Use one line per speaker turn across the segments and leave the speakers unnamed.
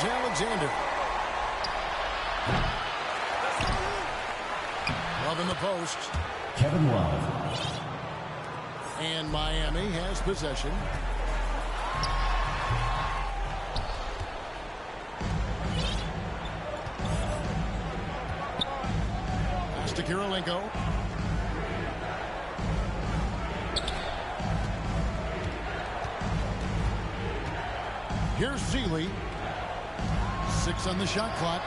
Here's Alexander. Love in the post.
Kevin Love.
And Miami has possession. Pass to Kirilenko. Here's Seeley. 6 on the shot clock.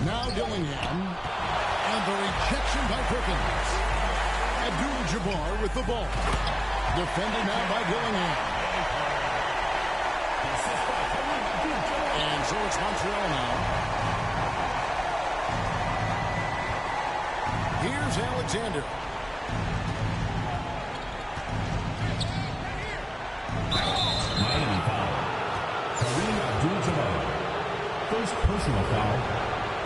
Now Dillingham. And the rejection by Perkins. Abdul-Jabbar with the ball. Defended now by Dillingham. And so it's Montreal now. Here's Alexander.
Miami foul. Kareem Abdul-Jabbar. First personal foul.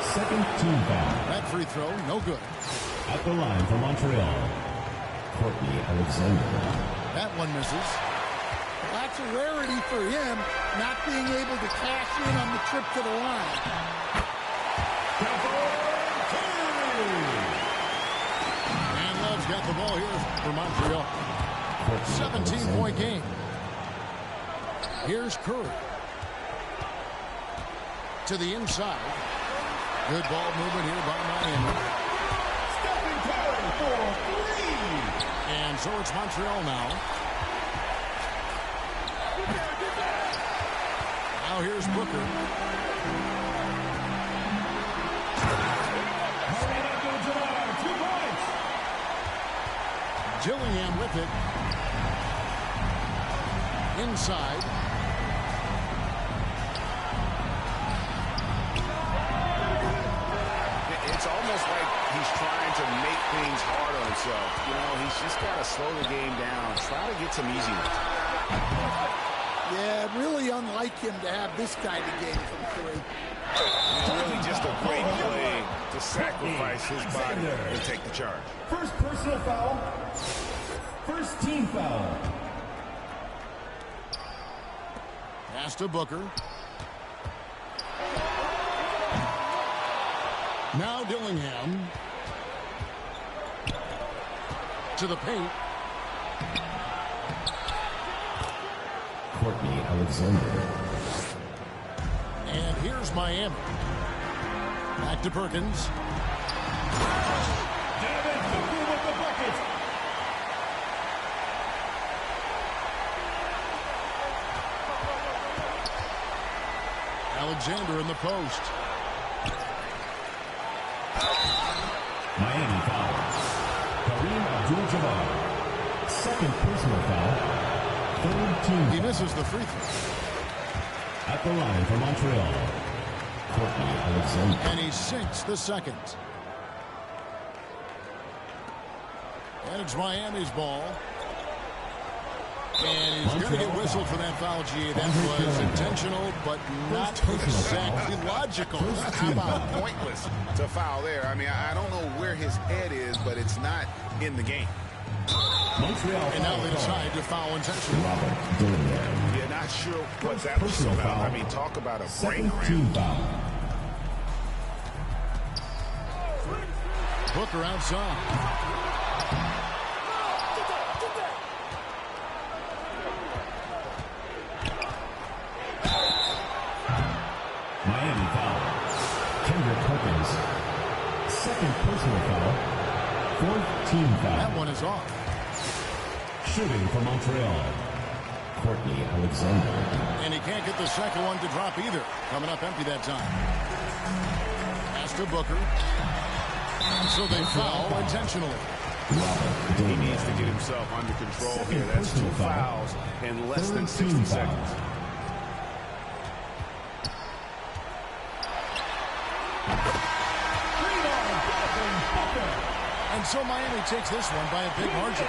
Second team foul.
That free throw, no good.
At the line for Montreal, Courtney Alexander.
That one misses.
That's a rarity for him, not being able to cash in on the trip to the line.
And Love's got the ball here for Montreal. 17-point game. Here's Curry. To the inside. Good ball movement here by Miami.
Stephen Curry for 3.
And so it's Montreal now. Now here's Booker.
Kareem Abdul-Jabbar, 2 points.
Dillingham with it. Inside.
It's almost like he's trying to make things hard on himself. You know, he's just got to slow the game down. Try to get some easy ones.
Yeah, really unlike him to have this kind of game from Curry.
It's really just a great play to sacrifice his body and take the charge.
First personal foul. First team foul.
Pass to Booker. Now Dillingham. To the paint.
Courtney Alexander.
And here's Miami. Back to Perkins.
David Booker with the bucket.
Alexander in the post.
Miami foul. Kareem Abdul-Jabbar. Second personal foul. Third team.
He misses the free throw.
At the line for Montreal, Courtney Alexander.
And he sinks the second. And it's Miami's ball. And he's going to get whistled for that foul, G. That was intentional, but not exactly logical.
How about pointless to foul there? I mean, I don't know where his head is, but it's not in the game.
Montreal
And now they decide to foul intentionally.
Robert Dillingham.
Yeah, not sure what that was
Personal
about.
foul.
I mean, talk about a
Second
brain
team
cramp.
foul.
Booker outside.
Miami foul. Kendrick Perkins. Second personal foul. Fourth team foul.
That one is off.
Shooting for Montreal, Courtney Alexander.
And he can't get the second one to drop either. Coming up empty that time. Pass to Booker. So they foul intentionally.
He needs to get himself under control here. That's 2 fouls in less than 60 seconds.
And so Miami takes this one by a big margin.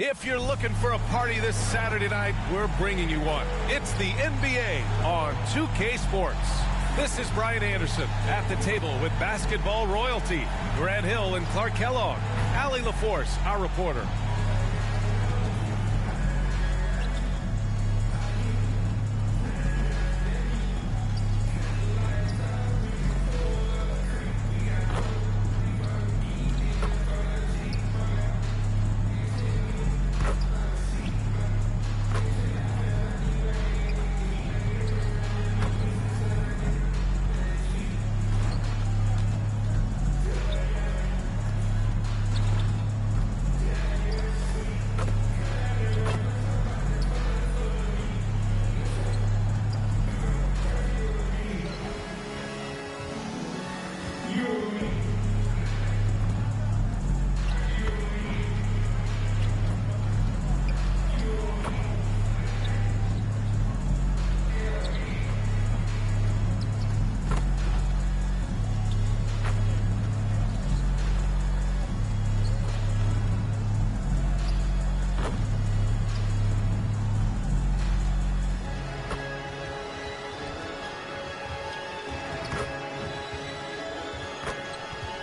If you're looking for a party this Saturday night, we're bringing you one. It's the NBA on 2K Sports. This is Brian Anderson at the table with basketball royalty, Grant Hill and Clark Kellogg, Allie LaForce, our reporter.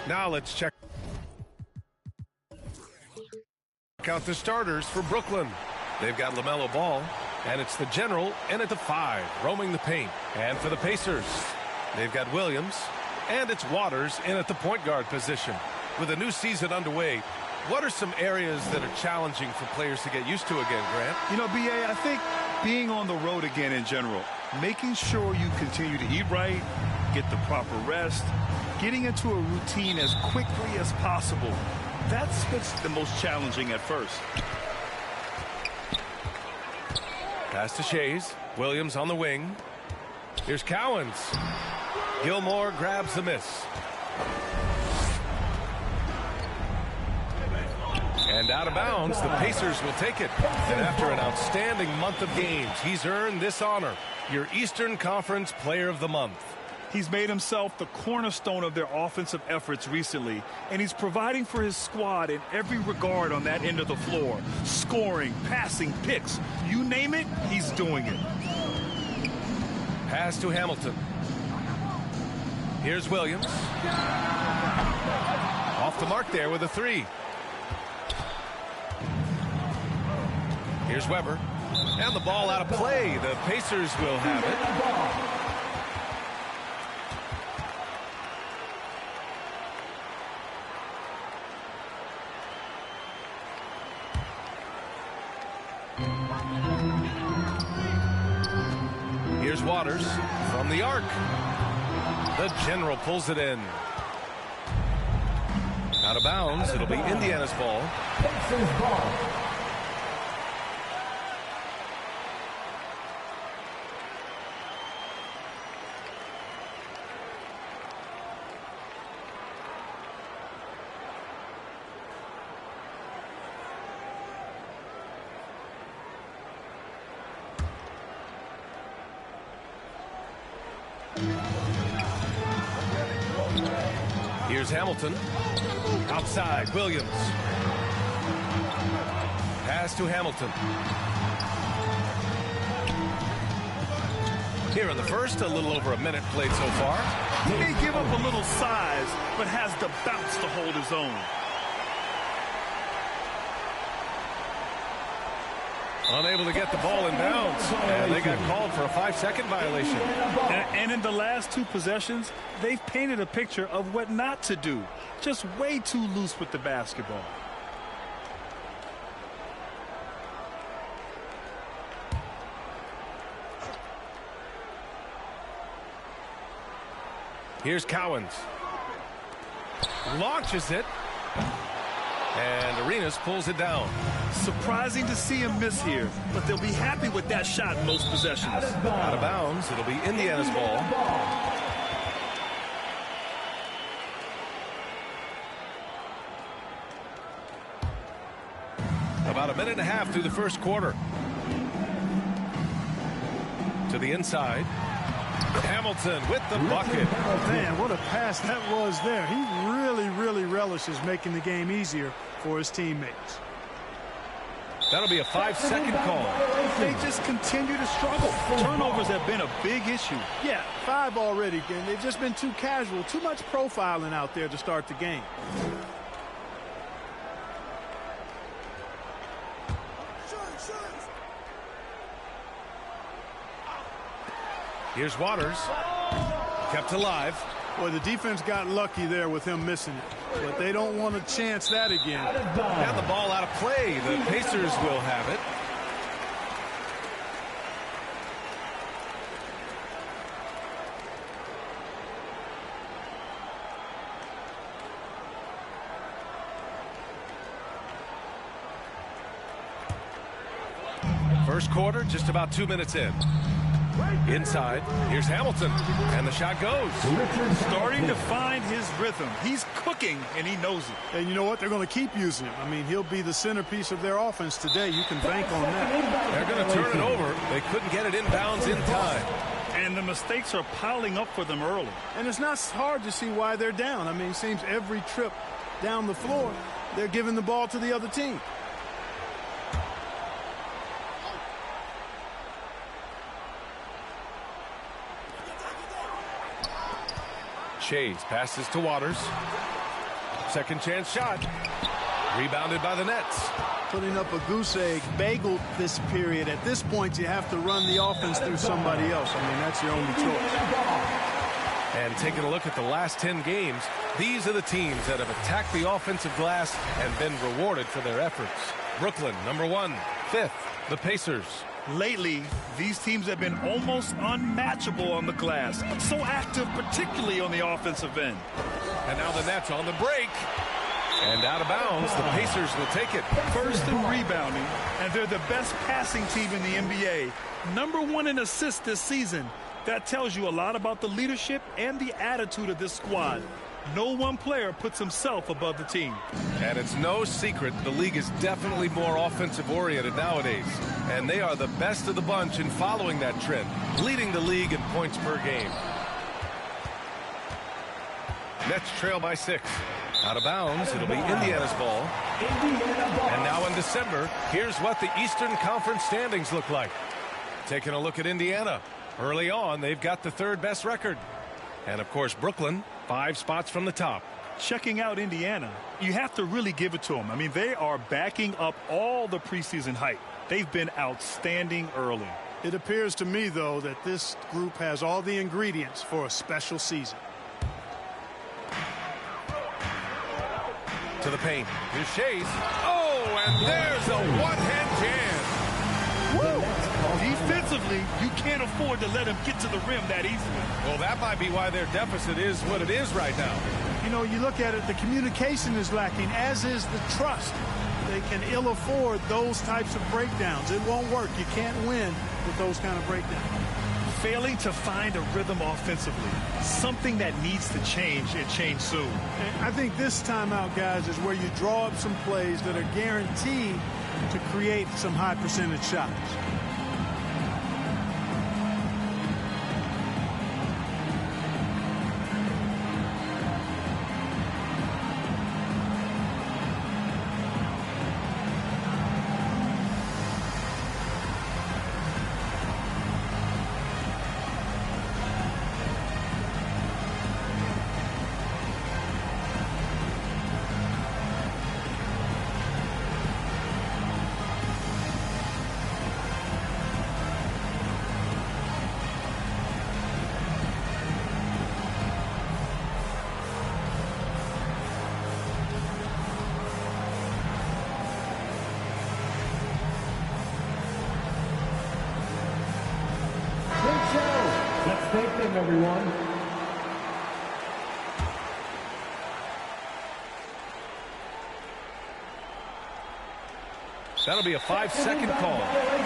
Now let's check out the starters for Brooklyn. They've got LaMelo Ball, and it's the general in at the 5, roaming the paint. And for the Pacers, they've got Williams, and it's Waters in at the point guard position. With a new season underway, what are some areas that are challenging for players to get used to again, Grant?
You know, B.A., I think being on the road again in general, making sure you continue to eat right, get the proper rest, getting into a routine as quickly as possible. That's what's the most challenging at first.
Pass to Shays. Williams on the wing. Here's Cowens. Gilmore grabs the miss. And out of bounds, the Pacers will take it. And after an outstanding month of games, he's earned this honor, your Eastern Conference Player of the Month.
He's made himself the cornerstone of their offensive efforts recently, and he's providing for his squad in every regard on that end of the floor. Scoring, passing, picks, you name it, he's doing it.
Pass to Hamilton. Here's Williams. Off the mark there with a 3. Here's Weber. And the ball out of play. The Pacers will have it. Here's Waters from the arc. The general pulls it in. Out of bounds. It'll be Indiana's ball.
Pacers ball.
Here's Hamilton. Outside, Williams. Pass to Hamilton. Here in the first, a little over a minute played so far.
He may give up a little size, but has the bounce to hold his own.
Unable to get the ball in bounds, and they got called for a 5-second violation.
And in the last 2 possessions, they've painted a picture of what not to do. Just way too loose with the basketball.
Here's Cowens. Launches it. And Arenas pulls it down.
Surprising to see him miss here, but they'll be happy with that shot most possessions.
Out of bounds. It'll be Indiana's ball. About a minute and a half through the first quarter. To the inside. Hamilton with the bucket.
Man, what a pass that was there. He really relishes making the game easier for his teammates.
That'll be a 5-second call.
They just continue to struggle. Turnovers have been a big issue.
Yeah, 5 already, and they've just been too casual. Too much profiling out there to start the game.
Here's Waters. Kept alive.
Boy, the defense got lucky there with him missing it. But they don't want to chance that again.
And the ball out of play. The Pacers will have it. First quarter, just about 2 minutes in. Inside, here's Hamilton, and the shot goes.
Starting to find his rhythm. He's cooking, and he knows it.
And you know what? They're going to keep using him. I mean, he'll be the centerpiece of their offense today. You can bank on that.
They're going to turn it over. They couldn't get it inbounds in time.
And the mistakes are piling up for them early.
And it's not hard to see why they're down. I mean, it seems every trip down the floor, they're giving the ball to the other team.
Shays passes to Waters. Second chance shot. Rebounded by the Nets.
Putting up a goose egg bagel this period. At this point, you have to run the offense through somebody else. I mean, that's your only choice.
And taking a look at the last 10 games, these are the teams that have attacked the offensive glass and been rewarded for their efforts. Brooklyn, number 1. 5th, the Pacers.
Lately, these teams have been almost unmatchable on the glass. So active, particularly on the offensive end.
And now the Nets on the break. And out of bounds, the Pacers will take it.
First in rebounding, and they're the best passing team in the NBA. Number 1 in assists this season. That tells you a lot about the leadership and the attitude of this squad. No one player puts himself above the team.
And it's no secret the league is definitely more offensive-oriented nowadays. And they are the best of the bunch in following that trend, leading the league in points per game. Nets trail by 6. Out of bounds, it'll be Indiana's ball. And now in December, here's what the Eastern Conference standings look like. Taking a look at Indiana. Early on, they've got the 3rd best record. And, of course, Brooklyn, 5 spots from the top.
Checking out Indiana, you have to really give it to them. I mean, they are backing up all the preseason hype. They've been outstanding early.
It appears to me, though, that this group has all the ingredients for a special season.
To the paint. Here's Shays. Oh, and there's a one-hand jam.
Woo! Defensively, you can't afford to let him get to the rim that easily.
Well, that might be why their deficit is what it is right now.
You know, you look at it, the communication is lacking, as is the trust. They can ill afford those types of breakdowns. It won't work. You can't win with those kind of breakdowns.
Failing to find a rhythm offensively, something that needs to change and change soon.
And I think this timeout, guys, is where you draw up some plays that are guaranteed to create some high percentage shots.
Thank them, everyone.
That'll be a 5-second call.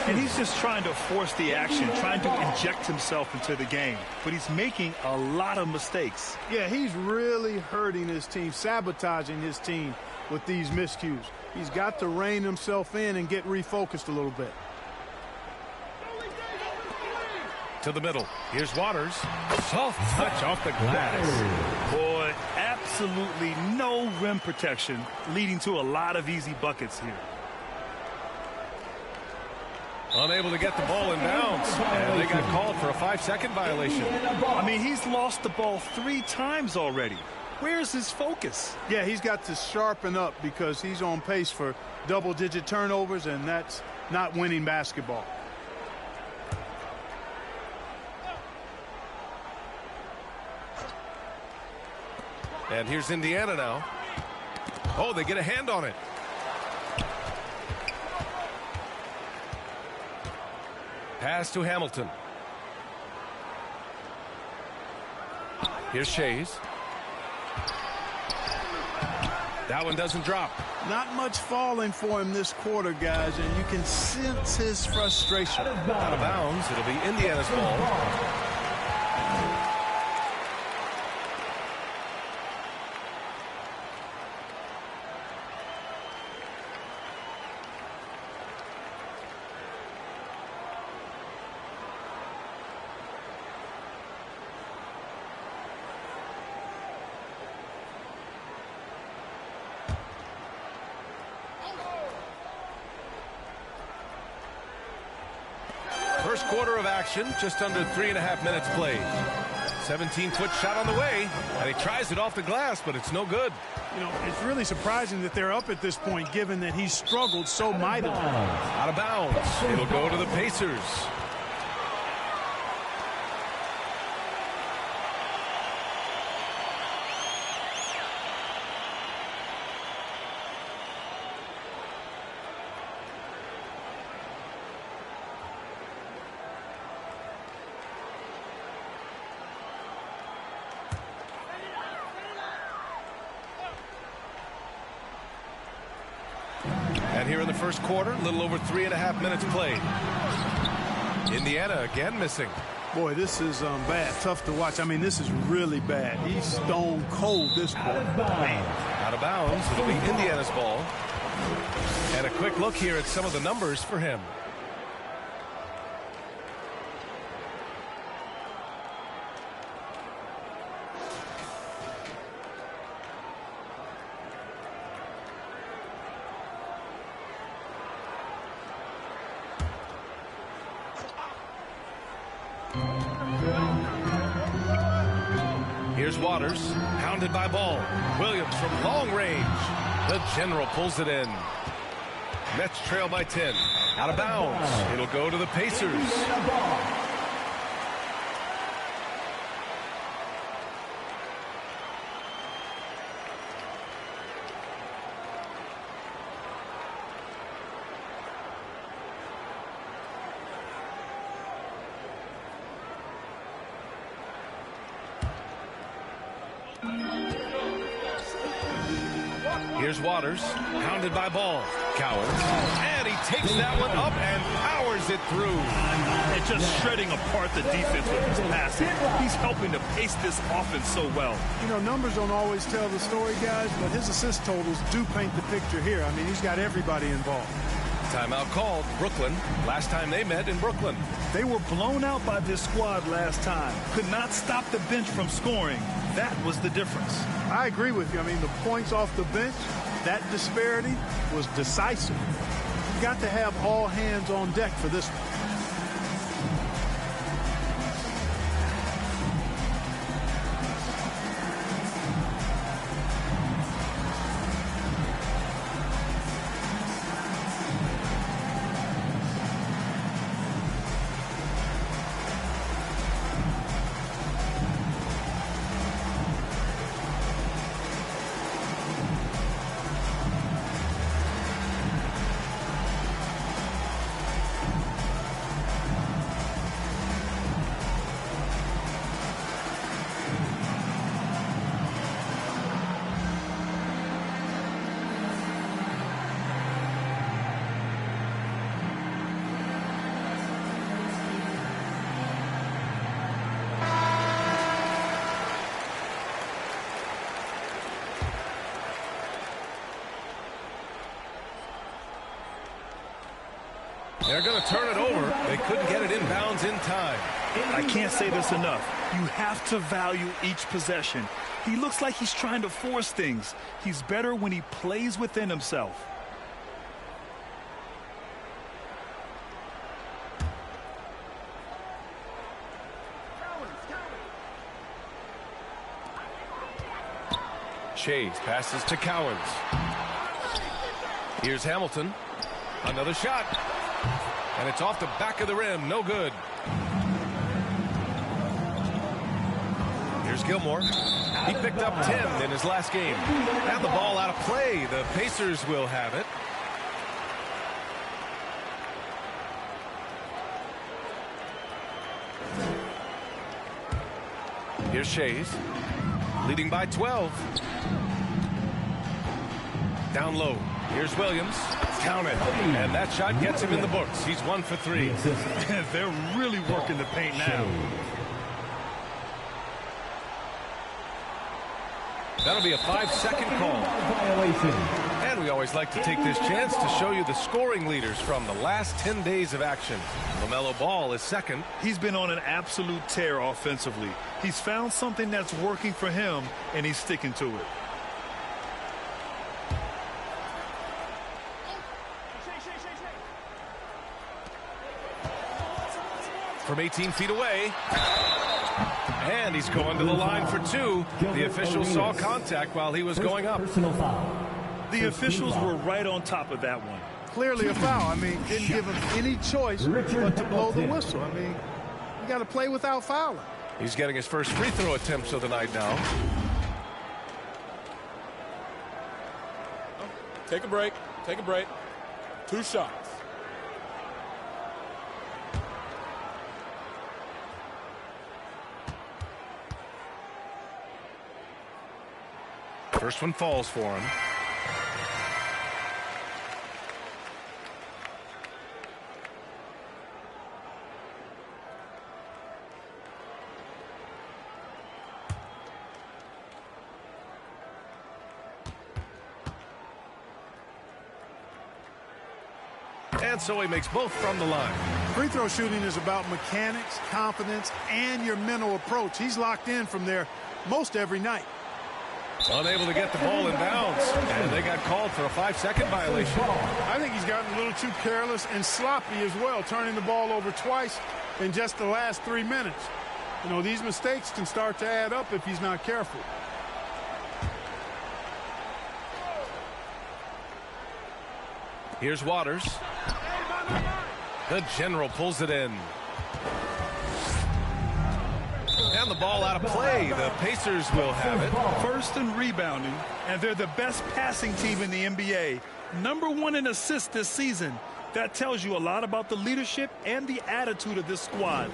And he's just trying to force the action, trying to inject himself into the game. But he's making a lot of mistakes.
Yeah, he's really hurting his team, sabotaging his team with these miscues. He's got to rein himself in and get refocused a little bit.
To the middle. Here's Waters. Soft touch off the glass.
Boy, absolutely no rim protection, leading to a lot of easy buckets here.
Unable to get the ball in bounds. And they got called for a 5-second violation.
I mean, he's lost the ball 3 times already. Where's his focus?
Yeah, he's got to sharpen up because he's on pace for double-digit turnovers, and that's not winning basketball.
And here's Indiana now. Oh, they get a hand on it. Pass to Hamilton. Here's Shays. That one doesn't drop.
Not much falling for him this quarter, guys, and you can sense his frustration.
Out of bounds. It'll be Indiana's ball. First quarter of action, just under 3.5 minutes played. 17-foot shot on the way, and he tries it off the glass, but it's no good.
You know, it's really surprising that they're up at this point, given that he struggled so mightily.
Out of bounds. It'll go to the Pacers. And here in the first quarter, a little over 3.5 minutes played. Indiana again missing.
Boy, this is bad. Tough to watch. I mean, this is really bad. He's stone cold this quarter.
Out of bounds. It'll be Indiana's ball. And a quick look here at some of the numbers for him. Here's Waters, pounded by Ball. Williams from long range. The General pulls it in. Mets trail by 10. Out of bounds. It'll go to the Pacers. Here's Waters, pounded by Ball. Coward. And he takes that one up and powers it through.
And just shredding apart the defense with his passing. He's helping to pace this offense so well.
You know, numbers don't always tell the story, guys, but his assist totals do paint the picture here. I mean, he's got everybody involved.
Timeout called. Brooklyn. Last time they met in Brooklyn.
They were blown out by this squad last time. Could not stop the bench from scoring. That was the difference.
I agree with you. I mean, the points off the bench, that disparity was decisive. You got to have all hands on deck for this one.
They're going to turn it over. They couldn't get it inbounds in time.
I can't say this enough. You have to value each possession. He looks like he's trying to force things. He's better when he plays within himself.
Chase passes to Cowens. Here's Hamilton. Another shot. And it's off the back of the rim. No good. Here's Gilmore. He picked up 10 in his last game. Now the ball out of play. The Pacers will have it. Here's Shays. Leading by 12. Down low. Here's Williams. Count it. And that shot gets him in the books. He's 1 for 3.
They're really working the paint now.
That'll be a 5-second call. And we always like to take this chance to show you the scoring leaders from the last 10 days of action. LaMelo Ball is second.
He's been on an absolute tear offensively. He's found something that's working for him, and he's sticking to it.
From 18 feet away. And he's going to the line for 2. The official saw contact while he was going up.
The officials were right on top of that one.
Clearly a foul. I mean, didn't give him any choice but to blow the whistle. I mean, you got to play without fouling.
He's getting his first free throw attempts of the night now.
Take a break. Take a break. 2 shots.
First one falls for him. And so he makes both from the line.
Free throw shooting is about mechanics, confidence, and your mental approach. He's locked in from there most every night.
Unable to get the ball in bounds, and they got called for a 5-second violation.
I think he's gotten a little too careless and sloppy as well, turning the ball over twice in just the last 3 minutes. You know, these mistakes can start to add up if he's not careful.
Here's Waters. The General pulls it in. And the ball out of play. The Pacers will have it.
First in rebounding, and they're the best passing team in the NBA. #1 in assists this season. That tells you a lot about the leadership and the attitude of this squad.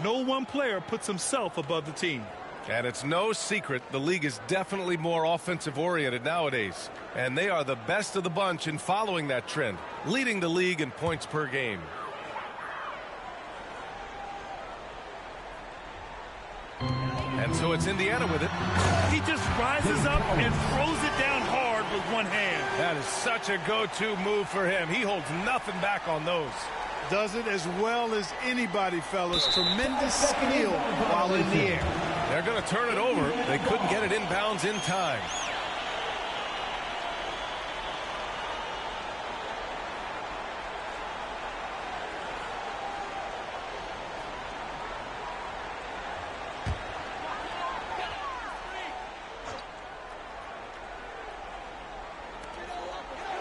No one player puts himself above the team.
And it's no secret the league is definitely more offensive-oriented nowadays. And they are the best of the bunch in following that trend, leading the league in points per game. And so it's Indiana with it.
He just rises up and throws it down hard with one hand.
That is such a go-to move for him. He holds nothing back on those.
Does it as well as anybody, fellas. Tremendous skill while in the air.
They're going to turn it over. They couldn't get it inbounds in time.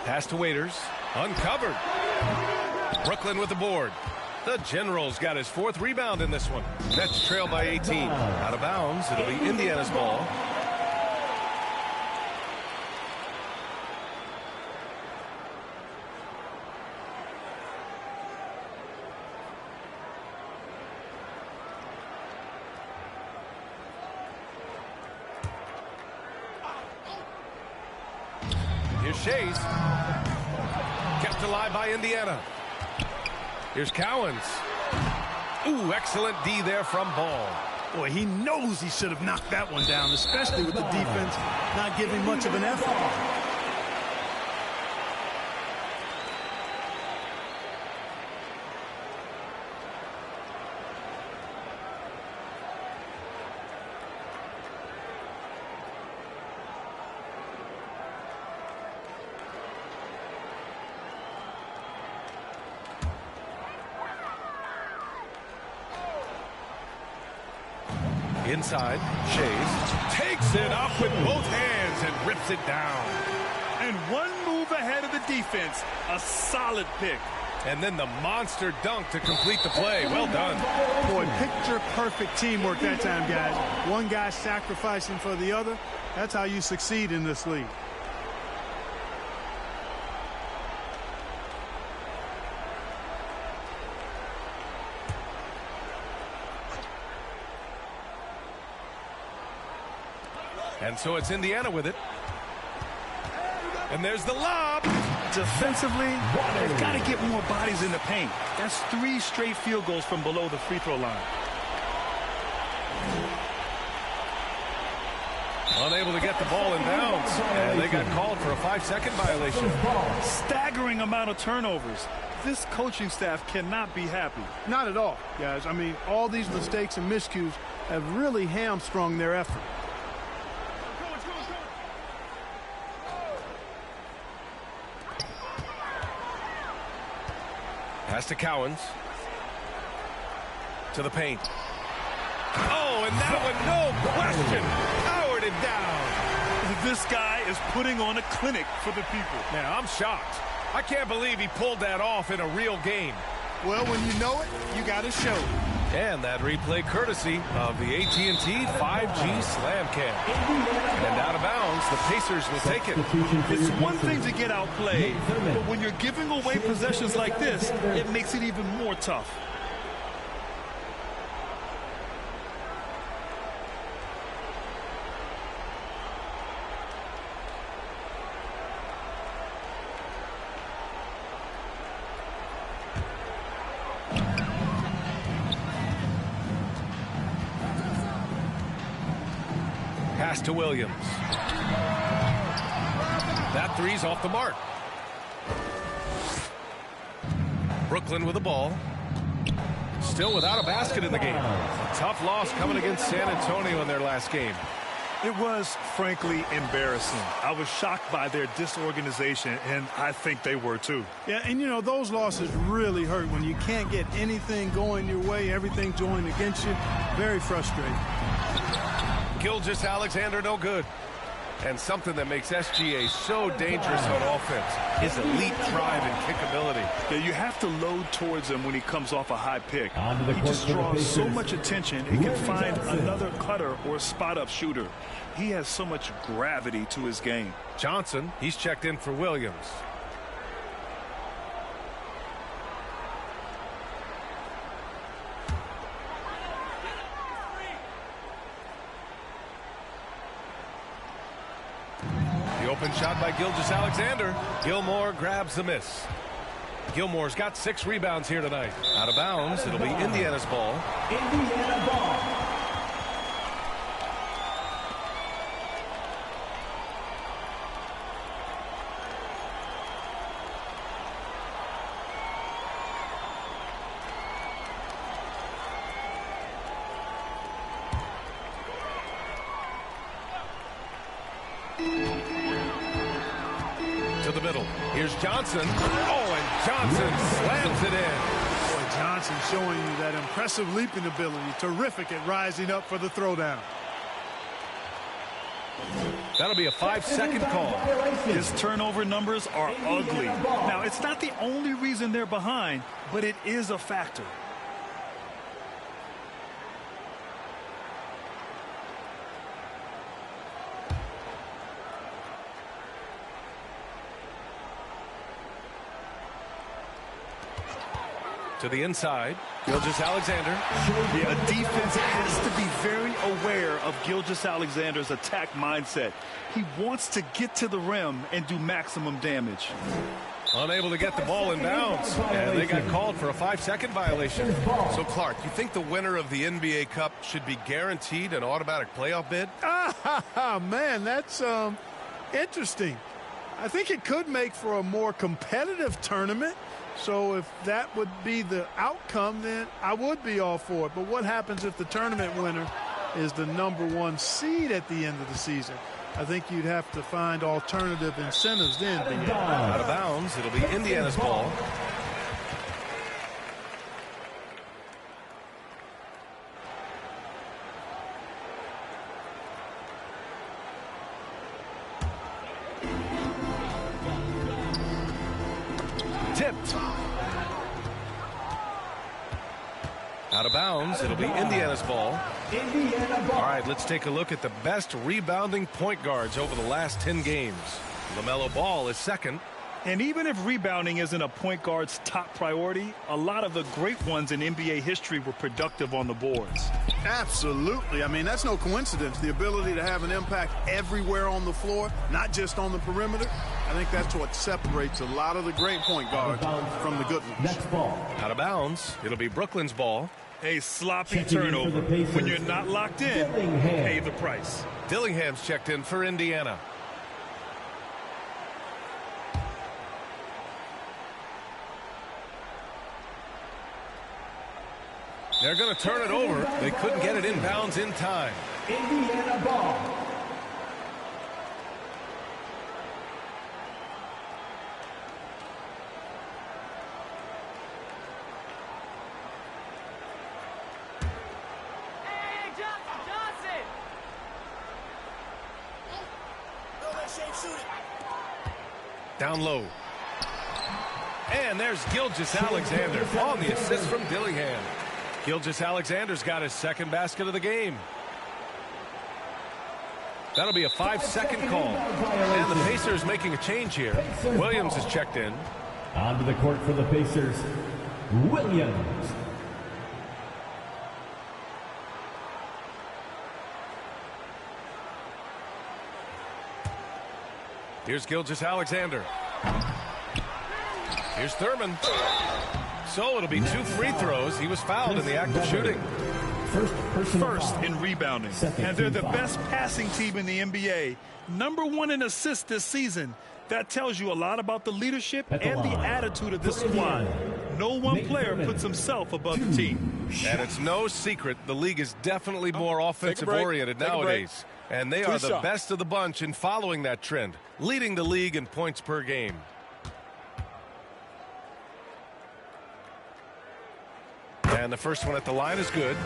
Pass to Waiters. Uncovered. Brooklyn with the board. The General's got his 4th rebound in this one. Nets trail by 18. Out of bounds. It'll be Indiana's ball. Here's Shays. Kept alive by Indiana. Here's Cowens. Ooh, excellent D there from Ball.
Boy, he knows he should have knocked that one down, especially with the defense not giving much of an effort.
Inside, Shays takes it up with both hands and rips it down.
And one move ahead of the defense. A solid pick.
And then the monster dunk to complete the play. Well done.
Boy, picture-perfect teamwork that time, guys. One guy sacrificing for the other. That's how you succeed in this league.
And so it's Indiana with it. And there's the lob.
Defensively, they've got to get more bodies in the paint. That's 3 straight field goals from below the free throw line.
Unable to get the ball in bounds. And they got called for a 5-second violation.
Staggering amount of turnovers. This coaching staff cannot be happy.
Not at all, guys. I mean, all these mistakes and miscues have really hamstrung their effort.
Pass to Cowens. To the paint. Oh, and that one, no question, powered it down.
This guy is putting on a clinic for the people.
Man, I'm shocked. I can't believe he pulled that off in a real game.
Well, when you know it, you got to show it.
And that replay courtesy of the AT&T 5G Slam Cam. And out of bounds, the Pacers will take it.
It's one thing to get outplayed, but when you're giving away possessions like this, it makes it even more tough.
Pass to Williams. That three's off the mark. Brooklyn with the ball. Still without a basket in the game. A tough loss coming against San Antonio in their last game.
It was, frankly, embarrassing. I was shocked by their disorganization, and I think they were too.
Yeah, and you know, those losses really hurt when you can't get anything going your way, everything's going against you. Very frustrating.
Gilgeous-Alexander no good. And something that makes SGA so dangerous on offense, his elite drive and kickability.
Yeah, you have to load towards him when he comes off a high pick. He just draws so much attention, he can find another cutter or spot-up shooter. He has so much gravity to his game.
Johnson, he's checked in for Williams. Open shot by Gilgeous-Alexander. Gilmore grabs the miss. Gilmore's got 6 rebounds here tonight. Out of bounds, it'll be Indiana's ball.
Indiana ball.
To the middle. Here's Johnson. Oh, and Johnson slams it in.
Boy, Johnson showing you that impressive leaping ability. Terrific at rising up for the throwdown.
That'll be a 5-second call.
His turnover numbers are ugly. Now, it's not the only reason they're behind, but it is a factor.
To the inside, Gilgeous-Alexander.
Yeah, a defense has to be very aware of Gilgeous-Alexander's attack mindset. He wants to get to the rim and do maximum damage.
Unable to get the ball in bounds, and they got called for a 5-second violation. So, Clark, you think the winner of the NBA Cup should be guaranteed an automatic playoff bid?
Man, that's interesting. I think it could make for a more competitive tournament. So if that would be the outcome, then I would be all for it. But what happens if the tournament winner is the #1 seed at the end of the season? I think you'd have to find alternative incentives then.
Out of bounds, it'll be Indiana's ball. Tipped. Out of bounds. It'll be Indiana's ball. All right, let's take a look at the best rebounding point guards over the last 10 games. LaMelo Ball is second.
And even if rebounding isn't a point guard's top priority, a lot of the great ones in NBA history were productive on the boards.
Absolutely. I mean, that's no coincidence. The ability to have an impact everywhere on the floor, not just on the perimeter. I think that's what separates a lot of the great point guards from the good ones.
Next ball.
Out of bounds. It'll be Brooklyn's ball.
A sloppy
Checking in
turnover.
for the Pacers.
When you're not locked in,
Dillingham.
pay the price.
Dillingham's checked in for Indiana. They're going to turn it over. They couldn't get it inbounds in time.
Indiana ball.
Down low. And there's Gilgeous-Alexander on the assist from Dillingham. Gilgeous-Alexander's got his second basket of the game. That'll be a 5-second call. And the Pacers making a change here. Williams is checked in.
Onto the court for the Pacers, Williams.
Here's Gilgeous-Alexander. Here's Thurman. So it'll be 2 free throws. He was fouled in the act of shooting.
First in rebounding. And they're the best passing team in the NBA. #1 in assists this season. That tells you a lot about the leadership and the attitude of this squad. No one player puts himself above the team.
And it's no secret the league is definitely more offensive-oriented nowadays. And they are the best of the bunch in following that trend, leading the league in points per game. And the first one at the line is good.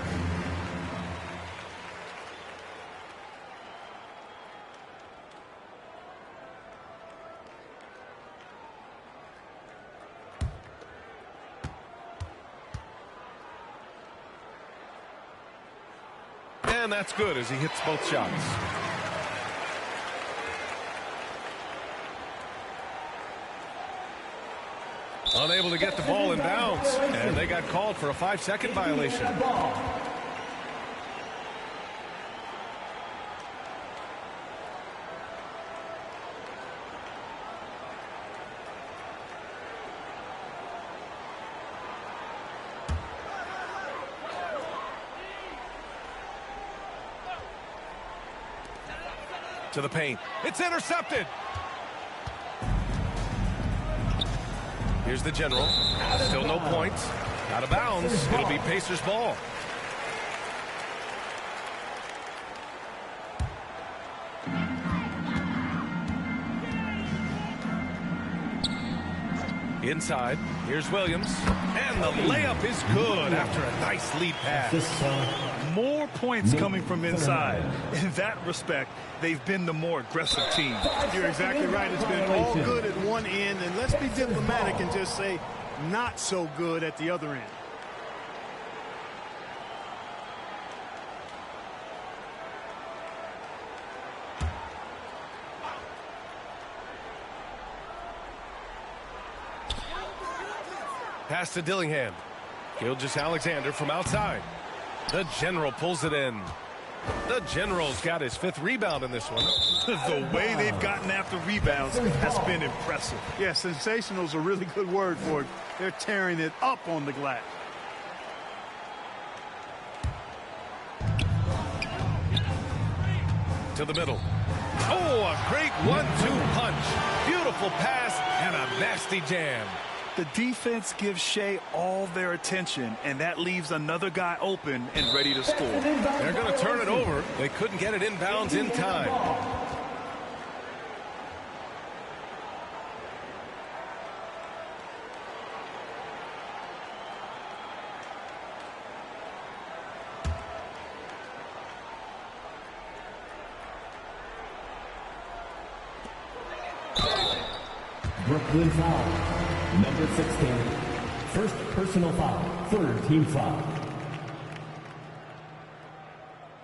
And that's good as he hits both shots. Unable to get the ball in bounds. And they got called for a 5-second violation. To the paint. It's intercepted. Here's the general. Still no points. Out of bounds. It'll be Pacers ball. Inside. Here's Williams. And the layup is good after a nice lead pass.
More points coming from inside. In that respect, they've been the more aggressive team.
You're exactly right. It's been all good at one end, and let's be diplomatic and just say not so good at the other end.
Pass to Dillingham. Gilgeous-Alexander from outside. The general pulls it in. The general's got his 5th rebound in this one.
The way they've gotten after rebounds has been impressive.
Yeah, sensational is a really good word for it. They're tearing it up on the glass.
To the middle. Oh, a great 1-2 punch. Beautiful pass and a nasty jam.
The defense gives Shea all their attention, and that leaves another guy open and ready to score.
They're going to turn it over. They couldn't get it inbounds in time.
Brooklyn foul. Number 16. First personal foul. Third team foul.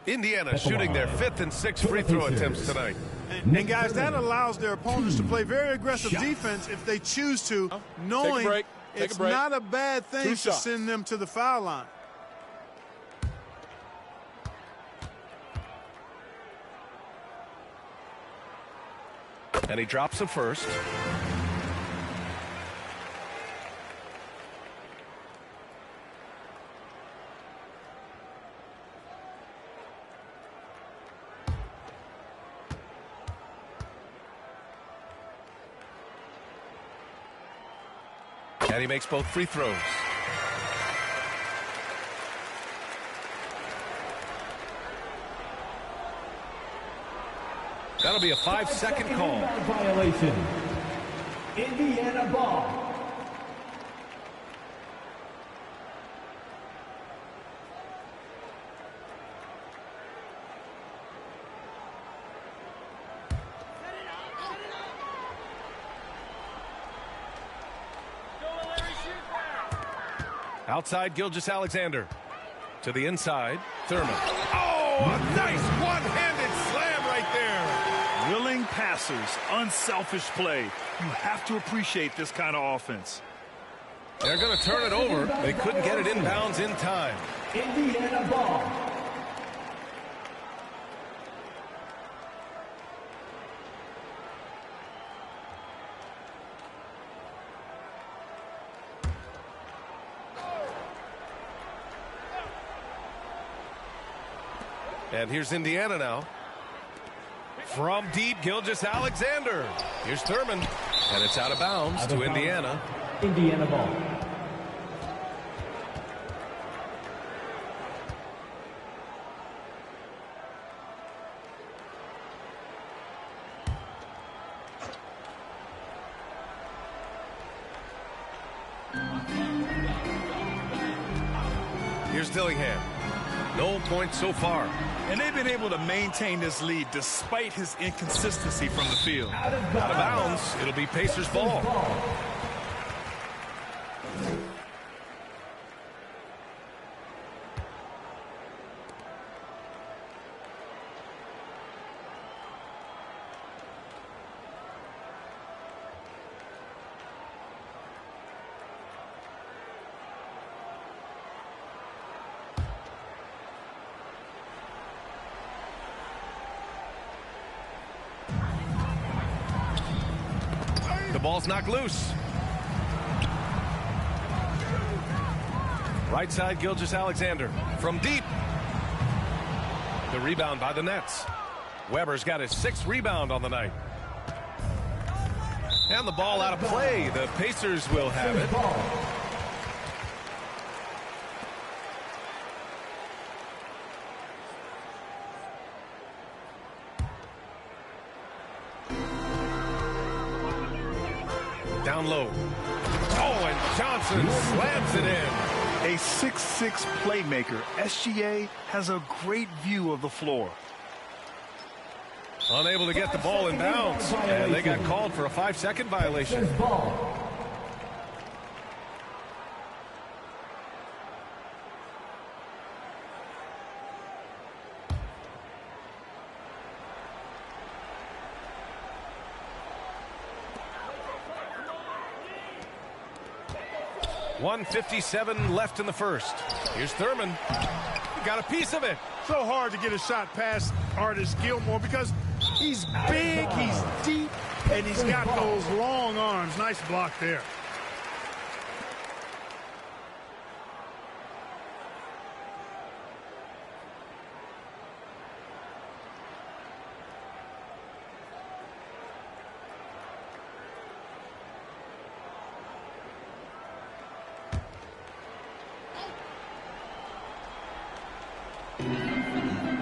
Indiana shooting their 5th and 6th free throw attempts tonight.
And guys, that allows their opponents to play very aggressive defense if they choose to, knowing it's not a bad thing to send them to the foul line.
And he drops it first. And he makes both free throws. That'll be a 5-second call.
Violation. Indiana ball.
Outside Gilgeous-Alexander. To the inside, Thurman. Oh, a nice one-handed slam right there.
Willing passers, unselfish play. You have to appreciate this kind of offense.
They're going to turn it over. They couldn't get it inbounds in time.
Indiana ball.
And here's Indiana now. From deep, Gilgeous-Alexander. Here's Thurman. And it's out of bounds to Indiana.
Indiana ball.
Here's Dillingham. No points so far.
And they've been able to maintain this lead despite his inconsistency from the field.
Out of bounds. It'll be Pacers ball. The ball's knocked loose. Right side, Gilgeous-Alexander. From deep. The rebound by the Nets. Weber's got his 6th rebound on the night. And the ball out of play. The Pacers will have it. Down low. Oh, and Johnson slams it in.
A 6'6" playmaker, SGA has a great view of the floor.
Unable to get the ball in bounds. And they got called for a 5-second violation. .157 left in the first. Here's Thurman. He got a piece of it.
So hard to get a shot past Artis Gilmore because he's big, he's deep, and he's got those long arms. Nice block there.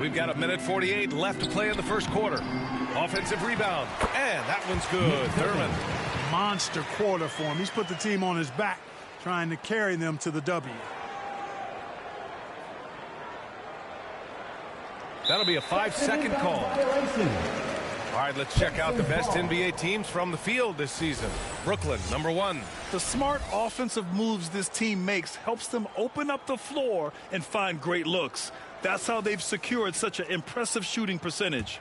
We've got 1:48 left to play in the first quarter. Offensive rebound. And that one's good. Thurman.
Monster quarter for him. He's put the team on his back, trying to carry them to the W.
That'll be a 5-second call. All right, let's check out the best NBA teams from the field this season. Brooklyn, number 1.
The smart offensive moves this team makes helps them open up the floor and find great looks. That's how they've secured such an impressive shooting percentage.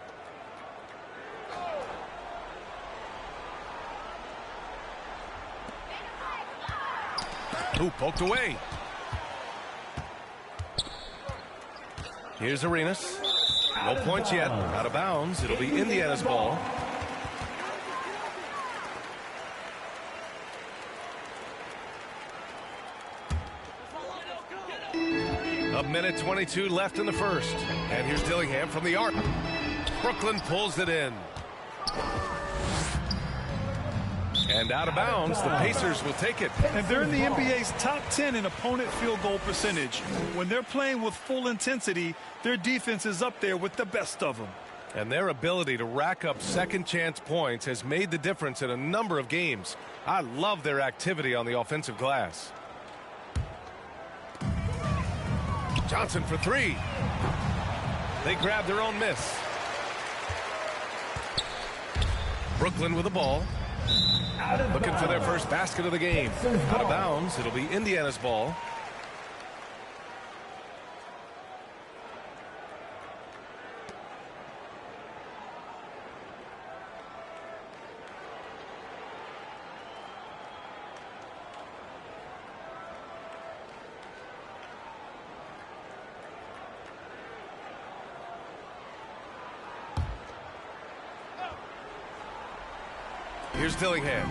Ooh, poked away. Here's Arenas. No points yet. Out of bounds. It'll be Indiana's ball. A minute 22 left in the first. And here's Dillingham from the arc. Brooklyn pulls it in. And out of bounds, the Pacers will take it.
And they're in the NBA's top 10 in opponent field goal percentage. When they're playing with full intensity, their defense is up there with the best of them.
And their ability to rack up second chance points has made the difference in a number of games. I love their activity on the offensive glass. Johnson for 3. They grab their own miss. Brooklyn with the ball. Looking for their first basket of the game. Out of bounds. It'll be Indiana's ball. Here's Dillingham.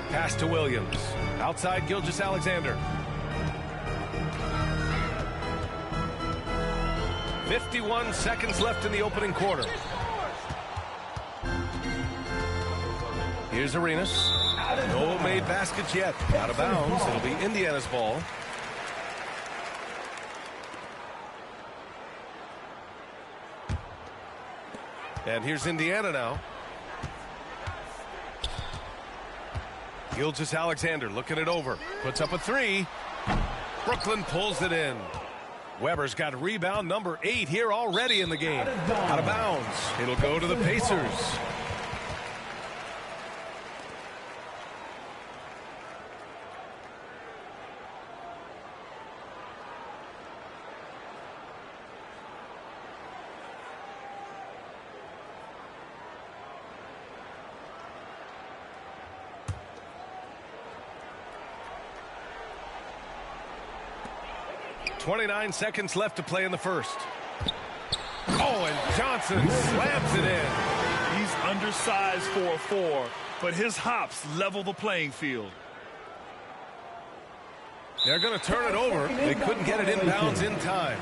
Pass to Williams. Outside Gilgeous-Alexander. 51 seconds left in the opening quarter. Here's Arenas. No made baskets yet. Out of bounds. It'll be Indiana's ball. And here's Indiana now. Gilgeous-Alexander looking it over. Puts up a 3. Brooklyn pulls it in. Weber's got rebound number 8 here already in the game. Out of bounds. It'll go to the Pacers. .29 seconds left to play in the first. Oh, and Johnson slams it in.
He's undersized for a 4, but his hops level the playing field.
They're going to turn it over. They couldn't get it inbounds in time.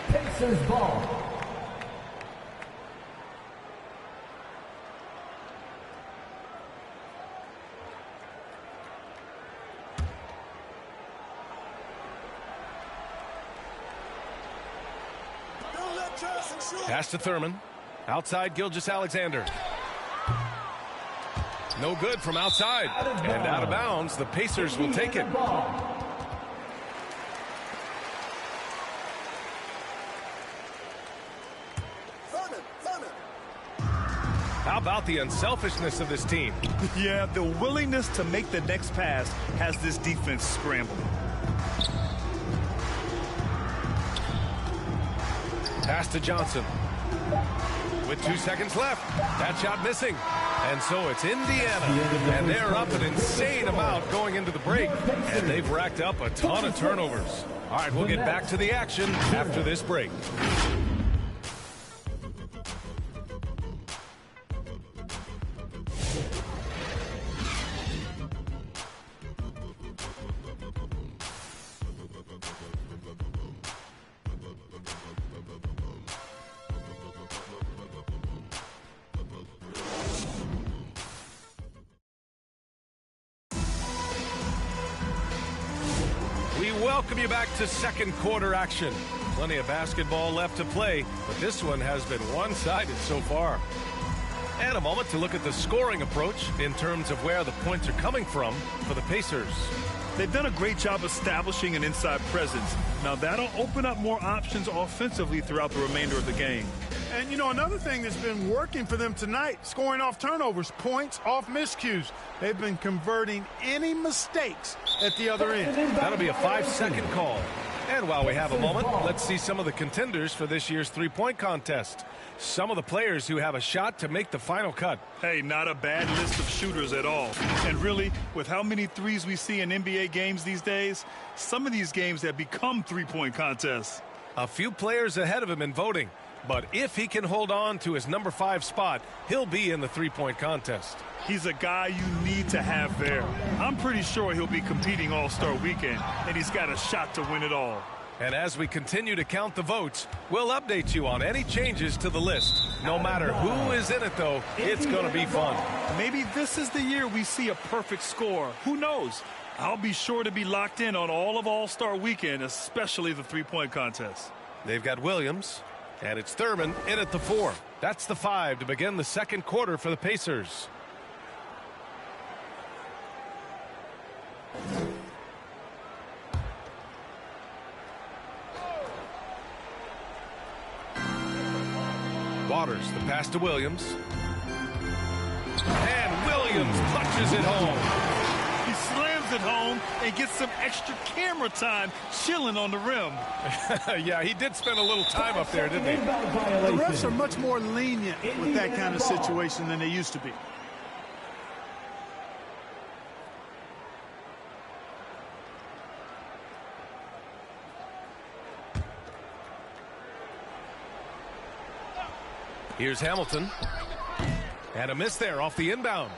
Pacers ball.
Pass to Thurman. Outside Gilgeous-Alexander. No good from outside. And out of bounds, the Pacers will take it. How about the unselfishness of this team?
Yeah, the willingness to make the next pass has this defense scrambling.
Pass to Johnson. With 2 seconds left. That shot missing. And so it's Indiana. And they're up an insane amount going into the break. And they've racked up a ton of turnovers. All right, we'll get back to the action after this break. Welcome you back to second quarter action. Plenty of basketball left to play, but this one has been one-sided so far. And a moment to look at the scoring approach in terms of where the points are coming from for the Pacers.
They've done a great job establishing an inside presence. Now that'll open up more options offensively throughout the remainder of the game.
And, you know, another thing that's been working for them tonight, scoring off turnovers, points off miscues. They've been converting any mistakes at the other end.
That'll be a 5-second call. And while we have a moment, let's see some of the contenders for this year's three-point contest. Some of the players who have a shot to make the final cut.
Hey, not a bad list of shooters at all. And really, with how many threes we see in NBA games these days, some of these games have become three-point contests.
A few players ahead of him in voting. But if he can hold on to his number 5 spot, he'll be in the three-point contest.
He's a guy you need to have there. I'm pretty sure he'll be competing All-Star Weekend, and he's got a shot to win it all.
And as we continue to count the votes, we'll update you on any changes to the list. No matter who is in it, though, it's going to be fun.
Maybe this is the year we see a perfect score. Who knows? I'll be sure to be locked in on all of All-Star Weekend, especially the three-point contest.
They've got Williams, and it's Thurman in at the 4. That's the 5 to begin the second quarter for the Pacers. Waters, the pass to Williams. And Williams punches it home.
He slams it home and gets some extra camera time chilling on the rim.
Yeah, he did spend a little time up there, didn't he?
The refs are much more lenient with that kind of situation than they used to be.
Here's Hamilton. And a miss there off the inbound.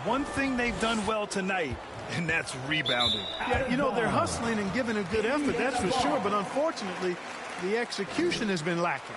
One thing they've done well tonight, and that's rebounding.
Yeah, you know, they're hustling and giving a good effort, that's for sure. But unfortunately, the execution has been lacking.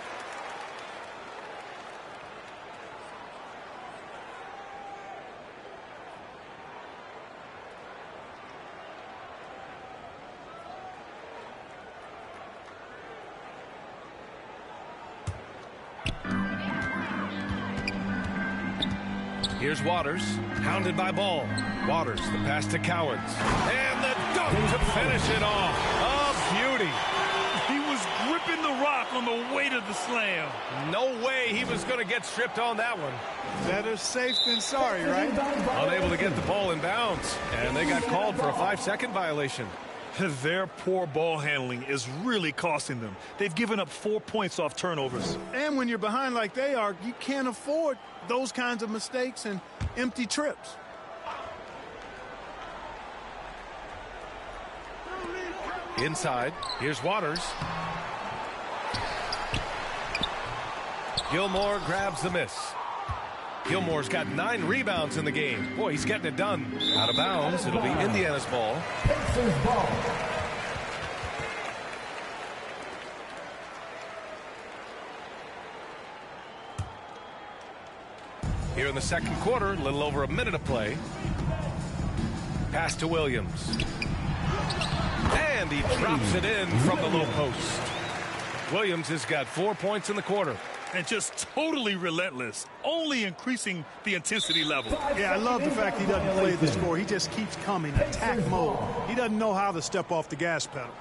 Here's Waters, hounded by Ball. Waters, the pass to Cowens. And the dunk to finish it off. A beauty.
He was gripping the rock on the way to the slam.
No way he was going to get stripped on that one.
Better safe than sorry, right?
Unable to get the ball in bounds. And they got called for a 5-second violation.
Their poor ball handling is really costing them. They've given up 4 points off turnovers.
And when you're behind like they are, you can't afford those kinds of mistakes and empty trips.
Inside, here's Waters. Gilmore grabs the miss. Gilmore's got 9 rebounds in the game. Boy, he's getting it done. Out of bounds. It'll be Indiana's ball. Here in the second quarter, a little over a minute of play. Pass to Williams. And he drops it in from the low post. Williams has got 4 points in the quarter.
And just totally relentless, only increasing the intensity level.
Yeah, I love the fact he doesn't play the score. He just keeps coming, attack mode. He doesn't know how to step off the gas pedal.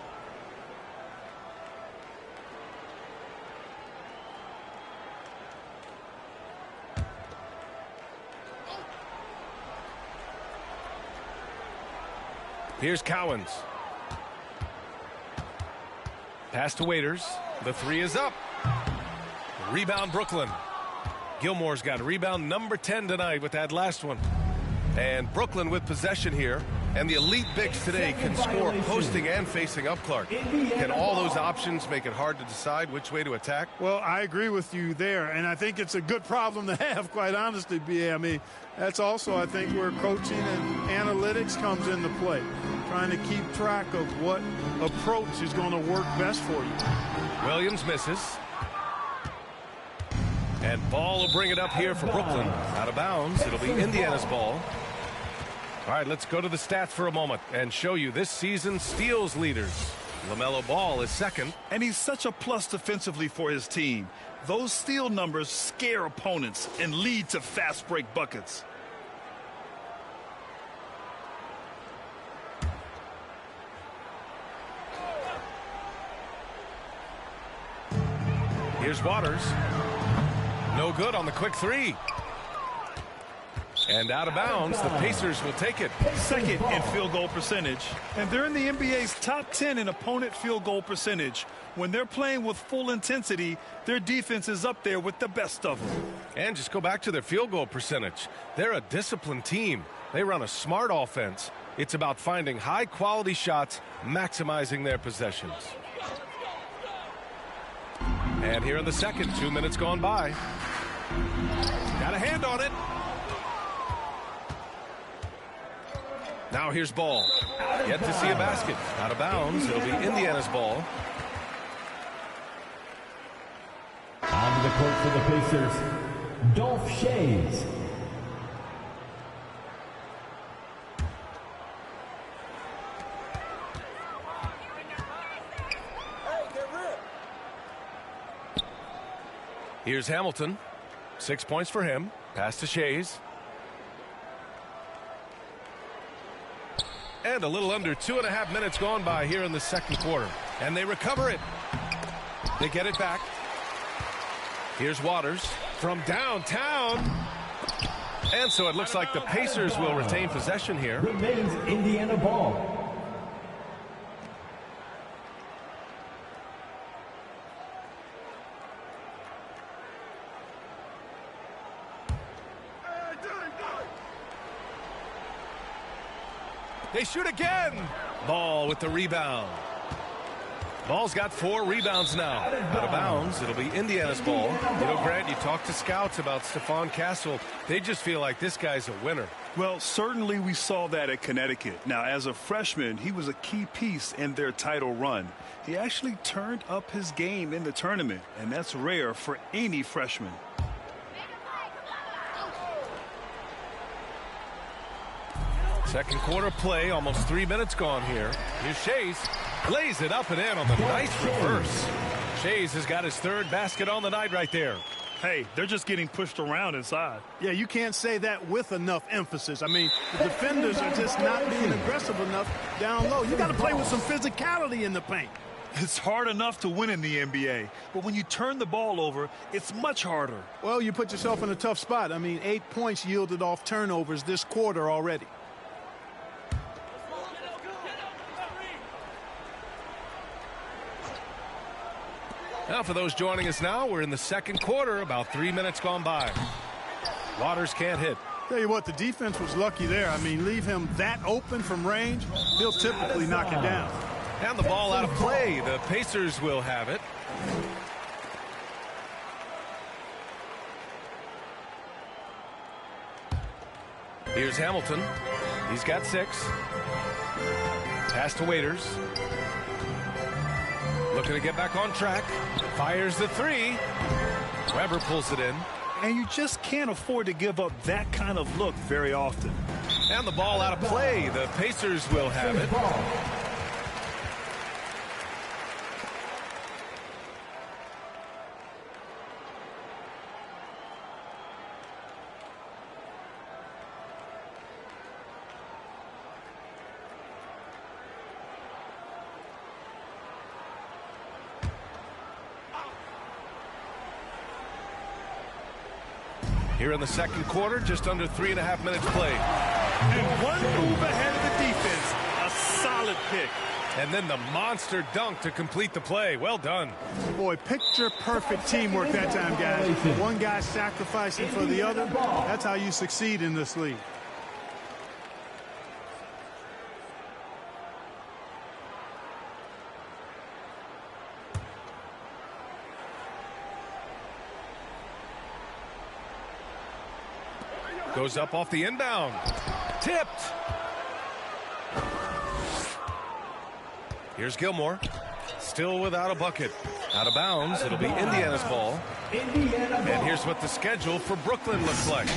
Here's Cowens. Pass to Waiters. The 3 is up. Rebound Brooklyn. Gilmore's got rebound number 10 tonight with that last one. And Brooklyn with possession here. And the elite bigs today can score posting and facing up Clark. Can all those options make it hard to decide which way to attack?
Well, I agree with you there. And I think it's a good problem to have, quite honestly, B.A. I mean, that's also, I think, where coaching and analytics comes into play. Trying to keep track of what approach is going to work best for you.
Williams misses. And Ball will bring it up here for Brooklyn. Out of bounds. It'll be Indiana's ball. All right, let's go to the stats for a moment and show you this season's steals leaders. LaMelo Ball is second.
And he's such a plus defensively for his team. Those steal numbers scare opponents and lead to fast break buckets.
Here's Waters. No good on the quick three. And out of bounds, the Pacers will take it.
Second in field goal percentage. And they're in the NBA's top 10 in opponent field goal percentage. When they're playing with full intensity, their defense is up there with the best of them.
And just go back to their field goal percentage. They're a disciplined team. They run a smart offense. It's about finding high-quality shots, maximizing their possessions. And here in the second, 2 minutes gone by. Got a hand on it. Now here's Ball. Yet to see a basket. Out of bounds. It'll be Indiana's ball.
On the court for the Pacers, Dolph Shays.
Here's Hamilton. 6 points for him. Pass to Shays. And a little under 2.5 minutes gone by here in the second quarter. And they recover it. They get it back. Here's Waters from downtown. And so it looks like the Pacers will retain possession here.
Remains Indiana ball.
They shoot again. Ball with the rebound. Ball's got 4 rebounds now. Out of bounds. It'll be Indiana's ball. You know, Grant, you talk to scouts about Stephon Castle. They just feel like this guy's a winner.
Well, certainly we saw that at Connecticut. Now, as a freshman, he was a key piece in their title run. He actually turned up his game in the tournament, and that's rare for any freshman.
Second quarter play, almost 3 minutes gone here. Here's Shays. Lays it up and in on the nice reverse. Shays has got his 3rd basket on the night right there.
Hey, they're just getting pushed around inside.
Yeah, you can't say that with enough emphasis. I mean, the defenders are just not being aggressive enough down low. You got to play with some physicality in the paint.
It's hard enough to win in the NBA, but when you turn the ball over, it's much harder.
Well, you put yourself in a tough spot. I mean, 8 points yielded off turnovers this quarter already.
Now, for those joining us now, we're in the second quarter, about 3 minutes gone by. Waters can't hit.
Tell you what, the defense was lucky there. I mean, leave him that open from range, he'll typically knock it down.
And the ball out of play. The Pacers will have it. Here's Hamilton. He's got 6. Pass to Waiters. Looking to get back on track. Fires the 3. Weber pulls it in.
And you just can't afford to give up that kind of look very often.
And the ball out of play. The Pacers will have it. Here in the second quarter, just under 3.5 minutes played.
And one move ahead of the defense. A solid pick.
And then the monster dunk to complete the play. Well done.
Boy, picture-perfect teamwork that time, guys. One guy sacrificing for the other. That's how you succeed in this league.
Goes up off the inbound. Tipped. Here's Gilmore. Still without a bucket. Out of bounds. It'll be Indiana's ball. And here's what the schedule for Brooklyn looks like.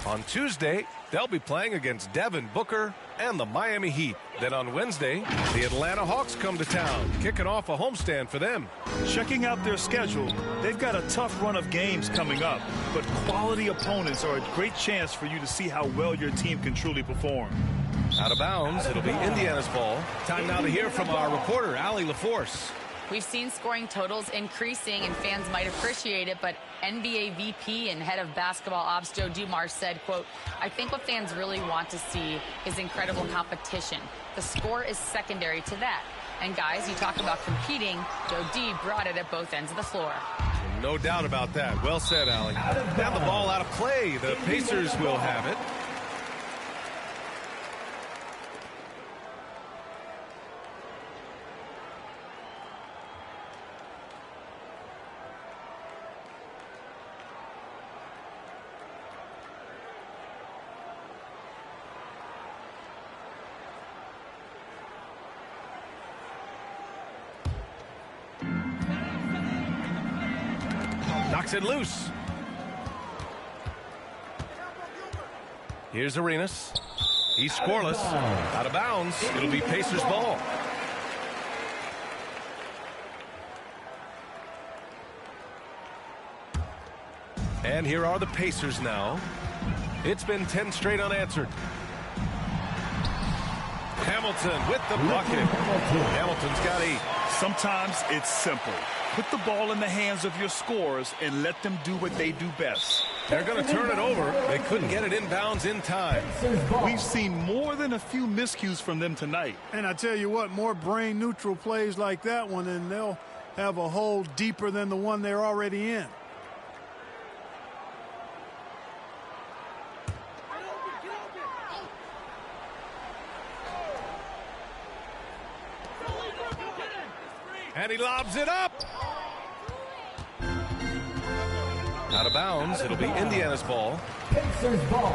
On Tuesday, they'll be playing against Devin Booker and the Miami Heat. Then on Wednesday, the Atlanta Hawks come to town, kicking off a homestand for them.
Checking out their schedule, they've got a tough run of games coming up, but quality opponents are a great chance for you to see how well your team can truly perform.
Out of bounds, it'll be Indiana's ball. Time now to hear from our reporter, Allie LaForce.
We've seen scoring totals increasing, and fans might appreciate it, but NBA VP and head of basketball ops Joe Dumars said, quote, "I think what fans really want to see is incredible competition. The score is secondary to that. And guys, you talk about competing, Joe D brought it at both ends of the floor."
No doubt about that. Well said, Allie. Now the ball out of play. The Pacers will have it. Knocks it loose. Here's Arenas. He's scoreless. Out of bounds. It'll be Pacers ball. And here are the Pacers now. It's been 10 straight unanswered. Hamilton with the bucket. Hamilton's got 8.
Sometimes it's simple. Put the ball in the hands of your scorers and let them do what they do best.
They're going to turn it over. They couldn't get it inbounds in time.
We've seen more than a few miscues from them tonight.
And I tell you what, more brain-neutral plays like that one, and they'll have a hole deeper than the one they're already in.
And he lobs it up. Out of bounds. It'll be Indiana's ball.
Pacers ball.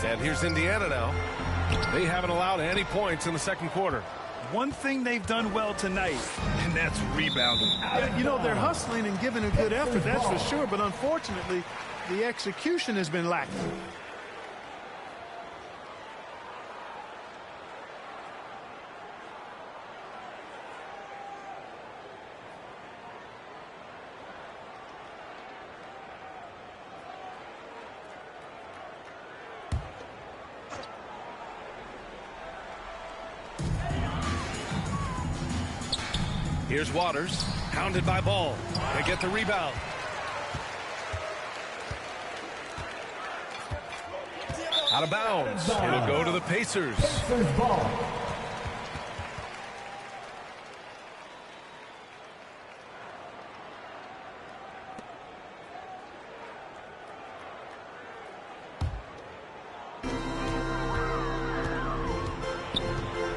And here's Indiana now. They haven't allowed any points in the second quarter.
One thing they've done well tonight, and that's rebounding.
You know, they're hustling and giving a good effort, that's for sure, but unfortunately, the execution has been lacking.
Here's Waters, hounded by Ball. They get the rebound. Out of bounds. It'll go to the Pacers.
Pacers ball.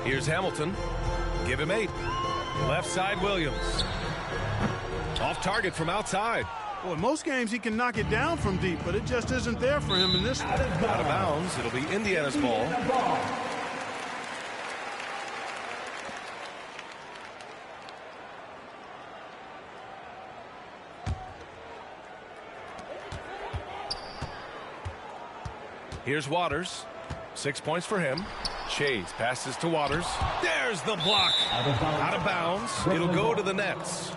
Here's Hamilton. Give him 8. Left side, Williams. Off target from outside.
Well, in most games he can knock it down from deep, but it just isn't there for him in this one.
Out of bounds. It'll be Indiana's ball. Here's Waters. 6 points for him. Chase passes to Waters. There's the block. Out of bounds. It'll go to the Nets.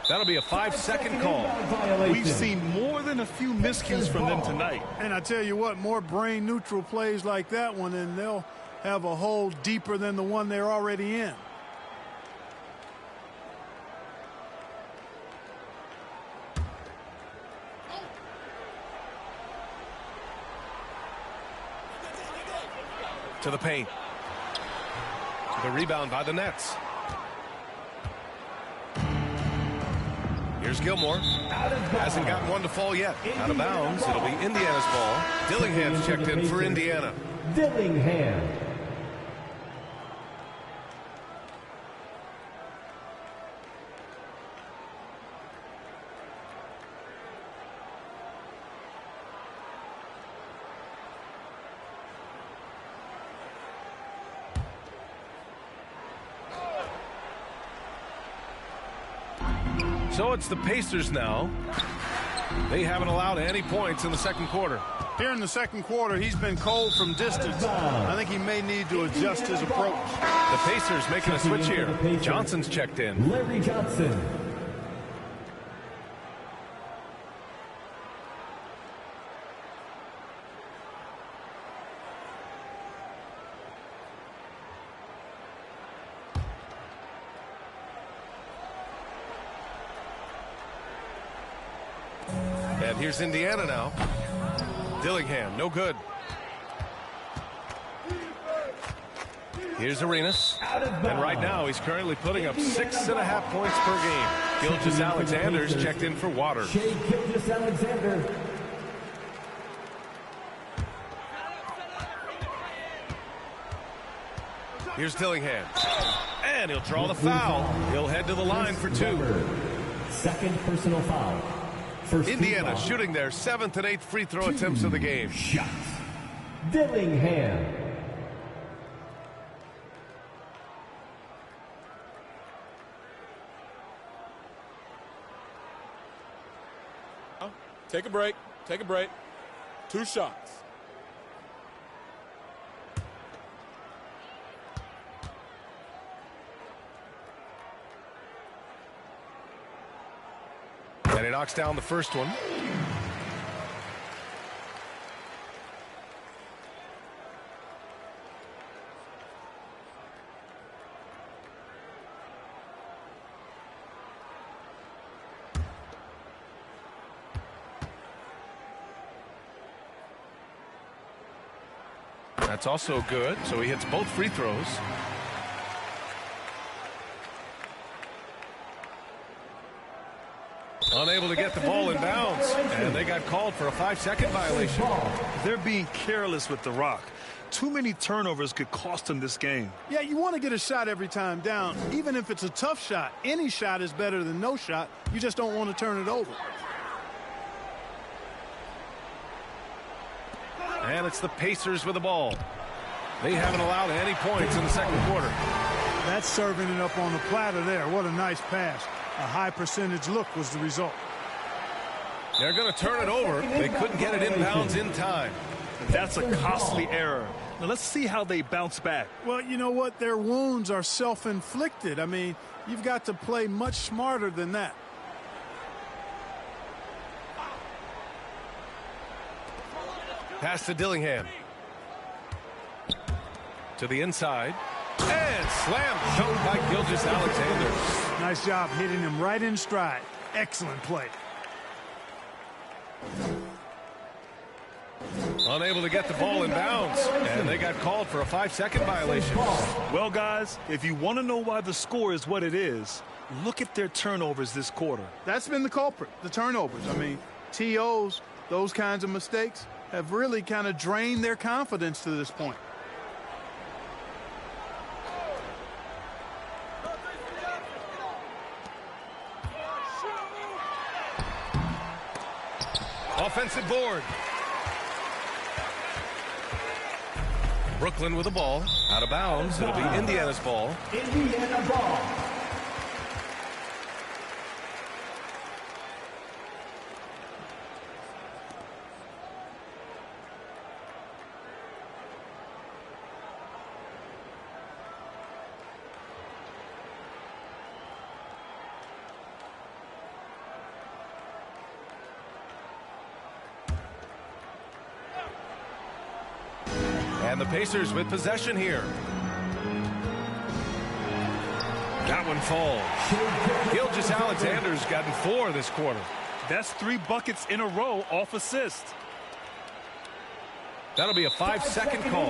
That'll be a 5-second call.
We've seen more than a few miscues from them tonight.
And I tell you what, more brain-neutral plays like that one, and they'll have a hole deeper than the one they're already in.
To the paint. The rebound by the Nets. Here's Here's Gilmore. Hasn't gotten one to fall yet. Out of bounds. It'll be Indiana's ball. Dillingham's checked in for Indiana.
Dillingham.
So it's the Pacers now. They haven't allowed any points in the second quarter.
Here in the second quarter, he's been cold from distance. I think he may need to adjust his approach.
The Pacers making a switch here. Johnson's checked in.
Larry Johnson.
And here's Indiana now. Dillingham, no good. Here's Arenas. And right now he's currently putting up 6.5 points per game. Gilgeous-Alexander's checked in for Waters.
Shea Gilgeous-Alexander.
Here's Dillingham. And he'll draw the foul. He'll head to the line for 2.
Second personal foul. First
Indiana
foul.
shooting their 7th and 8th free throw attempts of the game.
Shots. Dillingham.
Take a break. Take a break. 2 shots.
And he knocks down the first one. That's also good. So he hits both free throws. Unable to get the ball in bounds. And they got called for a 5-second violation.
They're being careless with the rock. Too many turnovers could cost them this game.
Yeah, you want to get a shot every time down. Even if it's a tough shot, any shot is better than no shot. You just don't want to turn it over.
And it's the Pacers with the ball. They haven't allowed any points in the second quarter.
That's serving it up on the platter there. What a nice pass. A high percentage look was the result.
They're going to turn it over. They couldn't get it inbounds in time.
That's a costly error. Now let's see how they bounce back.
Well, you know what? Their wounds are self-inflicted. I mean, you've got to play much smarter than that.
Pass to Dillingham. To the inside. And slam dunk by Gilgeous-Alexander.
Nice job hitting him right in stride. Excellent play.
Unable to get the ball in bounds. And they got called for a 5-second violation.
Well, guys, if you want to know why the score is what it is, look at their turnovers this quarter.
That's been the culprit, the turnovers. I mean, TOs, those kinds of mistakes have really kind of drained their confidence to this point.
Offensive board. Brooklyn with the ball. Out of bounds. It'll be Indiana's ball.
Indiana ball.
And the Pacers with possession here. That one falls. Gilgeous-Alexander's gotten 4 this quarter.
That's 3 buckets in a row off assist.
That'll be a 5-second call.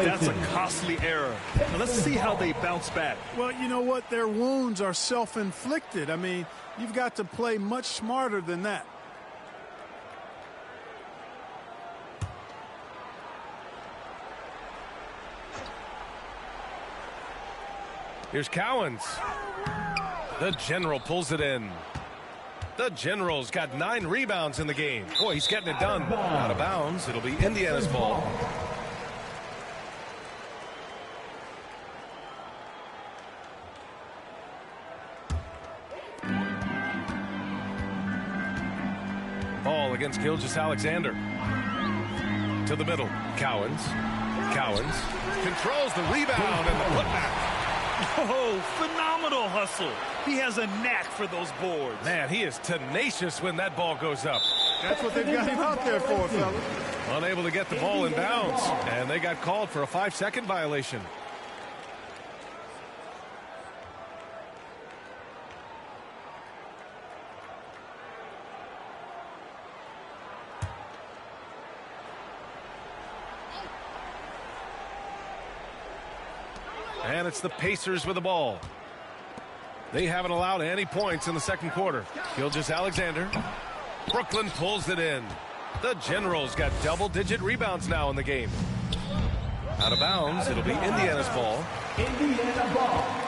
That's a costly error. Now let's see how they bounce back.
Well, you know what? Their wounds are self-inflicted. I mean, You've got to play much smarter than that.
Here's Cowens. The General pulls it in. The General's got 9 rebounds in the game. Boy, he's getting it done. Out of bounds. It'll be Indiana's ball. Ball against Gilgeous-Alexander. To the middle. Cowens. Cowens controls the rebound and the putback.
Oh, phenomenal hustle. He has a knack for those boards.
Man, he is tenacious when that ball goes up.
That's what they've got him out there for, fellas.
Unable to get the ball in bounds, and they got called for a 5-second violation. And it's the Pacers with the ball. They haven't allowed any points in the second quarter. Gilgeous-Alexander. Brooklyn pulls it in. The Generals got double-digit rebounds now in the game. Out of bounds. It'll be Indiana's ball.
Indiana ball.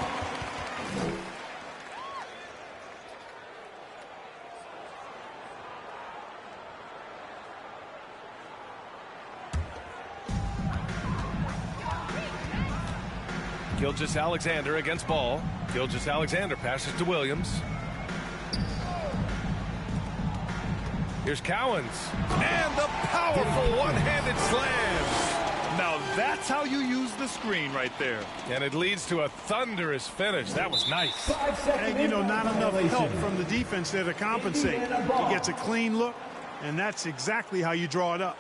Gilgeous-Alexander against ball. Gilgeous-Alexander passes to Williams. Here's Cowens. And the powerful one-handed slam.
Now that's how you use the screen right there.
And it leads to a thunderous finish. That was nice.
And, you know, not enough help from the defense there to compensate. He gets a clean look, and that's exactly how you draw it up.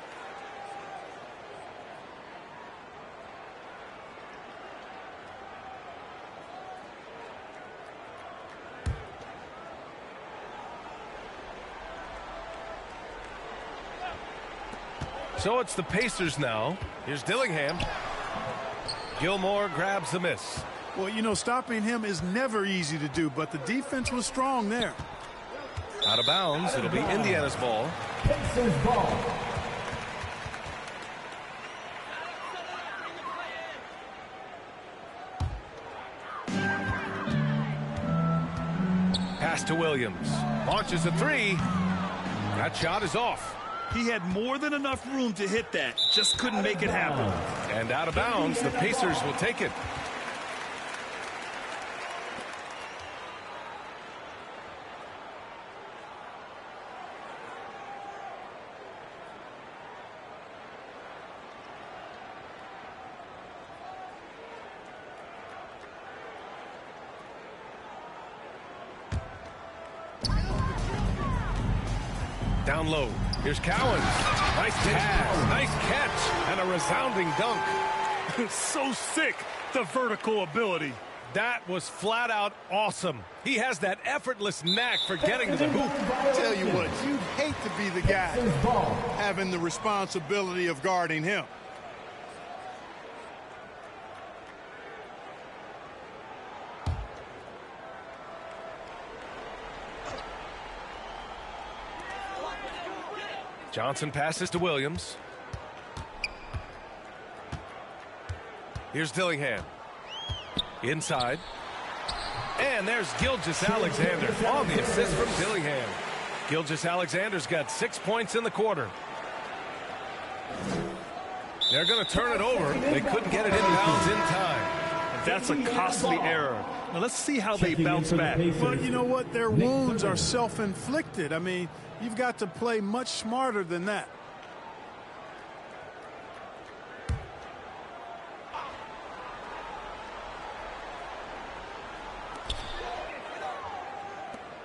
So it's the Pacers now. Here's Dillingham. Gilmore grabs the miss.
Well, you know, stopping him is never easy to do, but the defense was strong there.
Out of bounds. It'll be Indiana's ball.
Pacers ball.
Pass to Williams. Launches a three. That shot is off.
He had more than enough room to hit that. Just couldn't make it happen.
And out of bounds, the Pacers will take it. Down low. Here's Cowens. Nice pass, nice catch, and a resounding dunk.
So sick, the vertical ability.
That was flat out awesome. He has that effortless knack for getting to the hoop.
I tell you what, you'd hate to be the guy having the responsibility of guarding him.
Johnson passes to Williams. Here's Dillingham. Inside. And there's Gilgeous-Alexander on the assist from Dillingham. Gilgeous-Alexander's got 6 points in the quarter. They're going to turn it over. They couldn't get it inbounds in time.
That's a costly error. Now let's see how they bounce back.
Well, you know what? Their wounds are self-inflicted. I mean, you've got to play much smarter than that.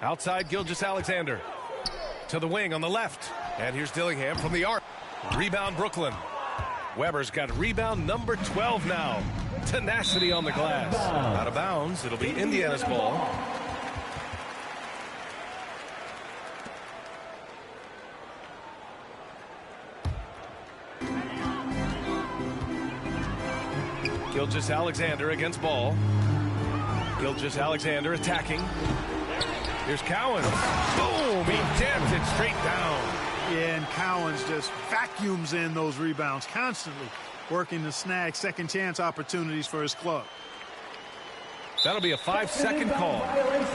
Outside Gilgeous-Alexander. To the wing on the left. And here's Dillingham from the arc. Rebound Brooklyn. Weber's got rebound number 12 now. Tenacity on the glass. Out of bounds. It'll be Indiana's ball. Gilgeous-Alexander against ball. Gilgeous-Alexander attacking. Here's Cowens. Boom! He jams it straight down.
Yeah, and Cowens just vacuums in those rebounds constantly, working to snag second chance opportunities for his club.
That'll be a 5-second call.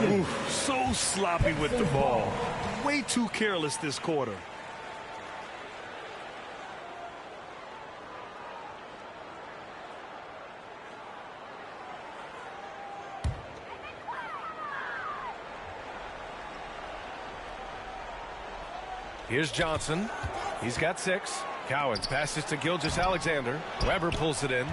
Ooh, so sloppy with the ball. Way too careless this quarter.
Here's Johnson. He's got 6. Cowens passes to Gilgeous-Alexander. Weber pulls it in.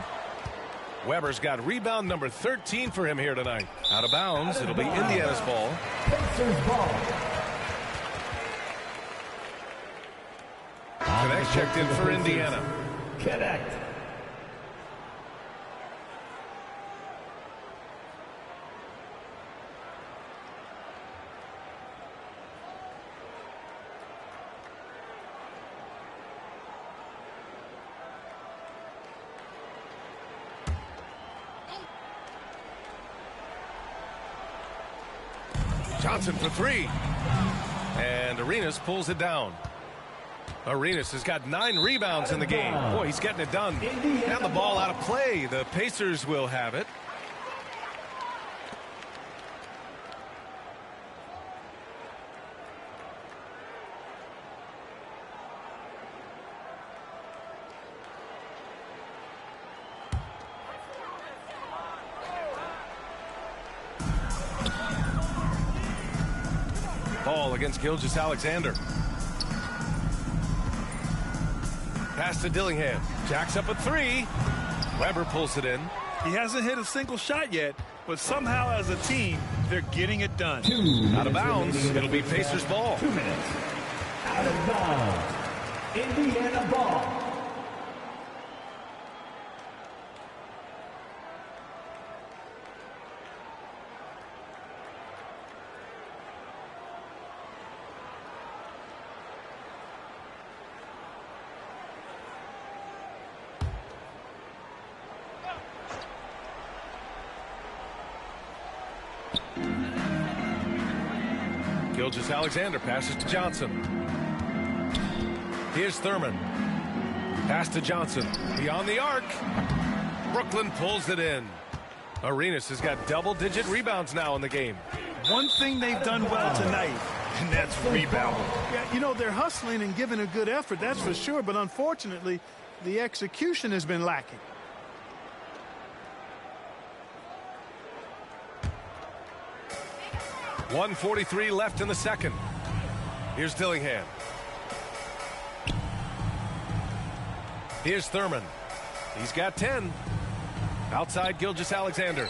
Weber's got rebound number 13 for him here tonight. Out of bounds. It'll be Indiana's ball. Connect checked in for Indiana.
Connect.
Johnson for 3. And Arenas pulls it down. Arenas has got 9 rebounds in the game. Boy, he's getting it done. And the ball out of play. The Pacers will have it. Ball against Gilgeous-Alexander. Pass to Dillingham. Jacks up a 3. Weber pulls it in.
He hasn't hit a single shot yet, but somehow as a team, they're getting it done.
Out of bounds. It'll be Pacers ball.
2 minutes. Out of bounds. Indiana ball.
Gilgeous-Alexander passes to Johnson. Here's Thurman. Pass to Johnson. Beyond the arc. Brooklyn pulls it in. Arenas has got double-digit rebounds now in the game.
One thing they've done well tonight, and that's rebounding.
Yeah, you know, they're hustling and giving a good effort, that's for sure, but unfortunately, the execution has been lacking.
.143 left in the second. Here's Dillingham. Here's Thurman. He's got 10. Outside Gilgeous-Alexander.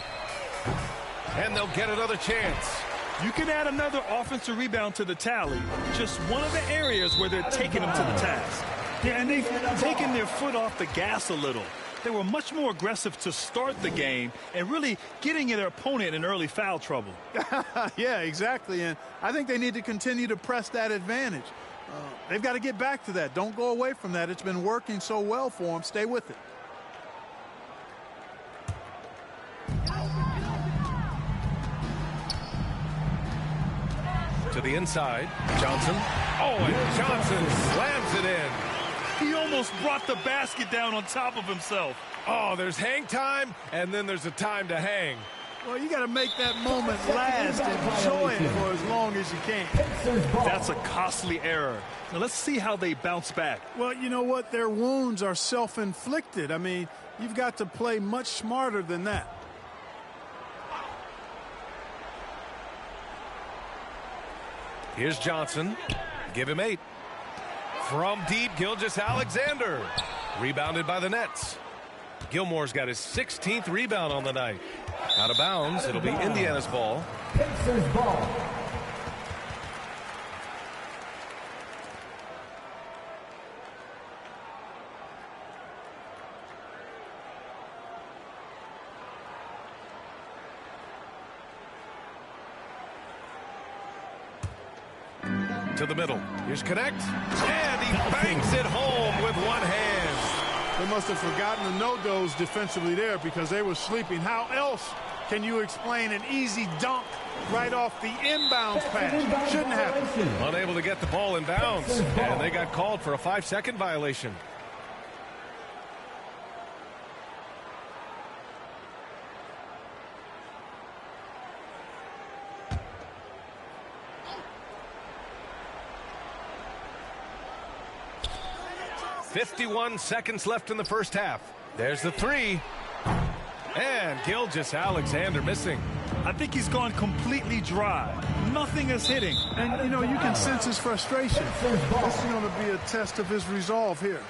And they'll get another chance.
You can add another offensive rebound to the tally. Just one of the areas where they're taking them to the task. Yeah, and they've taken their foot off the gas a little. They were much more aggressive to start the game and really getting their opponent in early foul trouble.
Yeah, exactly. And I think they need to continue to press that advantage. They've got to get back to that. Don't go away from that. It's been working so well for them. Stay with it.
To the inside. Johnson. Oh, and Johnson slams it in.
He almost brought the basket down on top of himself.
Oh, there's hang time, and then there's a time to hang.
Well, you got to make that moment last and enjoy it for as long as you can.
That's a costly error. Now let's see how they bounce back.
Well, you know what? Their wounds are self-inflicted. I mean, you've got to play much smarter than that.
Here's Johnson. Give him 8. From deep, Gilgeous-Alexander. Rebounded by the Nets. Gilmore's got his 16th rebound on the night. Out of bounds. It'll be Indiana's ball.
Pacers ball.
To the middle. Here's Connect. And he banks it home with one hand.
They must have forgotten the no-dos defensively there because they were sleeping. How else Can you explain an easy dunk right off the inbounds pass? Shouldn't happen.
Unable to get the ball in bounds, and they got called for a 5-second violation. "51 seconds left in the first half. There's the three. And Gilgeous-Alexander missing.
I think he's gone completely dry. Nothing is hitting.
And, you know, you can sense his frustration. This is going to be a test of his resolve here.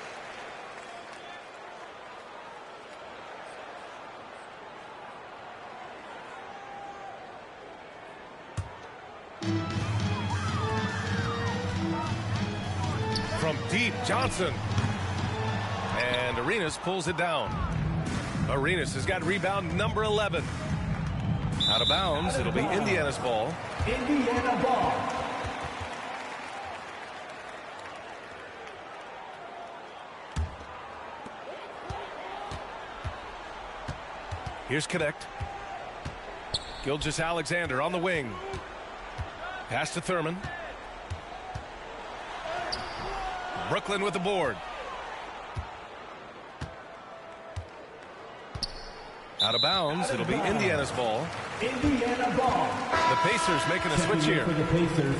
From deep, Johnson. And Arenas pulls it down. Arenas has got rebound number 11. Out of bounds. It'll be Indiana's ball.
Indiana ball.
Here's Connect. Gilgeous-Alexander on the wing. Pass to Thurman. Brooklyn with the board. Out of bounds. It'll be Indiana's ball.
Indiana ball.
The Pacers making a switch here.
For the Pacers,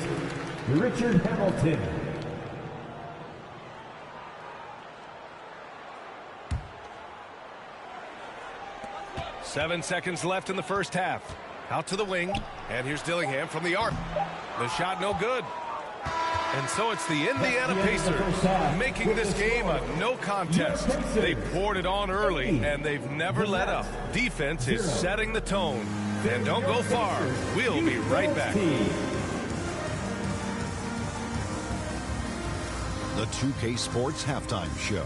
Richard Hamilton.
Seven seconds left in the first half. Out to the wing. And here's Dillingham from the arc. The shot no good. And so it's the Indiana Pacers making this game a no contest. They poured it on early, and they've never let up. Defense is setting the tone. And don't go far. We'll be right back.
The 2K Sports Halftime Show.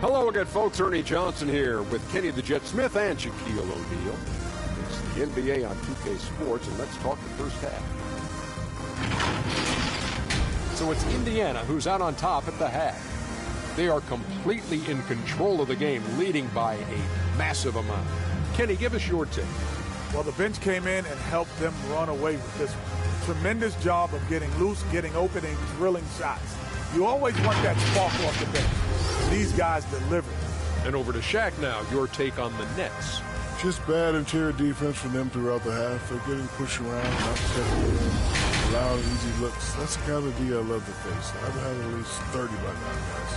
Hello again, folks. Ernie Johnson here with Kenny the Jet Smith and Shaquille O'Neal. It's the NBA on 2K Sports, and let's talk the first half. So it's Indiana who's out on top at the half. They are completely in control of the game, leading by a massive amount. Kenny, give us your take.
Well, the bench came in and helped them run away with this one. Tremendous job of getting loose, getting open, and drilling shots. You always want that spark off the bench. These guys delivered.
And over to Shaq now, your take on the Nets.
Just bad interior defense from them throughout the half. They're getting pushed around, not protected, allowing easy looks. That's the kind of D I love to face. I've had at least 30 by now, guys.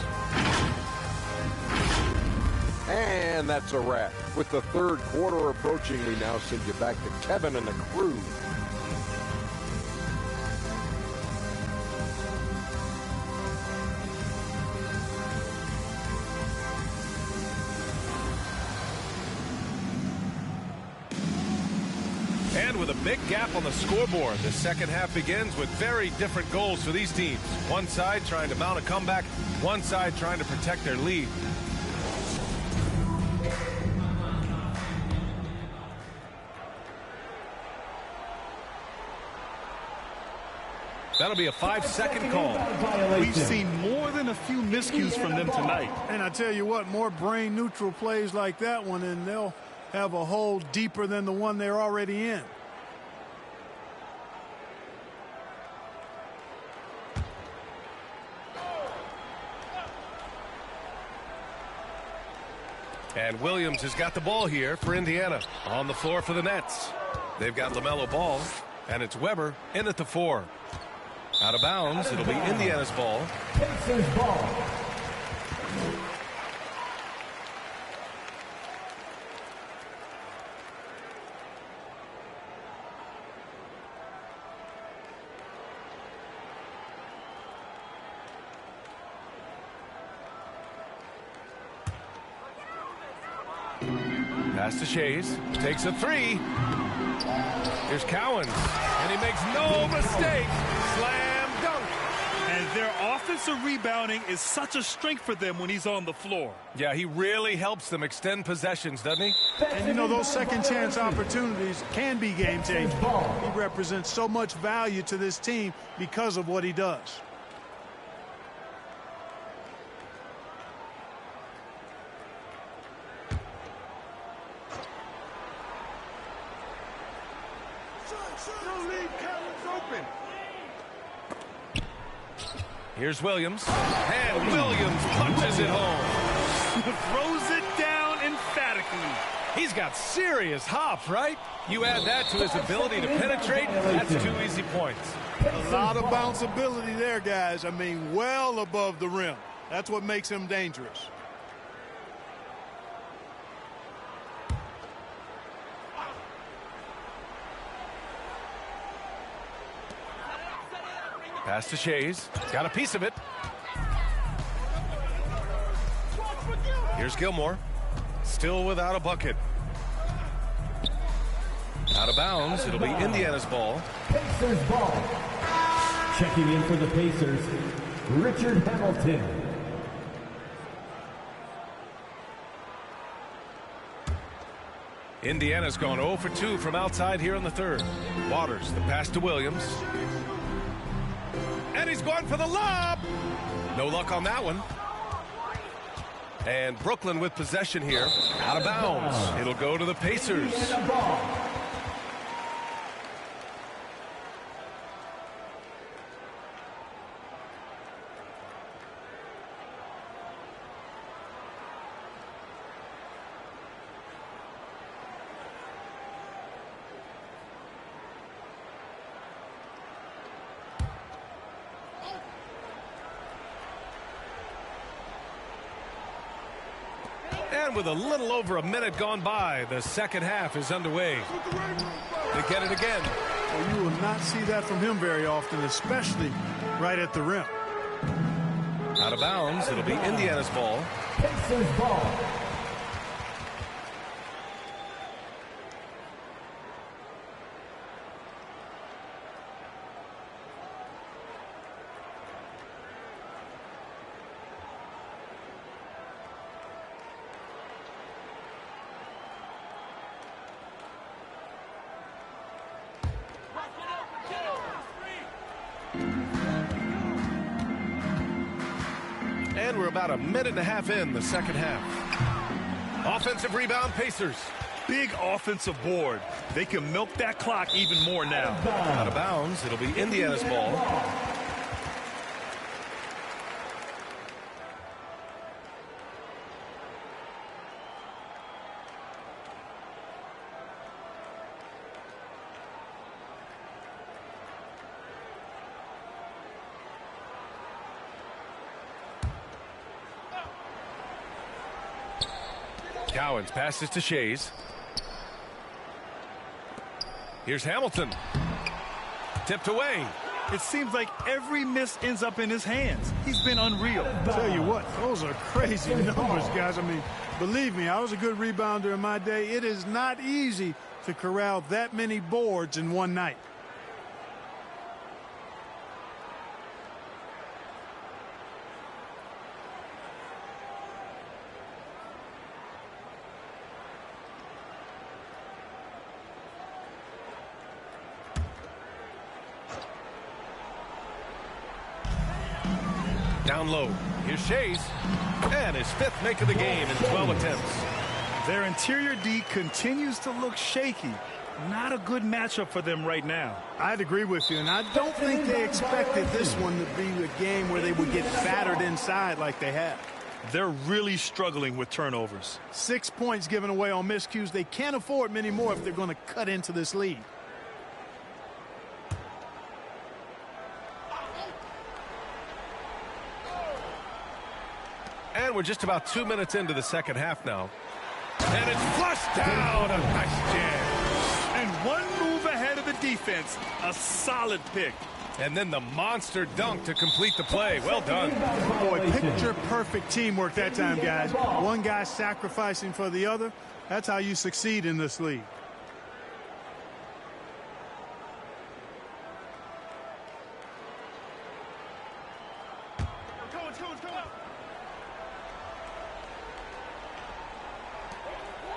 And that's a wrap. With the third quarter approaching, we now send you back to Kevin and the crew.
And with a big gap on the scoreboard, the second half begins with very different goals for these teams. One side trying to mount a comeback, one side trying to protect their lead. That'll be a 5-second call.
We've seen more than a few miscues from them tonight.
And I tell you what, more brain-neutral plays like that one, and they'll have a hole deeper than the one they're already in.
And Williams has got the ball here for Indiana. On the floor for the Nets. They've got LaMelo Ball, and it's Weber in at the 4. Out of bounds. It'll be Indiana's ball.
Pacers ball.
Pass to Shays. Takes a 3. Here's Cowens. And he makes no mistake. Slam dunk.
And their offensive rebounding is such a strength for them when he's on the floor.
Yeah, he really helps them extend possessions, doesn't he?
And, you know, those second-chance opportunities can be game-changing. He represents so much value to this team because of what he does.
Here's Williams. And Williams punches it home.
Throws it down emphatically.
He's got serious hop, right? You add that to his ability to penetrate, that's 2 easy points.
A lot of bounceability there, guys. I mean, well above the rim. That's what makes him dangerous.
Pass to Shays. Got a piece of it. Here's Gilmore. Still without a bucket. Out of bounds. It'll be Indiana's ball.
Pacers ball. Checking in for the Pacers, Richard Hamilton.
Indiana's gone 0 for 2 from outside here in the third. Waters, the pass to Williams. And he's going for the lob. No luck on that one. And Brooklyn with possession here. Out of bounds. It'll go to the Pacers. And with a little over a minute gone by, the second half is underway. They get it again.
Well, you will not see that from him very often, especially right at the rim.
Out of bounds. It'll be Indiana's ball.
Pacers ball.
And we're about a minute and a half in the second half. Offensive rebound, Pacers.
Big offensive board. They can milk that clock even more now.
Out of bounds. It'll be Indiana's ball. Cowens passes to Shays. Here's Hamilton. Tipped away.
It seems like every miss ends up in his hands. He's been unreal.
Tell you what, those are crazy numbers, guys. I mean, believe me, I was a good rebounder in my day. It is not easy to corral that many boards in one night.
Down low. Here's Shays. And his fifth make of the game in 12 attempts.
Their interior D continues to look shaky. Not a good matchup for them right now.
I'd agree with you, and I don't think they expected this one to be a game where they would get battered inside like they have.
They're really struggling with turnovers.
6 points given away on miscues. They can't afford many more if they're going to cut into this lead.
And we're just about 2 minutes into the second half now. And it's flushed down. A nice jam.
And one move ahead of the defense. A solid pick.
And then the monster dunk to complete the play. Well done.
Boy, picture perfect teamwork that time, guys. One guy sacrificing for the other. That's how you succeed in this league.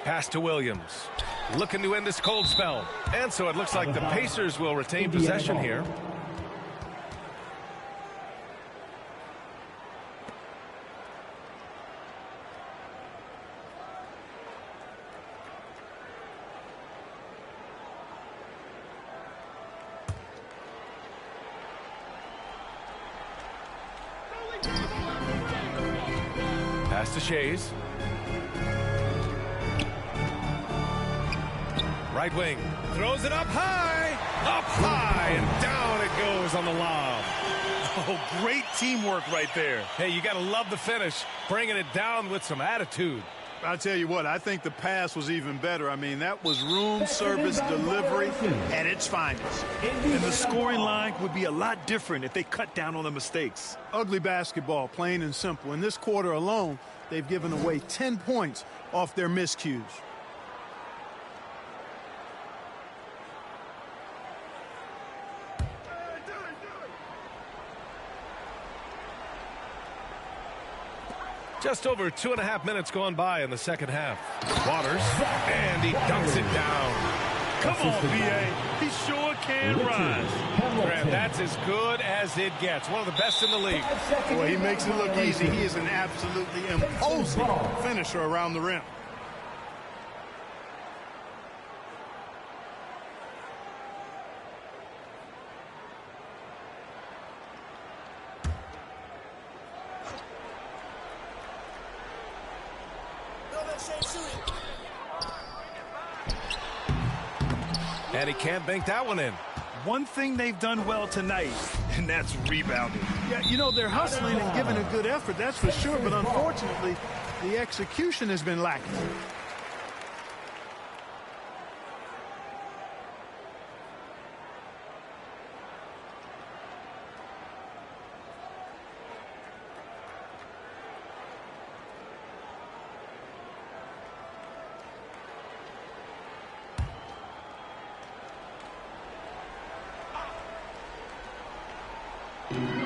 Pass to Williams. Looking to end this cold spell. And so it looks like the Pacers will retain possession here. Pass to Shays. Right wing. Throws it up high, and down it goes on the lob.
Oh, great teamwork right there.
Hey, you got to love the finish, bringing it down with some attitude.
I'll tell you what, I think the pass was even better. I mean, that was room service delivery at its finest.
And the scoring line would be a lot different if they cut down on the mistakes.
Ugly basketball, plain and simple. In this quarter alone, they've given away 10 points off their miscues.
Just over 2.5 minutes gone by in the second half. Waters, and he dunks it down.
Come on, B.A. He sure can rise.
Graham, that's as good as it gets. One of the best in the league.
Boy, he makes it look easy. He is an absolutely imposing finisher around the rim.
And he can't bank that one in.
One thing they've done well tonight, and that's rebounding.
Yeah, you know, they're hustling and giving a good effort, that's for sure, but unfortunately, the execution has been lacking.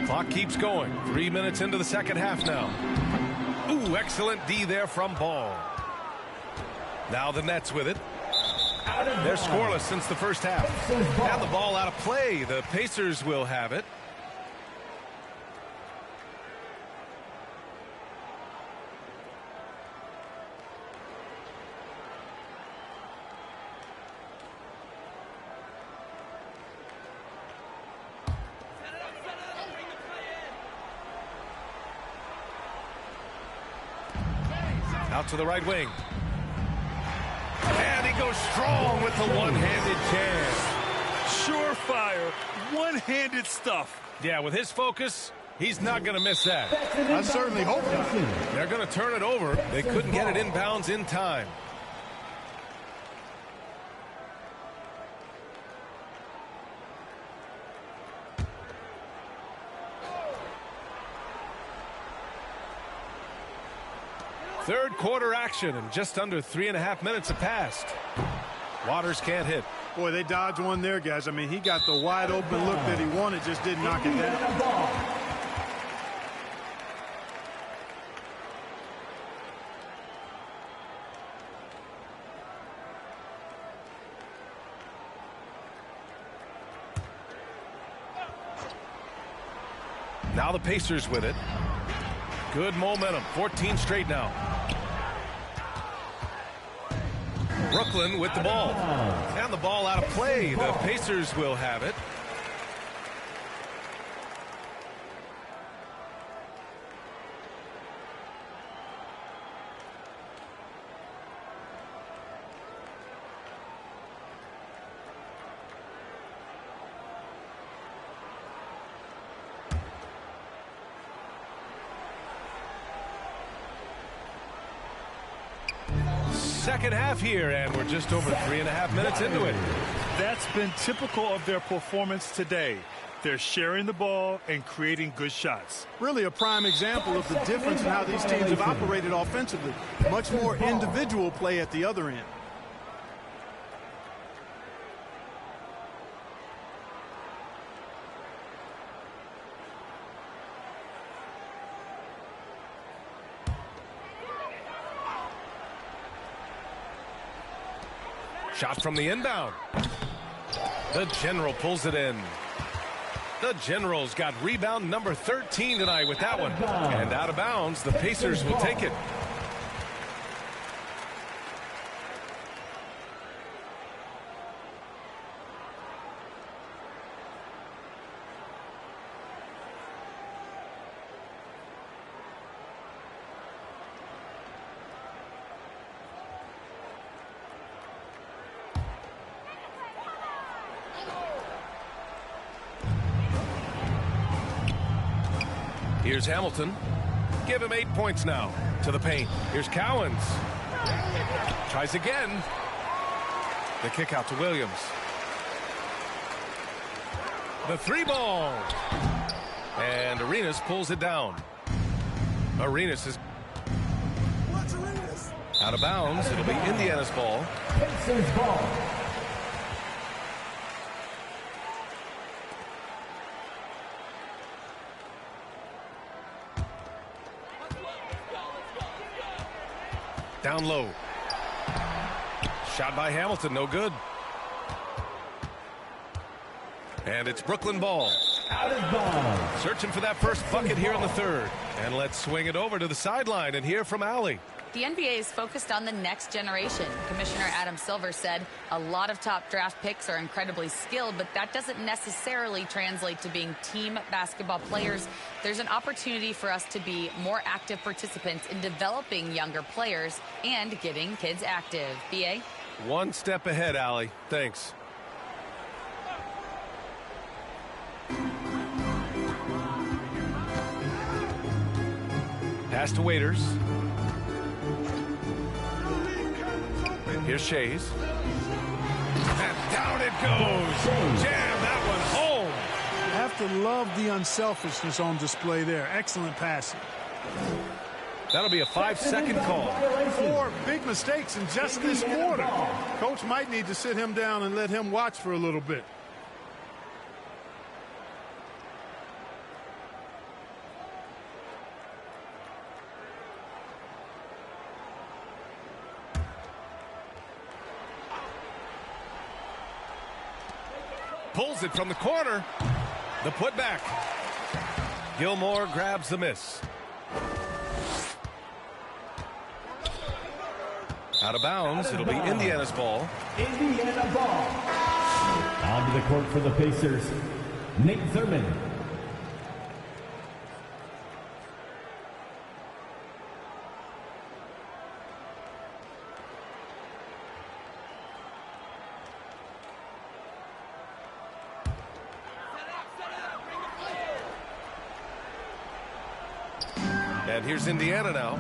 Clock keeps going. 3 minutes into the second half now. Ooh, excellent D there from Ball. Now the Nets with it. They're scoreless since the first half. And the ball out of play. The Pacers will have it. Out to the right wing. And he goes strong with the one-handed jam.
Surefire, one-handed stuff.
Yeah, with his focus, he's not going to miss that.
I certainly hope not.
They're going to turn it over. They couldn't get it inbounds in time. Third quarter action, and just under 3.5 minutes have passed. Waters can't hit.
Boy, they dodged one there, guys. I mean, he got the wide open look that he wanted, just didn't knock it down.
Now the Pacers with it. Good momentum, 14 straight now. Brooklyn with the ball. And the ball out of play. The Pacers will have it. Second half here, and we're just over 3.5 minutes into it.
That's been typical of their performance today. They're sharing the ball and creating good shots.
Really a prime example of the difference in how these teams have operated offensively. Much more individual play at the other end.
Shot from the inbound. The General pulls it in. The General's got rebound number 13 tonight with that one. And out of bounds, the Pacers will take it. Here's Hamilton. Give him 8 points now. To the paint. Here's Cowens. Tries again. The kick out to Williams. The 3-ball. And Arenas pulls it down. Arenas is out of bounds. It'll be Indiana's ball.
Pacers ball.
Down low. Shot by Hamilton, no good. And it's Brooklyn ball.
Out of bounds.
Searching for that first bucket here in the third. And let's swing it over to the sideline and hear from Allie.
The NBA is focused on the next generation. Commissioner Adam Silver said a lot of top draft picks are incredibly skilled, but that doesn't necessarily translate to being team basketball players. There's an opportunity for us to be more active participants in developing younger players and getting kids active. BA?
One step ahead, Allie. Thanks. Pass to Waiters. Here's Shays. And down it goes. Jam that one home.
You have to love the unselfishness on display there. Excellent passing.
That'll be a 5-second call.
4 big mistakes in just this quarter. Coach might need to sit him down and let him watch for a little bit.
Pulls it from the corner. The putback. Gilmore grabs the miss. Out of bounds. It'll be Indiana's ball.
Indiana ball. Onto the court for the Pacers, Nate Thurman.
And here's Indiana now.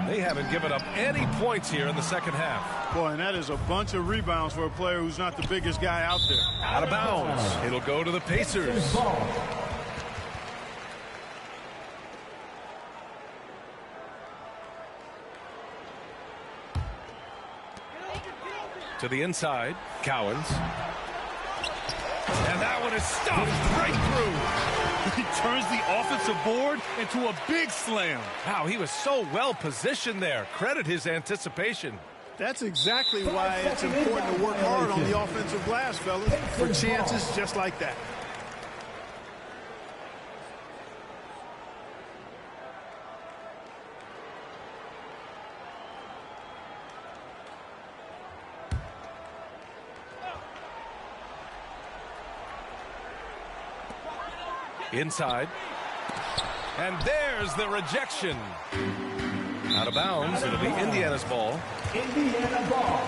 They haven't given up any points here in the second half.
Boy, and that is a bunch of rebounds for a player who's not the biggest guy out there.
Out of bounds. It'll go to the Pacers. To the inside, Cowens. And that one is stuffed right through.
He turns the offensive board into a big slam.
Wow, he was so well positioned there. Credit his anticipation.
That's exactly why it's important to work hard on the offensive glass, fellas, for chances just like that.
Inside. And there's the rejection. Out of bounds. It'll be Indiana's ball.
Indiana ball.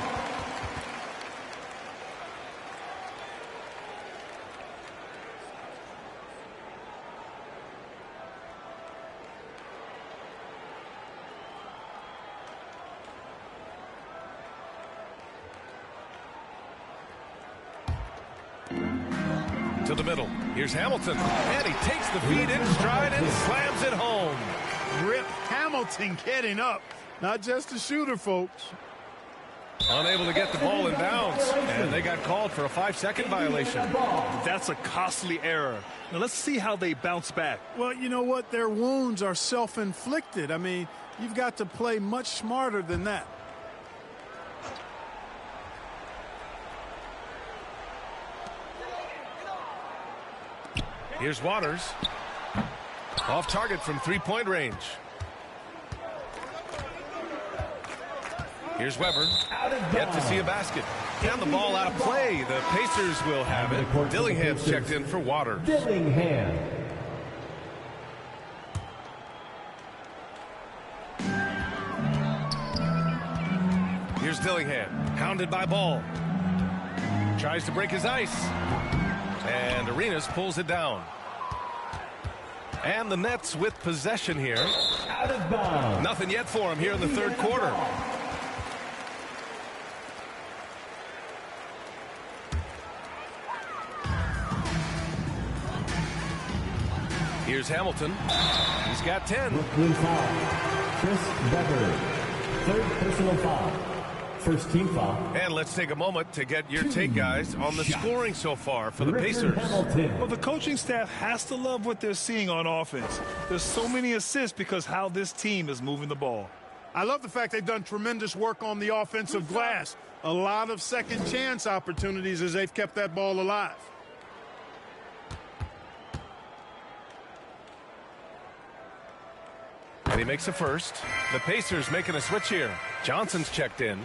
To the middle. Here's Hamilton. And he takes the feed in stride and slams it home.
Rip Hamilton getting up. Not just a shooter, folks.
Unable to get the ball in bounds. And they got called for a 5-second violation.
That's a costly error. Now let's see how they bounce back.
Well, you know what? Their wounds are self-inflicted. I mean, you've got to play much smarter than that.
Here's Waters. Off target from three-point range. Here's Weber. Yet to see a basket. And the ball out of play. The Pacers will have it. Dillingham's checked in for Waters.
Dillingham.
Here's Dillingham. Hounded by Ball. Tries to break his ice. And Arenas pulls it down. And the Nets with possession here.
Out of bounds.
Nothing yet for him here in the third quarter. Here's Hamilton. He's got 10.
Brooklyn foul. Chris Beverly. Third personal foul. First team foul.
And let's take a moment to get your take, guys, on the scoring so far for the Pacers.
Well, the coaching staff has to love what they're seeing on offense. There's so many assists because how this team is moving the ball.
I love the fact they've done tremendous work on the offensive glass. A lot of second chance opportunities as they've kept that ball alive.
And he makes a first. The Pacers making a switch here. Johnson's checked in.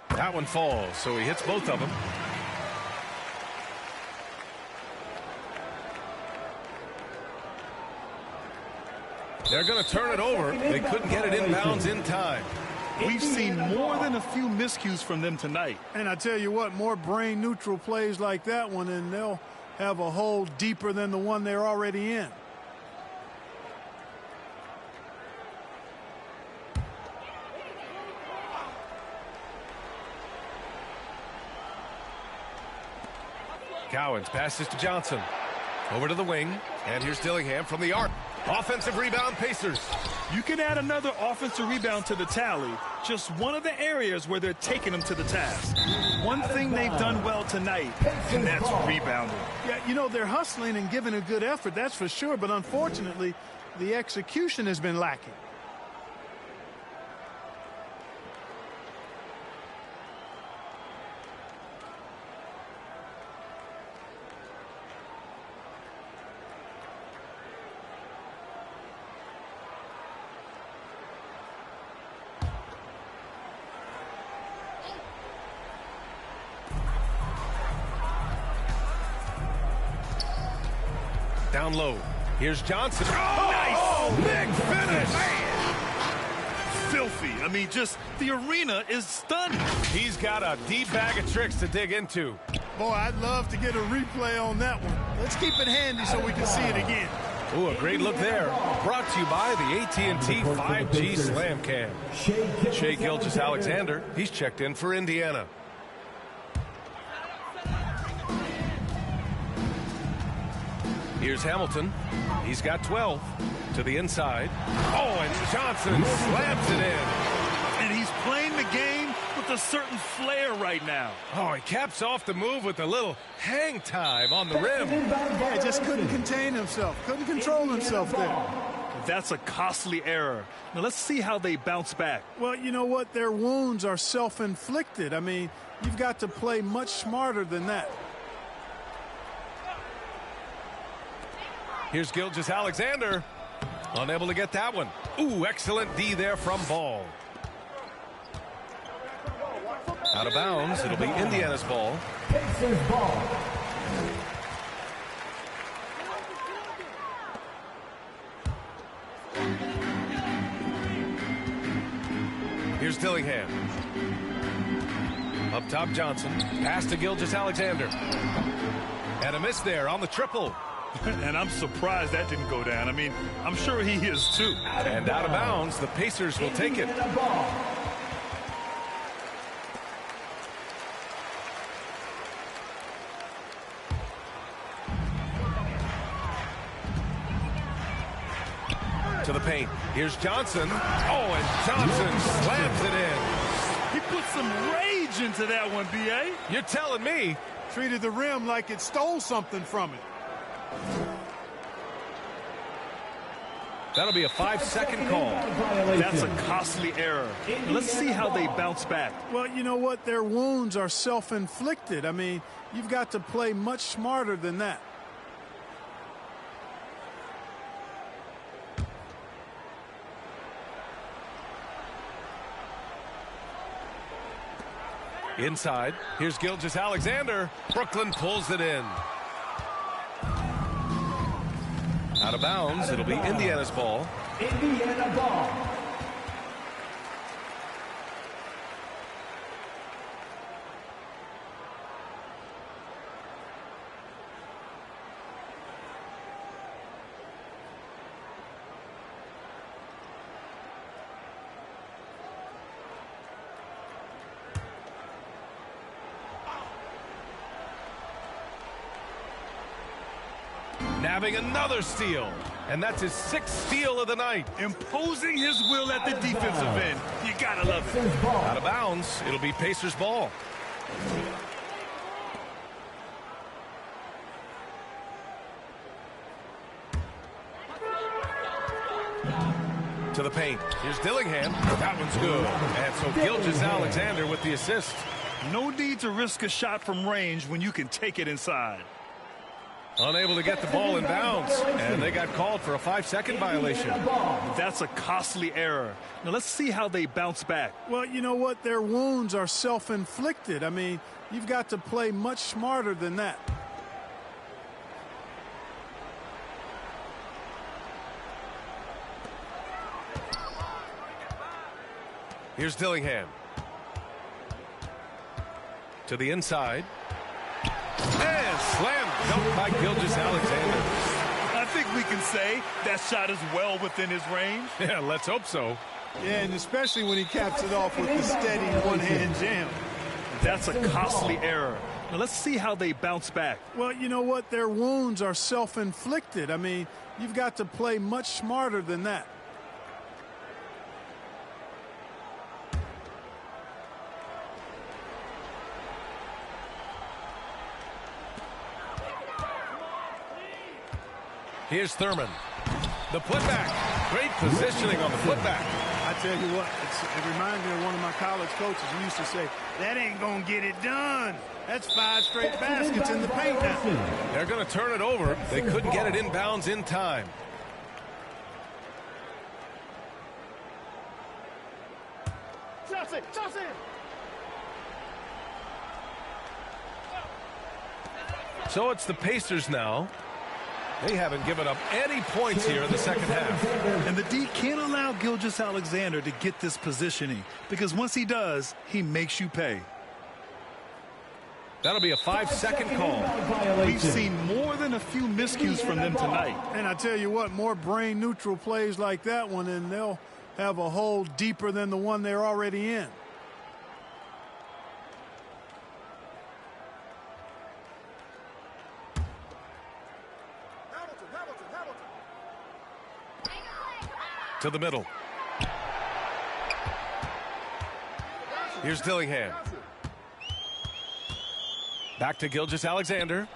That one falls, so he hits both of them. They're going to turn it over. They couldn't get it inbounds in time.
We've seen more than a few miscues from them tonight.
And I tell you what, more brain neutral plays like that one, and they'll have a hole deeper than the one they're already in.
Cowens passes to Johnson. Over to the wing. And here's Dillingham from the arc. Offensive rebound, Pacers.
You can add another offensive rebound to the tally. Just one of the areas where they're taking them to the task. One thing they've done well tonight, and that's rebounding.
Yeah, you know, they're hustling and giving a good effort, that's for sure. But unfortunately, the execution has been lacking.
Down low. Here's Johnson. Oh, nice! Oh, big finish!
Filthy. I mean, just the arena is stunning.
He's got a deep bag of tricks to dig into.
Boy, I'd love to get a replay on that one. Let's keep it handy so we can see it again.
Ooh, a great look there. Brought to you by the AT&T 5G Slam Cam. Shai Gilgeous-Alexander, he's checked in for Indiana. Here's Hamilton. He's got 12 to the inside. Oh, and Johnson slams it in.
And he's playing the game with a certain flair right now.
Oh, he caps off the move with a little hang time on the rim.
Yeah, just couldn't contain himself. Couldn't control himself there.
That's a costly error. Now let's see how they bounce back.
Well, you know what? Their wounds are self-inflicted. I mean, you've got to play much smarter than that.
Here's Gilgeous-Alexander. Unable to get that one. Ooh, excellent D there from Ball. Out of bounds. It'll be Indiana's ball.
Pacers ball.
Here's Dillingham. Up top, Johnson. Pass to Gilgeous-Alexander. And a miss there on the triple.
And I'm surprised that didn't go down. I mean, I'm sure he is too.
And out of bounds, the Pacers will take it. To the paint. Here's Johnson. Oh, and Johnson slams it in.
He put some rage into that one, B.A.
You're telling me.
Treated the rim like it stole something from it.
That'll be a 5-second call.
That's a costly error. Let's see how they bounce back.
Well, you know what? Their wounds are self-inflicted. I mean, you've got to play much smarter than that.
Inside, here's Gilgeous-Alexander. Brooklyn pulls it in. Out of bounds. It'll be Indiana's ball.
Indiana ball.
Nabbing another steal. And that's his 6th steal of the night.
Imposing his will at the defensive end. You gotta love it.
Out of bounds. It'll be Pacers ball. To the paint. Here's Dillingham. That one's good. And so Gilgeous-Alexander with the assist.
No need to risk a shot from range when you can take it inside.
Unable to get the ball in bounds. And they got called for a 5-second violation.
That's a costly error. Now let's see how they bounce back.
Well, you know what? Their wounds are self-inflicted. I mean, you've got to play much smarter than that.
Here's Dillingham. To the inside. And slam dunk by Gilgeous-Alexander.
I think we can say that shot is well within his range.
Yeah, let's hope so.
Yeah, and especially when he caps it off with the steady one-hand jam.
That's a costly error. Now let's see how they bounce back.
Well, you know what? Their wounds are self-inflicted. I mean, you've got to play much smarter than that.
Here's Thurman. The putback. Great positioning on the putback.
I tell you what, it reminds me of one of my college coaches who used to say, that ain't going to get it done. That's 5 straight baskets in the paint now.
They're going to turn it over. They couldn't get it inbounds in time. So it's the Pacers now. They haven't given up any points here in the second half.
And the D can't allow Gilgeous-Alexander to get this positioning, because once he does, he makes you pay.
That'll be a 5-second call.
We've seen more than a few miscues from them tonight.
And I tell you what, more brain-neutral plays like that one, and they'll have a hole deeper than the one they're already in.
To the middle. Here's Dillingham. Back to Gilgeous-Alexander.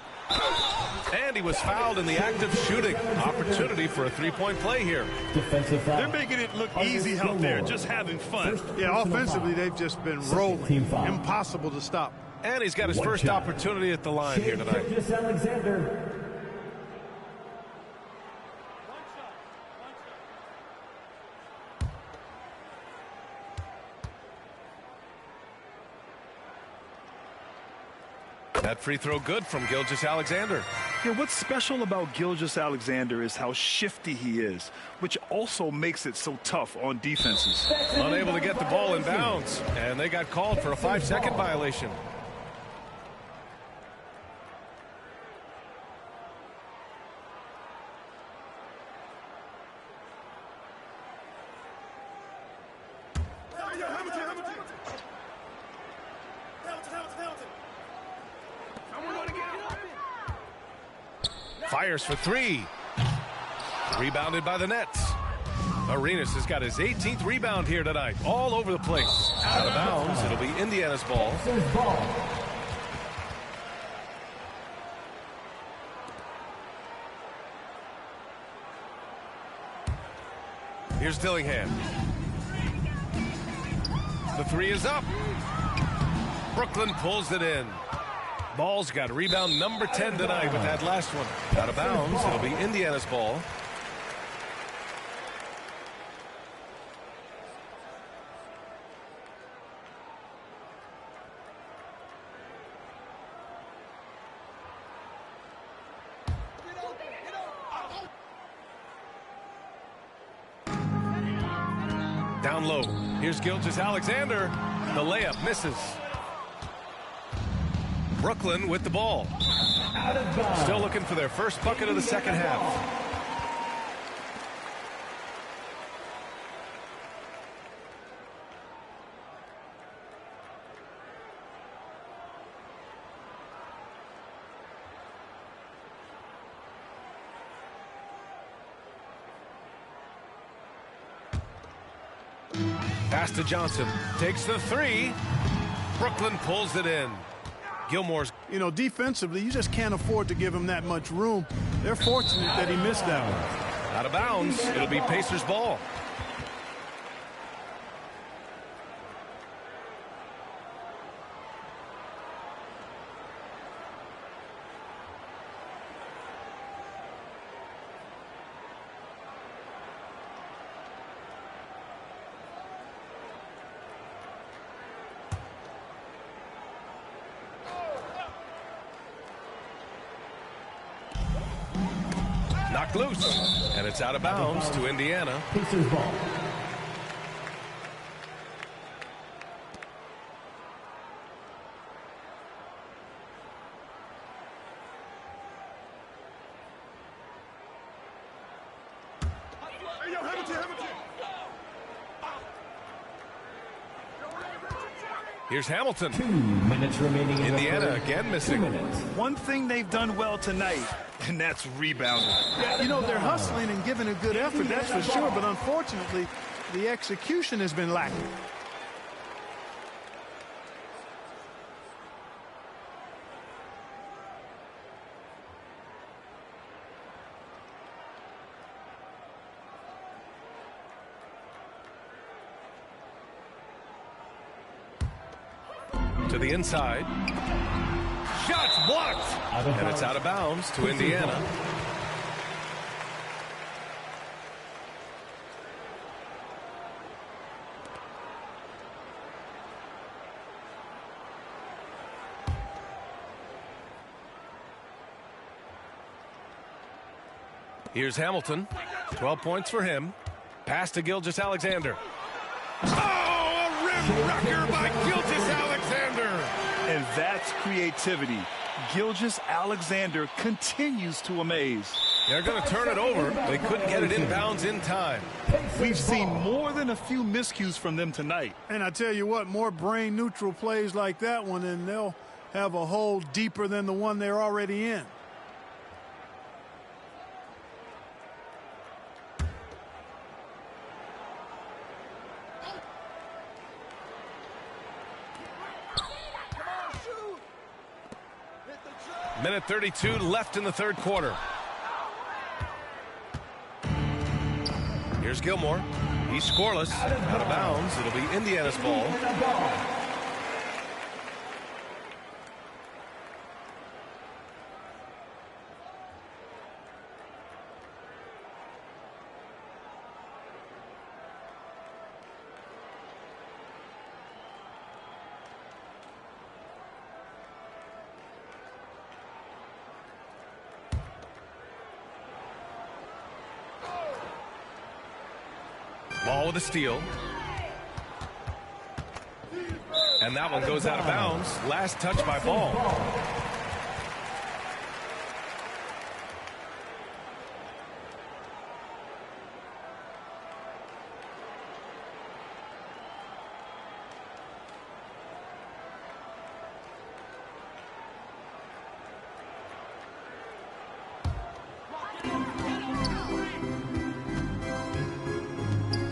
And he was fouled in the act of shooting. Opportunity for a 3-point play here.
They're making it look easy out there, just having fun.
Yeah, offensively, they've just been rolling. Impossible to stop.
And he's got his first opportunity at the line here tonight.
Gilgeous-Alexander.
That free throw good from Gilgeous-Alexander.
Yeah, what's special about Gilgeous-Alexander is how shifty he is, which also makes it so tough on defenses.
Unable to get the ball in bounds, and they got called for a 5-second violation. Fires for 3. Rebounded by the Nets. Arenas has got his 18th rebound here tonight. All over the place. Out of bounds. It'll be Indiana's ball. Here's Dillingham. The 3 is up. Brooklyn pulls it in. Ball's got rebound number 10 tonight with that last one. Out of bounds. It'll be Indiana's ball. down low. Here's Gilgeous-Alexander. The layup misses. Brooklyn with the ball. Still looking for their first bucket of the second half. Pass to Johnson. Takes the three. Brooklyn pulls it in. Gilmore's.
You know, defensively, you just can't afford to give him that much room. They're fortunate that he missed that one.
Out of bounds. It'll be Pacers ball. Knocked loose, and it's out of bounds to Indiana.
Pacers ball.
Here's Hamilton.
2 minutes remaining.
Indiana again missing.
2 minutes.
One thing they've done well tonight, and that's rebounding.
Yeah, you know, they're hustling and giving a good effort, that's for sure, but unfortunately, the execution has been lacking.
To the inside. Shots blocked. And it's out of bounds to Indiana. Here's Hamilton. 12 points for him. Pass to Gilgeous-Alexander. Oh, a rim wrecker by Gilgeous-Alexander.
And that's creativity. Gilgeous-Alexander continues to amaze.
They're going to turn it over. They couldn't get it inbounds in time.
We've seen more than a few miscues from them tonight.
And I tell you what, more brain-neutral plays like that one, and they'll have a hole deeper than the one they're already in.
Minute 32 left in the third quarter. Here's Gilmore. He's scoreless. Out of bounds. It'll be Indiana's ball. Ball with a steal. And that one goes out of bounds. Last touch by Ball.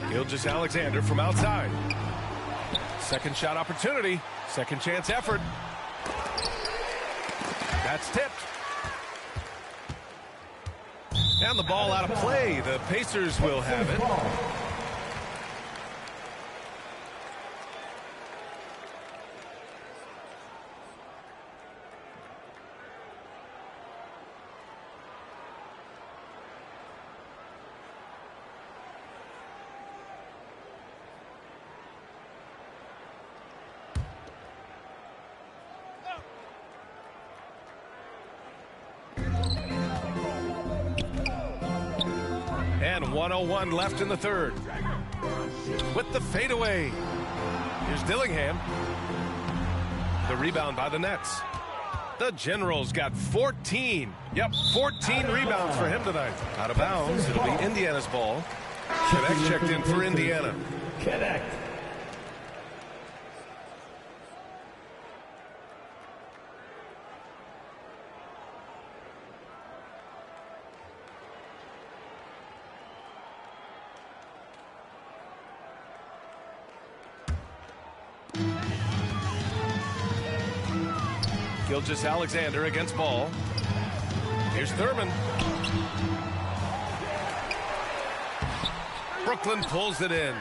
Gilgeous-Alexander from outside. Second shot opportunity. Second chance effort. That's tipped. And the ball out of play. The Pacers will have it. And 1:01 left in the third. with the fadeaway. Here's Dillingham. The rebound by the Nets. The Generals got 14. Yep, 14 rebounds for him tonight. Out of bounds. It'll be Indiana's ball. Connect checked in for Indiana.
Connect.
Gilgeous-Alexander against Ball. Here's Thurman. Brooklyn pulls it in.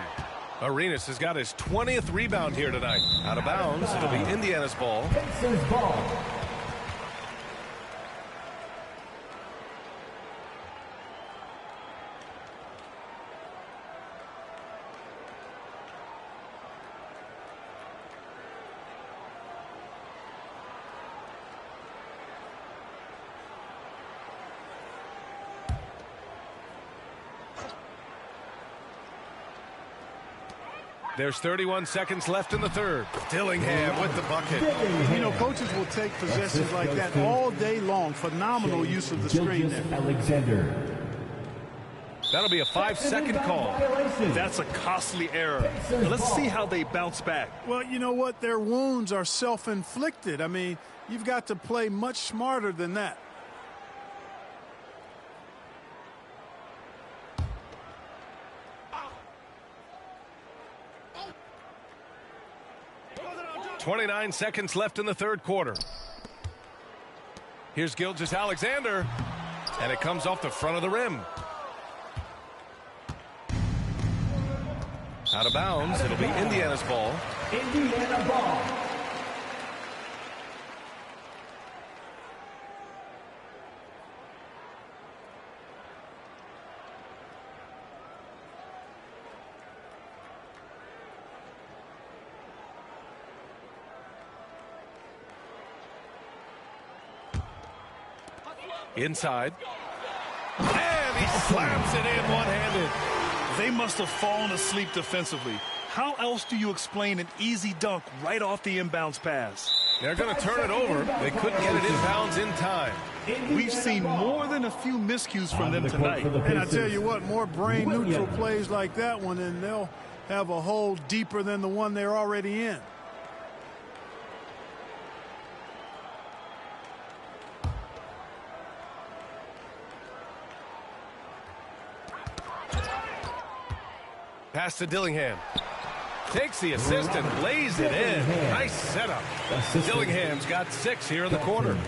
Arenas has got his 20th rebound here tonight. Out of bounds. It'll be Indiana's ball.
Pacers ball.
There's 31 seconds left in the third. Dillingham with the bucket.
You know, coaches will take possessions like that all day long. Phenomenal use of the screen there.
Alexander.
That'll be a 5-second call.
That's a costly error. Now let's see how they bounce back.
Well, you know what? Their wounds are self-inflicted. I mean, you've got to play much smarter than that.
.29 seconds left in the third quarter. Here's Gilgeous-Alexander, and it comes off the front of the rim. Out of bounds. It'll be Indiana's ball.
Indiana ball.
Inside. And he slams it in one-handed.
They must have fallen asleep defensively. How else do you explain an easy dunk right off the inbounds pass?
They're going to turn it over. They couldn't get it inbounds in time.
We've seen more than a few miscues from them tonight.
And I tell you what, more brain-neutral plays like that one, and they'll have a hole deeper than the one they're already in.
Pass to Dillingham. Takes the assist and lays it in. Nice setup. Dillingham's got 6 here in the quarter.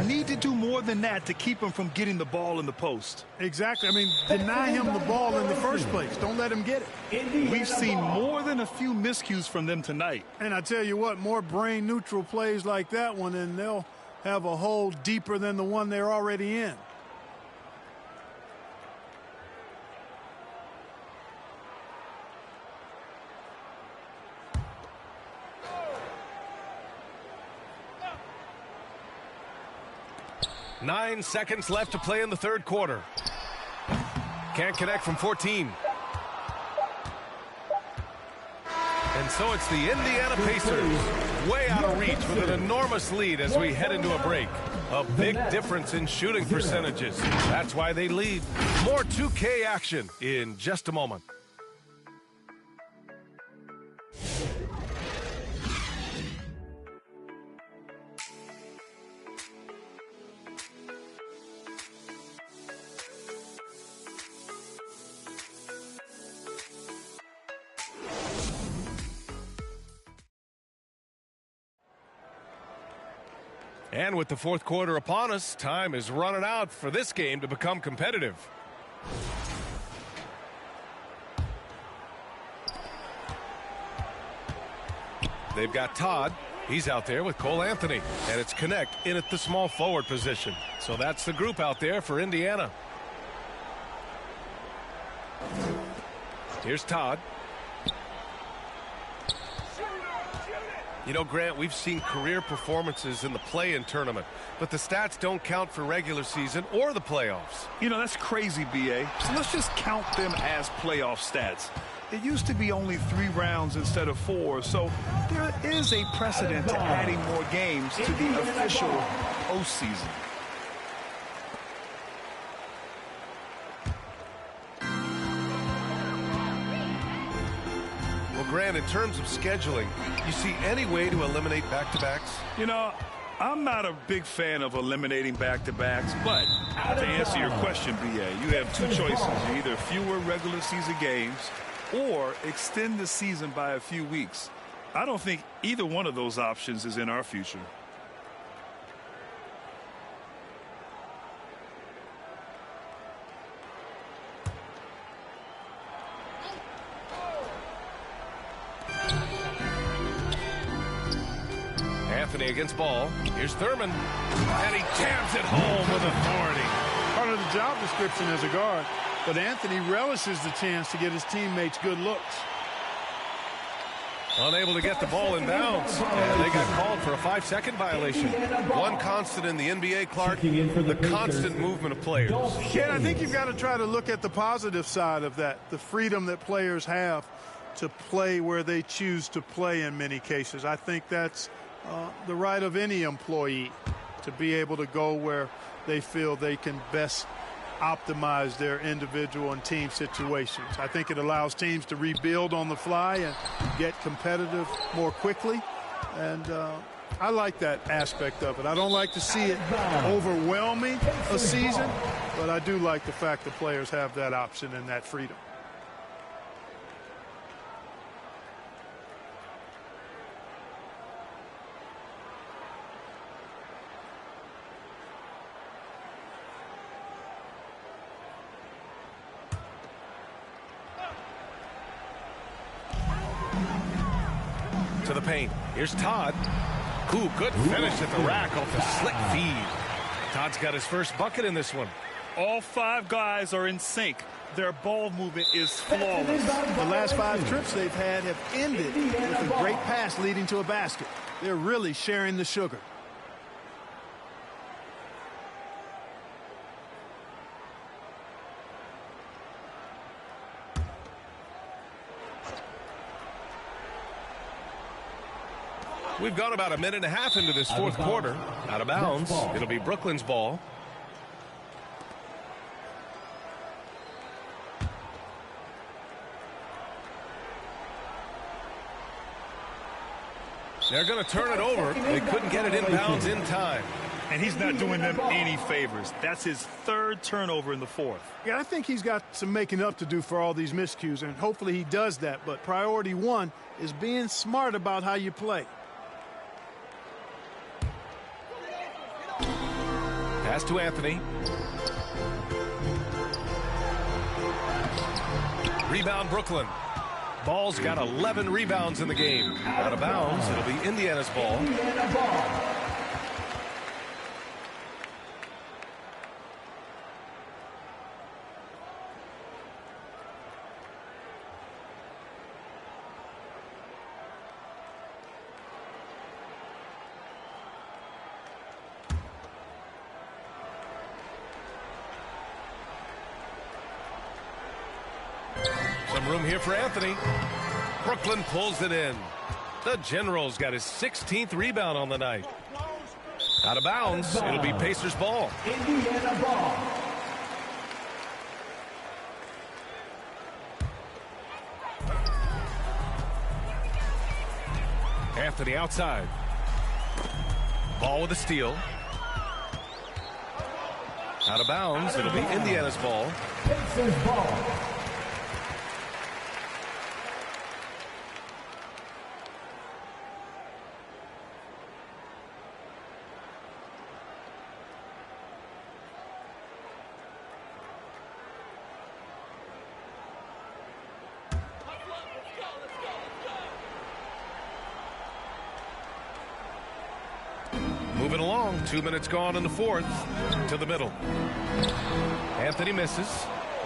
Need to do more than that to keep him from getting the ball in the post.
Exactly. I mean, deny him the ball in the first place. Don't let him get it.
We've seen more than a few miscues from them tonight.
And I tell you what, more brain-neutral plays like that one, and they'll have a hole deeper than the one they're already in.
Nine seconds left to play in the third quarter. Can't connect from 14. And so it's the Indiana Pacers, way out of reach with an enormous lead as we head into a break. A big difference in shooting percentages. That's why they lead. More 2K action in just a moment. And with the fourth quarter upon us, time is running out for this game to become competitive. They've got Todd. He's out there with Cole Anthony. And it's Connect in at the small forward position. So that's the group out there for Indiana. Here's Todd. You know, Grant, we've seen career performances in the play-in tournament, but the stats don't count for regular season or the playoffs.
You know, that's crazy, B.A. So let's just count them as playoff stats. It used to be only 3 rounds instead of 4, so there is a precedent to adding more games to the official postseason.
Well, Grant, in terms of scheduling, you see any way to eliminate back-to-backs?
You know, I'm not a big fan of eliminating back-to-backs, but to answer your question, B.A., you have 2 choices. Either fewer regular season games or extend the season by a few weeks. I don't think either one of those options is in our future.
Anthony against ball. Here's Thurman. And he jams it home with authority.
Part of the job description as a guard. But Anthony relishes the chance to get his teammates good looks.
Unable to get the ball in bounds. And they got called for a 5-second violation. One constant in the NBA, Clark, the constant movement of players.
Yeah, I think you've got to try to look at the positive side of that, the freedom that players have to play where they choose to play in many cases. I think that's the right of any employee to be able to go where they feel they can best optimize their individual and team situations. I think it allows teams to rebuild on the fly and get competitive more quickly. And I like that aspect of it. I don't like to see it overwhelming a season, but I do like the fact that players have that option and that freedom.
To the paint. Here's Todd. Ooh, good finish at the rack off the slick feed. Todd's got his first bucket in this one.
All 5 guys are in sync. Their ball movement is flawless.
The last 5 trips they've had have ended with a great pass leading to a basket. They're really sharing the sugar.
We've gone about a minute and a half into this fourth quarter. Out of bounds. It'll be Brooklyn's ball. They're going to turn it over. They couldn't get it inbounds in time.
And he's not doing them any favors. That's his 3rd turnover in the 4th.
Yeah, I think he's got some making up to do for all these miscues, and hopefully he does that. But priority 1 is being smart about how you play.
Pass to Anthony. Rebound Brooklyn. Ball's got 11 rebounds in the game. Out of bounds. It'll be Indiana's ball. Some room here for Anthony. Brooklyn pulls it in. The General's got his 16th rebound on the night. Out of bounds. It'll be Pacers ball.
Indiana ball.
Anthony outside. Ball with a steal. Out of bounds. It'll be Indiana's ball.
Pacers ball.
Moving along, 2 minutes gone in the 4th. To the middle. Anthony misses.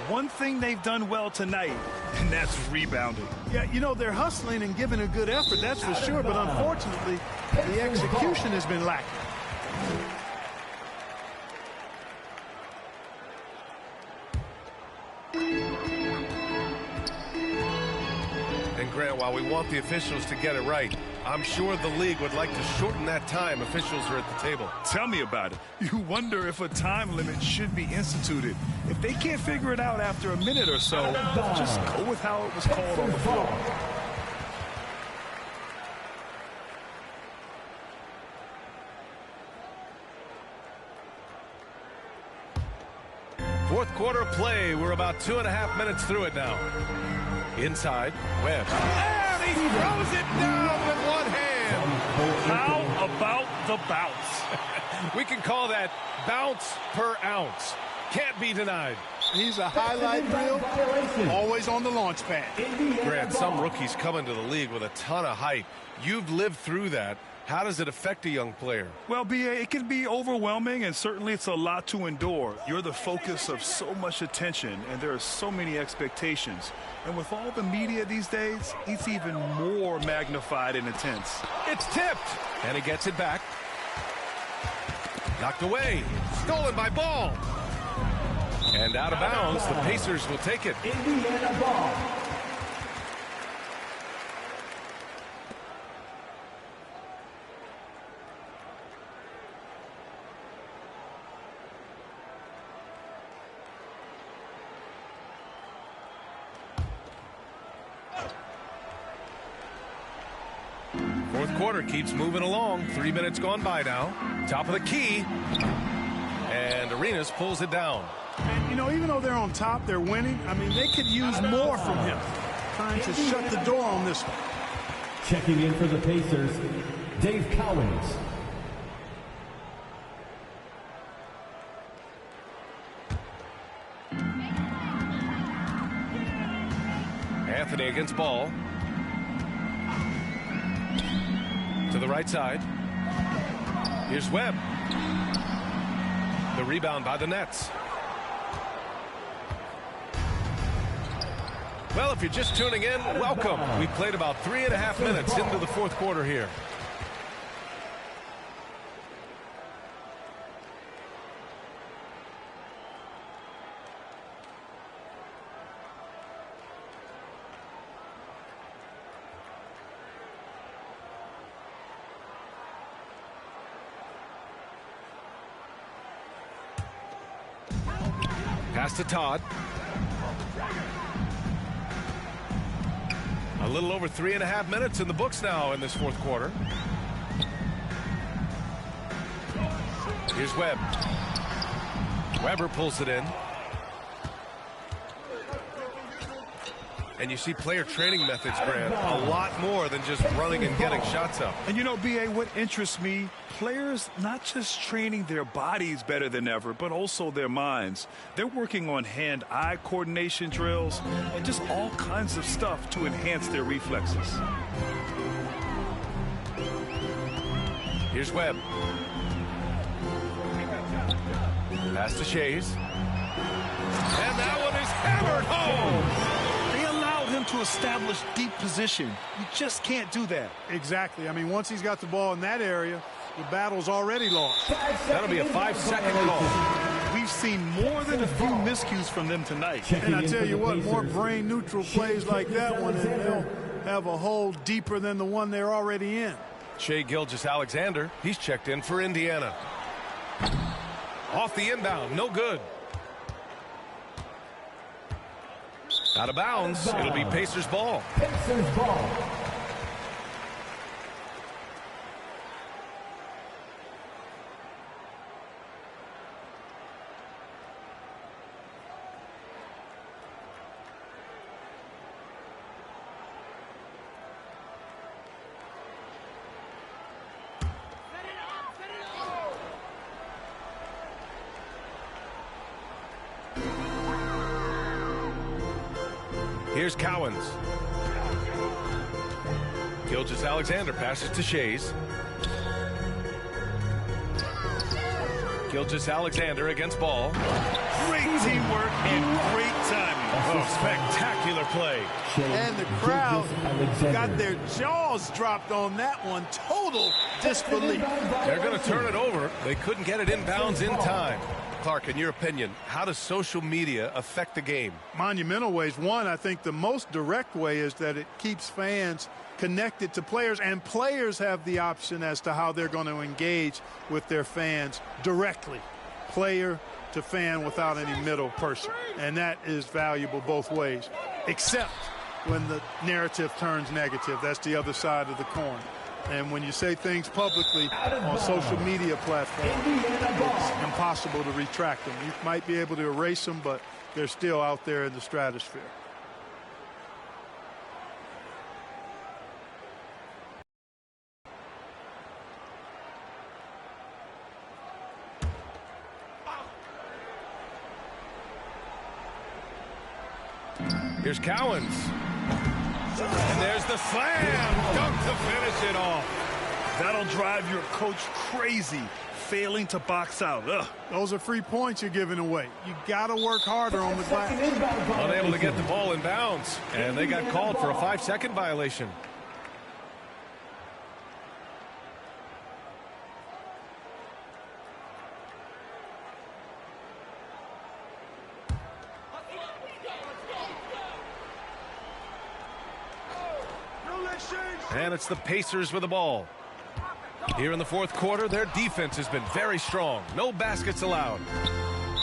One thing they've done well tonight, and that's rebounding.
Yeah, you know, they're hustling and giving a good effort, that's for sure, but unfortunately, the execution has been lacking.
And Grant, while we want the officials to get it right, I'm sure the league would like to shorten that time officials are at the table.
Tell me about it. You wonder if a time limit should be instituted. If they can't figure it out after a minute or so, just go with how it was called on the floor.
Fourth quarter play. We're about 2.5 minutes through it now. Inside, Webb. And he throws it down with one hand.
How about the bounce?
We can call that bounce per ounce. Can't be denied.
He's a highlight reel, always on the launch pad.
Grant, some rookies come into the league with a ton of hype. You've lived through that. How does it affect a young player?
Well, B.A., it can be overwhelming, and certainly it's a lot to endure. You're the focus of so much attention, and there are so many expectations. And with all the media these days, it's even more magnified and intense.
It's tipped, and he gets it back. Knocked away. Stolen by Ball. And out of bounds, the Pacers will take it.
Indiana ball.
Fourth quarter keeps moving along. 3 minutes gone by now. Top of the key. And Arenas pulls it down.
And, you know, even though they're on top, they're winning. I mean, they could use more from him. Trying to shut the door on this one.
Checking in for the Pacers, Dave Cowens.
Anthony against Ball. To the right side. Here's Webb. The rebound by the Nets. Well, if you're just tuning in, welcome. We played about 3.5 minutes into the fourth quarter here. Pass to Todd. A little over 3.5 minutes in the books now in this fourth quarter. Here's Webb. Weber pulls it in. And you see player training methods, Grant, a lot more than just running and getting shots up.
And you know, B.A., what interests me, players not just training their bodies better than ever, but also their minds. They're working on hand-eye coordination drills and just all kinds of stuff to enhance their reflexes.
Here's Webb. Pass to Shays. And that one is hammered home.
To establish deep position. You just can't do that.
Exactly. I mean, once he's got the ball in that area, the battle's already lost.
That'll be a 5-second call.
We've seen more than a few miscues from them tonight.
And I tell you what, more brain-neutral plays like that one, and they'll have a hole deeper than the one they're already in.
Shai Gilgeous-Alexander, he's checked in for Indiana. Off the inbound, no good. Out of bounds. It'll be Pacers ball.
Pacers ball.
Here's Cowens. Gilgeous-Alexander passes to Shays. Gilgeous-Alexander against ball.
Great teamwork and great timing.
Oh, spectacular play.
And the crowd got their jaws dropped on that one. Total disbelief.
They're going to turn it over. They couldn't get it inbounds in time. Clark, in your opinion, how does social media affect the game?
Monumental ways. One, I think the most direct way is that it keeps fans connected to players, and players have the option as to how they're going to engage with their fans directly, player to fan, without any middle person. And that is valuable both ways, except when the narrative turns negative. That's the other side of the coin. And when you say things publicly on social media platforms, it's impossible to retract them. You might be able to erase them, but they're still out there in the stratosphere.
Here's Cowens. And there's the slam dunk to finish it off.
That'll drive your coach crazy, failing to box out. Ugh.
Those are free points you're giving away. You got to work harder on the glass.
Unable to get the ball in bounds, and they got called for a 5-second violation. And it's the Pacers with the ball. Here in the fourth quarter, their defense has been very strong. No baskets allowed.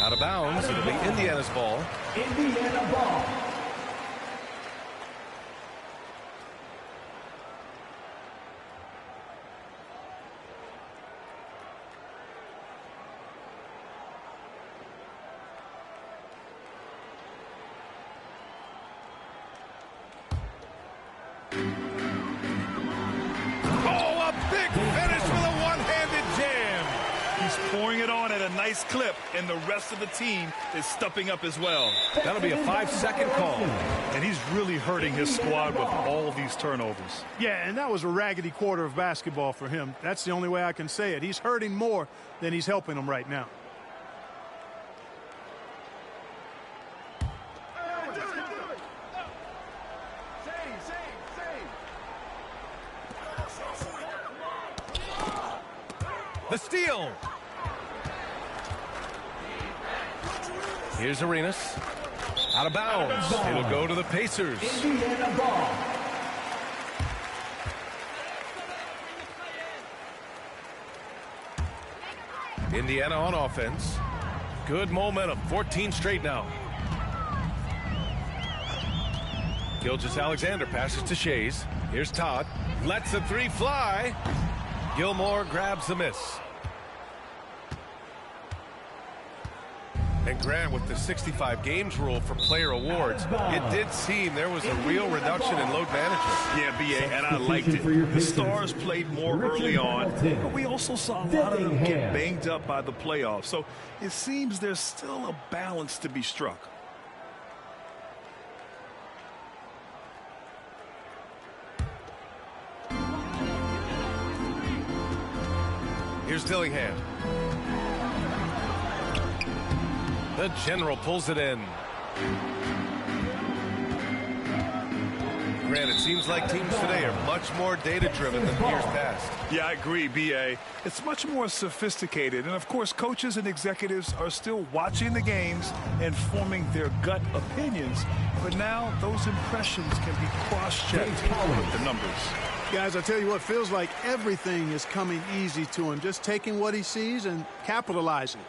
Out of bounds, it'll be Indiana's ball.
Indiana ball.
Nice clip, and the rest of the team is stepping up as well.
That'll be a 5-second call.
And he's really hurting his squad with all these turnovers.
Yeah, and that was a raggedy quarter of basketball for him. That's the only way I can say it. He's hurting more than he's helping them right now.
The steal. Here's Arenas. Out of bounds. It'll go to the Pacers.
Indiana ball.
Indiana on offense. Good momentum. 14 straight now. Gilgeous-Alexander passes to Shays. Here's Todd. Lets the three fly. Gilmore grabs the miss. And Grant, with the 65 games rule for player awards, it did seem there was a real reduction in load management.
Yeah, B.A., and I liked it. The Stars played more early on, but we also saw a lot of them get banged up by the playoffs. So it seems there's still a balance to be struck.
Here's Dillingham. The General pulls it in. Grant, it seems like teams today are much more data-driven than years past.
Yeah, I agree, B.A. It's much more sophisticated. And, of course, coaches and executives are still watching the games and forming their gut opinions. But now those impressions can be cross-checked with the numbers.
Guys, I tell you what, feels like everything is coming easy to him. Just taking what he sees and capitalizing.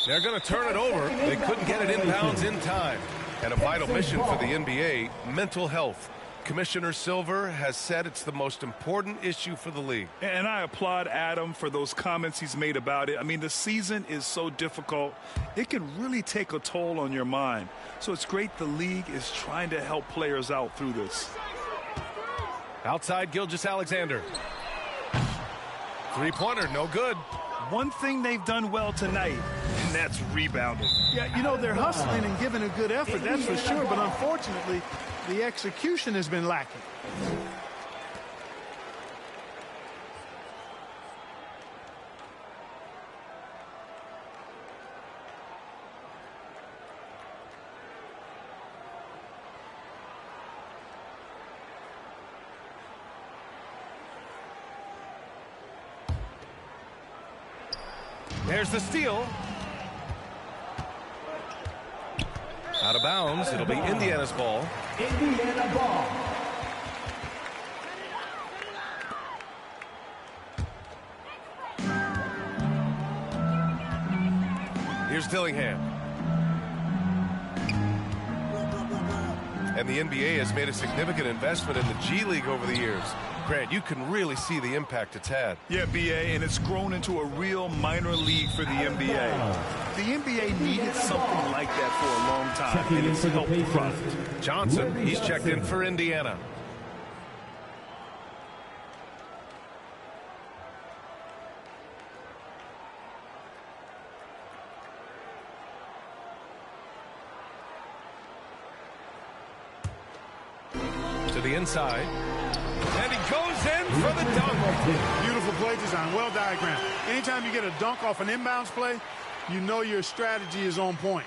They're going to turn it over. They couldn't get it inbounds in time. And a vital mission for the NBA, mental health. Commissioner Silver has said it's the most important issue for the league.
And I applaud Adam for those comments he's made about it. I mean, the season is so difficult. It can really take a toll on your mind. So it's great the league is trying to help players out through this.
Outside Gilgeous-Alexander. Three-pointer, no good.
One thing they've done well tonight, and that's rebounding.
Yeah, you know, they're hustling and giving a good effort, that's for sure. But unfortunately, the execution has been lacking.
There's the steal. Out of bounds. It'll be Indiana's ball.
Indiana ball.
Here's Dillingham. And the NBA has made a significant investment in the G League over the years. Grant, you can really see the impact it's had.
Yeah, BA, and it's grown into a real minor league for the NBA. The NBA needed something like that for a long time, and it's helped the product.
Johnson, he's checked in for Indiana. To the inside. And he goes in for the dunk.
Beautiful play design, well diagrammed. Anytime you get a dunk off an inbounds play, you know your strategy is on point.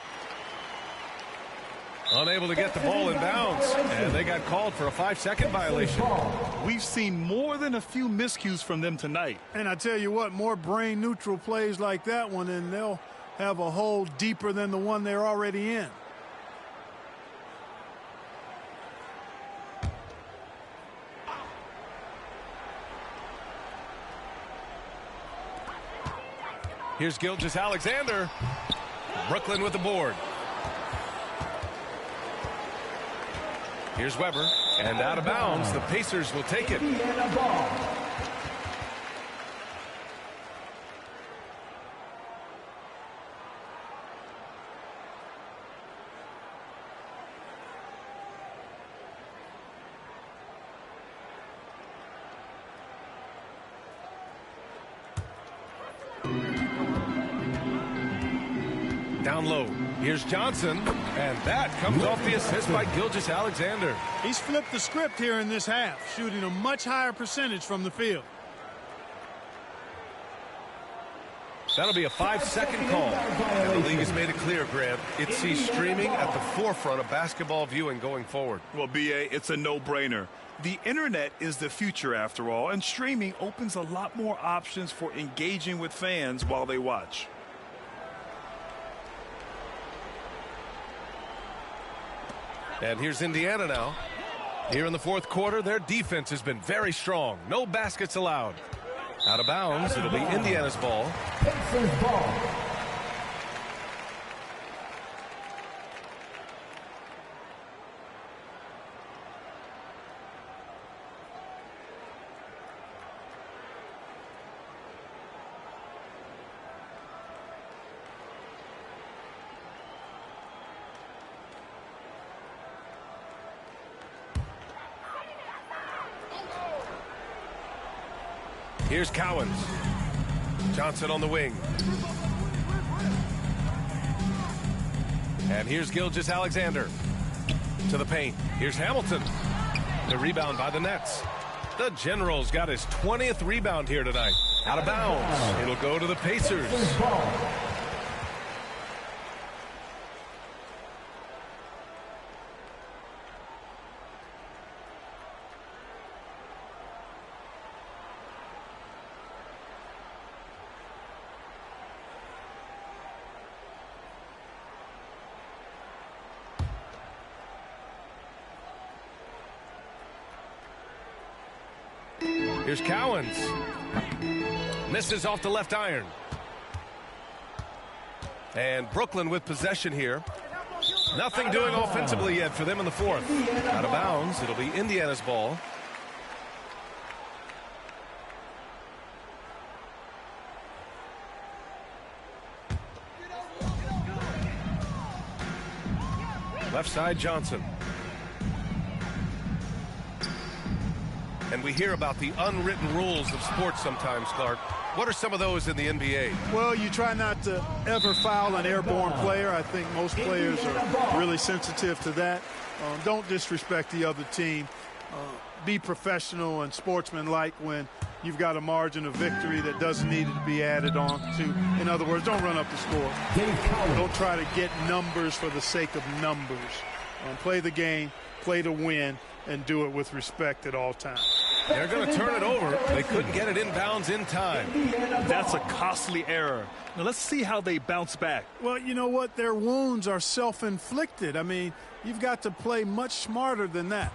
Unable to get the ball in bounds, and they got called for a 5-second violation.
We've seen more than a few miscues from them tonight.
And I tell you what, more brain neutral plays like that one, and they'll have a hole deeper than the one they're already in.
Here's Gilgeous-Alexander. Brooklyn with the board. Here's Weber. And out of bounds, the Pacers will take it. Down low. Here's Johnson, and that comes off the assist by Gilgeous-Alexander.
He's flipped the script here in this half, shooting a much higher percentage from the field.
That'll be a 5-second call. And the league has made it clear, Grant. It sees streaming at the forefront of basketball viewing going forward.
Well, BA, it's a no-brainer. The internet is the future after all, and streaming opens a lot more options for engaging with fans while they watch.
And here's Indiana now. Here in the fourth quarter, their defense has been very strong. No baskets allowed. Out of bounds, it'll be Indiana's ball.
Pacers ball.
Here's Cowens. Johnson on the wing. And here's Gilgeous-Alexander. To the paint. Here's Hamilton. The rebound by the Nets. The General's got his 20th rebound here tonight. Out of bounds. It'll go to the Pacers. Here's Cowens. Misses off the left iron. And Brooklyn with possession here. Nothing doing offensively yet for them in the fourth. Out of bounds. It'll be Indiana's ball. Left side, Johnson. And we hear about the unwritten rules of sports sometimes, Clark. What are some of those in the NBA?
Well, you try not to ever foul an airborne player. I think most players are really sensitive to that. Don't disrespect the other team. Be professional and sportsmanlike when you've got a margin of victory that doesn't need to be added on to. In other words, don't run up the score. Don't try to get numbers for the sake of numbers. Play the game, play to win, and do it with respect at all times.
They're going to turn it over. They couldn't get it inbounds in time.
That's a costly error. Now let's see how they bounce back.
Well, you know what? Their wounds are self-inflicted. I mean, you've got to play much smarter than that.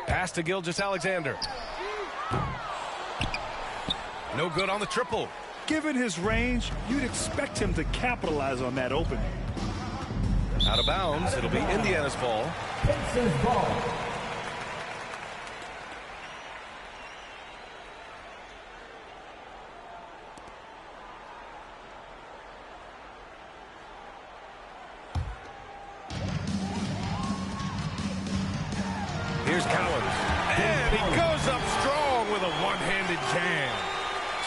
Pass to Gilgeous-Alexander. No good on the triple.
Given his range, you'd expect him to capitalize on that opening.
Out of bounds. It'll be Indiana's ball.
Pacers ball.
Here's Cowens. And he goes up strong with a one-handed jam.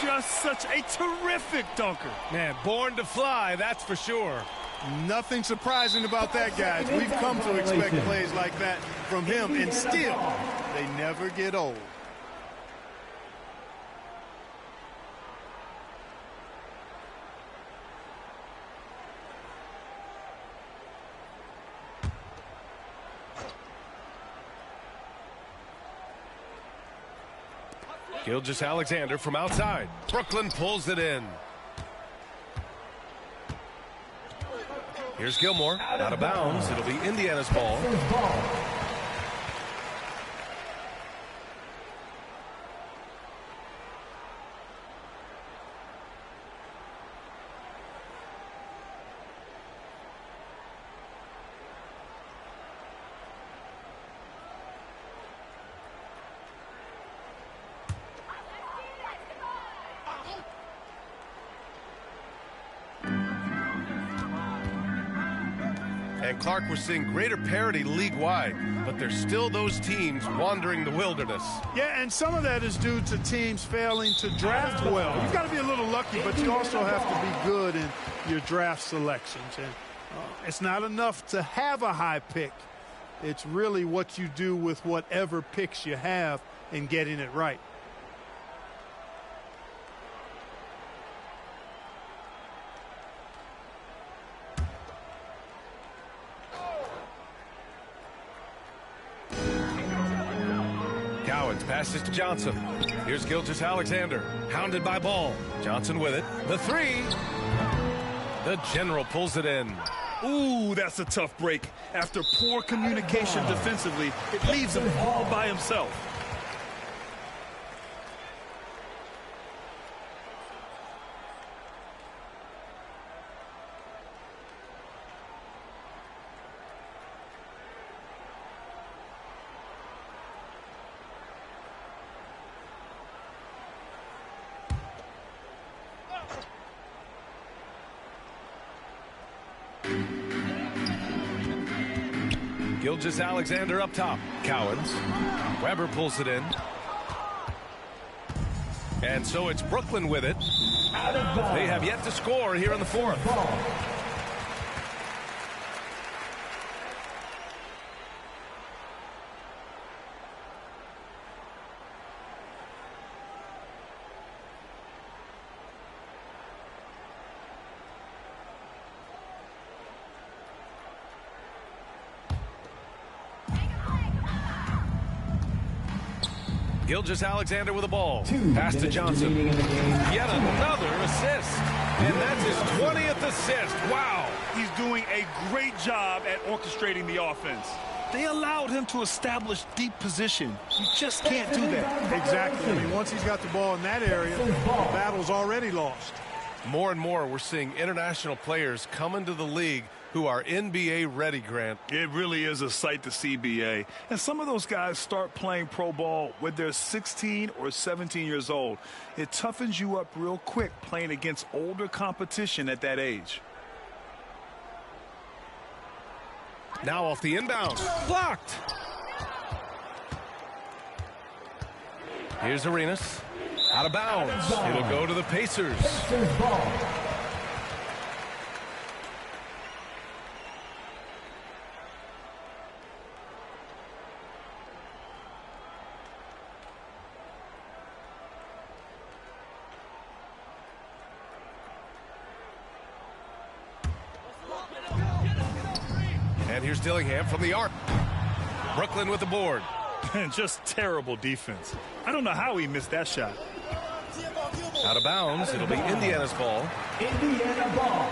Just such a terrific dunker.
Man, born to fly, that's for sure.
Nothing surprising about that, guys. We've come to expect plays like that from him, and still, they never get old.
Gilgeous-Alexander from outside. Brooklyn pulls it in. Here's Gilmore. Out of bounds. It'll be Indiana's ball. And Clark, we're seeing greater parity league-wide, but there's still those teams wandering the wilderness.
Yeah, and some of that is due to teams failing to draft well. You've got to be a little lucky, but you also have to be good in your draft selections. And it's not enough to have a high pick. It's really what you do with whatever picks you have and getting it right.
Cowens passes to Johnson. Here's Gilgeous-Alexander. Hounded by Ball. Johnson with it. The three. The General pulls it in.
Ooh, that's a tough break. After poor communication defensively, it leaves him all by himself.
Gilgeous-Alexander up top. Cowens. Weber pulls it in. And so it's Brooklyn with it. They have yet to score here in the fourth. Gilgeous-Alexander with the ball. Pass to Johnson. Yet another assist. And that's his 20th assist. Wow.
He's doing a great job at orchestrating the offense. They allowed him to establish deep position. You just can't do that.
Exactly. I mean, once he's got the ball in that area, the battle's already lost.
More and more, we're seeing international players come into the league who are NBA ready, Grant.
It really is a sight to see, BA. And some of those guys start playing pro ball when they're 16 or 17 years old. It toughens you up real quick playing against older competition at that age.
Now off the inbound. Blocked. Here's Arenas. Out of bounds. It'll go to the Pacers. And here's Dillingham from the arc. Brooklyn with the board.
And just terrible defense. I don't know how he missed that shot.
Out of bounds. It'll be Indiana's ball.
Indiana ball.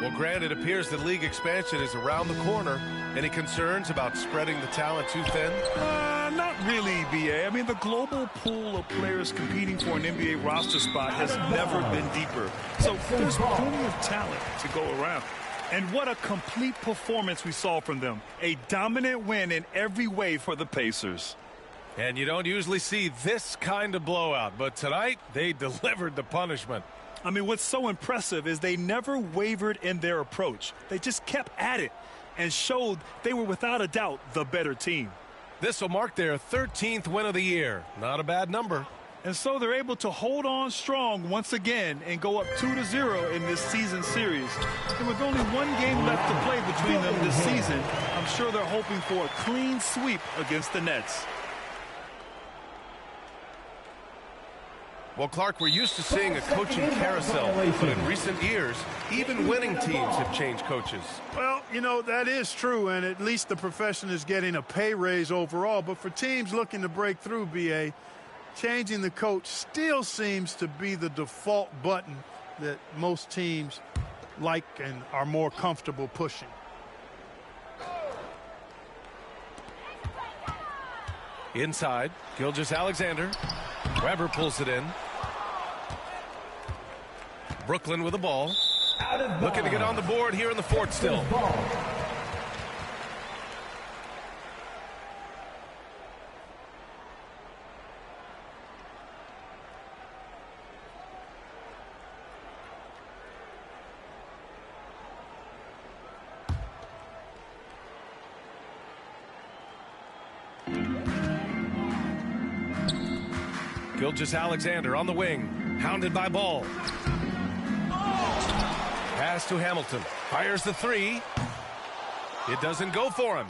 Well, Grant, it appears that league expansion is around the corner. Any concerns about spreading the talent too thin?
Not really, B.A. I mean, the global pool of players competing for an NBA roster spot has never been deeper. So there's plenty of talent to go around. And what a complete performance we saw from them. A dominant win in every way for the Pacers.
And you don't usually see this kind of blowout, but tonight they delivered the punishment.
I mean, what's so impressive is they never wavered in their approach. They just kept at it and showed they were without a doubt the better team.
This will mark their 13th win of the year. Not a bad number.
And so they're able to hold on strong once again and go up 2-0 in this season series. And with only one game left to play between them this season, I'm sure they're hoping for a clean sweep against the Nets.
Well, Clark, we're used to seeing a coaching carousel, but in recent years, even winning teams have changed coaches.
Well, you know, that is true, and at least the profession is getting a pay raise overall. But for teams looking to break through, B.A., changing the coach still seems to be the default button that most teams like and are more comfortable pushing.
Inside, Gilgeous-Alexander. Weber pulls it in. Brooklyn with the ball. Looking to get on the board here in the fourth still. Gilgeous-Alexander on the wing, hounded by Ball. Pass to Hamilton, fires the three. It doesn't go for him.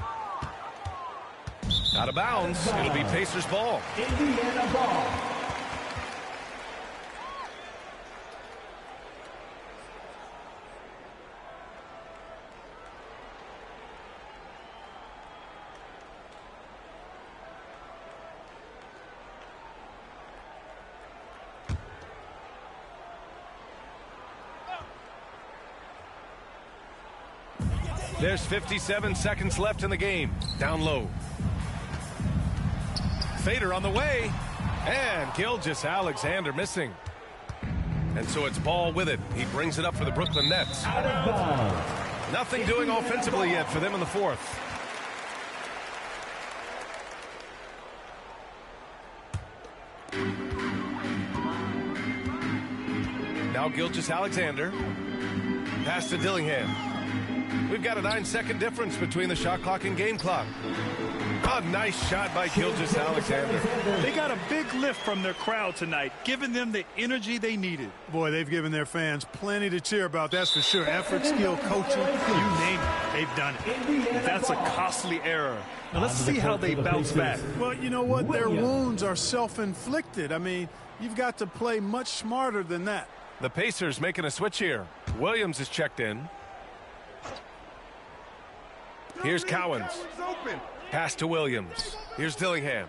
Out of bounds, it'll be Pacers ball.
Indiana ball.
There's 57 seconds left in the game. Down low. Fader on the way. And Gilgeous-Alexander missing. And so it's Ball with it. He brings it up for the Brooklyn Nets.
Out of bounds.
Nothing doing offensively yet for them in the fourth. Now Gilgeous-Alexander. Pass to Dillingham. We've got a 9-second difference between the shot clock and game clock. A nice shot by Gilgeous-Alexander.
They got a big lift from their crowd tonight, giving them the energy they needed.
Boy, they've given their fans plenty to cheer about, that's for sure. Effort, skill, coaching, you name it, they've done it.
That's a costly error. Now let's see how they bounce back.
Well, you know what? Their wounds are self-inflicted. I mean, you've got to play much smarter than that.
The Pacers making a switch here. Williams is checked in. Here's Cowens. Pass to Williams. Here's Dillingham.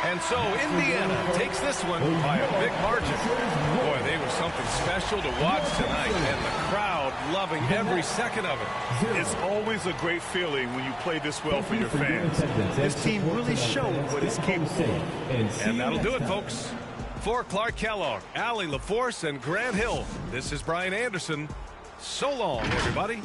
And so Indiana takes this one by a big margin. Boy, they were something special to watch tonight, and the crowd loving every second of it.
It's always a great feeling when you play this well for your fans. This team really showed what it's capable of.
And that'll do it, folks. For Clark Kellogg, Allie LaForce, and Grant Hill, this is Brian Anderson. So long, everybody.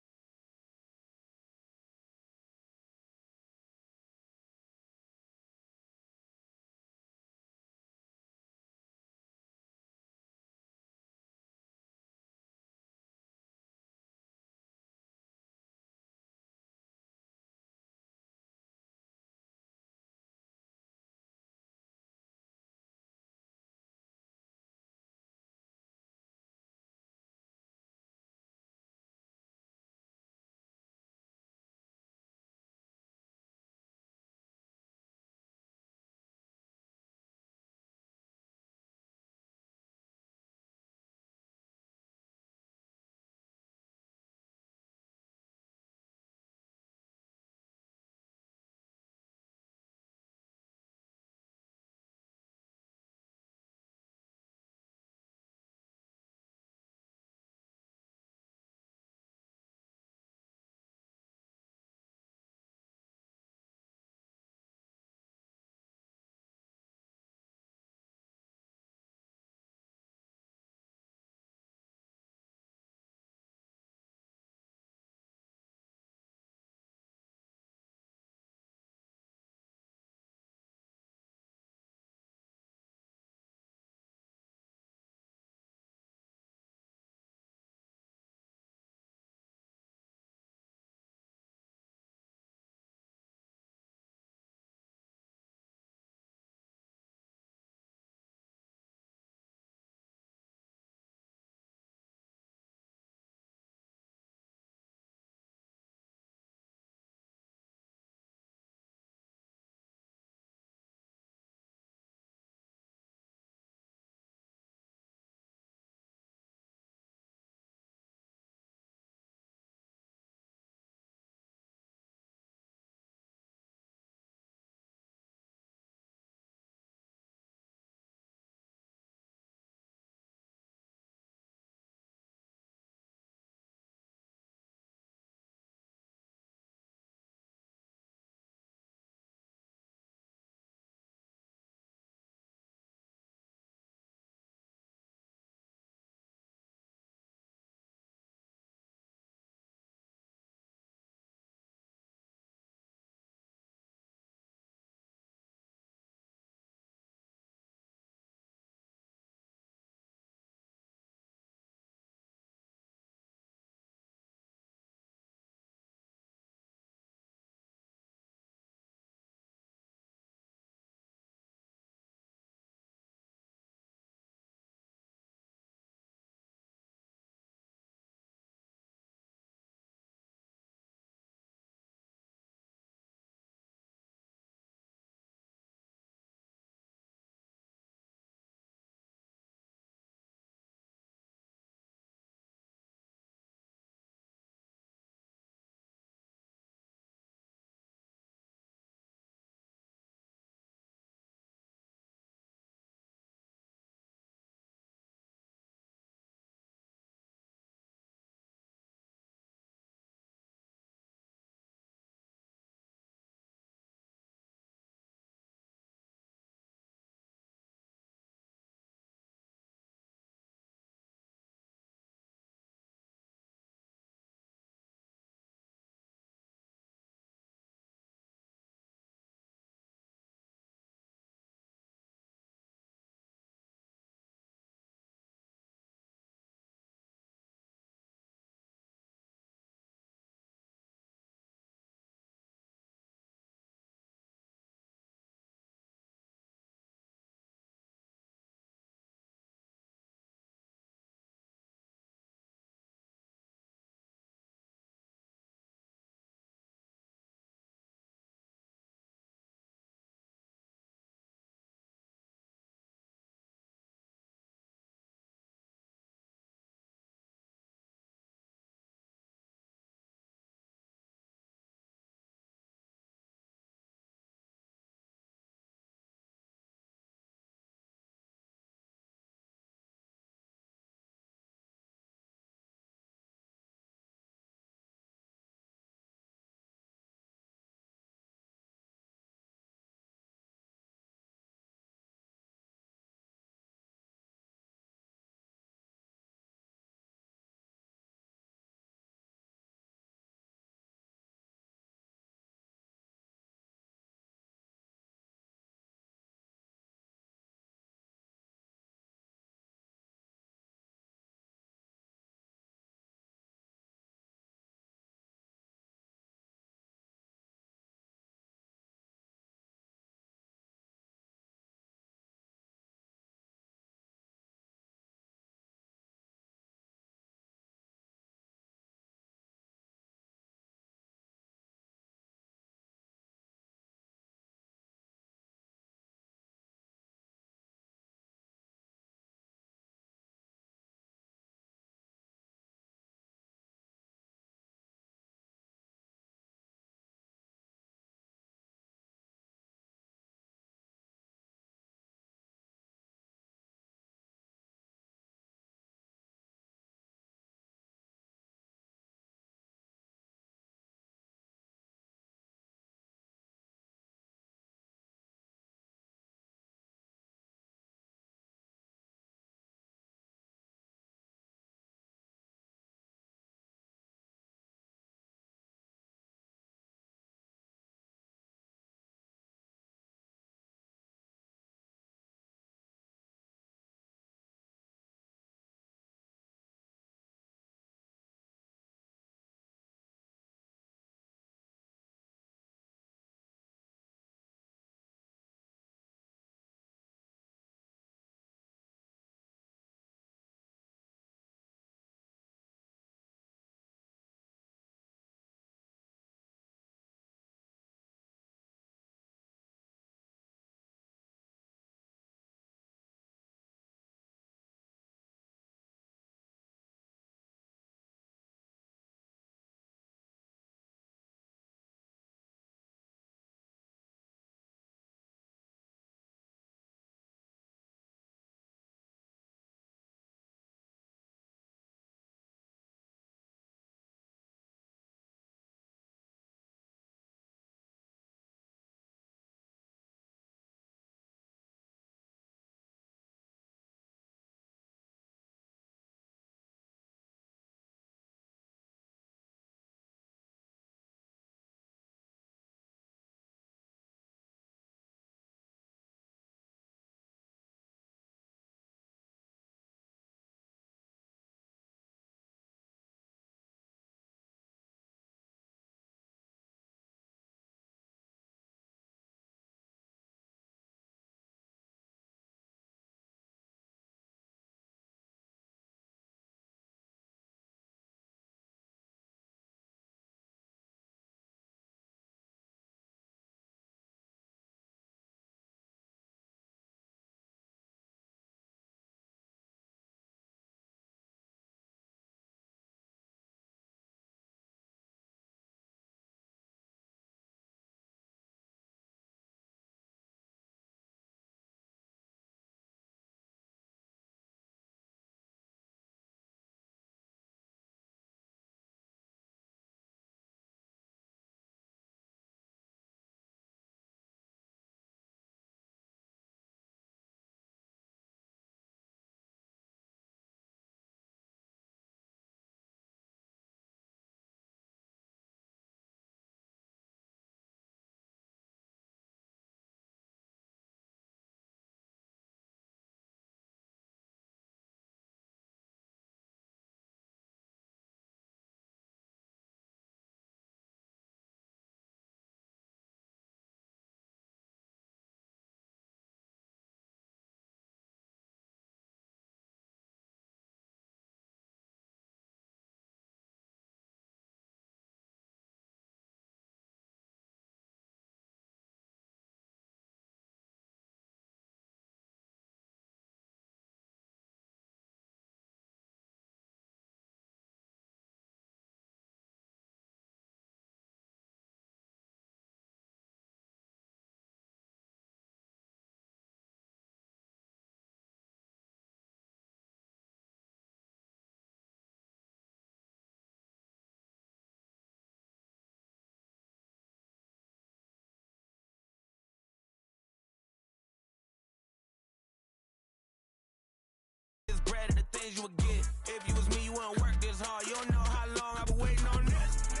things you would get. If you was me, you wouldn't work this hard. You don't know how long I've been waiting on this.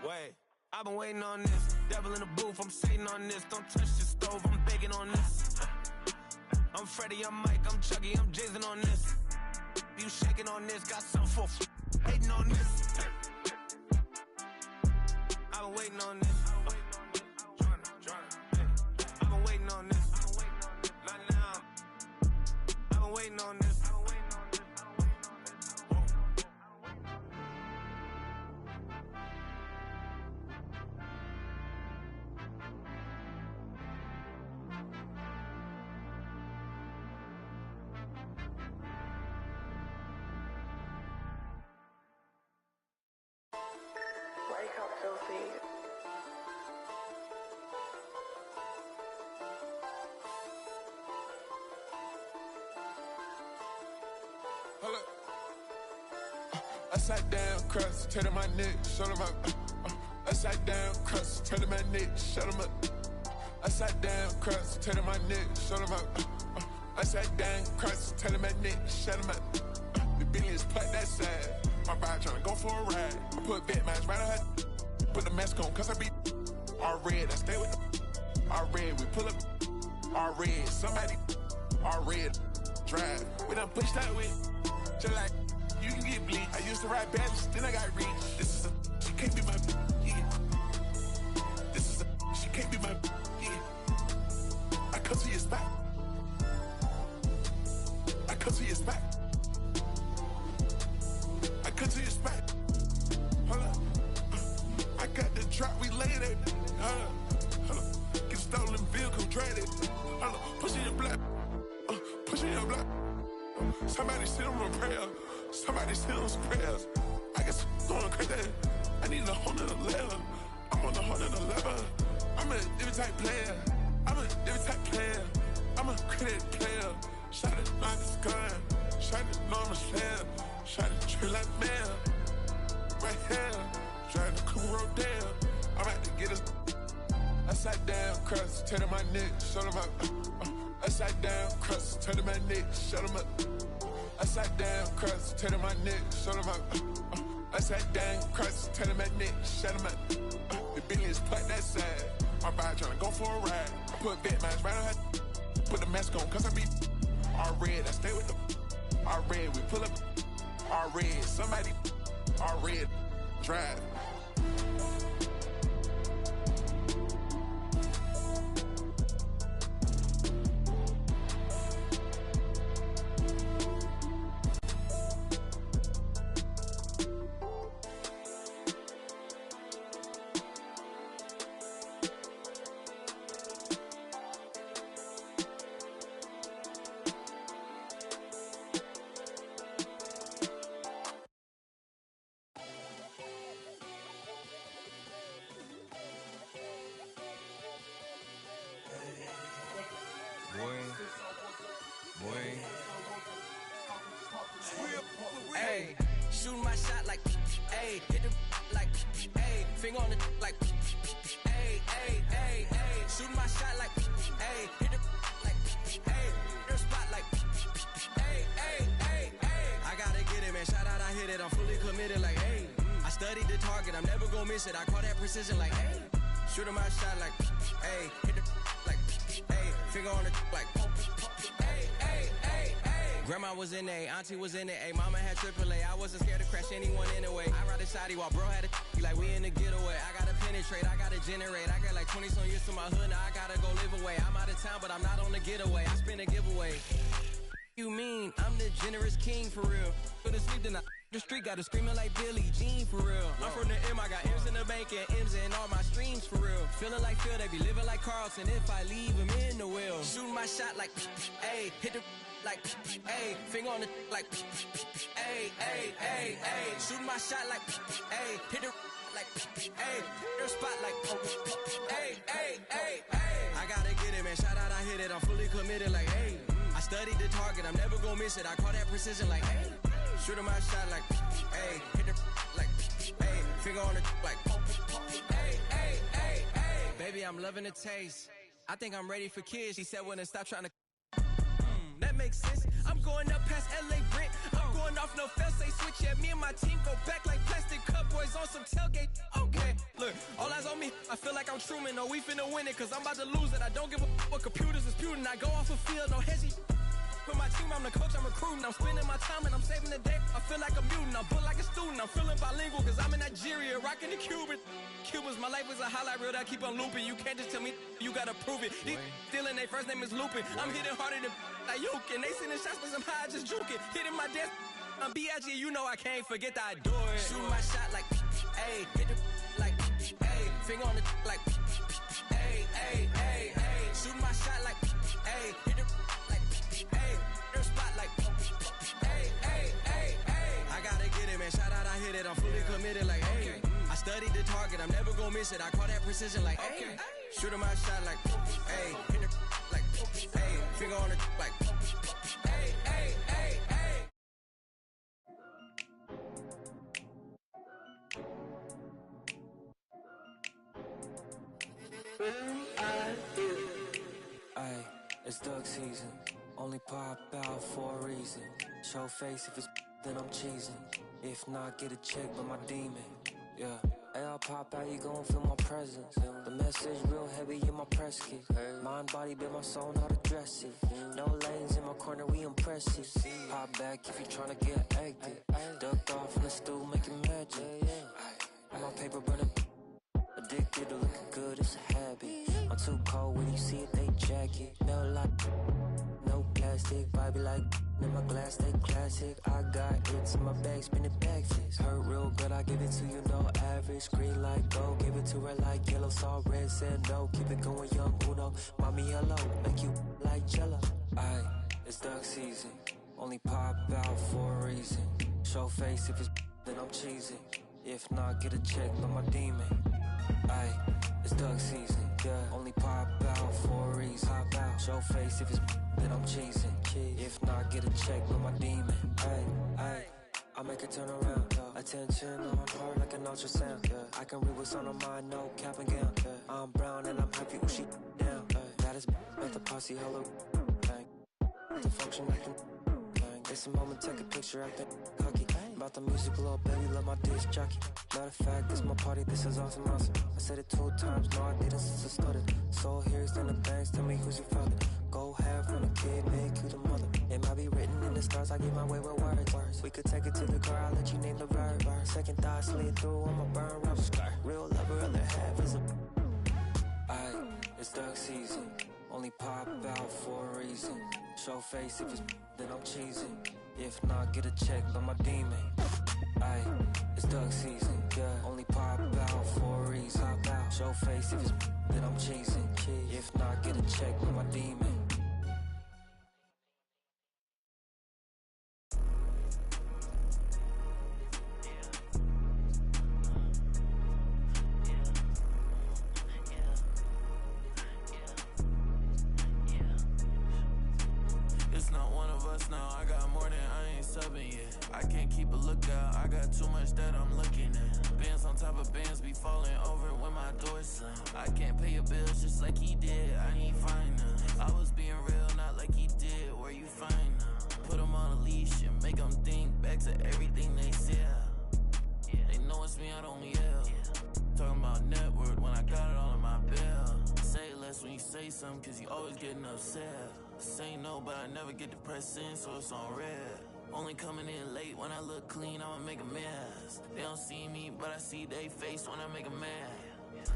Wait, I've been waiting on this. Devil in the booth, I'm sitting on this. Don't touch the stove, I'm baking on this. I'm Freddie, I'm Mike, I'm Chucky, I'm Jason on this. You shaking on this, got something for hating on this. I've been waiting on this. I've been waiting on this. Not now. I've been waiting on this.
Wake up, filthy.
Hold up. I sat down, crust, turn my neck, shut him up. I sat down, crust, turn my neck, shut him up. I sat down, crust, turn my neck, shut him up. I sat down, crust, turn my neck, shut him up. The billions put that side. My bride tryna go for a ride. I put vet mask right on her. Put the mask on, cause I be all red. I stay with the all red. We pull up all red. Somebody all red. Drive. We done pushed that way. Just like you can get bleed. I used to ride badges, then I got reach. This is a she can't be my yeah. This is a she can't be my yeah. I come to your spot. I come to your spot. I come to your spot. Hold up. I got the drop, we laid it. Hold up. Hold up. Get stolen vehicle, drag it. Hold up. Push in your block. Push in your block. Somebody sit on a prayer. Somebody sit on some prayers. I guess going crazy. I need a 111. I'm on a 111. I'm a different type player. I'm a different type player. I'm a credit player. Shot it, knock his gun. Shot it, enormous player. Shot it, tree like man. Right here. Trying to come roll down. I'm about to get us. I sat down, crust, turn my neck, shut him up. I sat down, crust, turn my neck, shut him up. I sat down, crust, turn my neck, shut him up. I sat down, crust, turn my neck, shut him up. The billions put that side. My bride tryna go for a ride. I put vet mask right on her. Put the mask on, cause I be all red. I stay with them all red. We pull up all red. Somebody all red. Drive.
Hey, shooting my shot like, hey, hit the like, hey, finger on the like, hey, hey, hey, hey, shooting my shot like, hey, hit the like, hey, their spot like, hey, hey, hey, hey. I gotta get it, man. Shout out, I hit it. I'm fully committed like, hey. I studied the target. I'm never gonna miss it. I call that precision like, hey. Shooting my shot like, hey, hit the like, hey, finger on the like, hey, hey, hey, hey. Grandma was in there, auntie was in there, hey, mama had AAA. I wasn't scared to crash anyone anyway. I ride a shotty while bro had a like we in the getaway. I gotta penetrate, I gotta generate. I got like 20 some years to my hood, now I gotta go live away. I'm out of town, but I'm not on the getaway. I spin a giveaway. You mean I'm the generous king for real? Go to sleep tonight. The street got her screaming like Billie Jean for real. I'm from the M, I got M's in the bank and M's in all my streams for real. Feeling like Phil, they be living like Carlson if I leave him in the wheel. Shooting my shot like, hey, hit the like, hey, finger on the like, hey, hey, hey, hey. Shooting my shot like, hey, hit the like, hey, their spot like, hey, hey, hey, hey. I gotta get it, man. Shout out, I hit it. I'm fully committed like, hey. I studied the target. I'm never gonna miss it. I call that precision like, hey. Shooting my shot like, hey, hit the like, hey, finger on the like, hey, hey, hey, hey. Baby, I'm loving the taste. I think I'm ready for kids. She said when to stop trying to. That makes sense. I'm going up past LA Brent. I'm going off no fail, say switch. Yeah, me and my team go back like plastic cup boys on some tailgate. Okay, look, all eyes on me. I feel like I'm Truman. Oh, we finna win it, cause I'm about to lose it. I don't give a what computers disputing. I go off the field, no hezzy. With my team, I'm the coach, I'm recruiting. I'm spending my time and I'm saving the day. I feel like a mutant, I'm built like a student. I'm feeling bilingual, cause I'm in Nigeria, rocking the Cuban. Cubans, my life is a highlight reel that I keep on looping. You can't just tell me, you gotta prove it. These stealing, their first name is Lupin. I'm hitting harder than Ayuk, and they sending shots for some high, just juke it. Hitting my desk, I'm B.I.G., you know I can't forget that I do it. Shooting my shot like, ayy, hit the like, ayy, finger on the like, ayy, ayy, ayy, ayy. Shooting my shot like, ayy, hit the like, ayy, their spot like, ayy, ayy, ayy, ayy. I gotta get it, man. Shout out, I hit it. I'm fully committed like, ayy. I studied the target, I'm never gonna miss it. I call that precision like, ayy. Shooting my shot like, ayy, hit the like, ayy, finger on the like, ayy, ayy, ayy, ayy.
Ay, it's duck season. Only pop out for a reason. Show face if it's then I'm cheesing. If not, get a check by my demon. Yeah. Hey, I'll pop out, you gon' feel my presence. The message real heavy in my press kit. Mind, body, but my soul, not a dress it. No lanes in my corner, we impressive. Pop back if you tryna get active. Ducked off in the stool, making magic. My paper burning. Addicted to looking good, it's a habit. I'm too cold when you see it, they jacket. Melt like no plastic, vibe like in my glass, stay classic. I got hits in my bag, spin it back fist. Hurt real good, I give it to you, no average. Green light, go, give it to her like yellow. Saw red, said no, keep it going young, Uno. Mommy, hello, make you like jello. Aye, it's duck season, only pop out for a reason. Show face if it's then I'm cheesing. If not, get a check by my demon. Aye, it's duck season, yeah. Only pop out for a reason. Pop out, show face if it's then I'm cheesing. If not, get a check with my demon. Aye, aye, I make it turn around. Attention on hard like an ultrasound. I can read what's on her mind, no cap and gown. I'm brown and I'm happy when she down. That is at the posse, hello. The function acting. It's a moment, take a picture, acting cocky. About the music, little baby, love my disc jockey. Matter of fact, this my party, this is awesome, awesome. I said it 2 times, no I didn't since I started. Soul here's then the bangs, tell me who's your father. Go half on a kid, make you the mother. It might be written in the stars, I get my way with words. We could take it to the car, I'll let you name the verb. Second thought slid through on my burn rubber. Real lover, other half is a. Aye, it's duck season, only pop out for a reason. Show face if it's then I'm cheesing. If not, get a check by my demon. Aye, it's duck season, yeah. Only pop out for a reason. Pop out, show face if it's then I'm cheesing. If not, get a check by my demon.
It's not one of us now, I got more than I ain't subbing yet. I can't keep a lookout, I got too much that I'm looking at. Bands on top of bands be falling over when my door's slam. I can't pay your bills just like he did, I ain't finance. I was being real, not like he did, where you find them? Put them on a leash and make them think back to everything they said. They know it's me, I don't yell. Talking about net worth when I got it all in my bill. Say less when you say something, cause you always getting upset. Say no, but I never get depressed in, so it's on red. Only coming in late when I look clean, I'ma make a mess. They don't see me, but I see they face when I make a mess.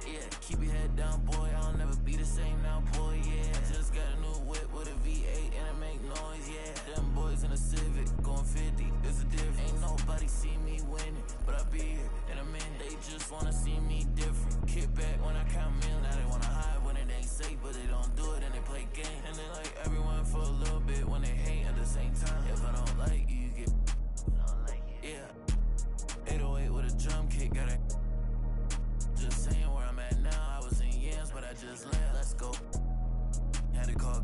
Yeah, keep your head down, boy, I'll never be the same now, boy, yeah. Just got a new whip with a V8 and it make noise, yeah. Them boys in a Civic, going 50, it's a difference. Ain't nobody see me winning, but I'll be here in a minute. They just wanna see me different. Kick back when I count millions. Now they wanna hide when it ain't safe, but they don't do it and they play games. And they like everyone for a little bit when they hate at the same time. If I don't like you, you get yeah. 808 with a drum kick, got it. Just saying where I'm at now. I was in yams, but I just left. Let's go. Had to call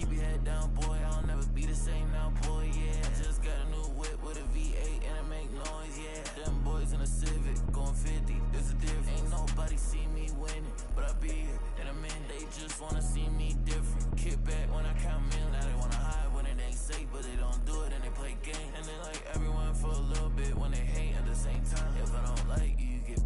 Keep your head down, boy, I'll never be the same now, boy, yeah. Just got a new whip with a V8 and it make noise, yeah. Them boys in a Civic, going 50, there's a difference. Ain't nobody see me winning, but I be here in a minute. They just wanna see me different. Kick back when I count millions. Now they wanna hide when it ain't safe, but they don't do it and they play games. And they like everyone for a little bit when they hate at the same time. If I don't like you, you get.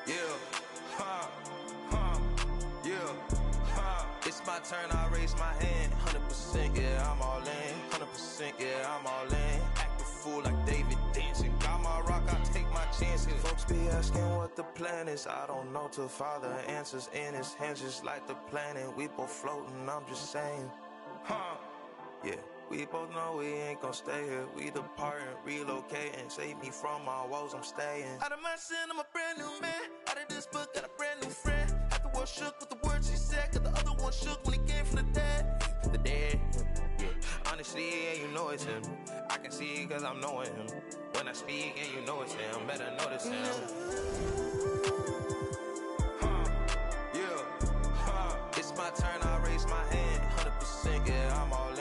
Yeah, yeah, it's my turn, I raise my hand. 100%, yeah, I'm all in. 100%, yeah, I'm all in. Act a fool like David dancing. Got my rock, I take my chances. Folks be asking what the plan is. I don't know till Father answers in his hands, just like the planet. We both floating, I'm just saying. Yeah, we both know we ain't gon' stay here. We departing, relocating. Save me from my woes, I'm staying. Out of my sin, I'm a brand new man. Out of this book, got a brand new friend. Half the world shook with the words she said, cause the other one shook when he came from the dead. The dead, yeah. Honestly, yeah, you know it's him. I can see it cause I'm knowing him. When I speak, and you know it's him. Better notice him. Yeah, it's my turn, I raise my hand. 100%, yeah, I'm all in.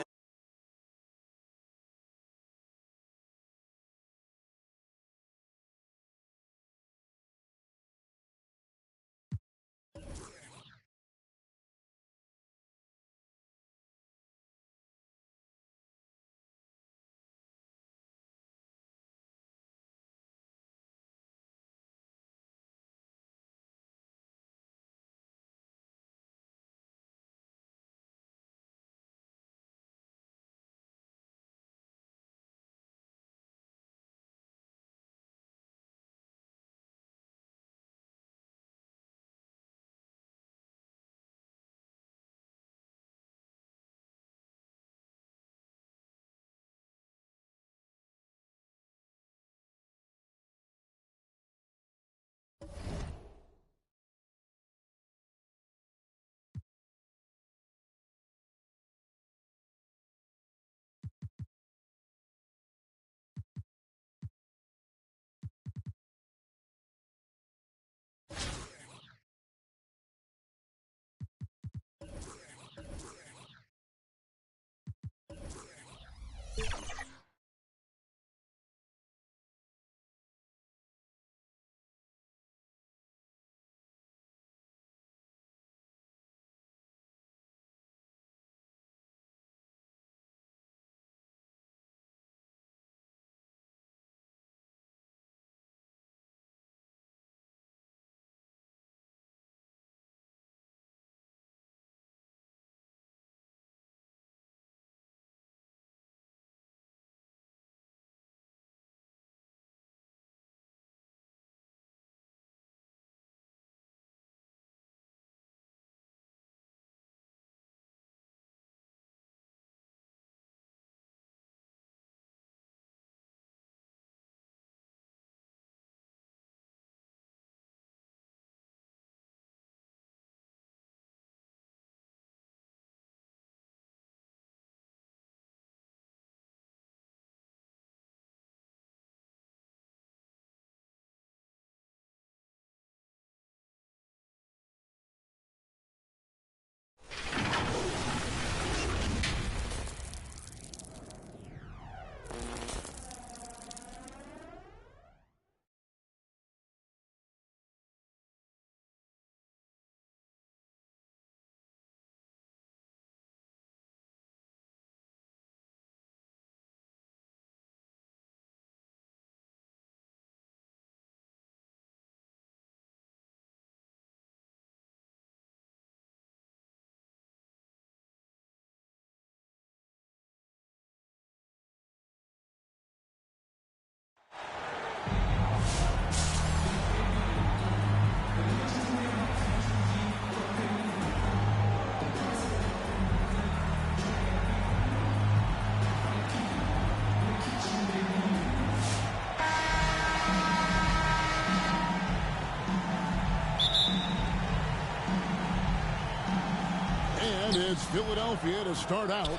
And it's Philadelphia to start out.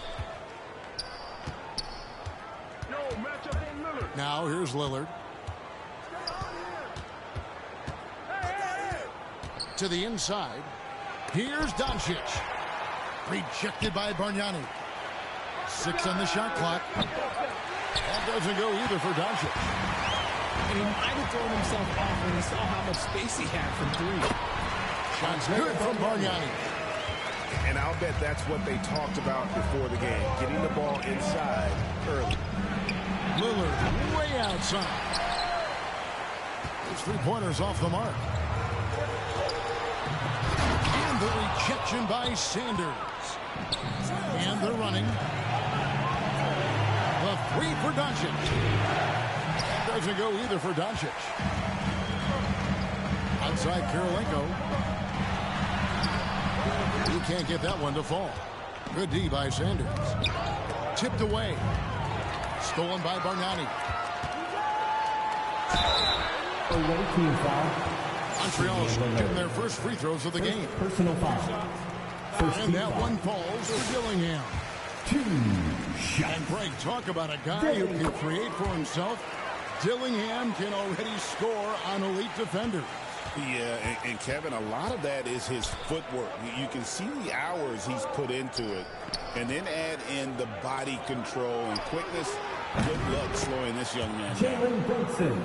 Now here's Lillard. To the inside. Here's Doncic. Rejected by Bargnani. 6 on the shot clock. That doesn't go either for Doncic.
And he might have thrown himself off when he saw how much space he had from 3.
Shots good from Bargnani.
And I'll bet that's what they talked about before the game. Getting the ball inside early.
Lillard way outside. His 3-pointers off the mark. And the rejection by Sanders. And they're running. The 3 for Doncic. That doesn't go either for Doncic. Outside Karolinko. He can't get that one to fall. Good D by Sanders. Tipped away. Stolen by Bargnani.
Away team foul.
Montreal's getting their first free throws of the game.
Personal foul.
And that one falls for Dillingham.
2 shots.
And Greg, talk about a guy who can create for himself. Dillingham can already score on elite defenders.
Yeah, and Kevin, a lot of that is his footwork. You can see the hours he's put into it. And then add in the body control and quickness. Good luck slowing this young man down.
Jalen Brunson.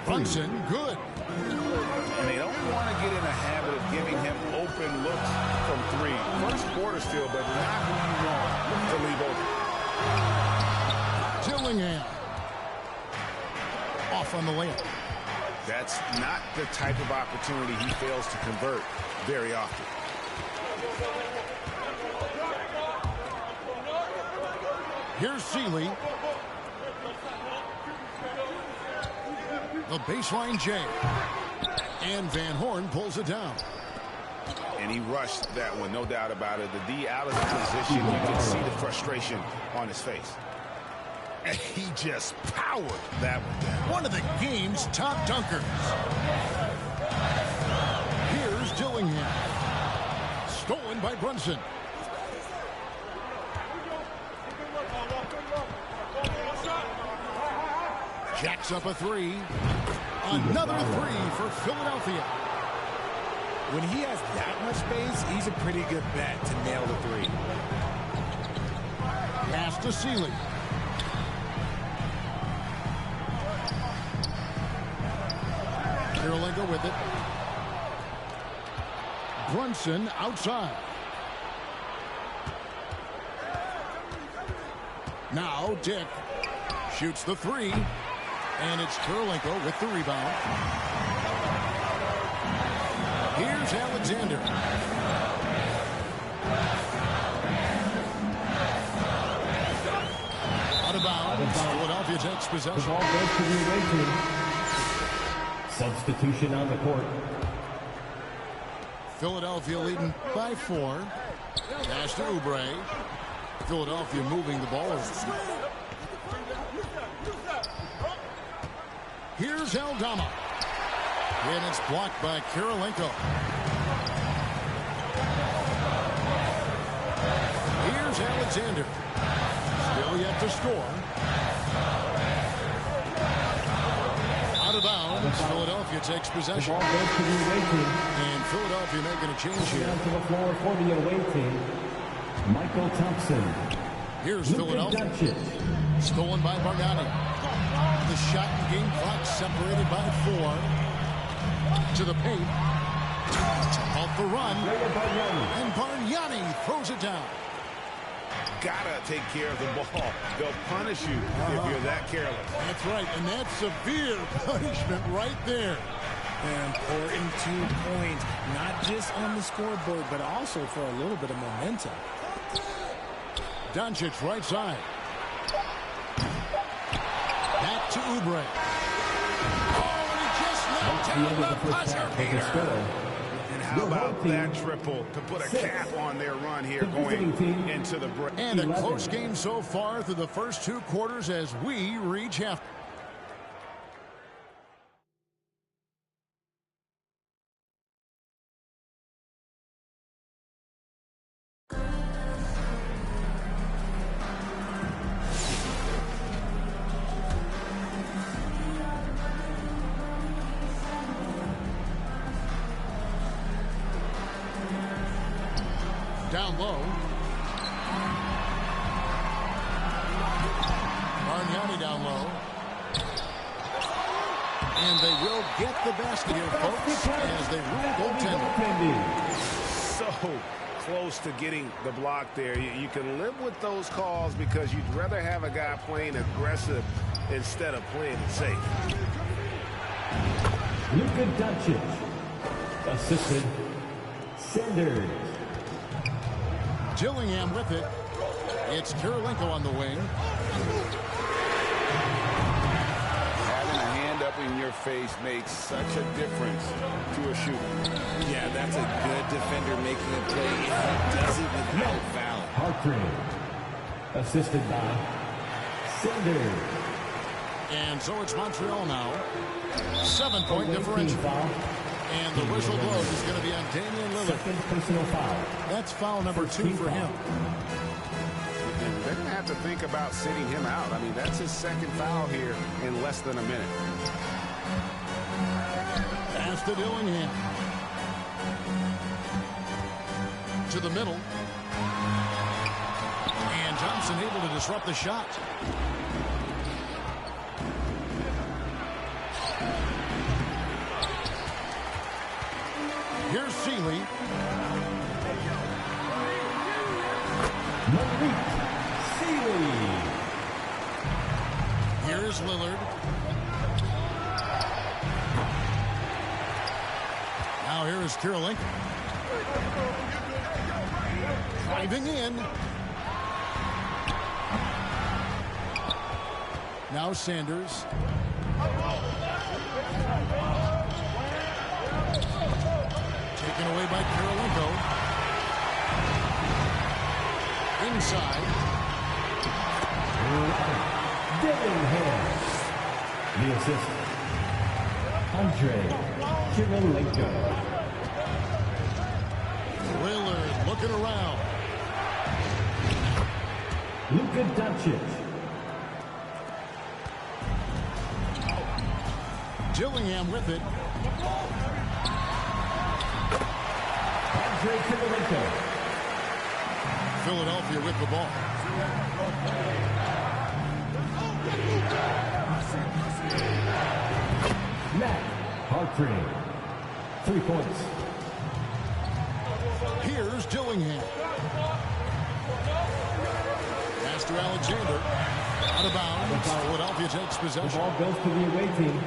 Brunson, good.
And they don't want to get in a habit of giving him open looks from 3. First quarter still, but not who you want to leave open.
Dillingham. Off on the layup.
That's not the type of opportunity he fails to convert very often.
Here's Seeley. The baseline J. And Van Horn pulls it down.
And he rushed that one, no doubt about it. The D out of the position. You can see the frustration on his face. And he just powered that one down.
One of the game's top dunkers. Here's Dillingham. Stolen by Brunson. Jacks up a 3. Another 3 for Philadelphia.
When he has that much space, he's a pretty good bet to nail the 3.
Pass to Seeley. Karolinko with it. Brunson outside. Now Dick shoots the 3. And it's Karolinko with the rebound. Here's Alexander. Out of bounds. Philadelphia takes possession.
The ball goes to the away team. Substitution on the court.
Philadelphia leading by 4. Pass to Oubre. Philadelphia moving the ball over. Here's Aldama. And it's blocked by Karolinko. Here's Alexander. Still yet to score. Out of bounds. Philadelphia takes possession.
The ball goes to the away team.
And Philadelphia making a change here.
Down to the floor for the away team. Michael Thompson.
Here's Philadelphia. Stolen by Bargnani. The shot and game clock separated by 4. To the paint. Off the run. And Bargnani throws it down.
Gotta take care of the ball. They'll punish you if you're that careless.
That's right, and that's severe punishment right there.
An important 2 points, not just on the scoreboard, but also for a little bit of momentum.
Doncic right side. Back to Oubre. Oh, and he just knocked down the buzzer beater.
And how about that triple to put a cap on their run here going into the break?
And a close game so far through the first 2 quarters as we reach half. Down low. Bargnani down low. And they will get the basket here, folks, as they rule goaltending.
So close to getting the block there. You can live with those calls because you'd rather have a guy playing aggressive instead of playing it safe.
Luka Doncic. Assisted Sanders.
Gillingham with it. It's Kirilenko on the wing.
Having a hand up in your face makes such a difference to a shooter.
Yeah, that's a good defender making a play if he does it without foul.
Hartring. Assisted by Sanders.
And so it's Montreal now. 7-point differential.
Foul.
And the whistle blows is going to be on Damian Lillard.
Second personal foul.
That's foul number 2 for him.
And they're going to have to think about sitting him out. I mean, that's his second foul here in less than a minute.
Pass to Dillingham. To the middle. And Johnson able to disrupt the shot. Here's Seeley.
Malik Seeley.
Here's Lillard. Now here is Kirilenko. Driving in. Now Sanders. Taken away by Kirilenko. Inside.
Dillingham. The assist. Andre Kirilenko.
Lillard looking around.
Luka Doncic.
Gillingham with it.
Andre Kirilenko.
Philadelphia with the ball.
Matt Hartring. 3 points.
Here's Dillingham. Pass to Alexander. Out of bounds. Philadelphia takes possession.
The ball goes to the away team.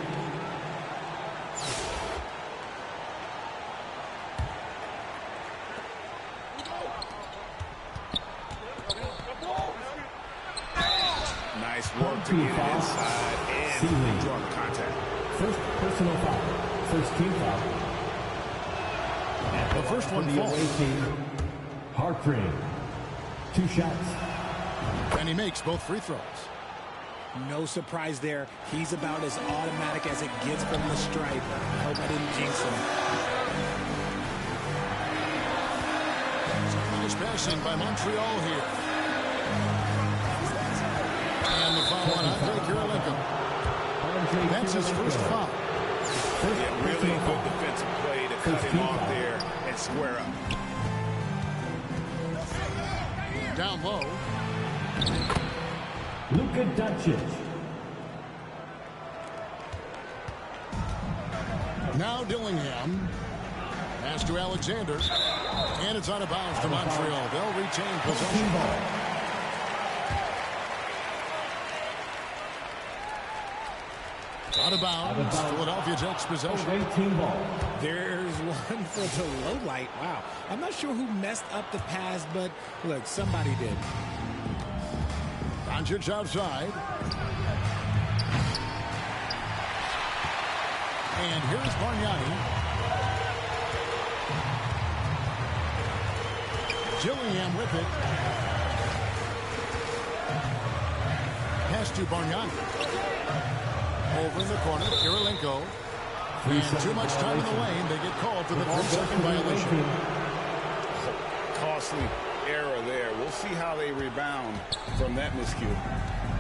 Nice work to get it inside and draw the contact.
First personal foul. First team foul.
The first one
the away team. Hartring. 2 shots.
And he makes both free throws.
No surprise there. He's about as automatic as it gets from the stripe. I hope I didn't jinx him.
Nice passing by Montreal here. And the foul on Andre Kirilenko. That's his first foul.
Yeah, really good defensive play to cut him off there and square up.
Down low.
Luka Doncic.
Now Dillingham. Pass to Alexander. And it's out of bounds to Montreal. They'll retain possession. Out of bounds. Philadelphia takes possession.
There's one for the low light. Wow. I'm not sure who messed up the pass, but look, somebody did.
Doncic outside. And here's Bargnani. Gillingham with it. Pass to Bargnani. Over in the corner, Kirilenko. And too much time in the lane. They get called for the 3-second violation.
Costly error there. We'll see how they rebound from that miscue.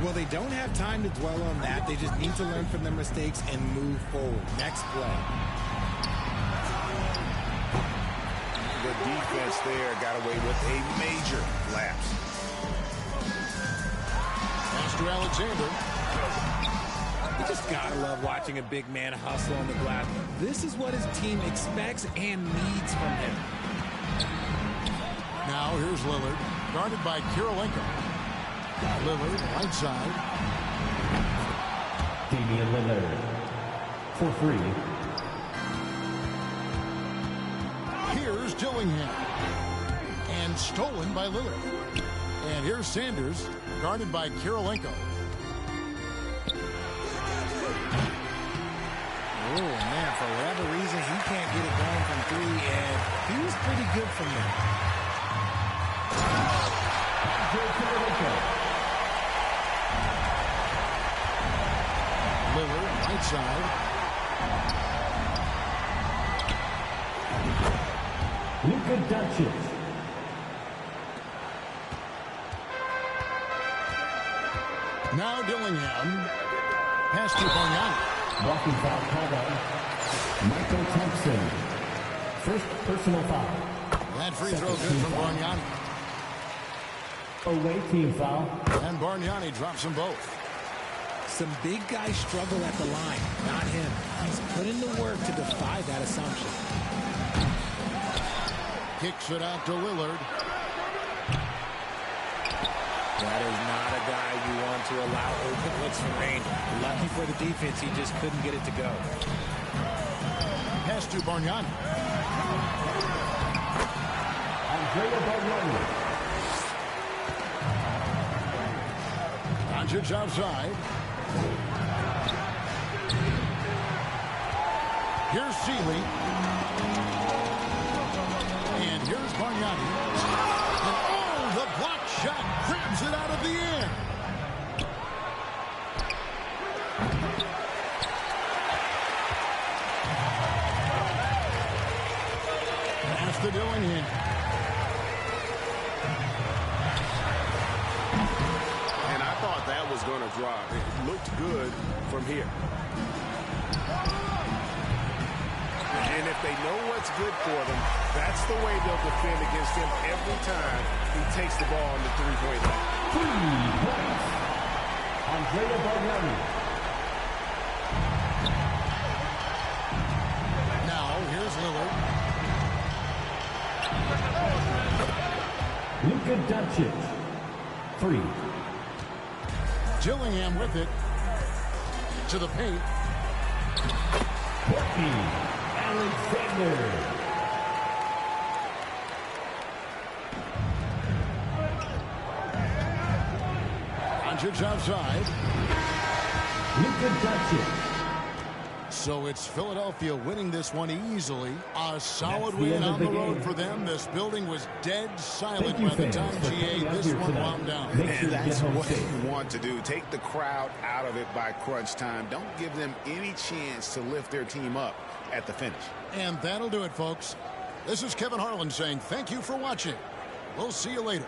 Well, they don't have time to dwell on that. They just need to learn from their mistakes and move forward. Next play.
the defense there got away with a major lapse.
Master Alexander.
You just gotta love watching a big man hustle on the glass. This is what his team expects and needs from him.
Now here's Lillard, guarded by Kirilenko. Lillard, right side.
Damian Lillard for 3.
Here's Dillingham. And stolen by Lillard. And here's Sanders, guarded by Kirilenko.
Oh, man, for whatever reason, he can't get it going from 3, and he was pretty good from there.
Lillard, right side.
Luka Doncic.
Now Dillingham. Pass to Bargnani.
Blocking foul called on Michael Thompson. First personal foul.
That free throw good from Bargnani.
Away team foul.
And Bargnani drops them both.
Some big guys struggle at the line, not him. He's put in the work to defy that assumption.
Kicks it out to Lillard.
That is not a guy you want to allow open looks from range. Lucky for the defense, he just couldn't get it to go.
Pass to Bargnani.
Andrea Bargnani.
Doncic outside. Here's Seeley. And here's Bargnani. And oh, the block shot grabs it out of the air. Pass to Dillingham.
And I thought that was going to drop. It looked good from here. And if they know what's good for them, that's the way they'll defend against him every time he takes the ball on the three-point line.
3 points. Andrea Bargnani.
Now, here's Lillard.
Luka Doncic. 3.
Dillingham with it. To the paint.
Courtney Alexander.
Doncic outside.
Luka Doncic.
So it's Philadelphia winning this one easily. A solid
That's the
win
end of
on
the
the road
game.
for them. This building was dead silent
Thank you,
by the
fans,
time
for
GA
coming out
this
here
one
tonight.
wound down.
Make sure
And
you
that's
get home
what
safe.
you want to do. Take the crowd out of it by crunch time. Don't give them any chance to lift their team up at the finish.
And that'll do it, folks. This is Kevin Harlan saying thank you for watching. We'll see you later.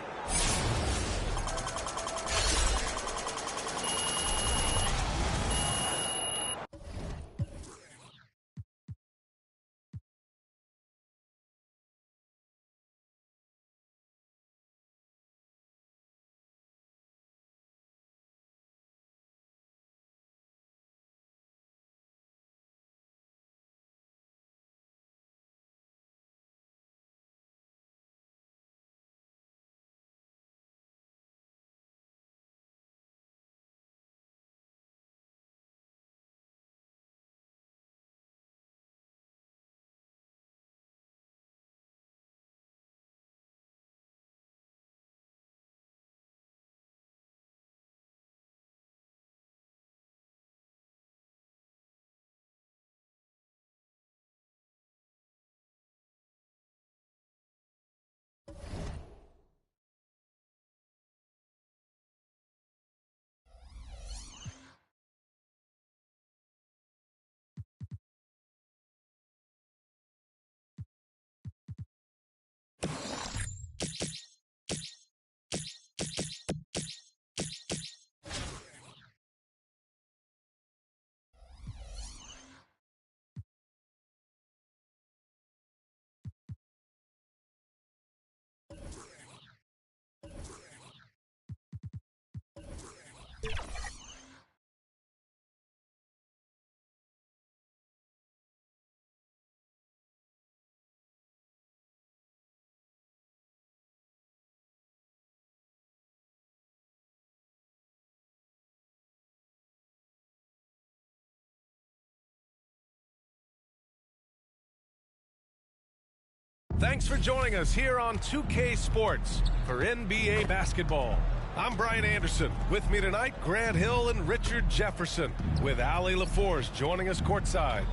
Thanks for joining us here on 2K Sports for NBA basketball. I'm Brian Anderson. With me tonight, Grant Hill and Richard Jefferson, with Allie LaForce joining us courtside.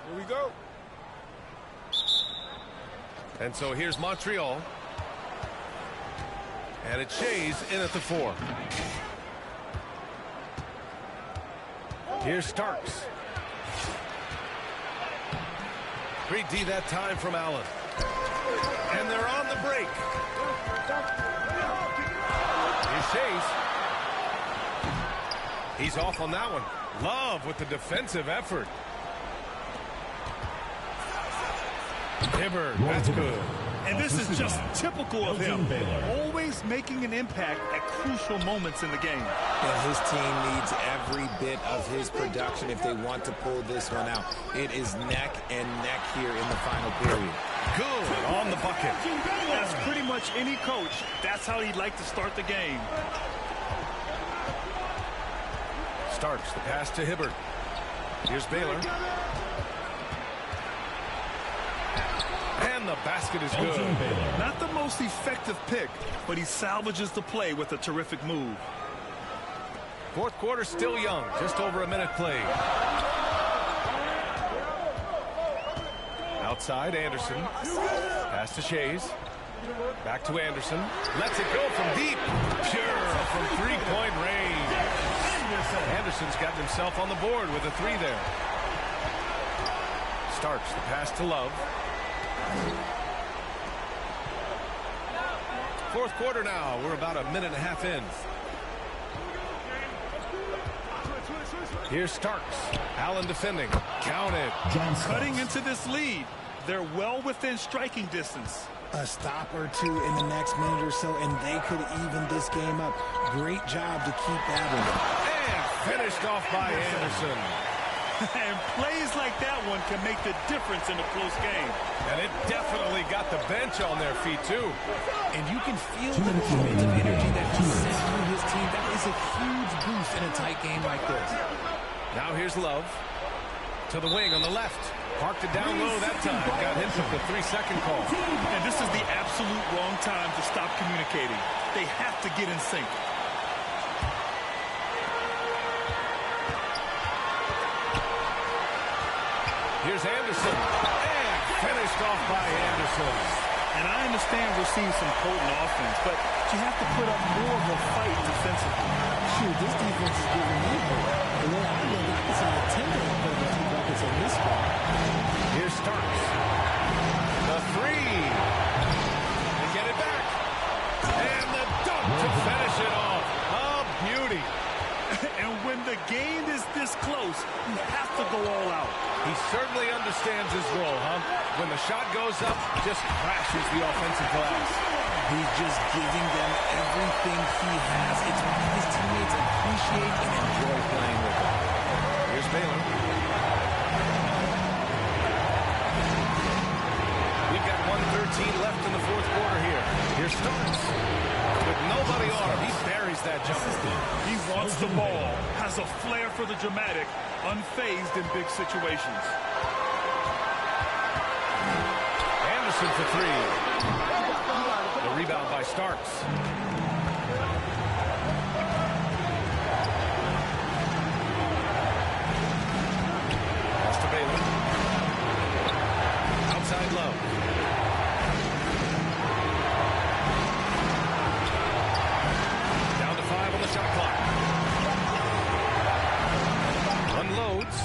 Here we go.
And so here's Montreal. And it's Shays in at the 4. Here's Starks. 3D that time from Allen. And they're on the break. Here's Shays. He's off on that one. Love with the defensive effort. Hibbert, that's good.
And this is just typical of him. Always making an impact at crucial moments in the game.
And his team needs every bit of his production if they want to pull this one out. It is neck and neck here in the final period.
Good on the bucket.
As pretty much any coach, that's how he'd like to start the game.
Starks the pass to Hibbert. Here's Baylor. And the basket is good.
Not the most effective pick, but he salvages the play with a terrific move.
Fourth quarter still young. Just over a minute played. Outside, Anderson. Pass to Shays. Back to Anderson. Lets it go from deep. Pure from three-point range. Anderson's gotten himself on the board with a 3 there. Starks the pass to Love. Fourth quarter now. We're about a minute and a half in. Here's Starks. Allen defending. Count it.
Cutting into this lead. They're well within striking distance.
A stop or two in the next minute or so, and they could even this game up. Great job to keep that one.
And finished off by Anderson.
And plays like that one can make the difference in a close game.
And it definitely got the bench on their feet, too.
And you can feel the positive energy that he sent through his team. That is a huge boost in a tight game like this.
Now here's Love. To the wing on the left. Parked it down low that time. Got hit with the 3-second call.
And this is the absolute wrong time to stop communicating. They have to get in sync.
Here's Anderson. And finished off by Anderson.
And I understand we're seeing some potent offense, but you have to put up more of a fight defensively.
Shoot, this defense is giving me hope. The way I look at this, I'm attempting to put a few buckets in this spot.
Here's Starks. The 3. And get it back. And the dunk to finish it off. A beauty.
And when the game is this close, you have to go all out.
He certainly understands his role, huh? When the shot goes up, just crashes the offensive glass.
He's just giving them everything he has. It's what his teammates appreciate and enjoy playing with him.
Here's Baylor. We've got 1:13 left in the fourth quarter here. Here's Starks. With nobody on him, he buries that jumper.
He wants the ball, has a flair for the dramatic, unfazed in big situations.
Anderson for 3. The rebound by Starks. Pass to Baylor. Outside Love. Down to 5 on the shot clock. Unloads.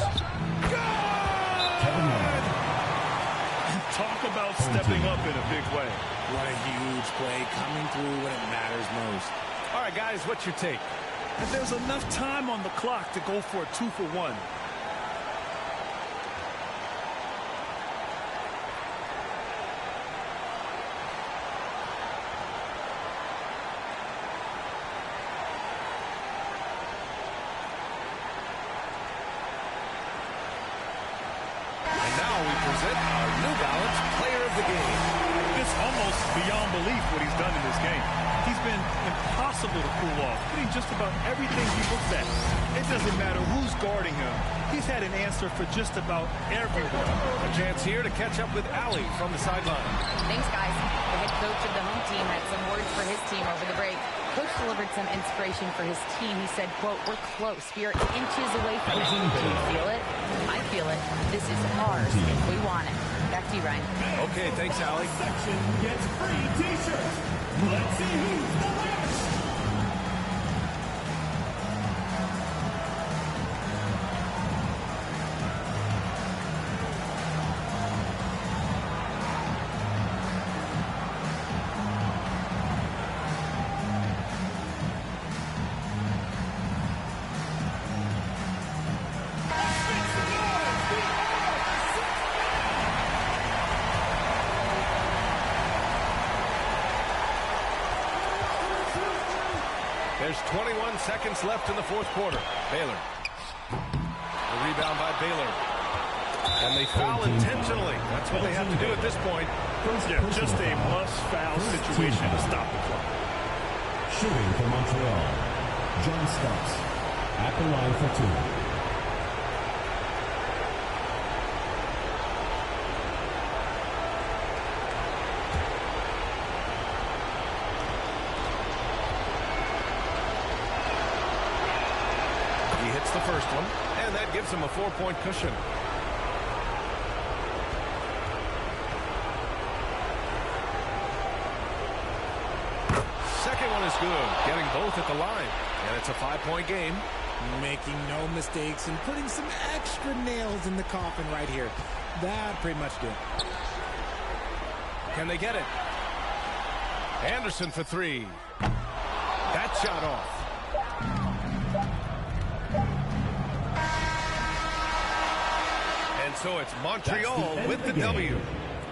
Talk about stepping up in
coming through when it matters most.
All right, guys, what's your take?
And there's enough time on the clock to go for a 2-for-1.
And now we present our New Balance Player of the Game.
It's almost beyond belief what he's done in this game. He's been impossible to pull off, hitting just about everything he looks at. It doesn't matter who's guarding him. He's had an answer for just about everyone.
A chance here to catch up with Allie from the sideline.
Thanks, guys. The head coach of the home team had some words for his team over the break. Coach delivered some inspiration for his team. He said, quote, "We're close. We are inches away from it. Do you feel it? I feel it. This is ours if we want it." Back to you, Ryan.
Okay, thanks, Allie.
Section gets free T-shirts. Let's see who's the winner.
There's 21 seconds left in the fourth quarter. Baylor. The rebound by Baylor. And they foul intentionally. That's what they have to do at this point.
Yeah, just a must-foul situation to stop the clock.
Shooting for Montreal, John Scots at the line for two.
He hits the first one, and that gives him a 4-point cushion. Second one is good, getting both at the line, and it's a 5-point game.
Making no mistakes and putting some extra nails in the coffin right here. That pretty much did.
Can they get it? Anderson for three. That shot off. And so it's Montreal with the W.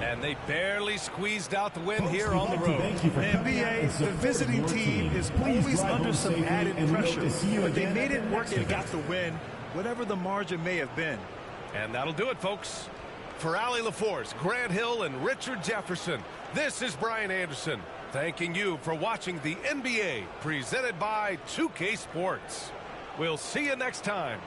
And they barely squeezed out the win here on the road.
NBA, the visiting team is always under some added pressure, but they made it work and got the win, whatever the margin may have been.
And that'll do it, folks. For Allie LaForce, Grant Hill, and Richard Jefferson, this is Brian Anderson, thanking you for watching the NBA, presented by 2K Sports. We'll see you next time.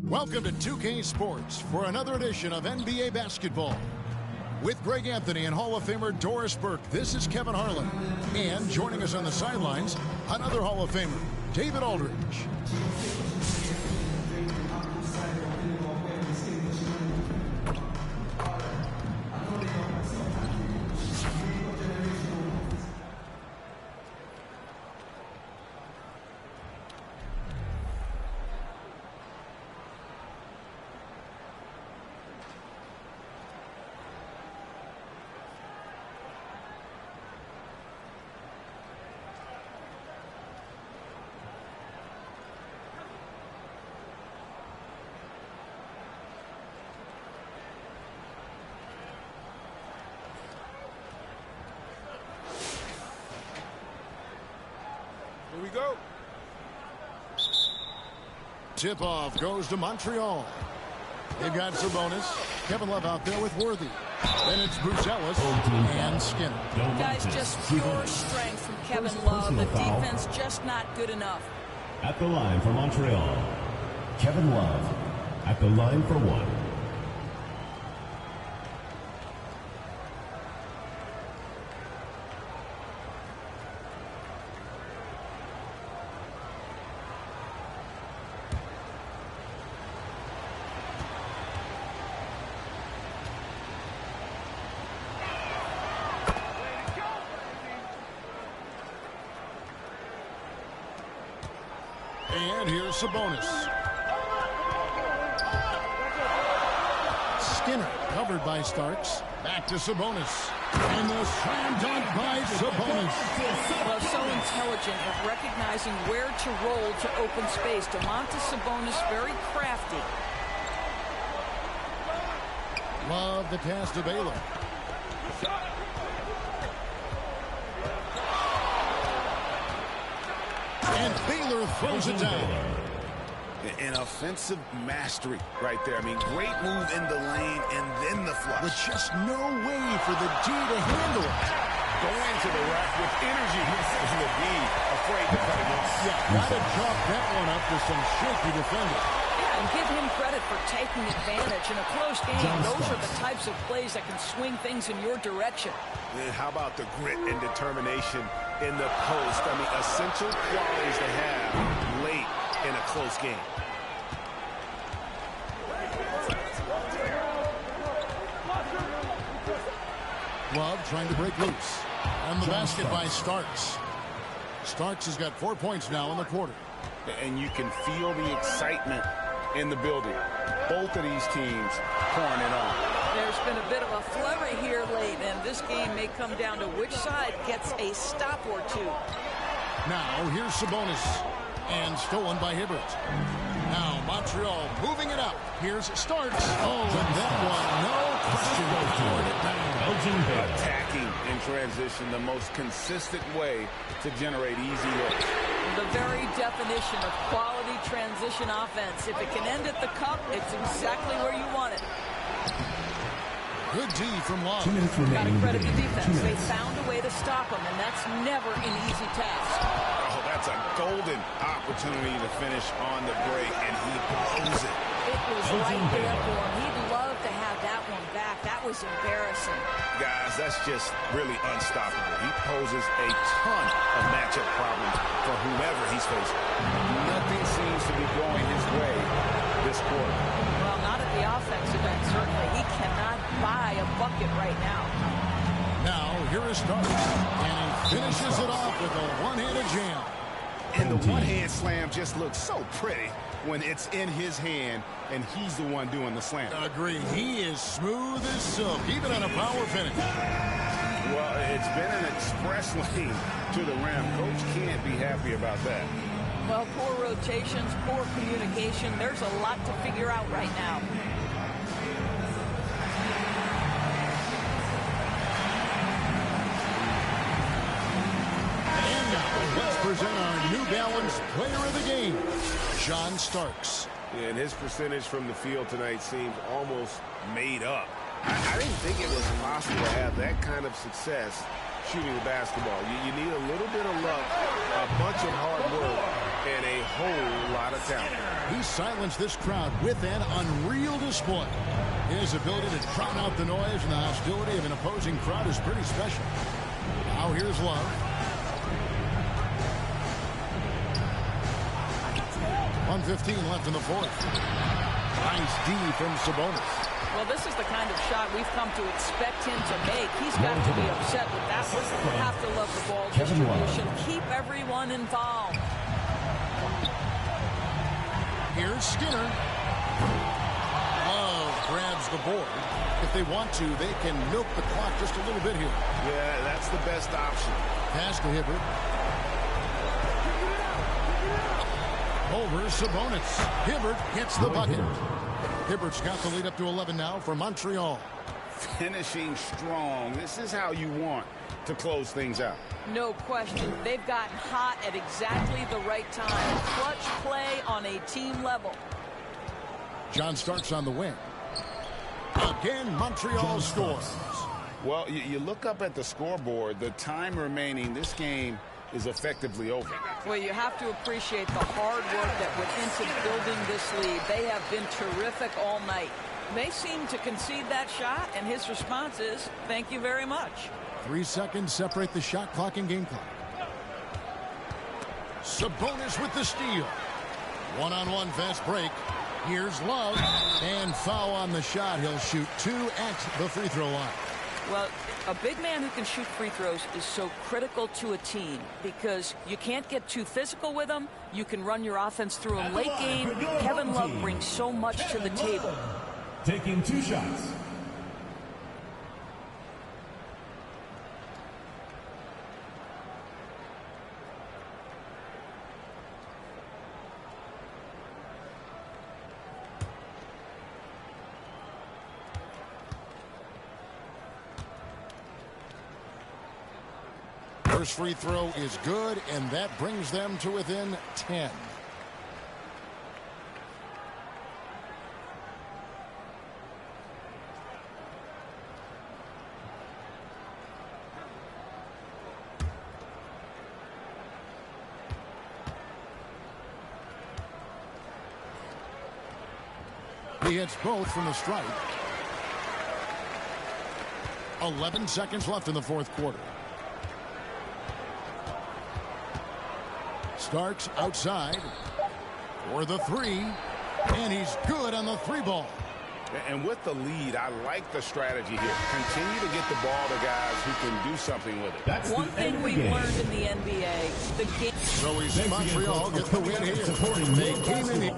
Welcome to 2K Sports for another edition of NBA basketball. With Greg Anthony and Hall of Famer Doris Burke, this is Kevin Harlan. And joining us on the sidelines, another Hall of Famer, David Aldridge.
Here we go.
Tip-off goes to Montreal. They've got Sabonis, Kevin Love out there with Worthy. Then it's Bruce Ellis and Skinner.
Guys, just pure strength from Kevin Love. The defense just not good enough.
At the line for Montreal, Kevin Love at the line for one.
And here's Sabonis. Skinner covered by Starks. Back to Sabonis. And the slam dunk by Sabonis.
Well, so intelligent at recognizing where to roll to open space. Domantas Sabonis, very crafty.
Love the pass to Baylor. And Baylor throws it down.
An offensive mastery right there. I mean, great move in the lane and then the flush.
With just no way for the D to handle it.
Going to the rack with energy. And the D afraid to cut it off.
Yeah, gotta chalk that one up to some shaky defending.
Yeah, and give him credit for taking advantage in a close game. Those are the types of plays that can swing things in your direction.
And how about the grit and determination in the post? I mean, essential qualities to have late in a close game.
Love trying to break loose. And the basket by Starks. Starks has got 4 points now in the quarter.
And you can feel the excitement in the building. Both of these teams pouring it on.
There's been a bit of a flurry here late, and this game may come down to which side gets a stop or two.
Now, here's Sabonis. And stolen by Hibbert. Now, Montreal moving it up. Here's Starks. Oh, and that one, no question.
Attacking in transition, the most consistent way to generate easy looks.
The very definition of quality transition offense. If it can end at the cup, it's exactly where you want it.
Good D from Love.
Got to credit the defense. They found a way to stop him, and that's never an easy task.
Oh, that's a golden opportunity to finish on the break, and he blows it.
It was right there for him. He'd love to have that one back. That was embarrassing.
Guys, that's just really unstoppable. He poses a ton of matchup problems for whomever he's facing. Nothing seems to be going his way this quarter.
Well, not at the offensive end, certainly. He cannot buy a bucket right now.
Now, here is Starks. And he finishes it off with a one-handed jam.
And the one-hand slam just looks so pretty when it's in his hand and he's the one doing the slam.
Agreed. He is smooth as silk, even on a power finish.
Well, it's been an express lane to the rim. Coach can't be happy about that.
Well, poor rotations, poor communication. There's a lot to figure out right now.
And now, let's present our New Balance player of the game, John Starks.
And his percentage from the field tonight seems almost made up.
I didn't think it was possible to have that kind of success shooting the basketball. You need a little bit of luck, a bunch of hard work, and a whole lot of talent.
He silenced this crowd with an unreal display. His ability to drown out the noise and the hostility of an opposing crowd is pretty special. Now here's Love. 1:15 left in the fourth. Nice D from Sabonis.
Well, this is the kind of shot we've come to expect him to make. He's got to be upset with that one. You have to love the ball distribution. Keep everyone involved.
Here's Skinner. Love grabs the board. If they want to, they can milk the clock just a little bit here.
Yeah, that's the best option.
Pass to Hibbert. Over Sabonis. Hibbert hits the bucket. Hibbert's got the lead up to 11 now for Montreal.
Finishing strong. This is how you want to close things out.
No question. They've gotten hot at exactly the right time. Clutch play on a team level.
John Starks on the wing. Again, Montreal scores.
Well, you look up at the scoreboard. The time remaining, this game is effectively over.
Well, you have to appreciate the hard work that went into building this lead. They have been terrific all night. They seem to concede that shot, and his response is, thank you very much.
3 seconds separate the shot clock and game clock. Sabonis with the steal. One-on-one fast break. Here's Love. And foul on the shot. He'll shoot 2 at the free throw line.
Well, a big man who can shoot free throws is so critical to a team because you can't get too physical with him. You can run your offense through him late game. Kevin Love brings so much to the table.
Taking 2 shots.
First free throw is good, and that brings them to within 10. He hits both from the stripe. 11 seconds left in the fourth quarter. Starks outside for the three, and he's good on the 3 ball.
And with the lead, I like the strategy here. Continue to get the ball to guys who can do something with it.
That's one thing we've learned in the NBA. The game.
So he's Montreal get the win here. They came in here.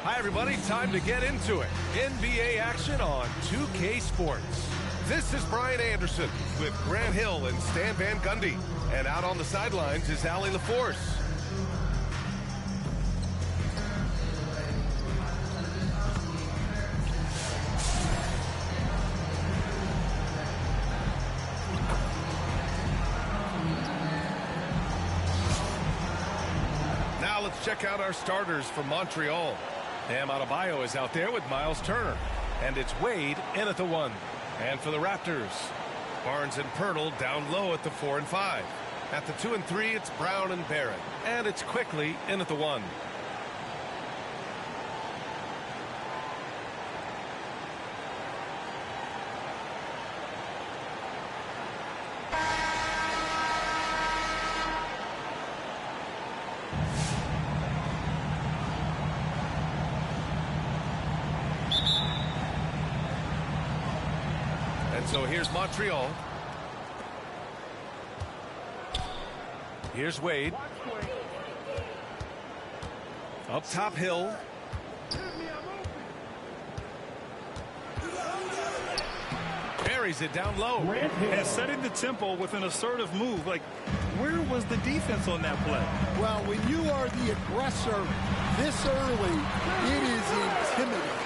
Hi, everybody. Time to get into it. NBA action on 2K Sports. This is Brian Anderson with Grant Hill and Stan Van Gundy. And out on the sidelines is Allie LaForce. Now let's check out our starters for Montreal. Bam Adebayo is out there with Miles Turner. And it's Wade in at the 1. And for the Raptors, Barnes and Pirtle down low at the 4 and 5. At the 2 and 3, it's Brown and Barrett. And it's Quickly in at the 1. So here's Montreal. Here's Wade. Up top, Hill. Buries it down low.
And setting the tempo with an assertive move. Like, where was the defense on that play?
Well, when you are the aggressor this early, it is intimidating.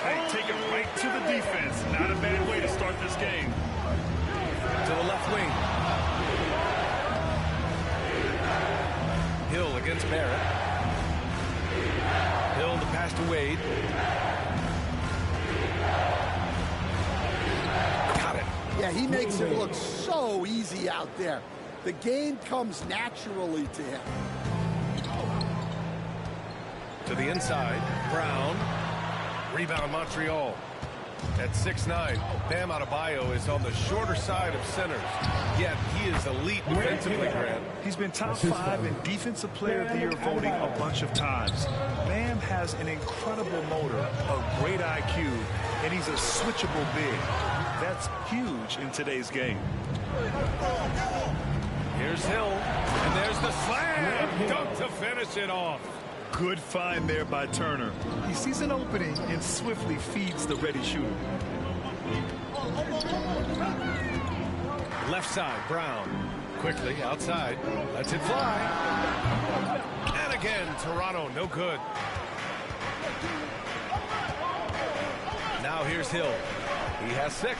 Hey, take it right to the defense. Not a bad way to start this game.
To the left wing. Hill against Barrett. Hill the pass to Wade. Got it.
Yeah, he makes it look so easy out there. The game comes naturally to him.
To the inside. Brown. Rebound Montreal. At 6'9", Bam Adebayo is on the shorter side of centers. Yet he is elite defensively, Grant.
He's been top 5 in Defensive Player of the Year voting a bunch of times. Bam has an incredible motor, a great IQ, and he's a switchable big. That's huge in today's game.
Here's Hill, and there's the slam dunk to finish it off.
Good find there by Turner. He sees an opening and swiftly feeds the ready shooter.
Left side, Brown. Quickly outside. Lets it fly. And again, Toronto, no good. Now here's Hill. He has 6.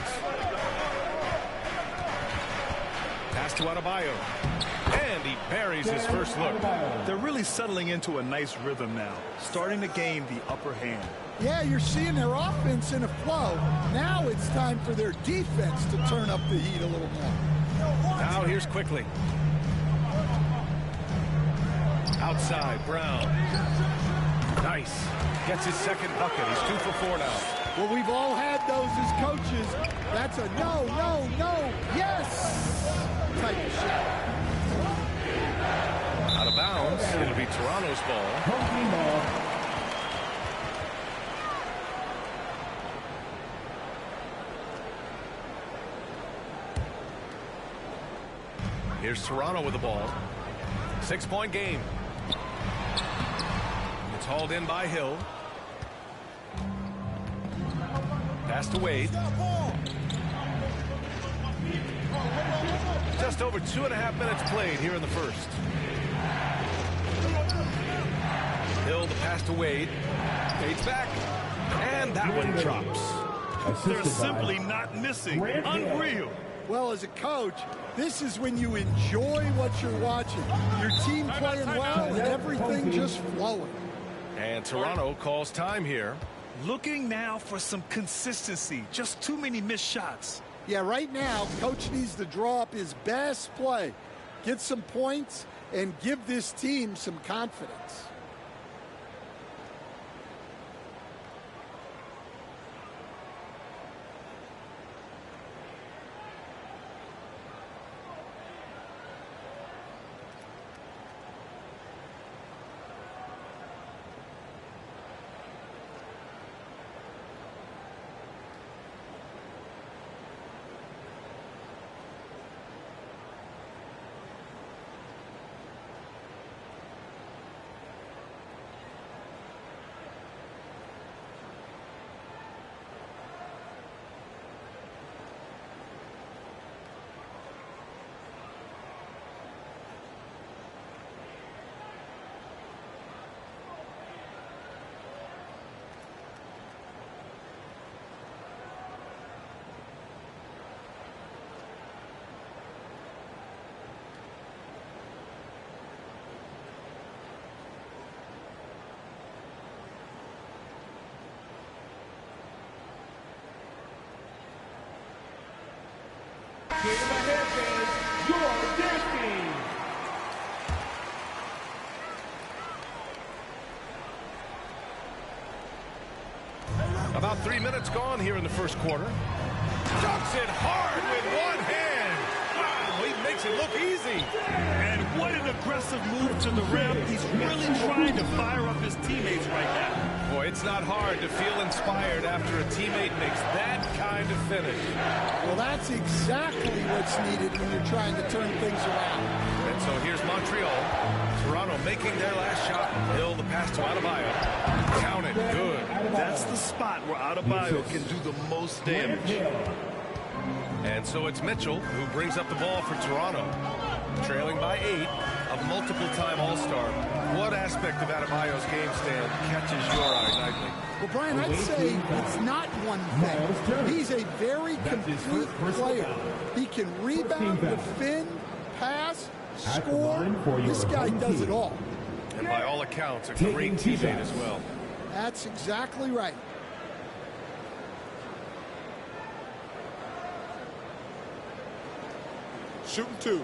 Pass to Adebayo. And he buries his first look.
They're really settling into a nice rhythm now, starting to gain the upper hand.
Yeah, you're seeing their offense in a flow. Now it's time for their defense to turn up the heat a little more.
Now here's Quickly. Outside, Brown. Nice. Gets his second bucket. He's 2 for 4 now.
Well, we've all had those as coaches. That's a no, no, no, yes type of shot.
Out of bounds. It'll be Toronto's ball. Here's Toronto with the ball. 6-point game. It's hauled in by Hill. Pass to Wade. Just over 2.5 minutes played here in the first. Hill the pass to Wade. Fades back. And that one drops.
They're simply not missing. Unreal.
Well, as a coach, this is when you enjoy what you're watching. Your team playing well and everything just flowing.
And Toronto calls time here.
Looking now for some consistency. Just too many missed shots.
Yeah, right now, coach needs to draw up his best play, get some points, and give this team some confidence.
Skating ahead, fans. Your destiny.
About 3 minutes gone here in the first quarter. Dunks it hard with one hand. Wow, he makes it look easy.
And what an aggressive move to the rim. He's really trying to fire up his teammates right now.
Boy, it's not hard to feel inspired after a teammate makes that kind of finish.
Well, that's exactly what's needed when you're trying to turn things around.
And so here's Montreal. Toronto making their last shot. Hill, the pass to Adebayo. Count it. Good.
That's the spot where Adebayo can do the most damage.
And so it's Mitchell who brings up the ball for Toronto. Trailing by 8, a multiple-time All-Star. What aspect of Adebayo's game, Stan, catches your eye nightly?
Well, Brian, I'd say it's not one thing. He's a very complete player. He can rebound, defend, pass, score. This guy does it all.
And by all accounts, a great teammate as well.
That's exactly right.
Shooting 2.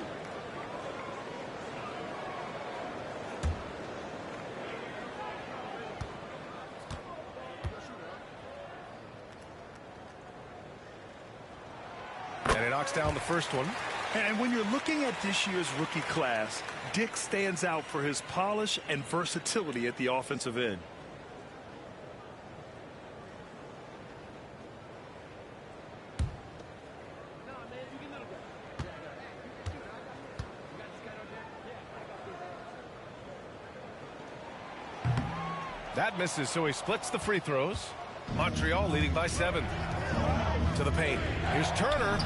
And he knocks down the first one.
And when you're looking at this year's rookie class, Dick stands out for his polish and versatility at the offensive end.
That misses, so he splits the free throws. Montreal leading by 7. To the paint. Here's Turner.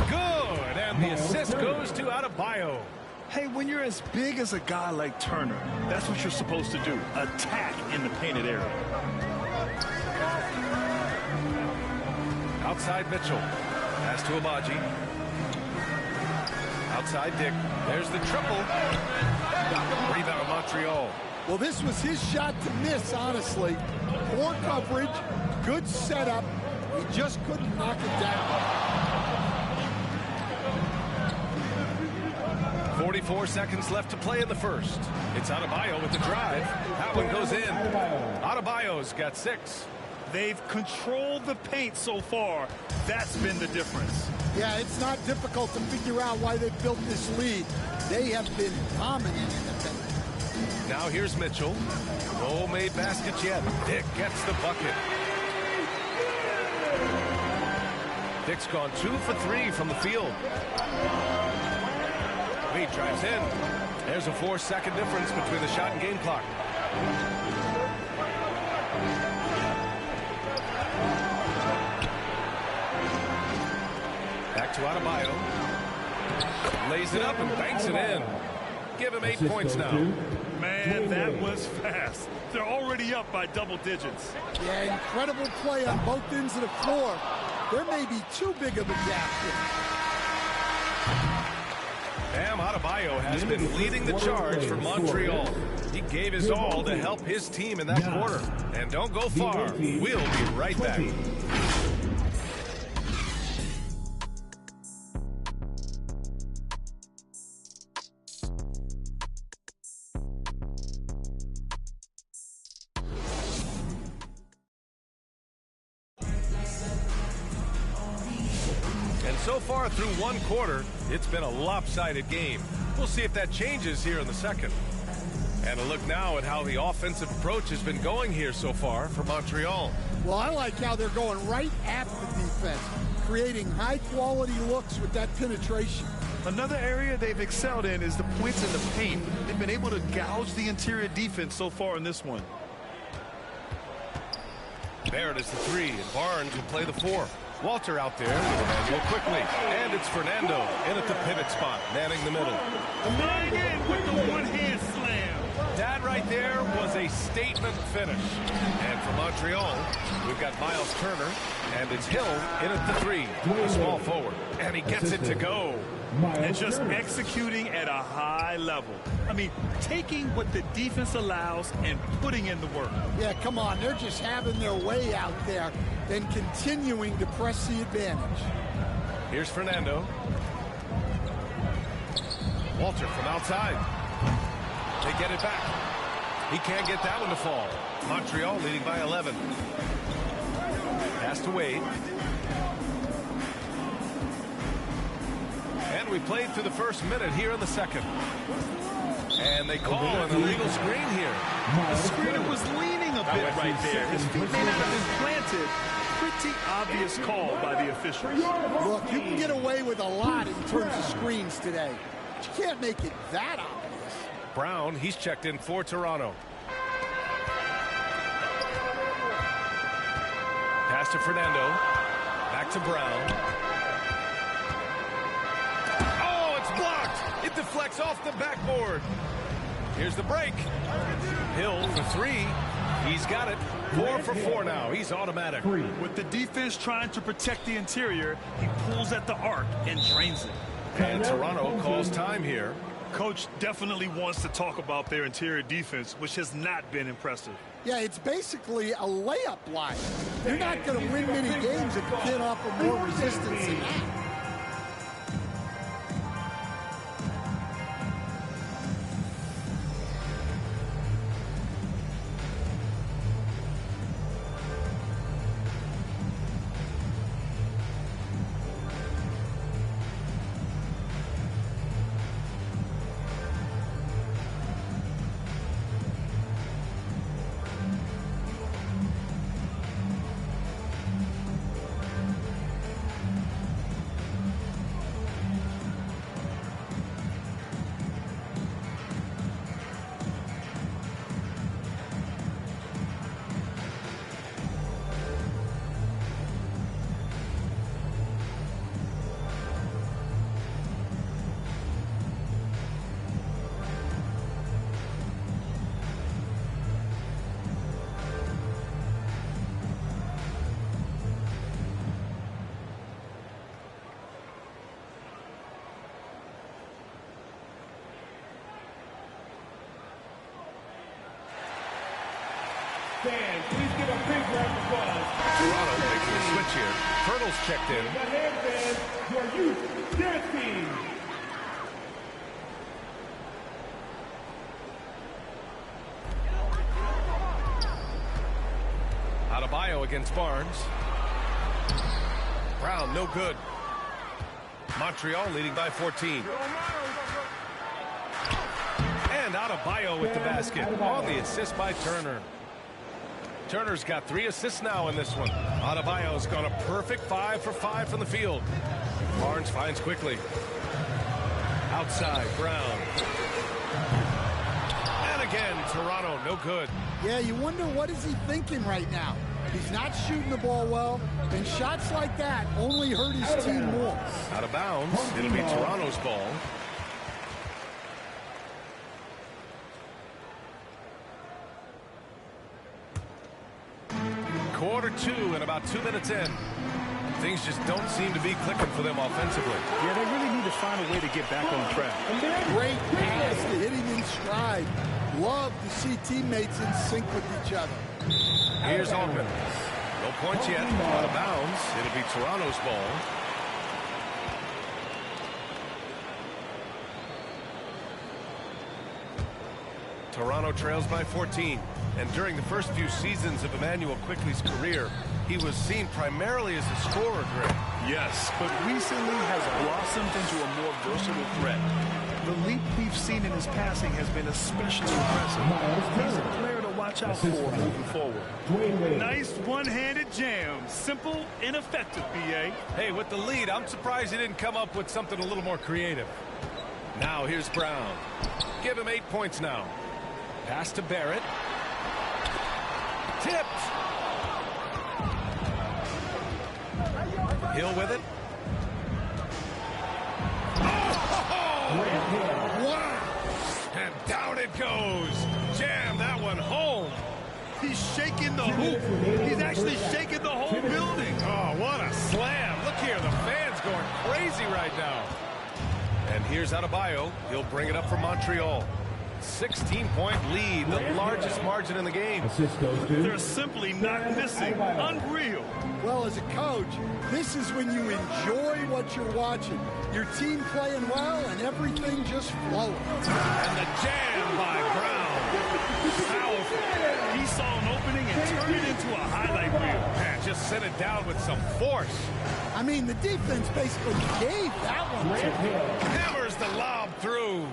Good. And the assist goes to Adebayo.
Hey, when you're as big as a guy like Turner, that's what you're supposed to do. Attack in the painted area.
Outside Mitchell. Pass to Abaji. Outside Dick. There's the triple. Rebound Montreal.
Well, this was his shot to miss, honestly. Poor coverage, good setup. He just couldn't knock it down.
44 seconds left to play in the first. It's Adebayo with the drive. That one goes in. Adebayo's got 6.
They've controlled the paint so far. That's been the difference.
Yeah, it's not difficult to figure out why they built this lead. They have been dominant in the paint.
Now here's Mitchell. No made baskets yet. Dick gets the bucket. Dick's gone 2 for 3 from the field. Reed drives in. There's a 4-second difference between the shot and game clock. Back to Adebayo. Lays it up and banks it in. Give him 8 points now.
Man, that was fast. They're already up by double digits.
Yeah, incredible play on both ends of the floor. There may be too big of a gap here.
Bam Adebayo has been leading the charge for Montreal. He gave his all to help his team in that quarter. And don't go far. We'll be right back. So far through one quarter, it's been a lopsided game. We'll see if that changes here in the second. And a look now at how the offensive approach has been going here so far for Montreal.
Well, I like how they're going right at the defense, creating high-quality looks with that penetration.
Another area they've excelled in is the points in the paint. They've been able to gouge the interior defense so far in this one.
Barrett is the 3, and Barnes will play the 4. Walter out there with Emmanuel quickly. And it's Fernando in at the pivot spot, manning the middle.
Flying in with the one-hand slam.
That right there was a statement finish. And for Montreal, we've got Miles Turner, and it's Hill in at the 3, a small forward. And he gets it to go.
And just executing at a high level. I mean, taking what the defense allows and putting in the work.
Yeah, come on. They're just having their way out there and continuing to press the advantage.
Here's Fernando. Walter from outside. They get it back. He can't get that one to fall. Montreal leading by 11. Pass to Wade. And we played through the first minute here in the second. And they call an illegal screen here.
The screener was leaning a bit right there. His feet may not have been planted. Pretty obvious call by the officials.
Look, you can get away with a lot in terms of screens today. But you can't make it that obvious.
Brown, he's checked in for Toronto. Pass to Fernando. Back to Brown. Oh, it's blocked. It deflects off the backboard. Here's the break. Hill for three. He's got it. 4 for 4 now. He's automatic.
With the defense trying to protect the interior, he pulls at the arc and drains it.
And Toronto calls time here.
Coach definitely wants to talk about their interior defense, which has not been impressive.
Yeah, it's basically a layup line. You're not going to win many games if you can't offer more resistance than that.
Fans, please give a big round of applause.
Toronto making a switch here. Hurdle's checked in.
The hand fans, your youth dance team.
Adebayo against Barnes. Brown, no good. Montreal leading by 14. And Adebayo with the basket. On the assist by Turner. Turner's got 3 assists now in this one. Adebayo's got a perfect 5 for 5 from the field. Barnes finds quickly. Outside, Brown. And again, Toronto, no good.
Yeah, you wonder what is he thinking right now. He's not shooting the ball well, and shots like that only hurt his team more.
Out of bounds. It'll be Toronto's ball. Quarter 2 and about 2 minutes in. Things just don't seem to be clicking for them offensively.
Yeah, they really need to find a way to get back on track.
Great pass to hit him in stride. Love to see teammates in sync with each other.
Here's Altman. No points yet. Out of bounds. It'll be Toronto's ball. Toronto trails by 14. And during the first few seasons of Emmanuel Quickley's career, he was seen primarily as a scorer, Greg.
Yes, but recently has blossomed into a more versatile threat. The leap we've seen in his passing has been especially impressive. He's a player to watch out for moving forward. Nice one-handed jam. Simple and effective, B.A.
Hey, with the lead, I'm surprised he didn't come up with something a little more creative. Now here's Brown. Give him 8 points now. Pass to Barrett. Tipped. Hill with it.
Wow.
And down it goes. Jam that one home.
He's shaking the hoop. He's actually shaking the whole building.
Oh, what a slam. Look here, the fans going crazy right now. And here's Adebayo. He'll bring it up for Montreal. 16-point lead, the largest margin in the game.
Assist goes to.
They're simply not missing. Unreal.
Well, as a coach, this is when you enjoy what you're watching. Your team playing well and everything just flowing.
And the jam by Brown. Powerful. He saw an opening and turned it into a highlight reel.
And just sent it down with some force.
I mean, the defense basically gave that one to him.
Hammers the lob through.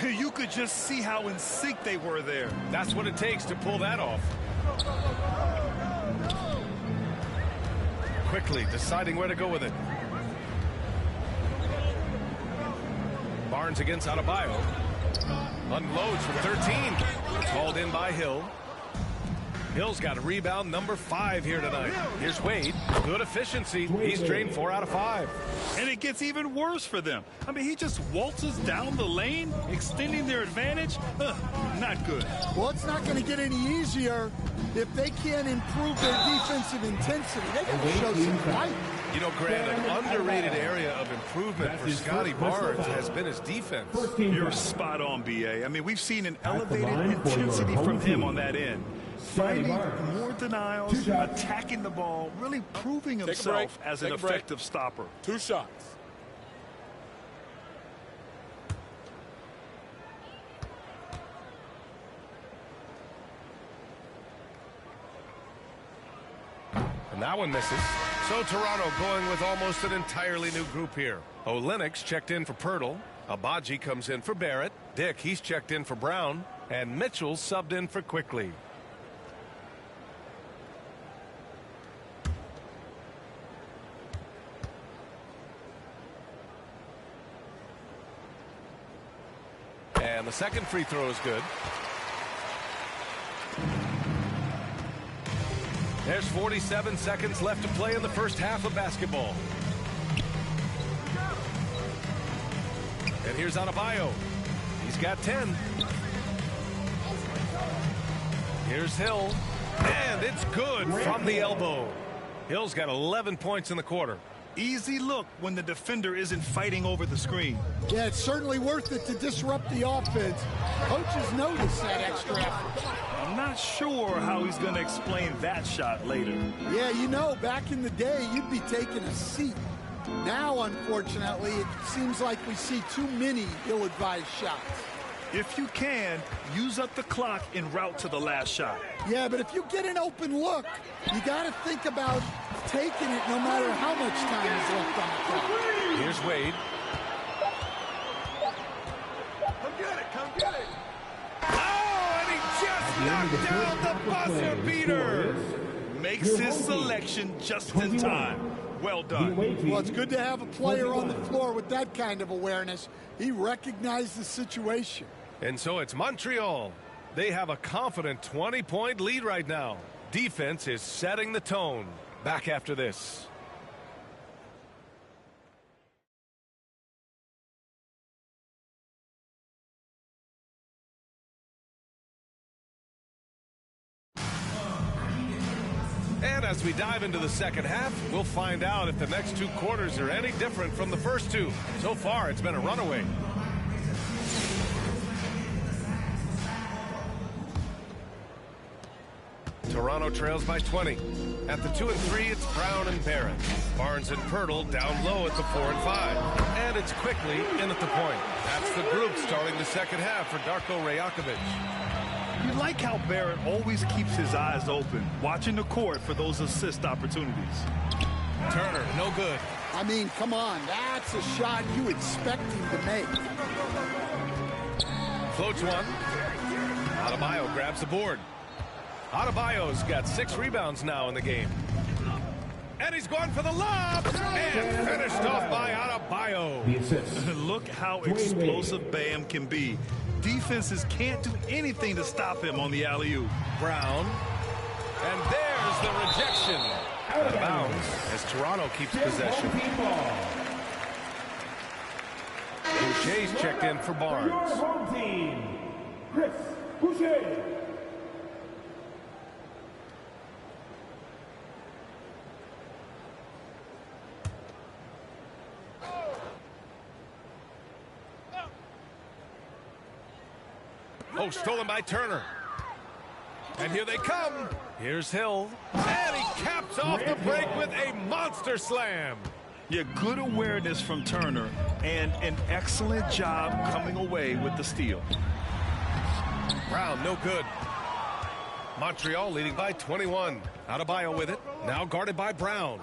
You could just see how in sync they were there.
That's what it takes to pull that off. Quickly deciding where to go with it. Barnes against Adebayo. Unloads from 13. Called in by Hill. Hill's got a rebound number 5 here tonight. Here's Wade. Good efficiency. He's drained 4 out of 5.
And it gets even worse for them. I mean, he just waltzes down the lane, extending their advantage. Not good.
Well, it's not going to get any easier if they can't improve their defensive intensity. They got to show some fight.
You know, Grant, an underrated area of improvement for Scotty Barnes has been his defense.
You're spot on, B.A. I mean, we've seen an elevated intensity from him on that end. Fighting more denials, attacking the ball, really proving himself as an effective stopper.
2 shots.
And that one misses. So Toronto going with almost an entirely new group here. Olenek's checked in for Pirtle. Abaji comes in for Barrett. Dick, he's checked in for Brown. And Mitchell subbed in for Quickly. And the second free throw is good. There's 47 seconds left to play in the first half of basketball. And here's Adebayo. He's got 10. Here's Hill. And it's good from the elbow. Hill's got 11 points in the quarter.
Easy look when the defender isn't fighting over the screen.
Yeah, it's certainly worth it to disrupt the offense. Coaches notice that extra effort.
I'm not sure how he's going to explain that shot later.
Yeah, you know, back in the day, you'd be taking a seat. Now, unfortunately, it seems like we see too many ill-advised shots.
If you can, use up the clock en route to the last shot.
Yeah, but if you get an open look, you got to think about taking it no matter how much time is left on the clock.
Here's Wade.
Come get it, come get it.
Oh, and he just knocked down the buzzer beater.
Makes his selection just in time. Well done.
Well, it's good to have a player on the floor with that kind of awareness. He recognized the situation.
And so it's Montreal. They have a confident 20-point lead right now. Defense is setting the tone. Back after this. And as we dive into the second half, we'll find out if the next 2 quarters are any different from the first 2. So far, it's been a runaway. Toronto trails by 20. At the 2 and 3, it's Brown and Barrett. Barnes and Pirtle down low at the 4 and 5. And it's Quickly in at the point. That's the group starting the second half for Darko Rajakovic.
You like how Barrett always keeps his eyes open, watching the court for those assist opportunities.
Turner, no good.
I mean, come on, that's a shot you expect him to make.
Floats one. Adebayo grabs the board. Adebayo's got 6 rebounds now in the game. And he's going for the lob. And finished off by Adebayo.
The assist.
Look how explosive Bam can be. Defenses can't do anything to stop him on the alley-oop.
Brown. And there's the rejection. Out of bounds as Toronto keeps possession. Boucher's checked in for Barnes.
Home team, Chris Boucher.
Oh, stolen by Turner. And here they come. Here's Hill. And he caps off the break with a monster slam.
Yeah, good awareness from Turner and an excellent job coming away with the steal.
Brown, no good. Montreal leading by 21. Adebayo with it. Now guarded by Brown.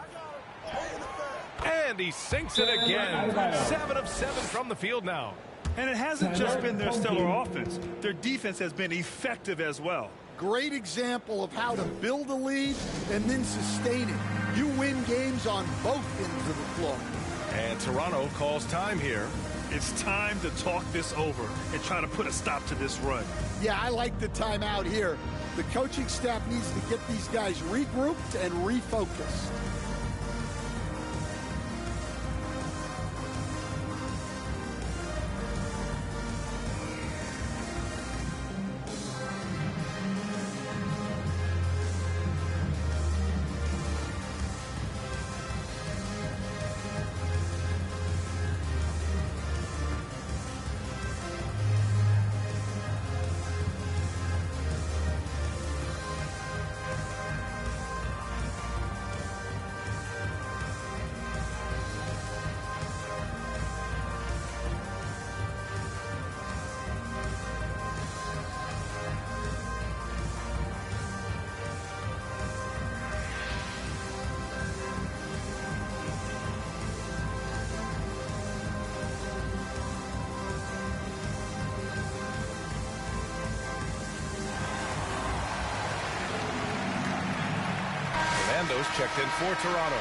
And he sinks it again. 7 of 7 from the field now.
And it hasn't just been their stellar offense. Their defense has been effective as well.
Great example of how to build a lead and then sustain it. You win games on both ends of the floor.
And Toronto calls time here.
It's time to talk this over and try to put a stop to this run.
Yeah, I like the timeout here. The coaching staff needs to get these guys regrouped and refocused.
Fernando's checked in for Toronto.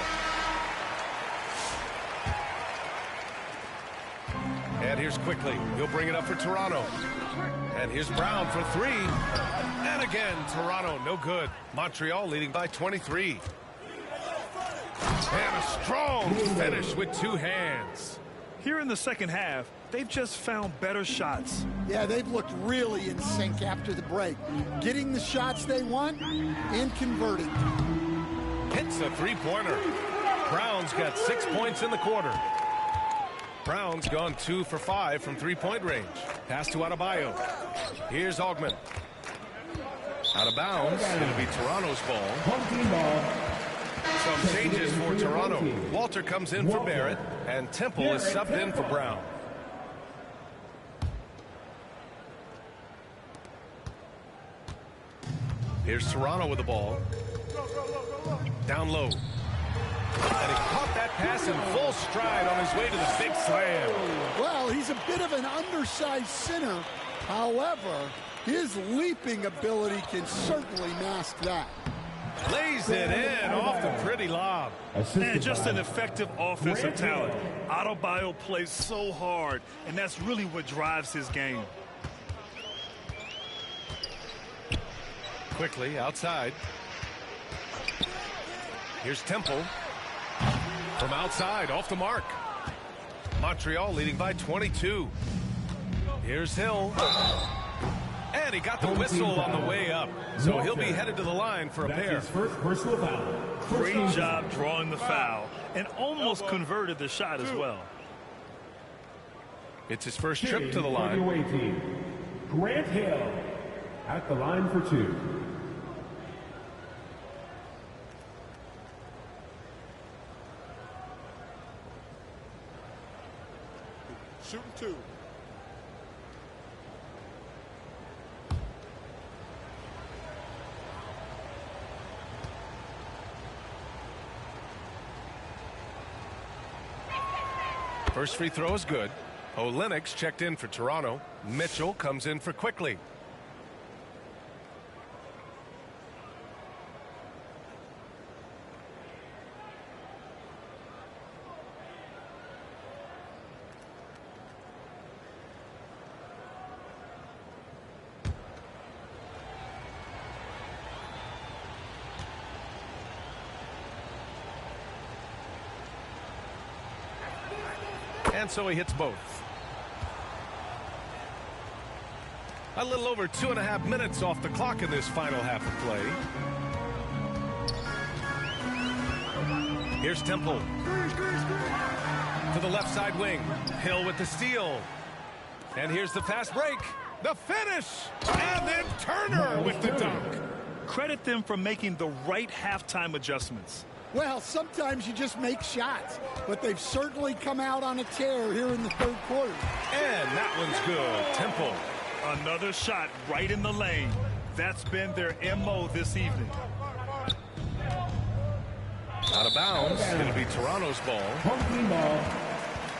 And here's Quickly. He'll bring it up for Toronto. And here's Brown for 3. And again, Toronto, no good. Montreal leading by 23. And a strong finish with 2 hands.
Here in the second half, they've just found better shots.
Yeah, they've looked really in sync after the break. Getting the shots they want and converting.
Hits a 3-pointer. Brown's got 6 points in the quarter. Brown's gone 2 for 5 from 3-point range. Pass to Adebayo. Here's Augment. Out of bounds. It'll be Toronto's ball. Some changes for Toronto. Walter comes in for Barrett, and Temple is subbed in for Brown. Here's Toronto with the ball. Down low. And he caught that pass in full stride on his way to the big slam.
Well, he's a bit of an undersized center. However, his leaping ability can certainly mask that.
Lays it in off the pretty lob.
And just an effective offensive talent. Adebayo plays so hard, and that's really what drives his game.
Quickly outside. Here's Temple. From outside, off the mark. Montreal leading by 22. Here's Hill. And he got the whistle on the way up. So he'll be headed to the line for a pair.
Great job drawing the foul and almost converted the shot as well.
It's his first trip to the line.
Grant Hill at the line for 2.
Shooting 2.
First free throw is good. Olenek's checked in for Toronto. Mitchell comes in for Quickly. And so he hits both. A little over 2.5 minutes off the clock in this final half of play. Here's Temple. To the left side wing. Hill with the steal. And here's the fast break. The finish. And then Turner with the dunk.
Credit them for making the right halftime adjustments.
Well, sometimes you just make shots, but they've certainly come out on a tear here in the third quarter.
And that one's good. Temple.
Another shot right in the lane. That's been their MO this evening.
Out of bounds. It'll be Toronto's ball.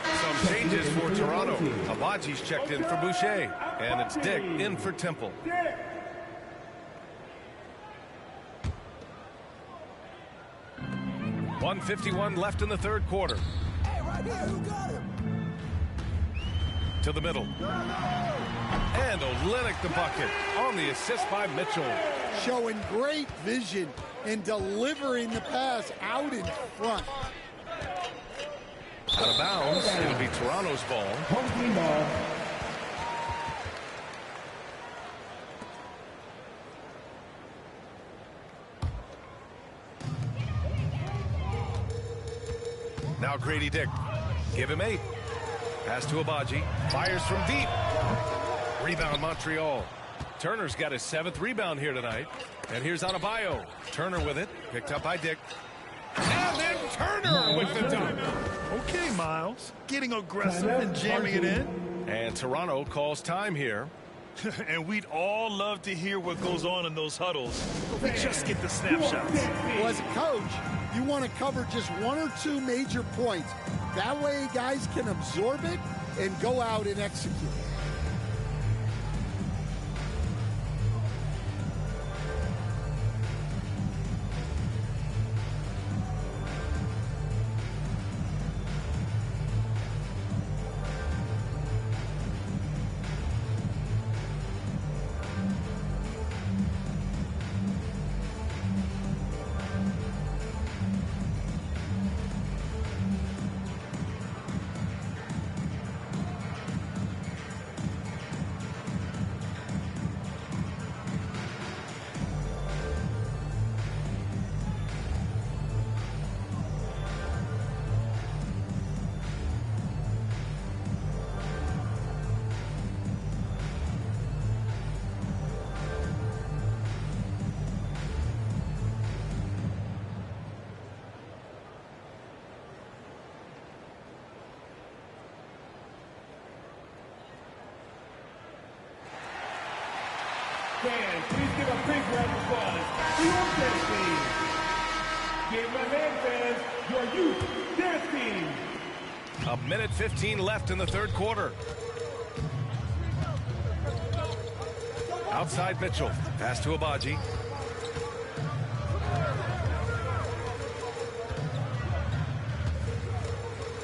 Some changes for Toronto. Abaji's checked in for Boucher. And it's Dick in for Temple. 1:51 left in the third quarter.
Hey, right here, who got him?
To the middle. And Olynyk the bucket on the assist by Mitchell.
Showing great vision and delivering the pass out in front.
Out of bounds. It'll be Toronto's ball.
Home team ball.
Now Grady Dick. Give him 8. Pass to Abaji. Fires from deep. Rebound Montreal. Turner's got his 7th rebound here tonight. And here's Adebayo. Turner with it. Picked up by Dick. And then Turner with the dunk.
Okay, Miles. Getting aggressive and jamming it in.
And Toronto calls time here.
And we'd all love to hear what goes on in those huddles. We just get the snapshots.
Well, as a coach, you want to cover just 1 or 2 major points. That way guys can absorb it and go out and execute.
Fans, please give a big round of applause to your dance team. Give them a hand, fans, your youth dance team.
1:15 left in the third quarter. Outside Mitchell. Pass to Abaji.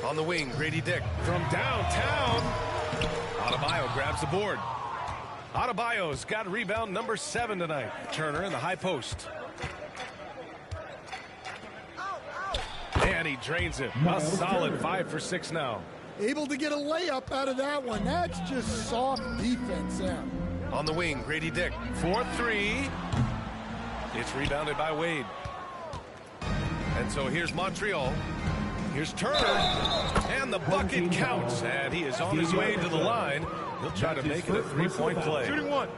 On the wing, Grady Dick from downtown. Adebayo grabs the board. Adebayo's got rebound number 7 tonight. Turner in the high post. And he drains it. A solid 5 for 6 now.
Able to get a layup out of that one. That's just soft defense there.
On the wing, Grady Dick. 4-3. It's rebounded by Wade. And so here's Montreal. Here's Turner. And the bucket counts. And he is on his way to the line. He'll try to make it a 3-point play.
Shooting 1.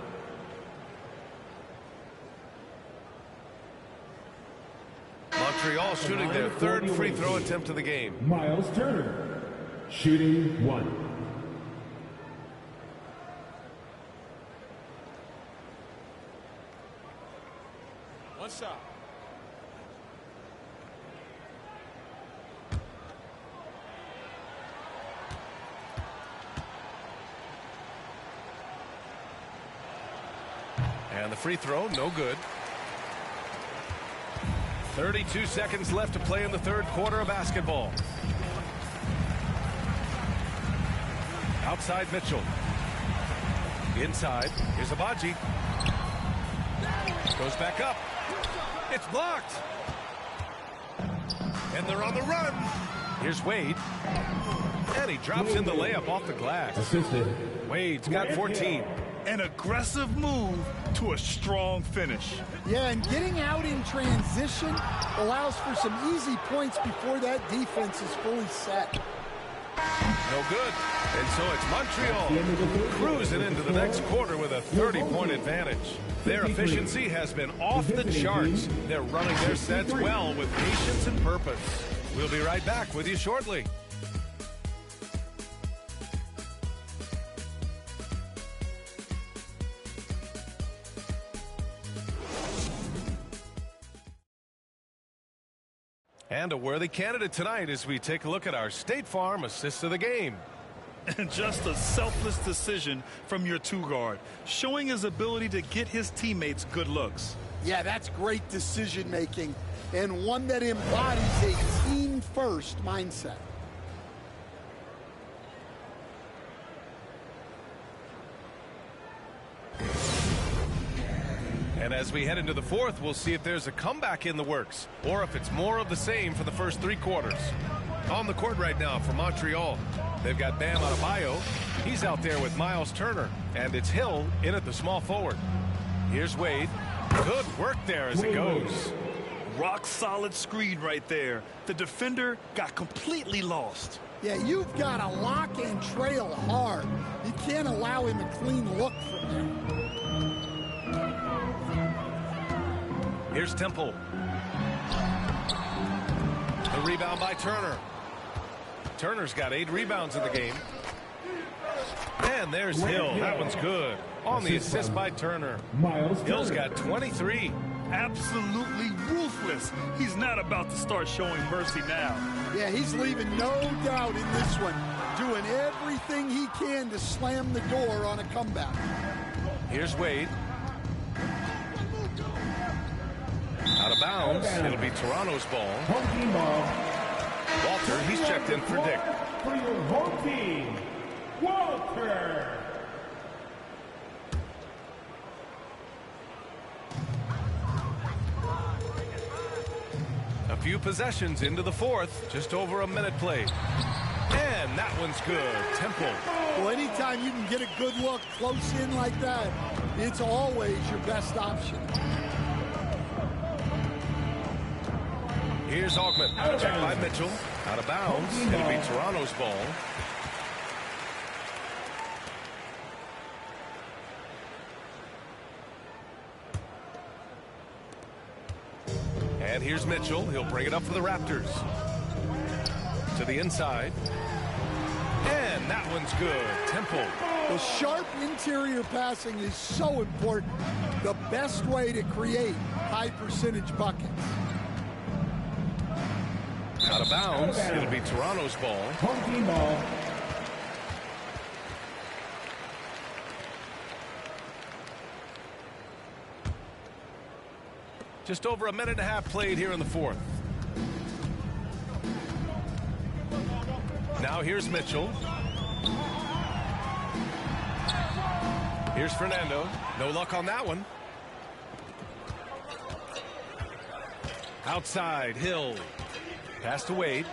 Montreal shooting their 3rd free throw attempt of the game.
Miles Turner, shooting 1.
One shot. And the free throw, no good. 32 seconds left to play in the third quarter of basketball. Outside Mitchell. Inside. Here's Abaji. Goes back up. It's blocked. And they're on the run. Here's Wade. And he drops in the layup off the glass.
Assisted.
Wade's got 14.
An aggressive move to a strong finish.
Yeah, and getting out in transition allows for some easy points before that defense is fully set.
No good. And so it's Montreal cruising into the next quarter with a 30-point advantage. Their efficiency has been off the charts. They're running their sets well with patience and purpose. We'll be right back with you shortly. And a worthy candidate tonight as we take a look at our State Farm assist of the game.
And just a selfless decision from your two-guard, showing his ability to get his teammates good looks.
Yeah, that's great decision-making, and one that embodies a team-first mindset.
And as we head into the fourth, we'll see if there's a comeback in the works or if it's more of the same for the first three quarters. On the court right now for Montreal, they've got Bam Adebayo. He's out there with Miles Turner, and it's Hill in at the small forward. Here's Wade. Good work there as it goes.
Rock solid screen right there. The defender got completely lost.
Yeah, you've got to lock and trail hard. You can't allow him a clean look from there.
Here's Temple. The rebound by Turner. Turner's got 8 rebounds in the game. And there's Hill. That one's good. On the assist by Turner. Hill's got 23.
Absolutely ruthless. He's not about to start showing mercy now.
Yeah, he's leaving no doubt in this one. Doing everything he can to slam the door on a comeback.
Here's Wade. Out of bounds. It'll be Toronto's ball. Walter, he's checked in for Dick.
For your home team, Walter.
A few possessions into the fourth. Just over a minute played. And that one's good. Temple.
Well, anytime you can get a good look close in like that, it's always your best option.
Here's Augment. Checked by Mitchell. Out of bounds. It'll be Toronto's ball. And here's Mitchell. He'll bring it up for the Raptors. To the inside. And that one's good. Temple.
The sharp interior passing is so important. The best way to create high percentage buckets.
Out of bounds. It'll be Toronto's ball.
Home team ball.
Just over a minute and a half played here in the fourth. Now here's Mitchell. Here's Fernando. No luck on that one. Outside, Hill. Pass to Wade.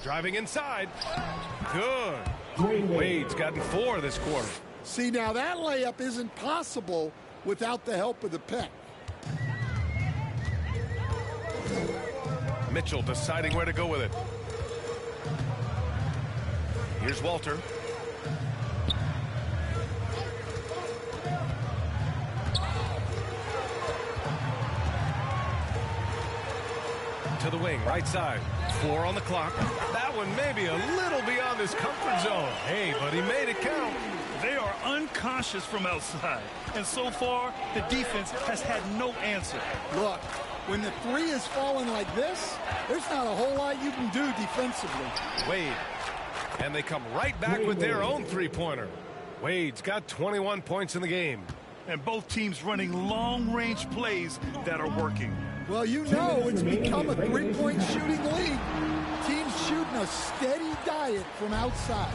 Driving inside. Good. Wade's gotten 4 this quarter.
See, now that layup isn't possible without the help of the pick.
Mitchell deciding where to go with it. Here's Walter. To the wing, right side. 4 on the clock. That one may be a little beyond his comfort zone. Hey, but he made it count.
They are unconscious from outside. And so far, the defense has had no answer.
Look, when the 3 is falling like this, there's not a whole lot you can do defensively.
Wade. And they come right back with their own three-pointer. Wade's got 21 points in the game.
And both teams running long-range plays that are working.
Well, you know it's become a three-point shooting league. Teams shooting a steady diet from outside.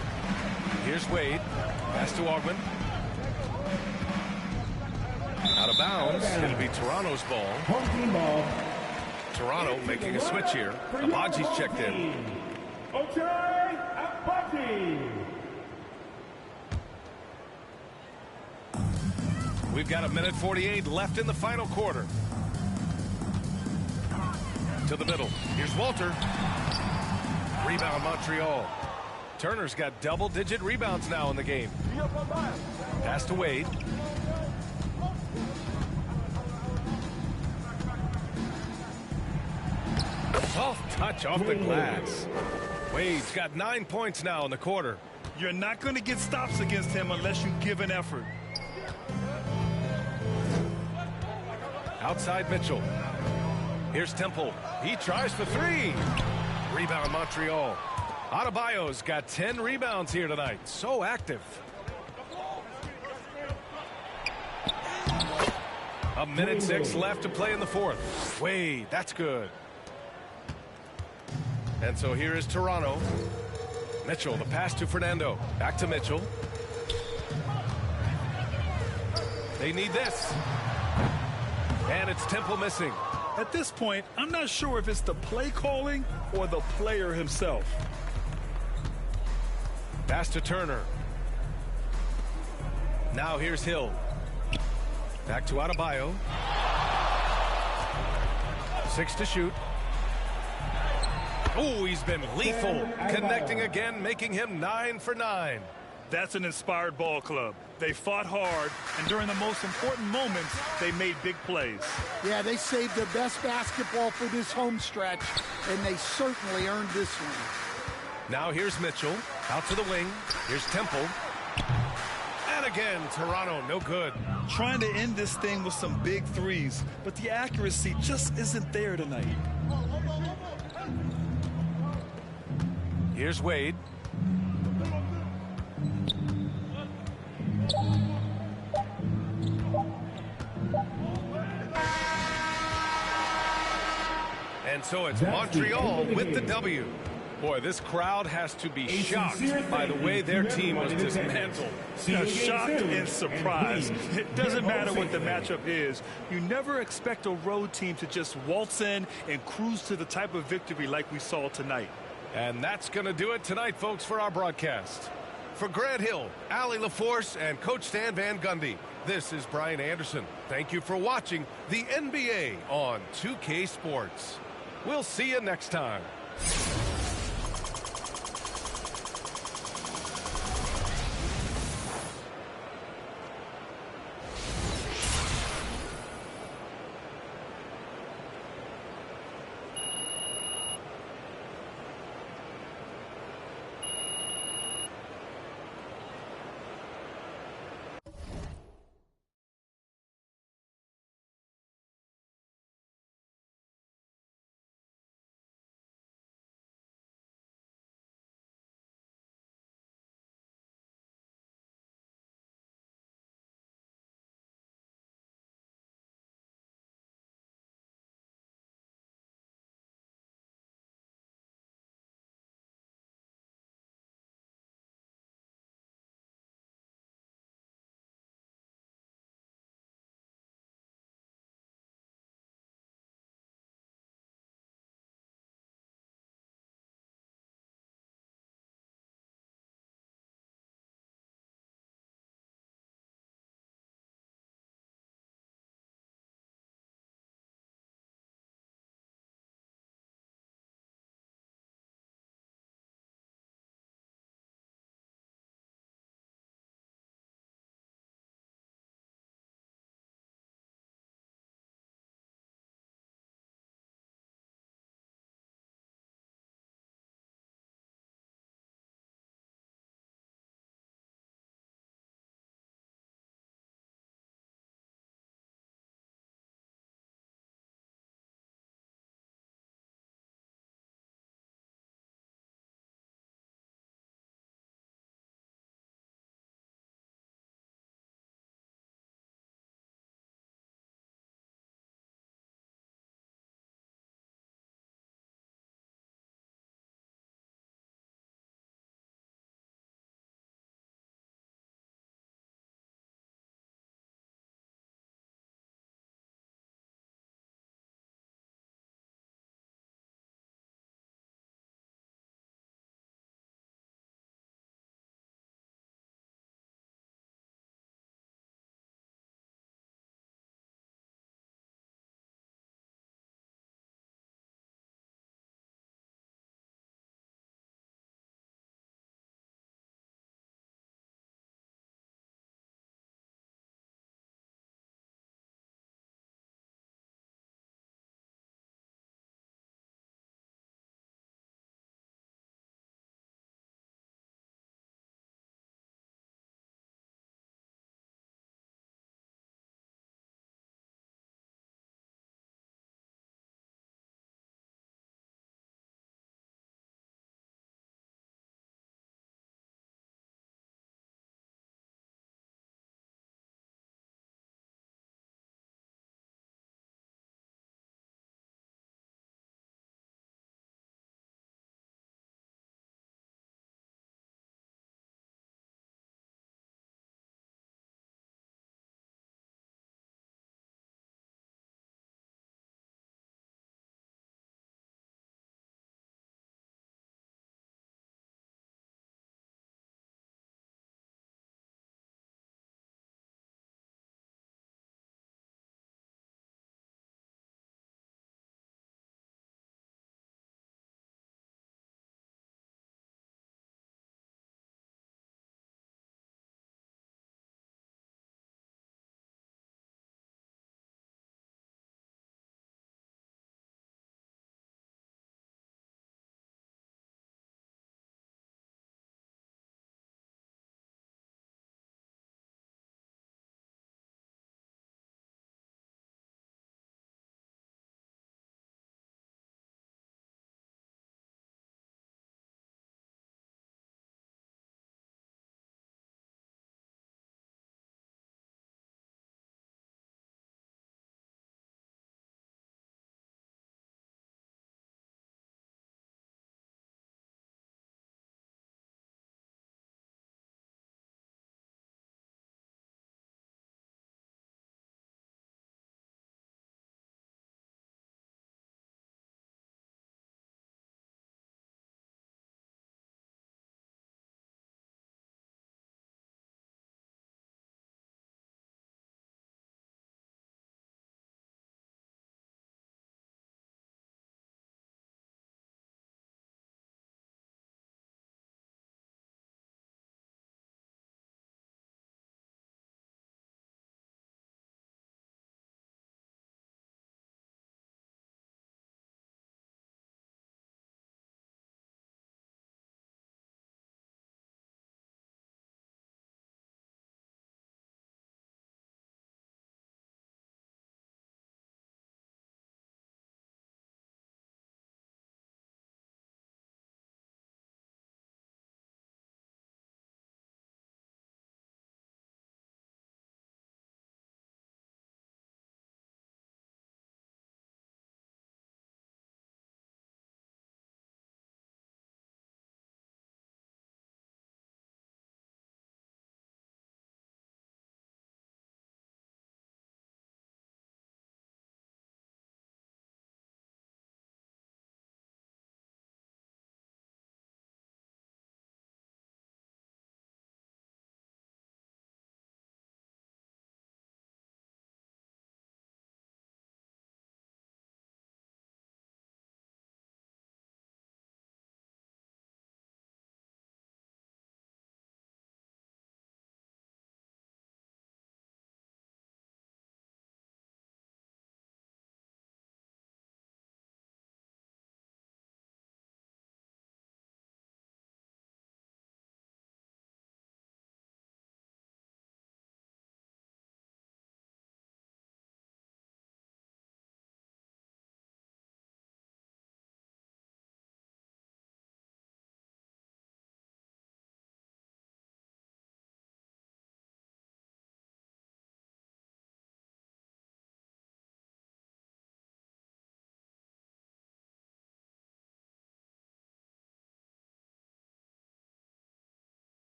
Here's Wade. Pass to Augment. Out of bounds. It'll be Toronto's ball.
Home team ball.
Toronto making a switch here. Abaji's checked in.
Ochai Abaji.
We've got a minute 48 left in the final quarter. To the middle. Here's Walter. Rebound Montreal. Turner's got double-digit rebounds now in the game. Pass to Wade. Soft touch off the glass. Wade's got 9 points now in the quarter.
You're not going to get stops against him unless you give an effort.
Outside Mitchell. Here's Temple. He tries for three. Rebound Montreal. Adebayo's got 10 rebounds here tonight. So active. A minute 6 left to play in the fourth. Wade, that's good. And so here is Toronto. Mitchell, the pass to Fernando. Back to Mitchell. They need this. And it's Temple missing.
At this point, I'm not sure if it's the play calling or the player himself.
Pass to Turner. Now here's Hill. Back to Adebayo. 6 to shoot. Oh, he's been lethal. Connecting again, making him 9 for 9.
That's an inspired ball club. They fought hard, and during the most important moments, they made big plays.
Yeah, they saved their best basketball for this home stretch, and they certainly earned this one.
Now here's Mitchell. Out to the wing. Here's Temple. And again, Toronto, no good.
Trying to end this thing with some big threes, but the accuracy just isn't there tonight.
Here's Wade. And so it's Montreal with the W. Boy, this crowd has to be shocked by the way their team was dismantled.
Yeah, shocked and surprised. It doesn't matter what the matchup is. You never expect a road team to just waltz in and cruise to the type of victory like we saw tonight.
And that's going to do it tonight, folks, for our broadcast. For Grant Hill, Allie LaForce, and Coach Stan Van Gundy, this is Brian Anderson. Thank you for watching the NBA on 2K Sports. We'll see you next time.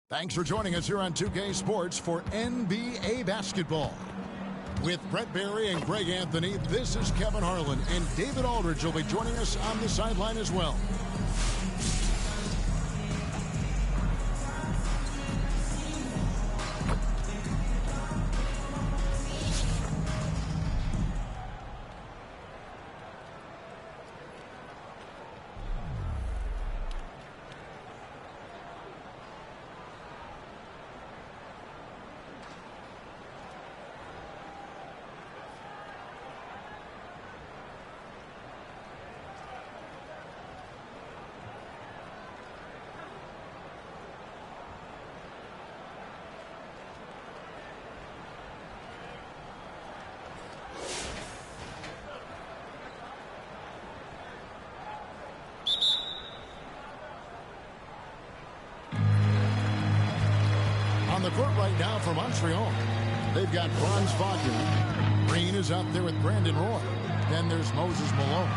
Thanks for joining us here on 2K Sports for NBA basketball. With Brett Barry and Greg Anthony, this is Kevin Harlan, and David Aldridge will be joining us on the sideline as well. On the court right now for Montreal, they've got Franz Wagner. Green is out there with Brandon Roy. Then there's Moses Malone.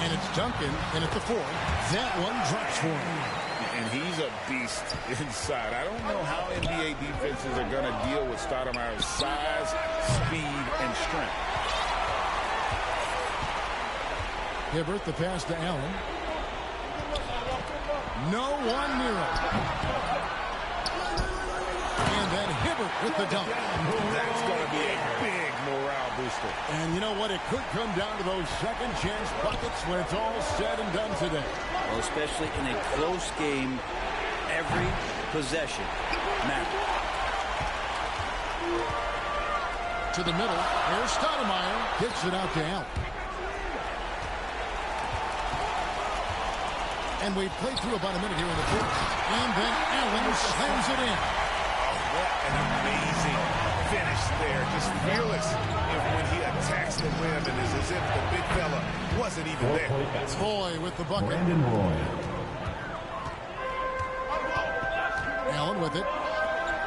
And it's Duncan in at the 4. That one drops for him.
And he's a beast inside. I don't know how NBA defenses are going to deal with Stoudemire's size, speed, and strength.
Hibbert the pass to Allen. No one near him. And then Hibbert with the dunk.
That's going to be a big morale booster.
And you know what? It could come down to those second chance buckets when it's all said and done today.
Well, especially in a close game, every possession matters.
To the middle. There's Stoudemire. Kicks it out to Allen. And we've played through about a minute here in the fourth. And then Allen slams it in.
What an amazing finish there. Just fearless when he attacks the rim, and it's as if the big fella wasn't even there.
Boy with the bucket. Allen with it.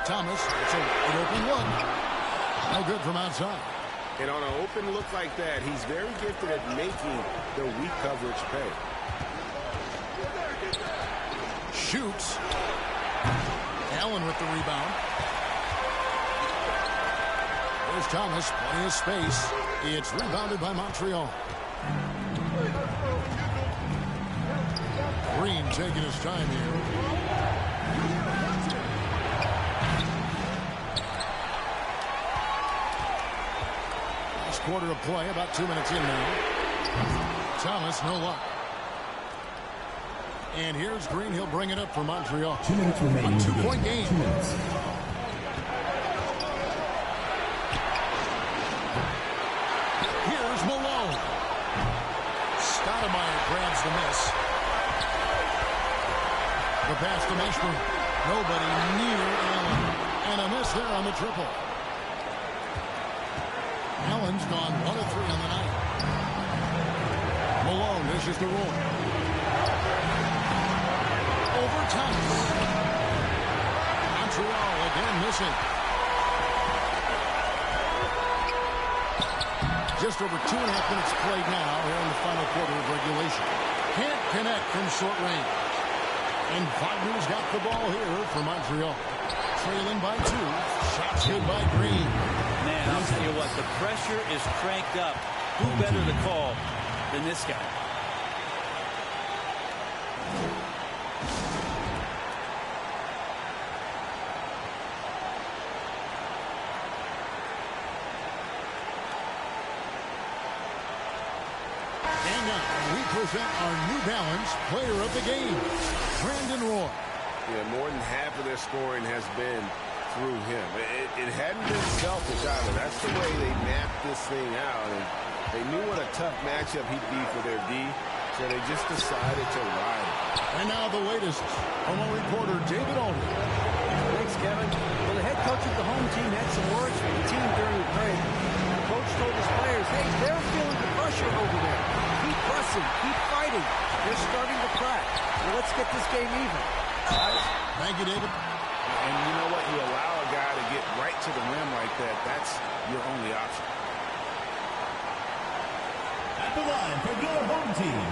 Thomas. It's an open look. No good from outside.
And on an open look like that, he's very gifted at making the weak coverage pay.
Shoots. Allen with the rebound. There's Thomas, plenty of space. It's rebounded by Montreal. Green taking his time here. Last quarter of play, about 2 minutes in now. Thomas, no luck. And here's Green. He'll bring it up for Montreal.
2 minutes remaining.
A 2-point game.
2 minutes.
Here's Malone. Stoudemire grabs the miss. The pass to Mashburn. Nobody near Allen. And a miss there on the triple. Allen's gone 1 of 3 on the night. Malone dishes the roll. Overtime. Montreal again missing. Just over 2.5 minutes played now here in the final quarter of regulation. Can't connect from short range. And Wagner's got the ball here for Montreal. Trailing by 2. Shots good by Green.
Man, I'll tell you what, the pressure is cranked up. Who better to call than this guy?
And now we present our New Balance Player of the Game, Brandon Roy.
Yeah, more than half of their scoring has been through him. It hadn't been selfish either. That's the way they mapped this thing out. And they knew what a tough matchup he'd be for their D, so they just decided to ride it.
And now the latest from our reporter, David Aldridge.
Thanks, Kevin. Well, the head coach of the home team had some words for the team during the break. The coach told his players, hey, they're feeling the pressure over there. Keep pressing, keep fighting. They're starting to crack. Well, let's get this game even.
Thank you, David.
And you know what? You allow a guy to get right to the rim like that. That's your only option.
At the line for your home team,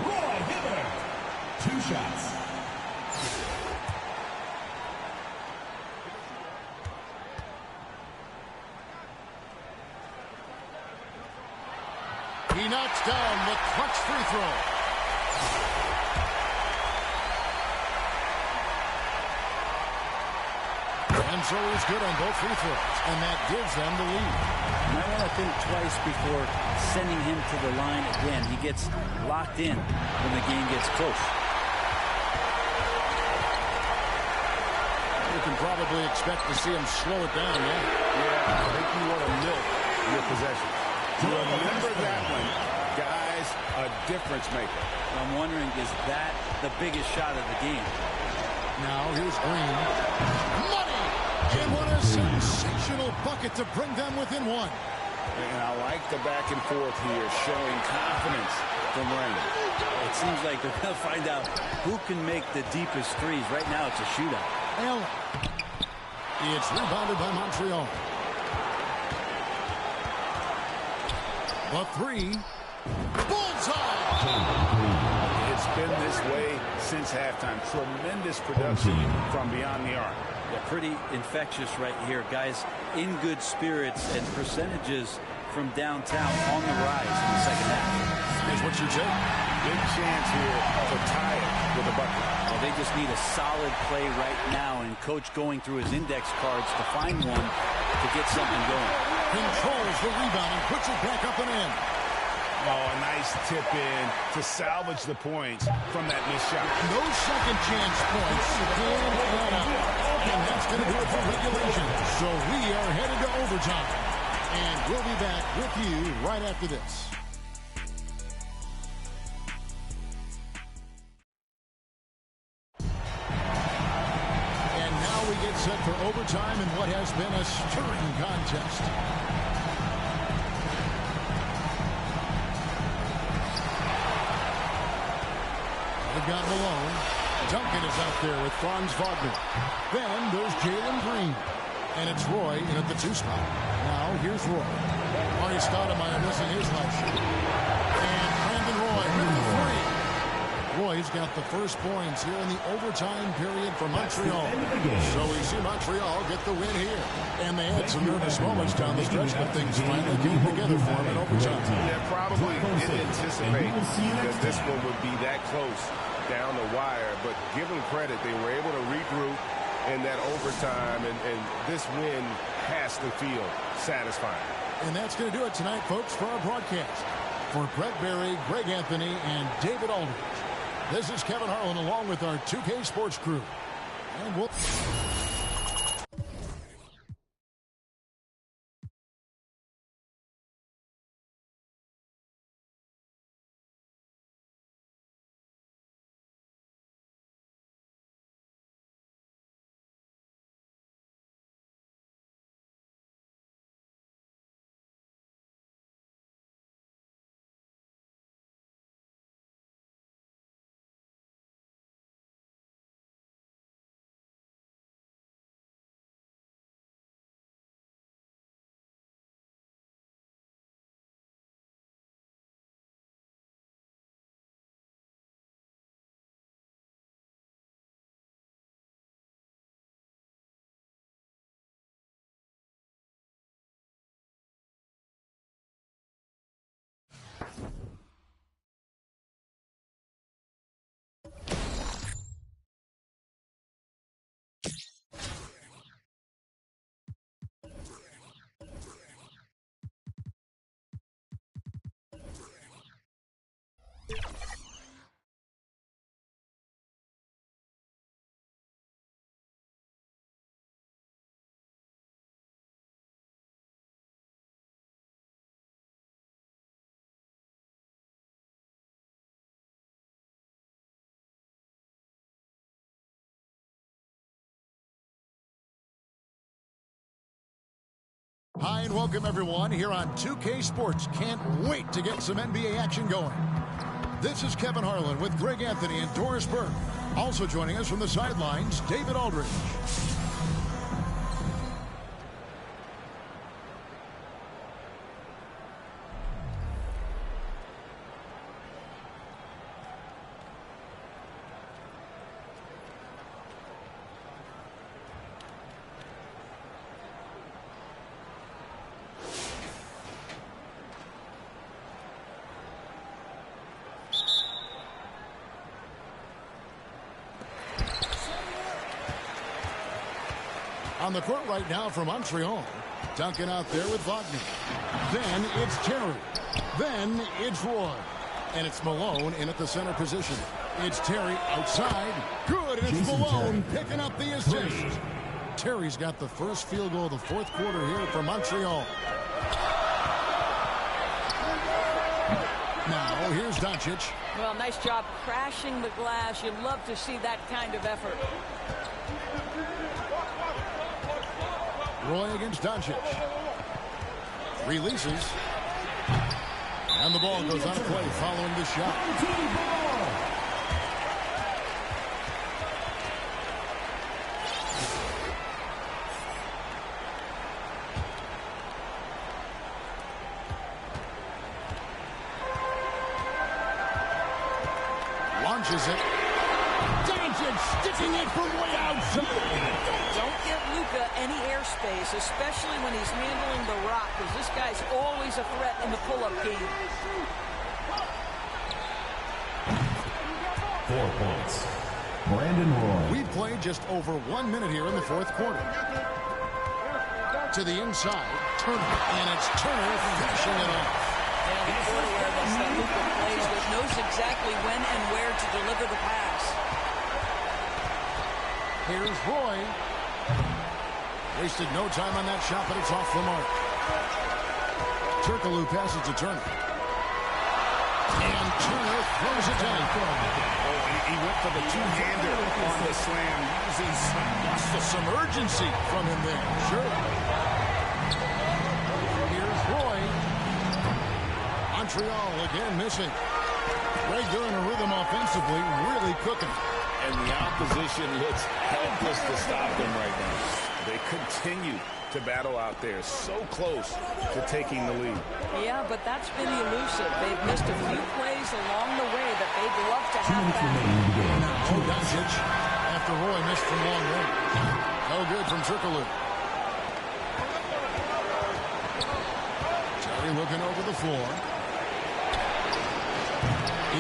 Roy Hibbert. 2 shots.
He knocks down the clutch free throw. And so he's good on both free throws, and that gives them the lead.
You might want to think twice before sending him to the line again. He gets locked in when the game gets close.
You can probably expect to see him slow it down, yeah?
Yeah, I think you want to milk your possession. Remember that one. Guys, a difference maker.
I'm wondering, is that the biggest shot of the game?
Now here's Green. Money! And what a sensational bucket to bring them within 1.
And I like the back and forth here, showing confidence from Rain.
It seems like they're going to find out who can make the deepest threes. Right now, it's a shootout.
Allen. It's rebounded by Montreal. The 3. Bullseye!
It's been this way since halftime. Tremendous production from beyond the arc.
Yeah, pretty infectious right here. Guys in good spirits and percentages from downtown on the rise in the second half.
Here's what you take.
Big chance here to tie it with a bucket.
Well, they just need a solid play right now, and Coach going through his index cards to find one to get something going.
Controls the rebound and puts it back up and in.
Oh, a nice tip in to salvage the points from that missed shot.
No second chance points. And that's going to do it for regulation. So we are headed to overtime. And we'll be back with you right after this. And now we get set for overtime in what has been a stirring contest. They've got Malone. Duncan is out there with Franz Wagner. Then there's Jalen Green. And it's Roy in at the 2 spot. Now here's Roy. Marty Stoudemire missing his last shot. And Brandon Roy with the 3. Roy's got the first points here in the overtime period for Montreal. So we see Montreal get the win here. And they had some nervous moments down the stretch, but things finally came together for them in overtime.
Yeah, probably didn't anticipate that this one would be that close down the wire, but give them credit. They were able to regroup in that overtime, and this win has to feel satisfying.
And that's going to do it tonight, folks, for our broadcast. For Brett Berry, Greg Anthony, and David Aldridge, this is Kevin Harlan along with our 2K Sports crew. And we'll... Hi and welcome everyone here on 2K Sports. Can't wait to get some NBA action going. This is Kevin Harlan with Greg Anthony and Doris Burke. Also joining us from the sidelines, David Aldridge. On the court right now for Montreal. Duncan out there with Wagner. Then it's Terry. Then it's Roy. And it's Malone in at the center position. It's Terry outside. Good, and it's Malone picking up the assist. Terry's got the first field goal of the fourth quarter here for Montreal. Now, here's Doncic.
Well, nice job crashing the glass. You'd love to see that kind of effort.
Roy against Doncic. Releases. And the ball goes on a play following the shot. Launches it. Doncic sticking it from way outside.
Don't give Luka any airspace, especially when he's handling the rock, because this guy's always a threat in the pull-up game.
4 points. Brandon Roy.
We played just over 1 minute here in the fourth quarter. To the inside, Turner, and it's Turner finishing it off.
And the court awareness that Luka plays with knows exactly when and where to deliver the pass.
Here's Roy. Wasted no time on that shot, but it's off the mark. Turkoglu passes to Turner. And Turner throws it down.
Oh, he went for the two-hander on the slam, using
some urgency from him there. Sure. Here's Roy. Montreal again missing. Greg, they're in a rhythm offensively, really cooking.
And the opposition looks helpless to stop them right now. They continue to battle out there, so close to taking the lead.
Yeah, but that's been elusive. They've missed a few plays along the way that they'd love to have back.
Oh, Doncic after Roy missed from long range. No good from Turkoglu. Terry looking over the floor.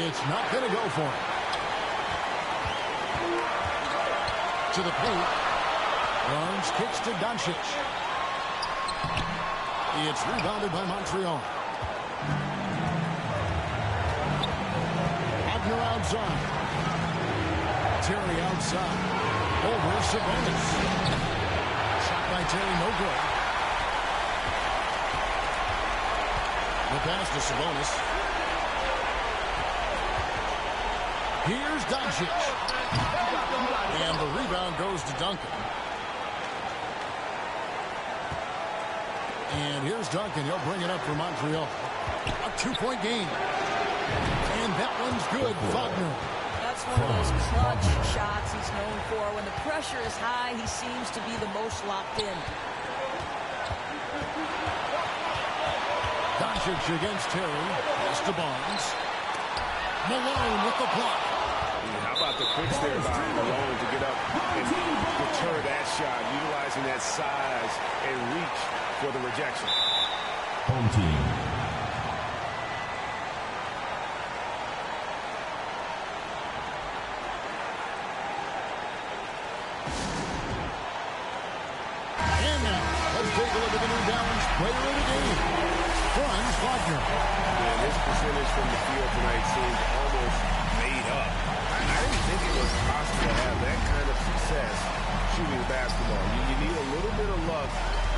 It's not going to go for him. To the paint. Barnes kicks to Doncic. It's rebounded by Montreal. Wagner outside. Terry outside. Over Sabonis. Shot by Terry, no good. The pass to Sabonis. Here's Doncic. And the rebound goes to Duncan. And here's Duncan. He'll bring it up for Montreal. A 2-point game. And that one's good. Wagner.
That's one of those clutch shots he's known for. When the pressure is high, he seems to be the most locked in.
Doncic against Terry. Pass to Barnes. Malone with the block.
How about the quicks there by Malone to get up and deter that shot, utilizing that size and reach for the rejection.
Home team.
And now, let's take a look at the New Balance player of the game. Franz Wagner.
And his percentage from the field tonight seemed almost made up. I didn't think it was possible to have that kind of success shooting the basketball. You need a little bit of luck,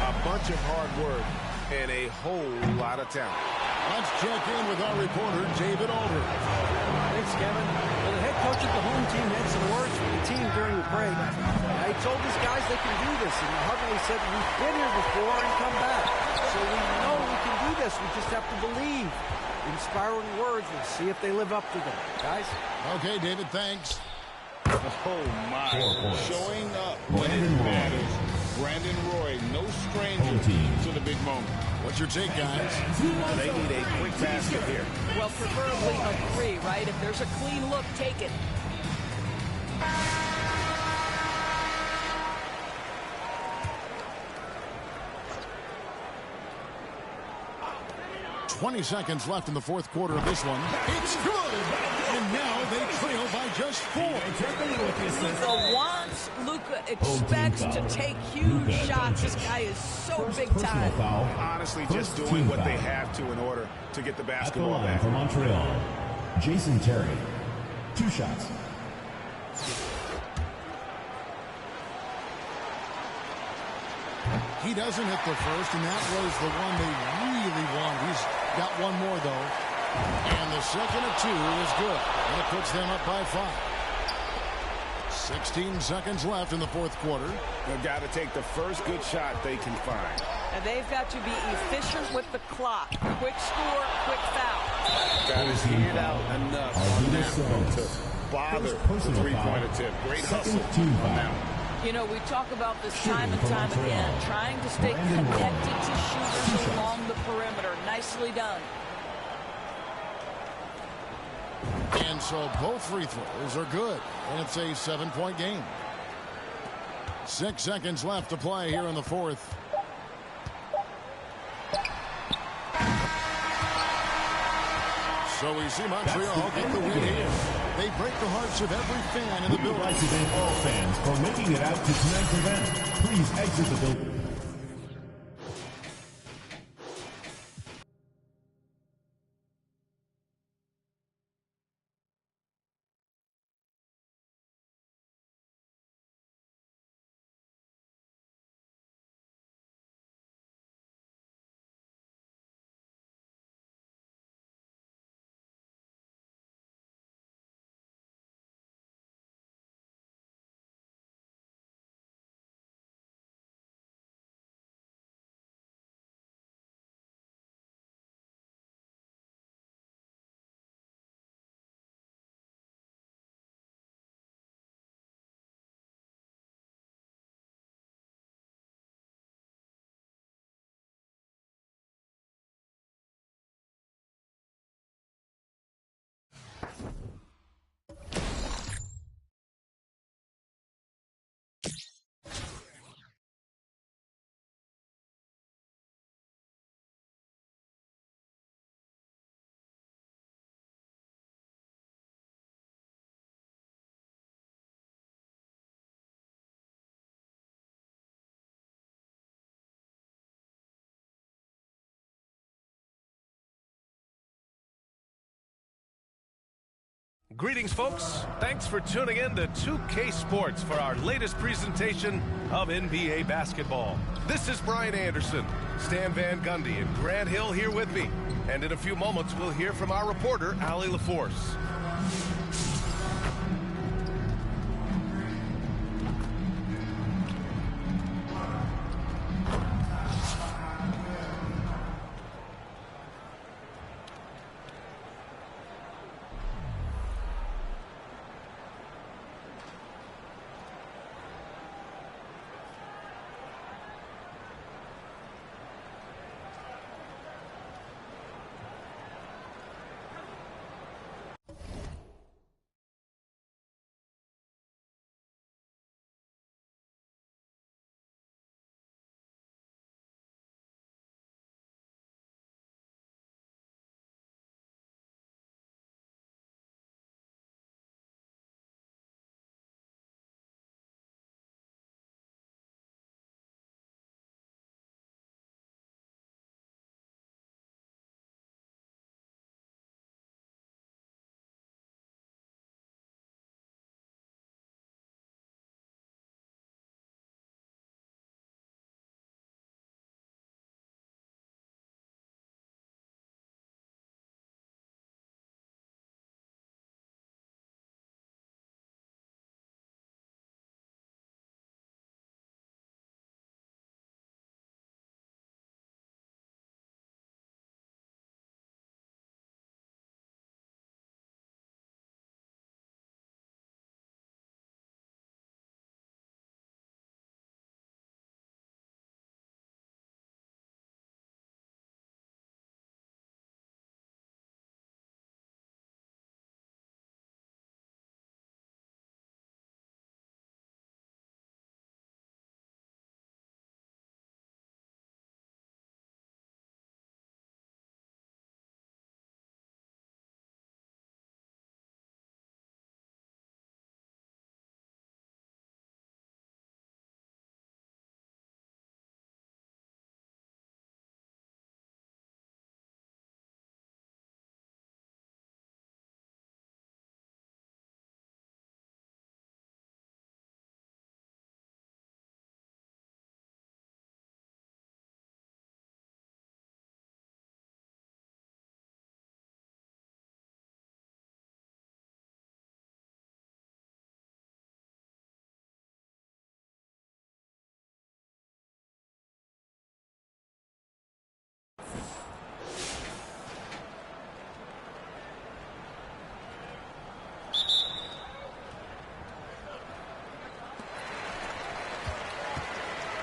a bunch of hard work, and a whole lot of talent.
Let's check in with our reporter, David Aldridge.
Thanks, Kevin. Well, the head coach of the home team had some words for the team during the break. He told his guys they can do this, and Hubbley said, we've been here before and come back. So we know we can do this. We just have to believe. Inspiring words. We'll see if they live up to them. Guys?
Okay, David, thanks.
Oh, my. Showing up when it matters. Brandon Roy, no stranger to the big moment.
What's your take, guys?
They need a quick basket here.
Well, preferably a 3, right? If there's a clean look, take it.
20 seconds left in the fourth quarter of this one. It's good! And now they trail by just 4.
Luka wants, Luka expects to take huge shots. This guy is so big time.
Honestly, just doing what they have to in order to get the basketball back.
For Montreal, Jason Terry, 2 shots.
He doesn't hit the first, and that was the one they really wanted. He's got one more, though. And the second of 2 is good. And it puts them up by 5. 16 seconds left in the fourth quarter.
They've got to take the first good shot they can find.
And they've got to be efficient with the clock. Quick score, quick foul.
Got to see it out enough on that one to bother the three-point attempt. Great hustle on that one.
You know, we talk about this time and time again, trying to stay connected to shooters along the perimeter. Nicely done.
And so both free throws are good. And it's a 7-point game. 6 seconds left to play here in the fourth. So we see Montreal get the win here. They break the hearts of every fan in the building.
We'd like to thank all fans for making it out to tonight's event. Please exit the building.
Greetings, folks. Thanks for tuning in to 2K Sports for our latest presentation of NBA basketball. This is Brian Anderson, Stan Van Gundy, and Grant Hill here with me. And in a few moments, we'll hear from our reporter, Allie LaForce.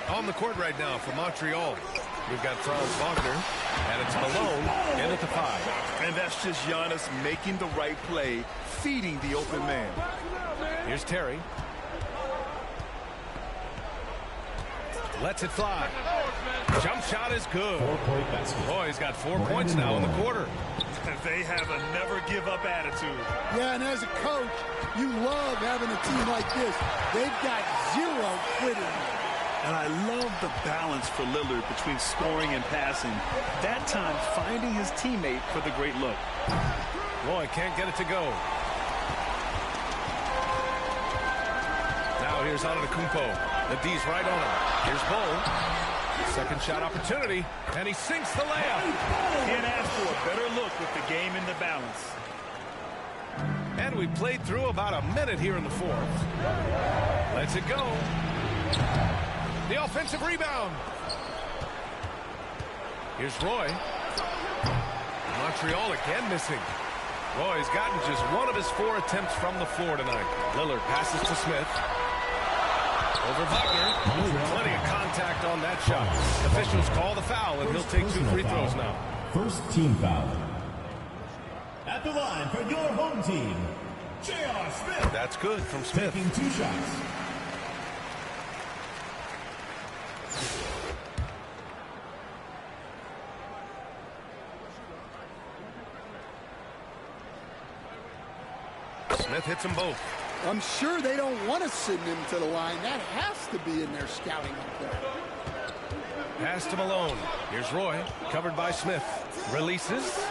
On the court right now for Montreal, we've got Franz Wagner, and it's Malone in at the 5.
And that's just Giannis making the right play, feeding the open man.
Here's Terry. Lets it fly. Jump shot is good. Boy, he's got 4 points now in the quarter.
They have a never-give-up attitude.
Yeah, and as a coach, you love having a team like this. They've got zero quitting.
And I love the balance for Lillard between scoring and passing. That time, finding his teammate for the great look.
Boy, can't get it to go. Now here's Antetokounmpo. The D's right on him. Here's Bull. Second shot opportunity, and he sinks the layup.
Can't ask for a better look with the game in the balance.
And we played through about a minute here in the fourth. Lets it go. The offensive rebound. Here's Roy. Montreal again missing. Roy's gotten just one of his 4 attempts from the floor tonight. Lillard passes to Smith. Over Wagner. Plenty of contact on that shot. Officials call the foul, and he'll take 2 free throws now.
First team foul. At the line for your home team, J.R. Smith.
That's good from Smith.
Taking 2 shots.
Smith hits them both.
I'm sure they don't want to send him to the line. That has to be in their scouting report.
Pass to Malone. Here's Roy, covered by Smith. Releases.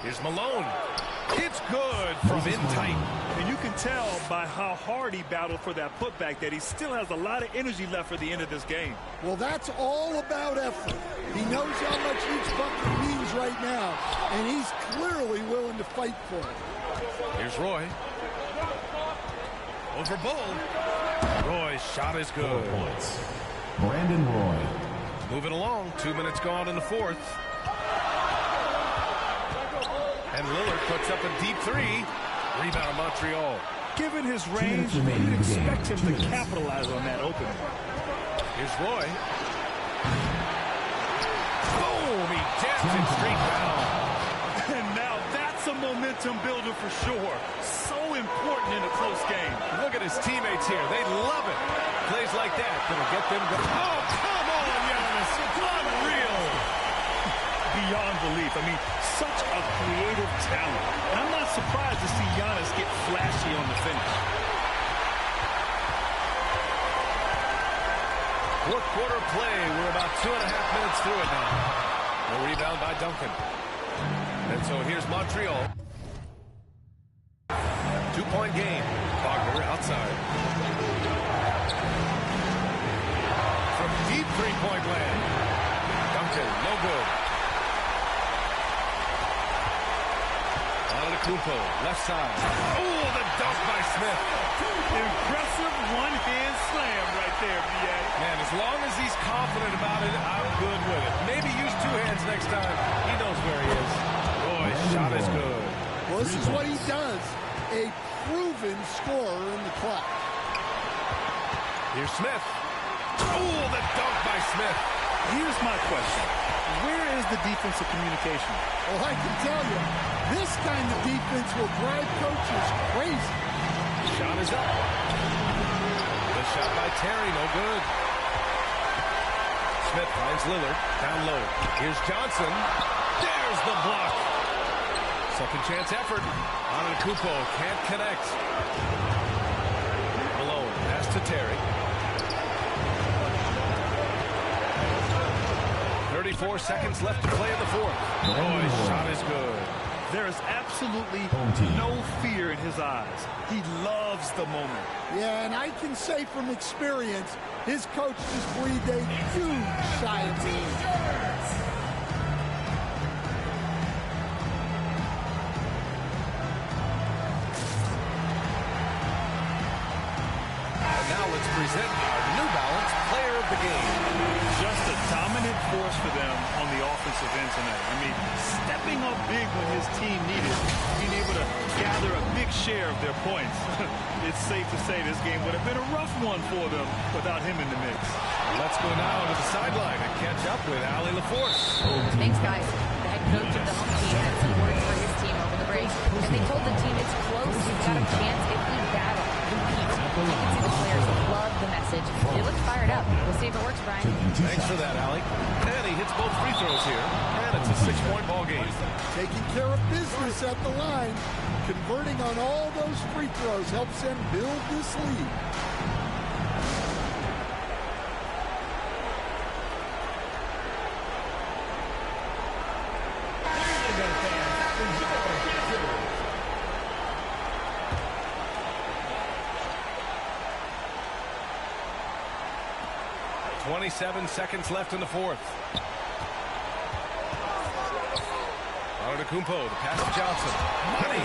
Here's Malone. It's good from in tight.
And you can tell by how hard he battled for that putback that he still has a lot of energy left for the end of this game.
Well, that's all about effort. He knows how much each bucket means right now, and he's clearly willing to fight for it.
Here's Roy. Over Bull. Roy's shot is good.
4 points. Brandon Roy.
Moving along. 2 minutes gone in the fourth. And Lillard puts up a deep three. Rebound Montreal.
Given his range, you'd expect him to capitalize on that opening.
Here's Roy. Boom! He jams it straight down.
And now that's a momentum builder for sure. So important in a close game.
Look at his teammates here. They love it. Plays like that gonna get them going. Oh, come on, Giannis. Unreal.
Beyond belief. I mean, such a creative talent. And I'm not surprised to see Giannis get flashy on the finish.
Fourth quarter play. We're about 2.5 minutes through it now. No rebound by Duncan. And so here's Montreal. 2-point game. Wagner outside. From deep three-point land. Duncan, no good. Kumpo, left side. Oh, the dunk by Smith.
Impressive one-hand slam right there, B.A.
Man, as long as he's confident about it, I'm good with it. Maybe use 2 hands next time. He knows where he is. Roy's shot is good.
Well, this is what he does. A proven scorer in the clutch.
Here's Smith. Oh, the dunk by Smith.
Here's my question. Where is the defensive communication?
Well, I can tell you, this kind of defense will drive coaches crazy.
Shot is up. The shot by Terry, no good. Smith finds Lillard, down low. Here's Johnson. There's the block. Second chance effort. Antetokounmpo can't connect. Malone, pass to Terry. 34 seconds left to play in the fourth. Roy's shot is good.
There is absolutely no fear in his eyes. He loves the moment.
Yeah, and I can say from experience, his coach just breathed a huge sigh of relief.
And now let's present our New Balance Player of the Game.
Just a dominant force for them on the offensive end tonight. I mean, stepping up big when his team needed, being able to gather a big share of their points. It's safe to say this game would have been a rough one for them without him in the mix.
Let's go now to the sideline and catch up with Allie LaForce.
Thanks, guys. The head coach of the home team had some words for his team over the break, and they told the team it's close. We've got a chance if we battle, compete. You can see the players love the message. They look fired up. We'll see if it works, Brian.
Thanks for that, Allie. And he hits both free throws here, and it's a 6-point ball game.
Taking care of business at the line, converting on all those free throws helps them build this lead.
Seven seconds left in the fourth. Antetokounmpo, the pass to Johnson. Money.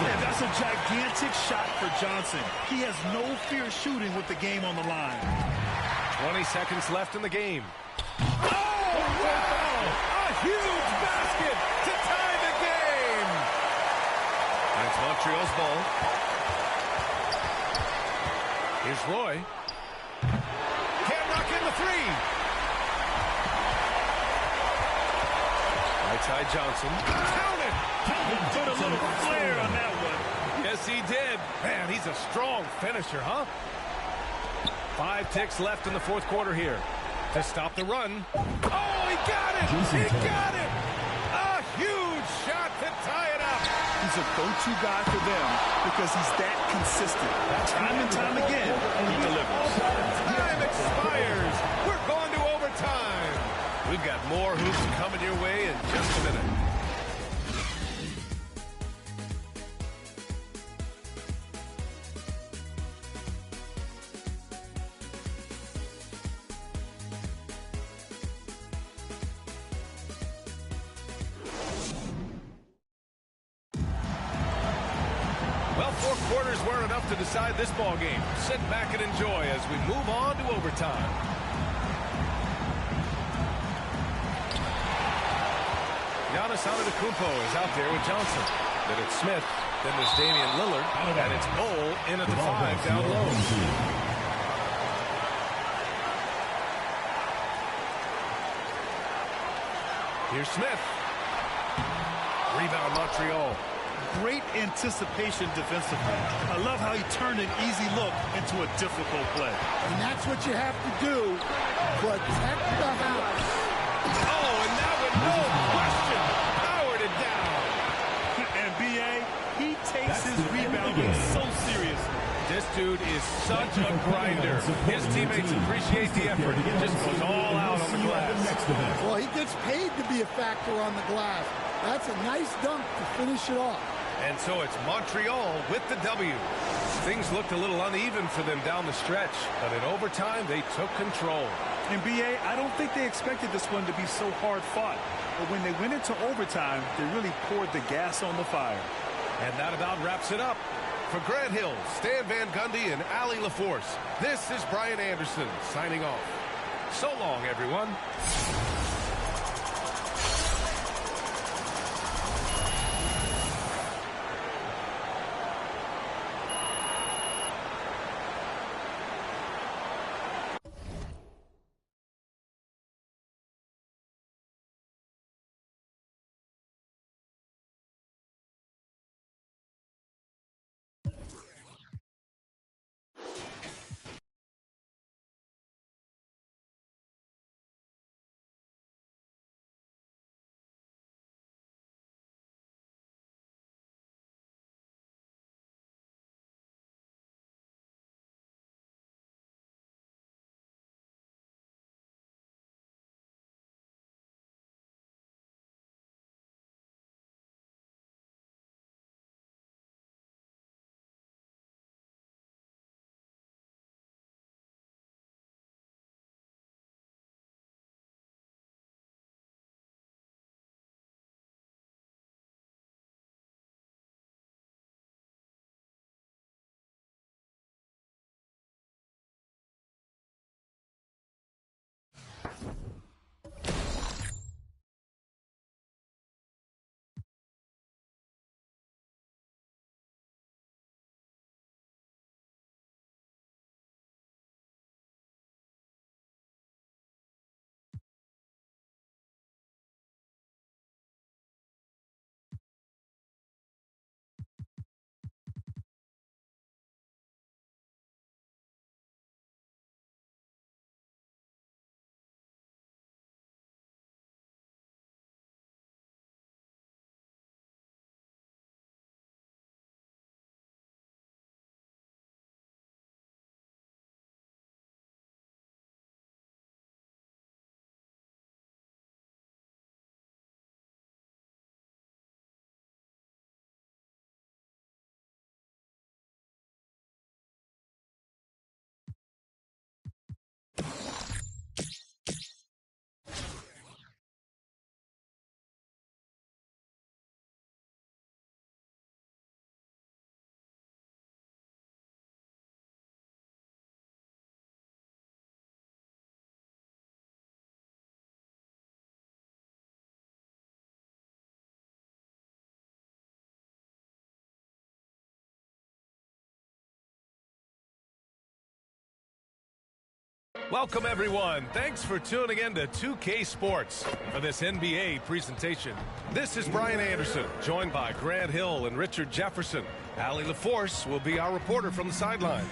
Yeah, that's a gigantic shot for Johnson. He has no fear shooting with the game on the line.
20 seconds left in the game. Oh, wow! A huge basket to tie the game. That's Montreal's ball. Here's Roy. Three. Right side Johnson. Count it.
Put a little flair on that one.
Yes, he did. Man, he's a strong finisher, huh? 5 ticks left in the fourth quarter here to stop the run. Oh, he got it. He got it. A huge shot to tie it up.
He's a go-to guy for them because he's that consistent. Time and time again, he delivers.
Time expires. We're going to overtime. We've got more hoops coming your way in just a minute. 4 quarters weren't enough to decide this ball game. Sit back and enjoy as we move on to overtime. Giannis Antetokounmpo is out there with Johnson. Then it's Smith. Then there's Damian Lillard. And it's Bol in at the 5 down low. Here's Smith. Rebound Montreal.
Great anticipation defensively. I love how he turned an easy look into a difficult play.
And that's what you have to do. Protect the house.
Oh, and now with no question, powered it down.
And B.A., he takes his rebounding so seriously.
This dude is such a grinder. His teammates appreciate the effort. He just goes all out on the glass.
Well, he gets paid to be a factor on the glass. That's a nice dunk to finish it off.
And so it's Montreal with the W. Things looked a little uneven for them down the stretch, but in overtime, they took control.
And B.A., I don't think they expected this one to be so hard fought. But when they went into overtime, they really poured the gas on the fire.
And that about wraps it up. For Grant Hill, Stan Van Gundy, and Allie LaForce, this is Brian Anderson signing off. So long, everyone. Welcome, everyone. Thanks for tuning in to 2K Sports for this NBA presentation. This is Brian Anderson, joined by Grant Hill and Richard Jefferson. Allie LaForce will be our reporter from the sideline.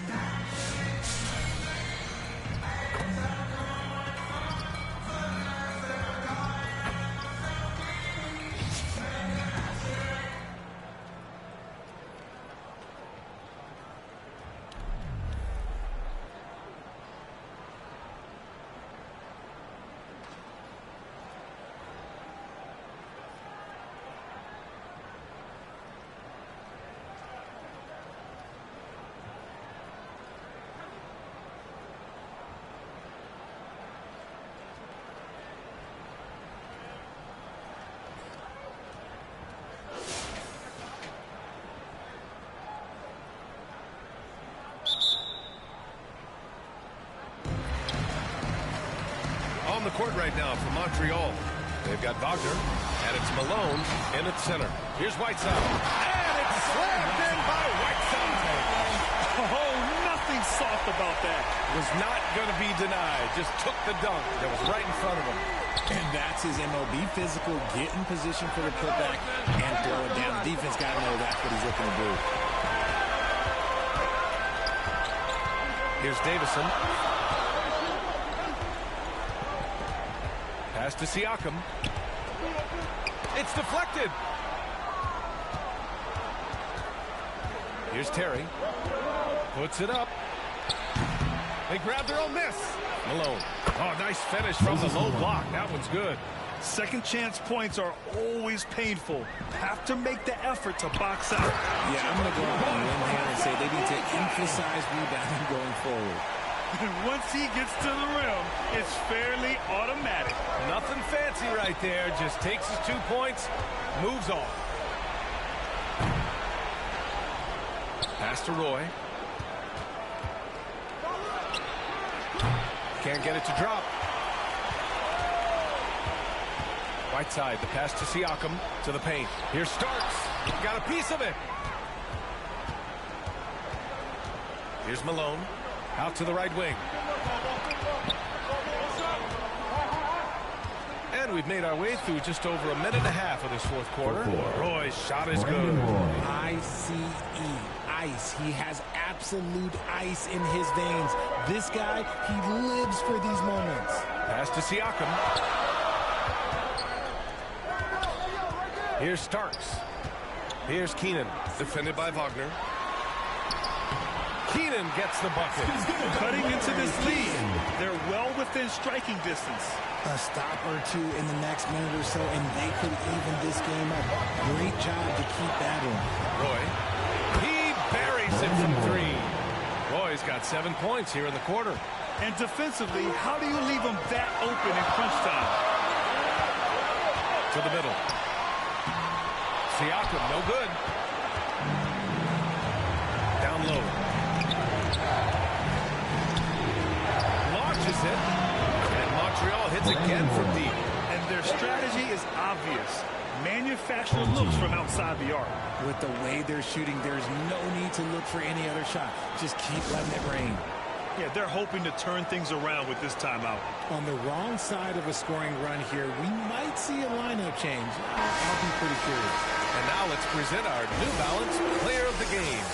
court right now for Montreal. They've got Wagner, and it's Malone in at center. Here's Whiteside. And it's slammed in by Whiteside.
Oh, nothing soft about that.
Was not going to be denied. Just took the dunk that was right in front of him.
And that's his MO. Be physical, get in position for the putback, and throw it down. The defense got to know that's what he's looking to do.
Here's Davison. Pass to Siakam. It's deflected. Here's Terry. Puts it up. They grab their own miss. Malone. Oh, nice finish from the low block. That one's good.
Second chance points are always painful. Have to make the effort to box out.
Yeah, I'm going to go out on one hand and say they need to emphasize rebounding going forward.
And once he gets to the rim, it's fairly automatic.
Nothing fancy right there. Just takes his 2 points, moves on. Pass to Roy. Can't get it to drop. Whiteside, the pass to Siakam, to the paint. Here's Starks. Got a piece of it. Here's Malone. Out to the right wing. And we've made our way through just over a minute and a half of this fourth quarter. Roy's shot is good.
ICE. Ice. He has absolute ice in his veins. This guy, he lives for these moments.
Pass to Siakam. Here's Starks. Here's Keenan. Defended by Wagner. Keenan gets the bucket.
Cutting into this lead. They're well within striking distance.
A stop or two in the next minute or so, and they could even this game up. Great job to keep battling.
Roy. He buries it from three. Roy's got 7 points here in the quarter.
And defensively, how do you leave them that open in crunch time?
To the middle. Siakam, no good. Down low. Launches it. And Montreal hits again from deep.
And their strategy is obvious. Manufacture looks from outside the arc.
With the way they're shooting, there's no need to look for any other shot. Just keep letting it rain.
Yeah, they're hoping to turn things around with this timeout.
On the wrong side of a scoring run here, we might see a lineup change. I'll be pretty curious.
And now let's present our New Balance Player of the Game.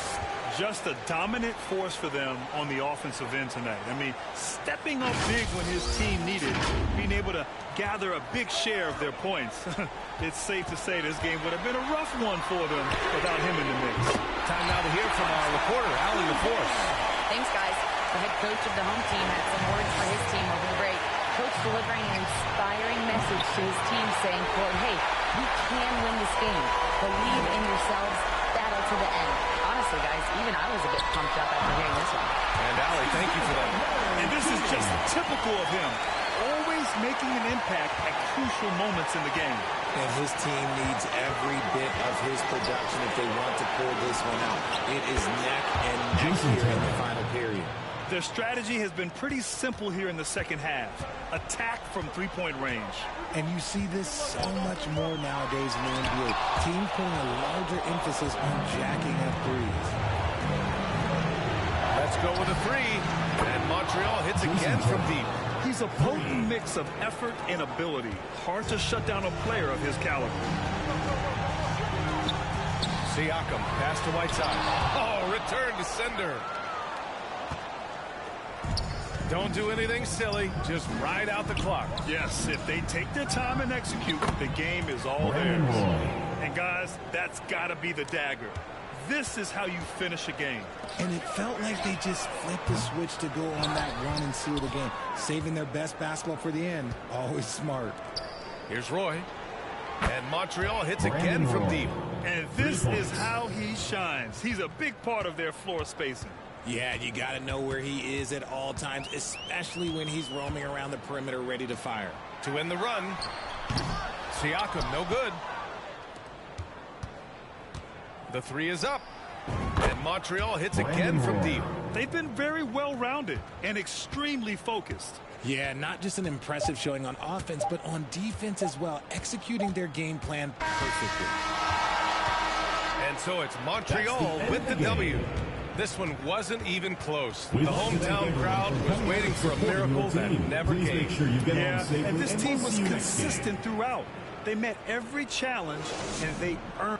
Just a dominant force for them on the offensive end tonight. I mean, stepping up big when his team needed, being able to gather a big share of their points. It's safe to say this game would have been a rough one for them without him in the mix.
Time now to hear from our reporter, Allie LaForce.
Thanks, guys. The head coach of the home team had some words for his team over the break. Coach delivering an inspiring message to his team saying, quote, hey, you can win this game. Believe in yourselves. Battle to the end. Honestly, guys, even I was a bit pumped up after hearing this one.
And Allie, thank you for that.
And this is just typical of him. Always making an impact at crucial moments in the game.
And his team needs every bit of his production if they want to pull this one out. It is neck and neck here in the final period.
Their strategy has been pretty simple here in the second half. Attack from three-point range.
And you see this so much more nowadays in the NBA. Teams putting a larger emphasis on jacking up threes.
Let's go with a three. And Montreal hits again from deep.
He's a potent mix of effort and ability. Hard to shut down a player of his caliber.
Siakam, pass to Whiteside. Oh, return to sender. Don't do anything silly. Just ride out the clock.
Yes, if they take their time and execute, the game is all theirs. And guys, that's got to be the dagger. This is how you finish a game.
And it felt like they just flipped the switch to go on that run and seal the game. Saving their best basketball for the end. Always smart.
Here's Roy. And Montreal hits again from deep.
And this is how he shines. He's a big part of their floor spacing.
Yeah, you got to know where he is at all times, especially when he's roaming around the perimeter ready to fire.
To end the run, Siakam, no good. The three is up. And Montreal hits again from deep.
They've been very well-rounded and extremely focused.
Yeah, not just an impressive showing on offense, but on defense as well, executing their game plan perfectly.
And so it's Montreal with the W. This one wasn't even close. The hometown crowd was waiting for a miracle that never came.
Yeah, and this team was consistent throughout. They met every challenge, and they earned...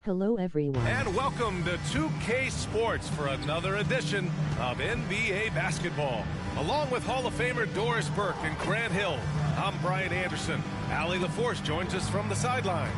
Hello everyone.
And welcome to 2K Sports for another edition of NBA basketball. Along with Hall of Famer Doris Burke and Grant Hill, I'm Brian Anderson. Allie LaForce joins us from the sidelines.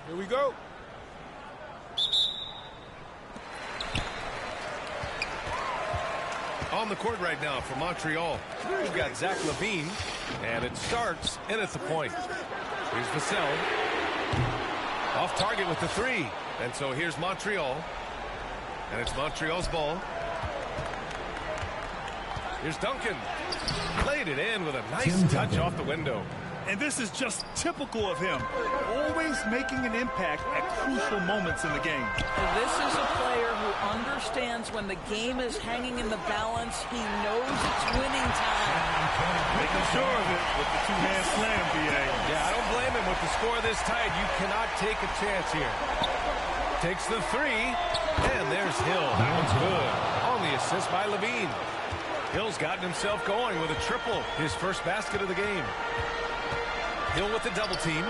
Here we go.
On the court right now for Montreal, we've got Zach LaVine, and it starts in at the point. Here's Vassell. Off target with the three. And so here's Montreal. And it's Montreal's ball. Here's Duncan. Laid it in with a nice touch off the window.
And this is just typical of him, always making an impact at crucial moments in the game.
And this is a player who understands when the game is hanging in the balance. He knows it's winning time.
Making sure of it with the two-hand slam, B.A.
Yeah, I don't blame him with the score this tight. You cannot take a chance here. Takes the three, and there's Hill. That one's good. On the assist by LaVine. Hill's gotten himself going with a triple, his first basket of the game. Hill with the double team.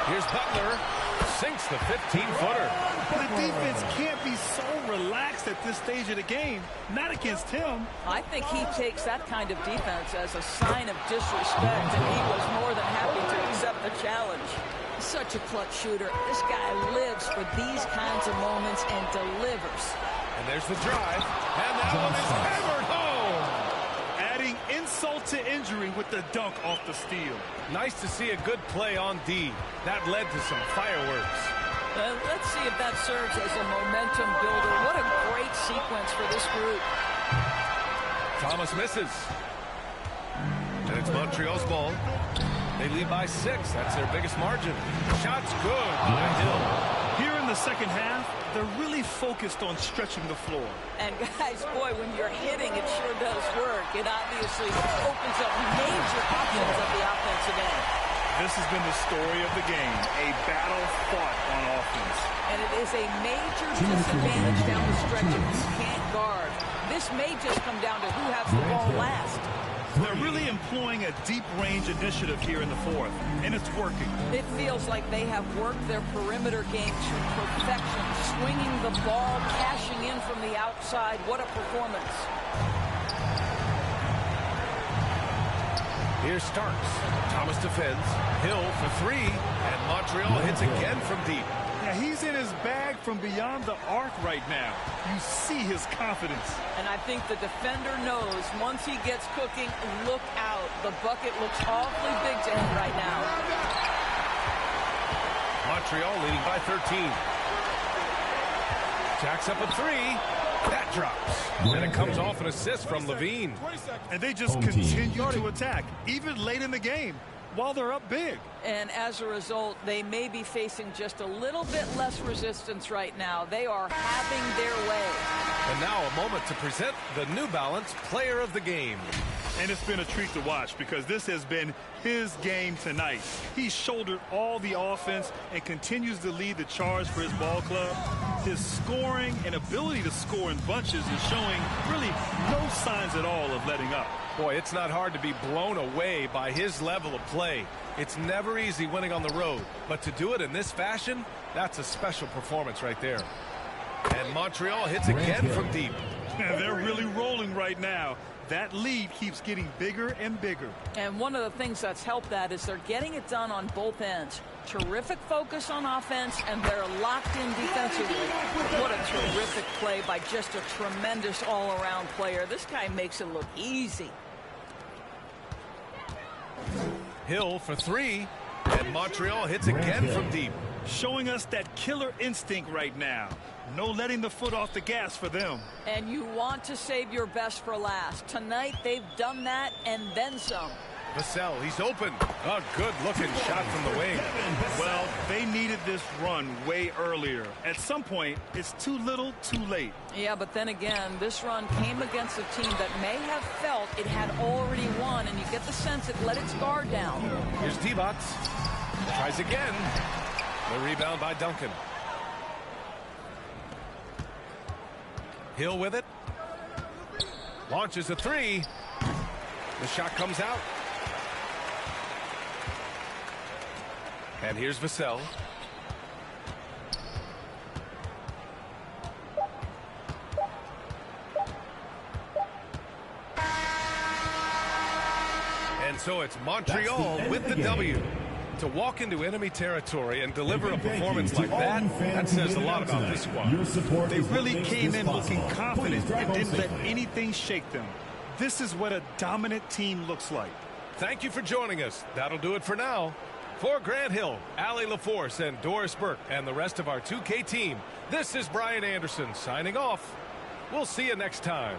Here's Butler. Sinks the 15-footer.
The defense can't be so relaxed at this stage of the game. Not against him.
I think he takes that kind of defense as a sign of disrespect, and he was more than happy to accept the challenge. Such a clutch shooter. This guy lives for these kinds of moments and delivers.
And there's the drive. And that one is hammered home.
Adding insult to injury with the dunk off the steal.
Nice to see a good play on D. That led to some fireworks.
Let's see if that serves as a momentum builder. What a great sequence for this group.
Thomas misses. And it's Montreal's ball. They lead by 6. That's their biggest margin. Shot's good by Hill.
Here in the second half, they're really focused on stretching the floor.
And guys, boy, when you're hitting, it sure does work. It obviously opens up major options of the offensive end.
This has been the story of the game, a battle fought on offense.
And it is a major disadvantage down the stretch if you can't guard. This may just come down to who has the ball last.
They're really employing a deep-range initiative here in the fourth, and it's working.
It feels like they have worked their perimeter game to perfection, swinging the ball, cashing in from the outside. What a performance.
Here's Starks. Thomas defends. Hill for 3, and Montreal hits again from deep.
Yeah, he's in his bag from beyond the arc right now. You see his confidence.
And I think the defender knows once he gets cooking, look out. The bucket looks awfully big to him right now.
Montreal leading by 13. Jacks up a 3. That drops. And it comes off an assist from LaVine.
And they just continue to attack, even late in the game, while they're up big.
And as a result, they may be facing just a little bit less resistance right now. They are having their way.
And now a moment to present the New Balance Player of the Game.
And it's been a treat to watch because this has been his game tonight. He's shouldered all the offense and continues to lead the charge for his ball club. His scoring and ability to score in bunches is showing really no signs at all of letting up.
Boy, it's not hard to be blown away by his level of play. It's never easy winning on the road, but to do it in this fashion, that's a special performance right there. And Montreal hits again from deep.
They're really rolling right now. That lead keeps getting bigger and bigger.
And one of the things that's helped that is they're getting it done on both ends. Terrific focus on offense, and they're locked in defensively. What a terrific play by just a tremendous all-around player. This guy makes it look easy.
Hill for three, and Montreal hits again from deep.
Showing us that killer instinct right now. No letting the foot off the gas for them.
And you want to save your best for last. Tonight, they've done that and then some.
Vassell, he's open. A good-looking shot from the wing.
Well, they needed this run way earlier. At some point, it's too little, too late.
Yeah, but then again, this run came against a team that may have felt it had already won, and you get the sense it let its guard down.
Here's T-Bots. Tries again. The rebound by Duncan. Hill with it. Launches a three. The shot comes out. And here's Vassell. And so it's Montreal with the W. To walk into enemy territory and deliver a performance like that says a lot about this squad.
They really came in looking confident and didn't let anything shake them. This is what a dominant team looks like.
Thank you for joining us. That'll do it for now. For Grant Hill, Allie LaForce, and Doris Burke, and the rest of our 2K team, this is Brian Anderson signing off. We'll see you next time.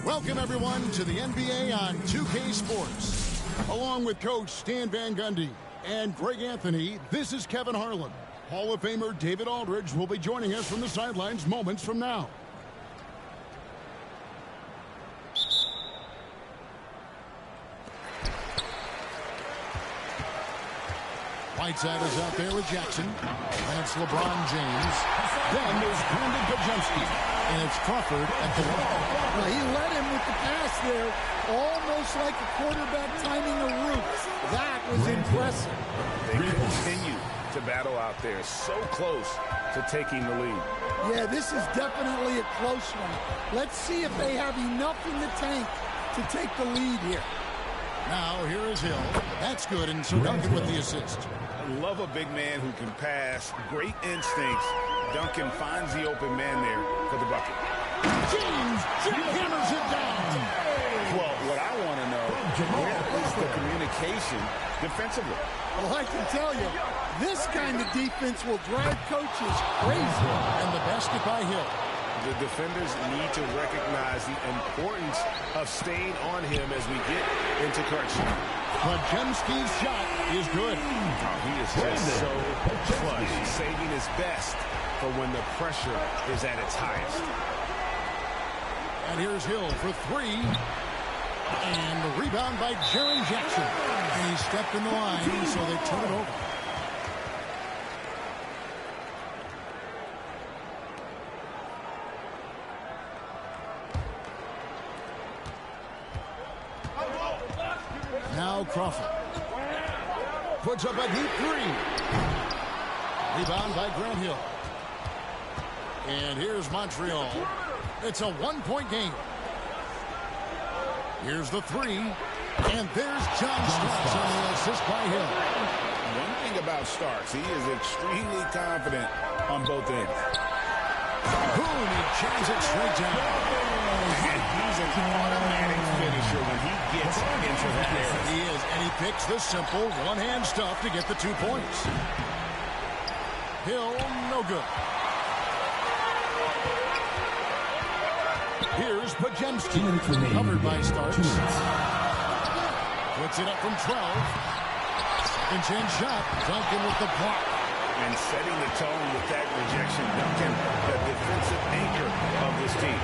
Welcome, everyone, to the NBA on 2K Sports. Along with Coach Stan Van Gundy and Greg Anthony, this is Kevin Harlan. Hall of Famer David Aldridge will be joining us from the sidelines moments from now. Whiteside is out there with Jackson. And it's LeBron James. Then there's Brandon Kajemski. And it's Crawford at the line.
Well, he led him with the pass there, almost like a quarterback timing a route. That was impressive.
They continue to battle out there, so close to taking the lead.
Yeah, this is definitely a close one. Let's see if they have enough in the tank to take the lead here.
Now, here is Hill. That's good, and so Duncan with the assist.
I love a big man who can pass. Great instincts. Duncan finds the open man there for the bucket.
James hammers it down.
Well, what I want to know, where is the communication defensively?
Well, I can tell you, this kind of defense will drive coaches crazy.
And the basket by Hill.
The defenders need to recognize the importance of staying on him as we get into correction.
Kajemski's shot is good.
He is just so clutch, saving his best for when the pressure is at its highest.
And here's Hill for three. And the rebound by Jaren Jackson. And he stepped in the line, so they turn it over. Now Crawford. Puts up a deep three. Rebound by Grant Hill. And here's Montreal. It's a one-point game. Here's the three. And there's John Starks on the assist by Hill.
One thing about Starks, he is extremely confident on both ends.
Boom, he jams it straight down.
And he's an automatic finisher when he gets into that area.
He is, and he picks the simple one-hand stuff to get the 2 points. Hill, no good. Here's Pajemski, covered by Starks. Puts it up from 12. Second chance shot. Duncan with the block.
And setting the tone with that rejection. Duncan, the defensive anchor of this team.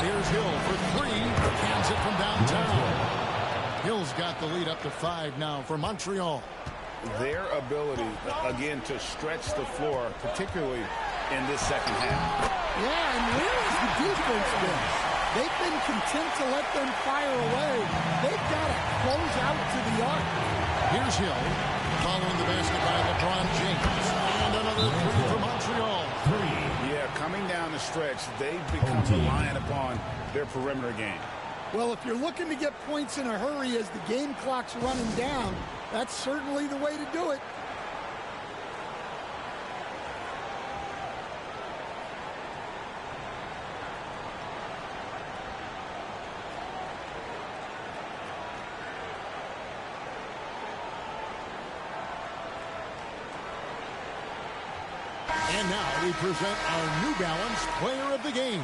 Here's Hill for three. Cans it from downtown. Hill's got the lead up to 5 now for Montreal.
Their ability, again, to stretch the floor, particularly in this second half.
Yeah, and where has the defense been? They've been content to let them fire away. They've got to close out to the arc.
Here's Hill, following the basket by LeBron James. And another three for Montreal.
Yeah, coming down the stretch, they've become reliant upon their perimeter game.
Well, if you're looking to get points in a hurry as the game clock's running down, that's certainly the way to do it.
And now we present our New Balance player of the game,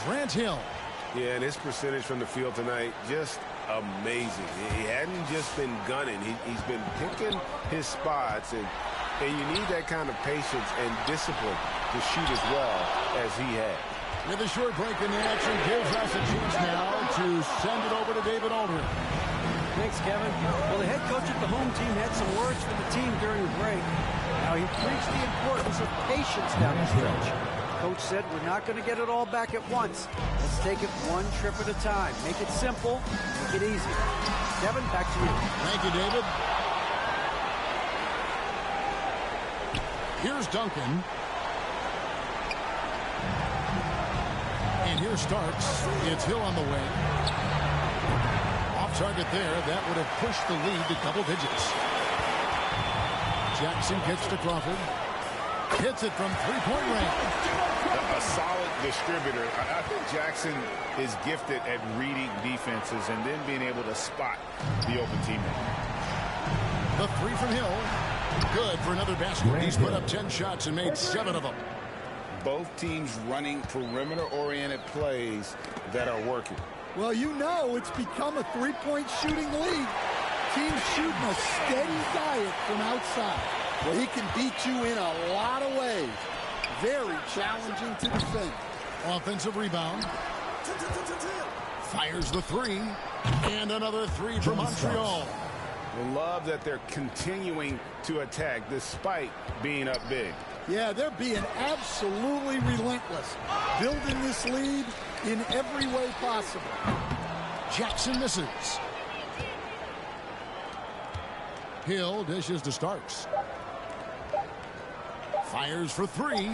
Grant Hill.
Yeah, and his percentage from the field tonight, just amazing. He hadn't just been gunning. He's been picking his spots, and you need that kind of patience and discipline to shoot as well as he had.
With a short break in the action, gives us a chance now to send it over to David Aldridge.
Thanks, Kevin. Well, the head coach of the home team had some words for the team during the break. Now, he preached the importance of patience down the stretch. Coach said, we're not going to get it all back at once. Let's take it one trip at a time. Make it simple, make it easy. Kevin, back to you.
Thank you, David. Here's Duncan. And here's Starks. It's Hill on the way. Off target there. That would have pushed the lead to double digits. Jackson gets to Crawford. Hits it from three-point range.
A solid distributor. I think Jackson is gifted at reading defenses and then being able to spot the open teammate.
The three from Hill. Good for another basket. He's put up 10 shots and made 7 of them.
Both teams running perimeter-oriented plays that are working.
Well, you know it's become a three-point shooting league. Teams shooting a steady diet from outside. Well, he can beat you in a lot of ways. Very challenging to defend.
Offensive rebound. Fires the three. And another three for Montreal.
Love that they're continuing to attack despite being up big.
Yeah, they're being absolutely relentless. Building this lead in every way possible.
Jackson misses. Hill dishes to Starks. Fires for three.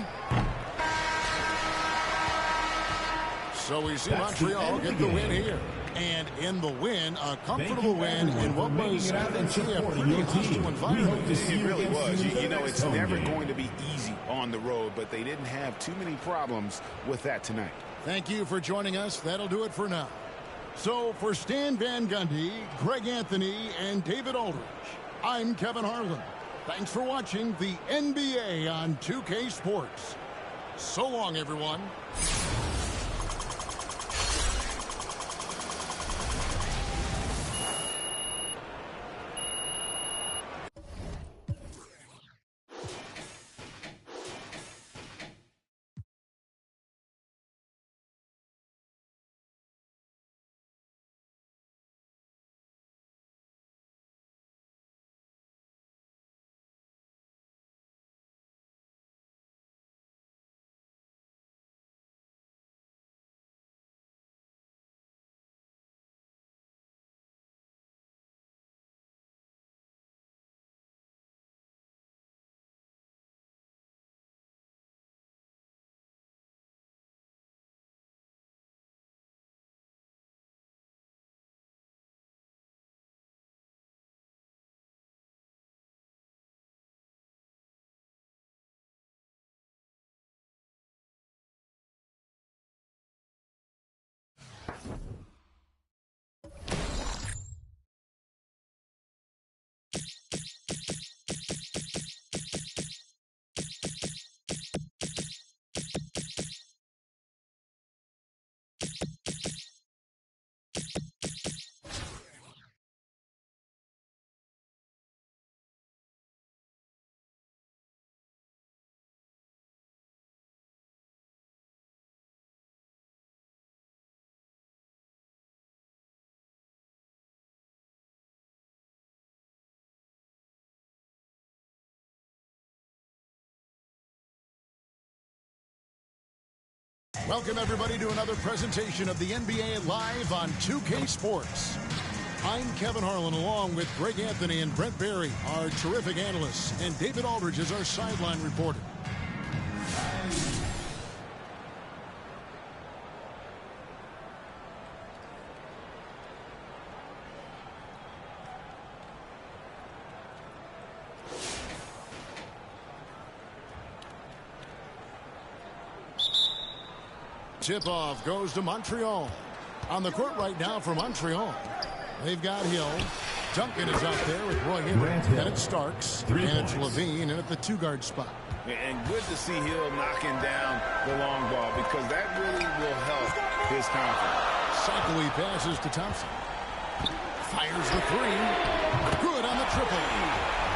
So we see Montreal get the win here. And in the win, a comfortable win in what was, I think, a pretty hostile environment.
It really was. You know, it's never going to be easy on the road, but they didn't have too many problems with that tonight.
Thank you for joining us. That'll do it for now. So for Stan Van Gundy, Greg Anthony, and David Aldridge, I'm Kevin Harlan. Thanks for watching the NBA on 2K Sports. So long, everyone. Welcome, everybody, to another presentation of the NBA Live on 2K Sports. I'm Kevin Harlan, along with Greg Anthony and Brent Barry, our terrific analysts, and David Aldridge is our sideline reporter. Tip-off goes to Montreal. On the court right now for Montreal, they've got Hill. Duncan is out there with Roy Hibbert. Then it's Starks. And it's Levine in at the two-guard spot.
And good to see Hill knocking down the long ball because that really will help his confidence.
Cycling passes to Thompson. Fires the three. Good on the triple.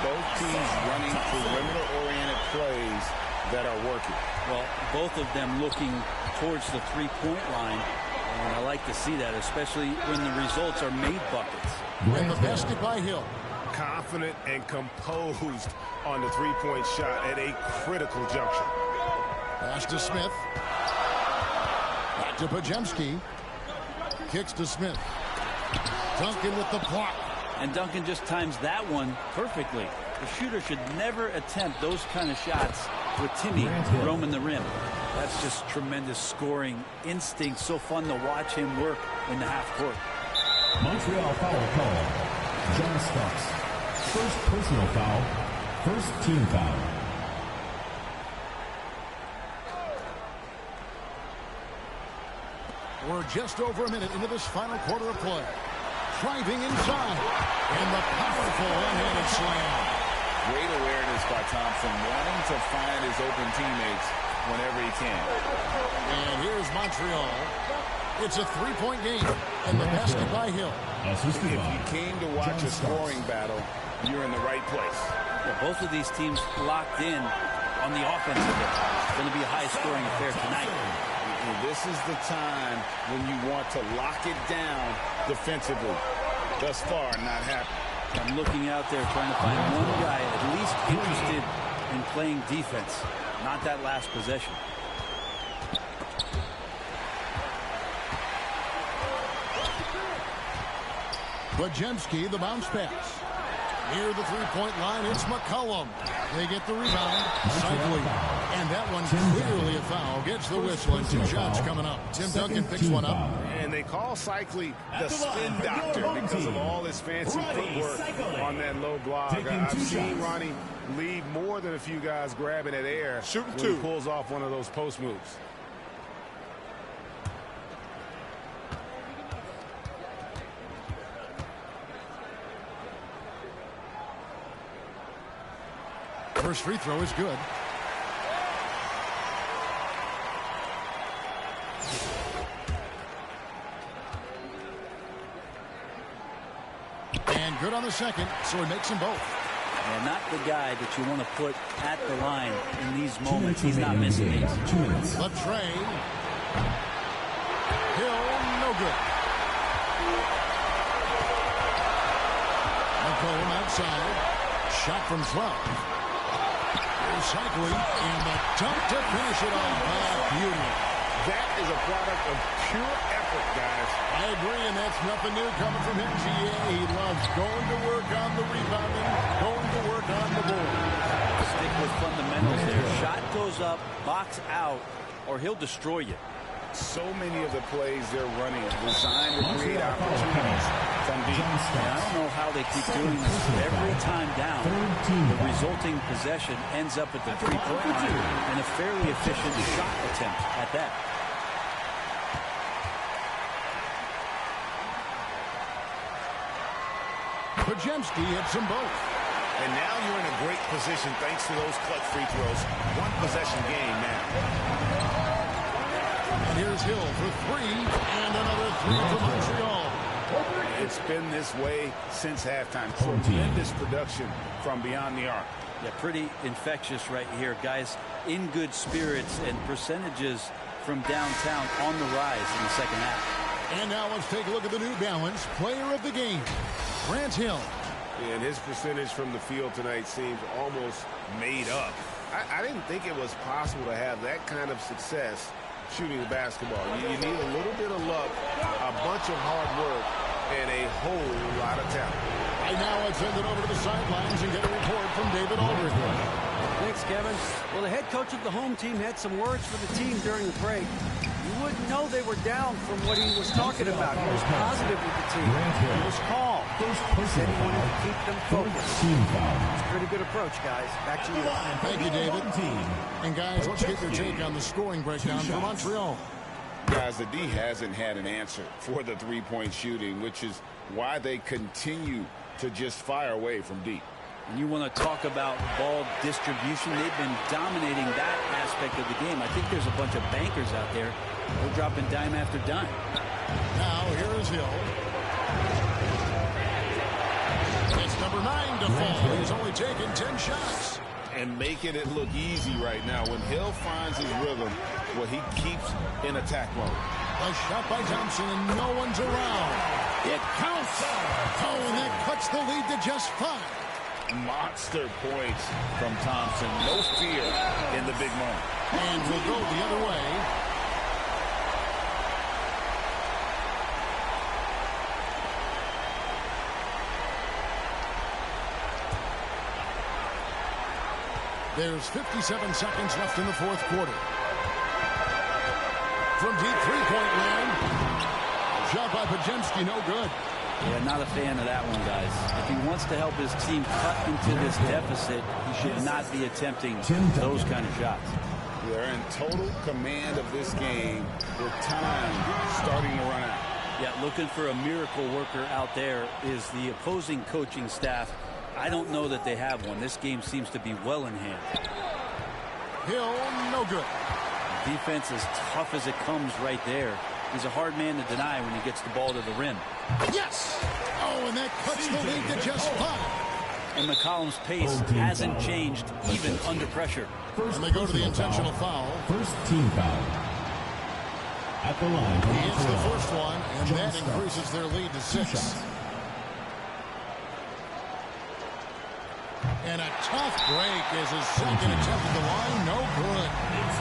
Both teams running perimeter-oriented plays that are working.
Well, both of them looking towards the three-point line, and I like to see that, especially when the results are made buckets.
And the basket by Hill.
Confident and composed on the three-point shot at a critical juncture.
Pass to Smith. Back to Pajemski. Kicks to Smith. Duncan with the block.
And Duncan just times that one perfectly. The shooter should never attempt those kind of shots with Timmy roaming the rim. That's just tremendous scoring instinct. So fun to watch him work in the half court.
Montreal foul call. John Starks. First personal foul. First team foul.
We're just over a minute into this final quarter of play. Driving inside. And the powerful one-handed slam.
Great awareness by Thompson, wanting to find his open teammates whenever he can.
And here's Montreal. It's a three-point game, and the basket by Hill.
If you came to watch a scoring battle, you're in the right place.
Yeah, both of these teams locked in on the offensive end. It's going to be a high-scoring affair tonight.
This is the time when you want to lock it down defensively. Thus far, not happening.
I'm looking out there trying to find one guy at least interested in playing defense, not that last possession.
Pajemski, the bounce pass. Near the three-point line, it's McCollum. They get the rebound. Cycling. And that one clearly a foul. Gets the whistle, and two shots coming up. Tim Duncan picks one up.
And they call Cycling the spin doctor because of all his fancy footwork on that low block. I've seen Ronnie leave more than a few guys grabbing at air when he pulls off one of those post moves.
First free throw is good. And good on the second, so he makes them both.
Yeah, not the guy that you want to put at the line in these moments. He's not missing these.
Latre. Hill, no good. McCollum outside. Shot from 12. Cycling and the dunk to finish it off. Beauty.
That is a product of pure effort, guys.
I agree, and that's nothing new coming from him. He loves going to work on the rebounding, going to work on the board.
Stick with fundamentals there. Shot goes up, box out, or he'll destroy you.
So many of the plays they're running designed to create opportunities from deep.
I don't know how they keep doing this every time down. The resulting possession ends up at the three-point line and a fairly efficient shot attempt at that.
Pajemski hits them both.
And now you're in a great position thanks to those clutch free throws. One possession game now.
And here's Hill for three, and another three for Montreal.
It's been this way since halftime. Tremendous production from beyond the arc.
Yeah, pretty infectious right here. Guys in good spirits and percentages from downtown on the rise in the second half.
And now let's take a look at the New Balance player of the game, Grant Hill.
And his percentage from the field tonight seems almost made up. I didn't think it was possible to have that kind of success shooting the basketball. You need a little bit of luck, a bunch of hard work, and a whole lot of talent.
Right now, let's send it over to the sidelines and get a report from David Aldridge.
Thanks, Kevin. Well, the head coach of the home team had some words for the team during the break. You wouldn't know they were down from what he was talking about. He was positive with the team. He was calm. He said he wanted to keep them focused. It's a pretty good approach, guys. Back to you.
Thank you, David. And guys, let's get your take on the scoring breakdown for Montreal.
Guys, the D hasn't had an answer for the three-point shooting, which is why they continue to just fire away from deep.
And you want to talk about ball distribution. They've been dominating that aspect of the game. I think there's a bunch of bankers out there. They're dropping dime after dime.
Now, here is Hill. It's number 9 to fall. He's only taken 10 shots.
And making it look easy right now. When Hill finds his rhythm, well, he keeps in attack mode.
A shot by Thompson, and no one's around. It counts. Oh, and that cuts the lead to just 5.
Monster points from Thompson. No fear in the big moment.
And we'll go the other way. There's 57 seconds left in the fourth quarter. From deep three-point land. Shot by Podziemski, no good.
Yeah, not a fan of that one, guys. If he wants to help his team cut into this deficit, he should not be attempting those kind of shots.
They're in total command of this game with time starting to run out.
Yeah, looking for a miracle worker out there is the opposing coaching staff. I don't know that they have one. This game seems to be well in hand.
Hill, no good.
Defense as tough as it comes right there. He's a hard man to deny when he gets the ball to the rim.
Yes! Oh, and that cuts the lead to just 5.
And McCollum's pace hasn't changed even under pressure.
And they go to the intentional foul.
First team foul. At the line.
He hits the first one, and that increases their lead to 6. And a tough break is his second attempt at the line. No good.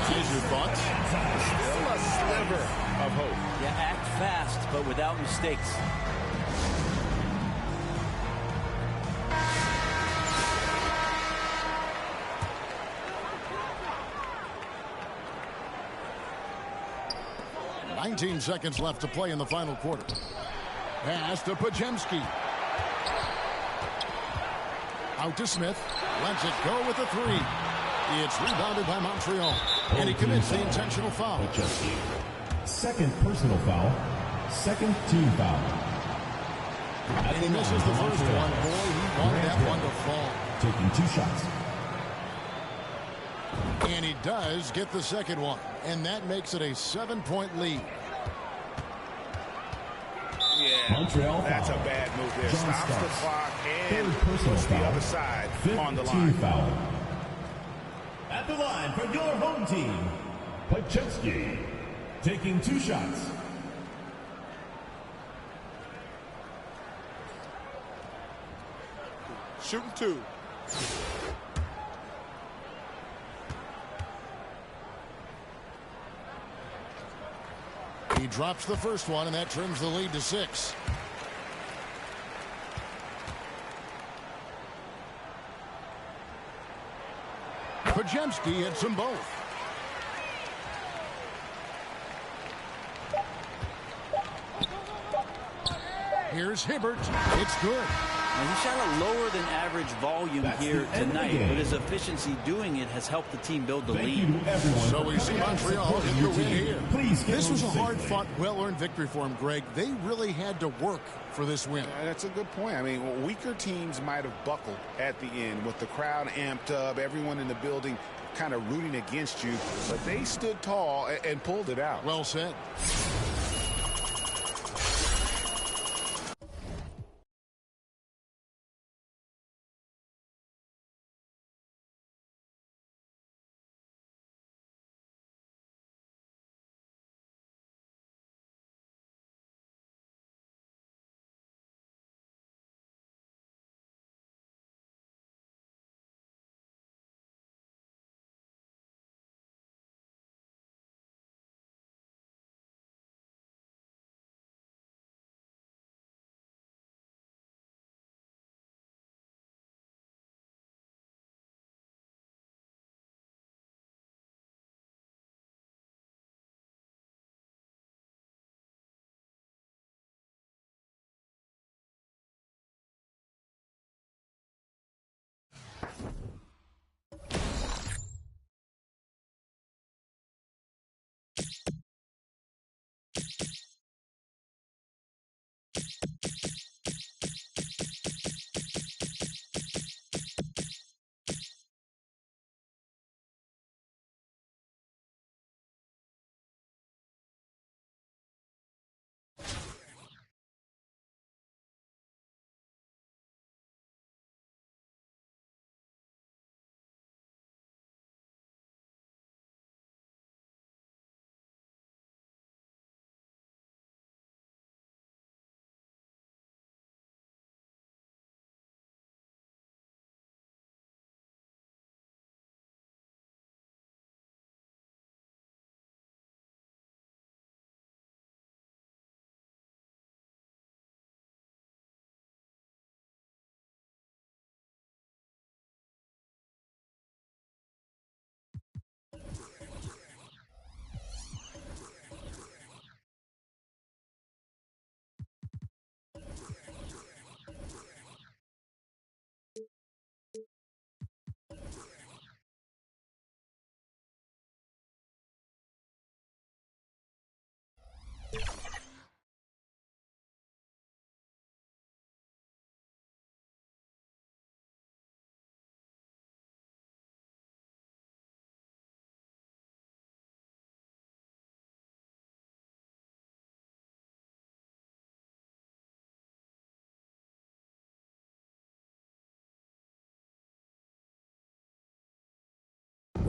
Here's your thoughts.
Still a sliver of hope.
Yeah, act fast, but without mistakes.
"19 seconds left to play in the final quarter. Pass to Podziemski. Out to Smith. Lets it go with a 3. It's rebounded by Montreal. And he commits the intentional foul.
Second personal foul. Second team foul.
And he misses the first one. Boy, he wanted that one to fall.
Taking 2 shots.
And he does get the second one. And that makes it a 7-point lead.
Yeah,
Montreal
that's
foul.
a bad move there.
John
Stops the
Starks.
clock and
Third personal
puts the
foul.
other side on the
Fifth team
line.
foul. At the line for your home team, Podziemski, taking 2 shots.
Shooting 2.
He drops the first one, and that trims the lead to 6. Podziemski hits them both. Here's Hibbert. It's good.
Now, he shot a lower than average volume here tonight, but his efficiency doing it has helped the team build the lead.
So we see Montreal get the win here. This was a hard-fought, well-earned victory for him, Greg. They really had to work for this win.
That's a good point. I mean, weaker teams might have buckled at the end with the crowd amped up, everyone in the building kind of rooting against you, but they stood tall and pulled it out.
Well said.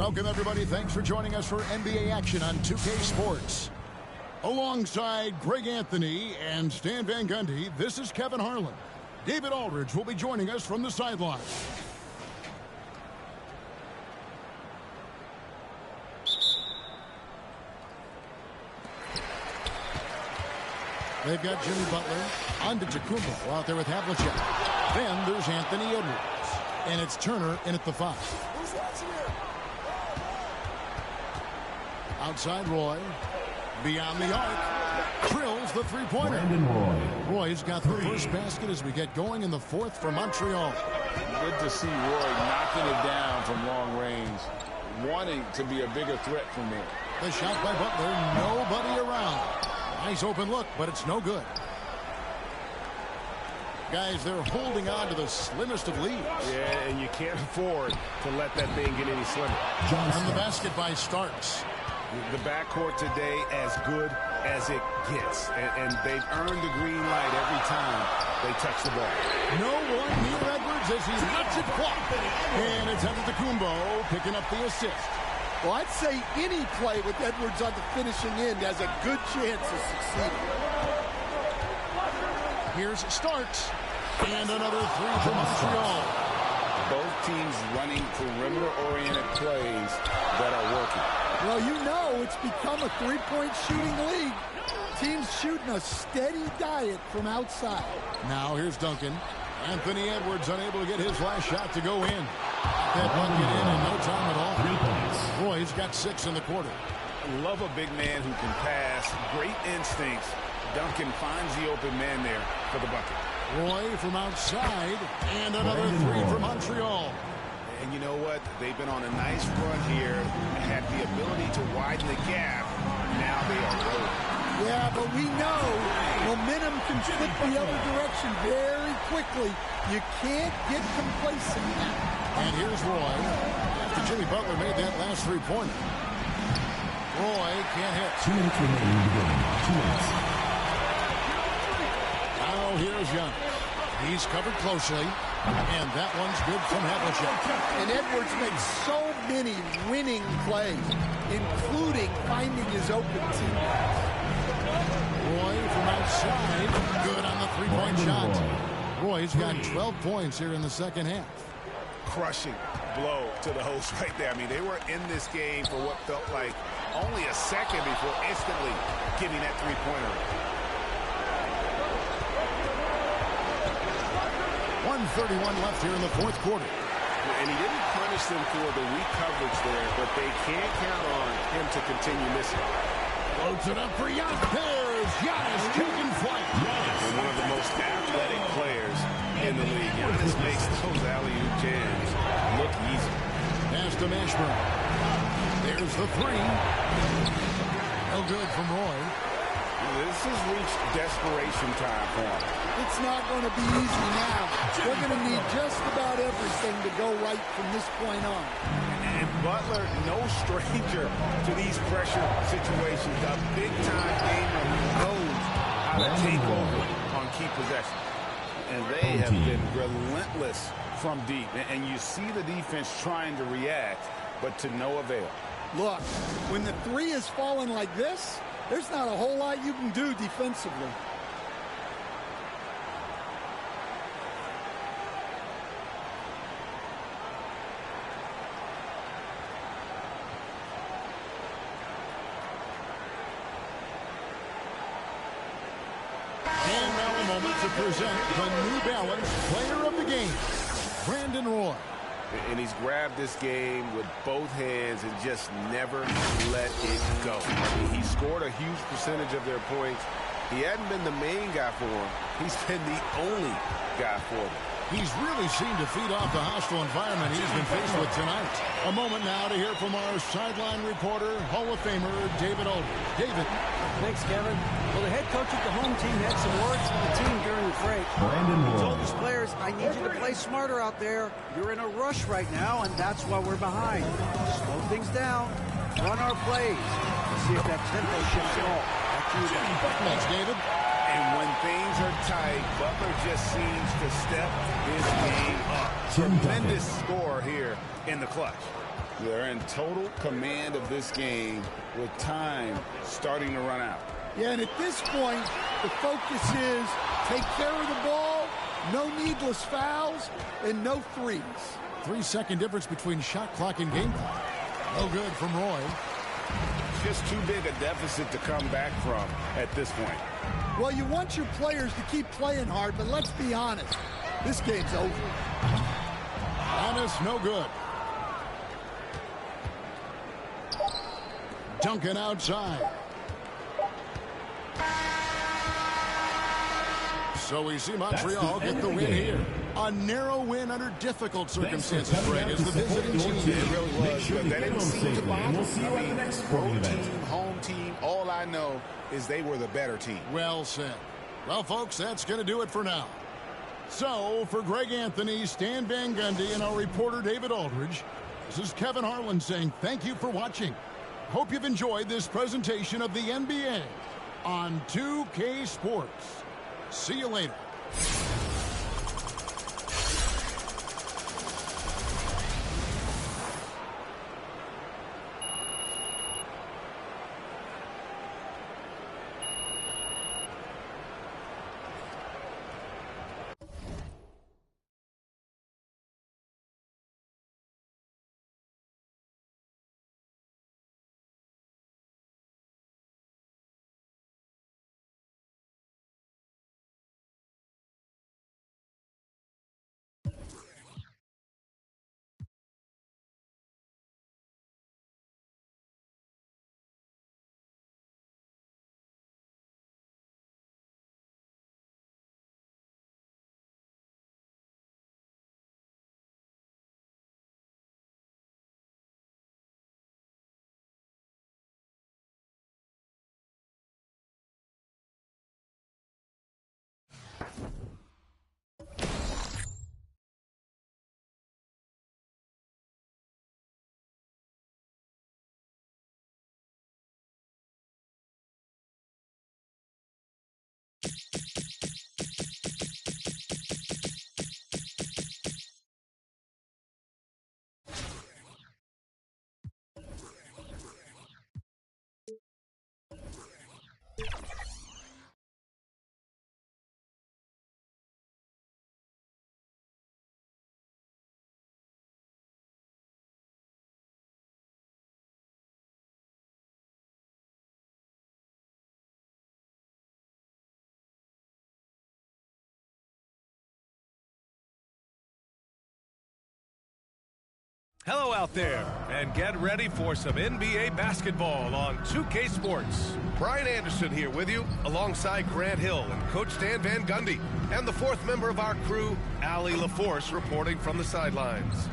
Welcome, everybody. Thanks for joining us for NBA action on 2K Sports. Alongside Greg Anthony and Stan Van Gundy, this is Kevin Harlan. David Aldridge will be joining us from the sideline. They've got Jimmy Butler, Antetokounmpo out there with Havlicek. Then there's Anthony Edwards. And it's Turner in at the 5.
Who's watching here?
Outside Roy. Beyond the arc. Drills the three-pointer. Roy's got the first basket as we get going in the 4th for Montreal.
Good to see Roy knocking it down from long range, wanting to be a bigger threat from there.
The shot by Butler, nobody around. Nice open look, but it's no good. Guys, they're holding on to the slimmest of leads.
Yeah, and you can't afford to let that thing get any slimmer.
On the basket by Starks.
The backcourt today as good as it gets. And they've earned the green light every time they touch the ball.
No one near Edwards as he lets it fly. And it's Antetokounmpo picking up the assist.
Well, I'd say any play with Edwards on the finishing end has a good chance of succeeding.
Here's Starks. And another 3 for Montreal.
Both teams running perimeter-oriented plays that are working.
Well, you know it's become a three-point shooting league. Teams shooting a steady diet from outside.
Now here's Duncan. Anthony Edwards unable to get his last shot to go in. That bucket in no time at all.
3 points.
Roy's got 6 in the quarter.
Love a big man who can pass. Great instincts. Duncan finds the open man there for the bucket.
Roy from outside. And another 3 for Montreal.
And you know what? They've been on a nice run here. Had the ability to widen the gap. Now they are rolling.
Yeah, but we know momentum can flip the other direction very quickly. You can't get complacent now.
And here's Roy. After Jimmy Butler made that last three-pointer. Roy can't hit.
2 minutes remaining in the game. 2 minutes.
Now here's Young. He's covered closely. And that one's good from Havlicek.
And Edwards makes so many winning plays, including finding his open teammates.
Roy from outside. Good on the three-point shot. Roy's got 12 points here in the second half.
Crushing blow to the host right there. I mean, they were in this game for what felt like only a second before instantly getting that three-pointer.
1:31 left here in the 4th quarter.
And he didn't punish them for the weak coverage there, but they can't count on him to continue missing.
Loads it up for Giannis. There's Giannis taking flight.
And one of the most athletic players in the league. Giannis makes those alley-oop jams look easy.
Pass to Mashburn. There's the 3. No good from Roy.
This has reached desperation time for him.
It's not going to be easy now. They're going to need just about everything to go right from this point on.
And Butler, no stranger to these pressure situations. A big-time gamer who knows how to take over on key possessions. And they have been relentless from deep. And you see the defense trying to react, but to no avail.
Look, when the 3 is falling like this, there's not a whole lot you can do defensively.
And now a moment to present the New Balance Player of the Game, Brandon Roy.
And he's grabbed this game with both hands and just never let it go. I mean, he scored a huge percentage of their points. He hadn't been the main guy for them. He's been the only guy for them.
He's really seemed to feed off the hostile environment he's been faced with tonight. A moment now to hear from our sideline reporter, Hall of Famer David Aldridge. David.
Thanks, Kevin. Well, the head coach of the home team had some words for the team during the break. He told his players, I need you to play smarter out there. You're in a rush right now, and that's why we're behind. Slow things down. Run our plays. Let's see if that tempo shifts at all. Back to you,
Thanks, David.
And when things are tight, Butler just seems to step his game up. Tremendous score here in the clutch.
They're in total command of this game with time starting to run out.
Yeah, and at this point, the focus is take care of the ball, no needless fouls, and no threes.
3-second difference between shot clock and game clock. No good from Roy.
Just too big a deficit to come back from at this point.
Well, you want your players to keep playing hard, but let's be honest. This game's over.
Honest, no good. Duncan outside. So we see Montreal get the win here. A narrow win under difficult circumstances, Greg, as the visiting team.
It really was, but that didn't seem to bother. Road team, home team, all I know is they were the better team.
Well said. Well, folks, that's going to do it for now. So, for Greg Anthony, Stan Van Gundy, and our reporter David Aldridge, this is Kevin Harlan saying thank you for watching. Hope you've enjoyed this presentation of the NBA on 2K Sports. See you later.
Hello out there, and get ready for some NBA basketball on 2K Sports. Brian Anderson here with you, alongside Grant Hill and Coach Stan Van Gundy, and the fourth member of our crew, Allie LaForce, reporting from the sidelines.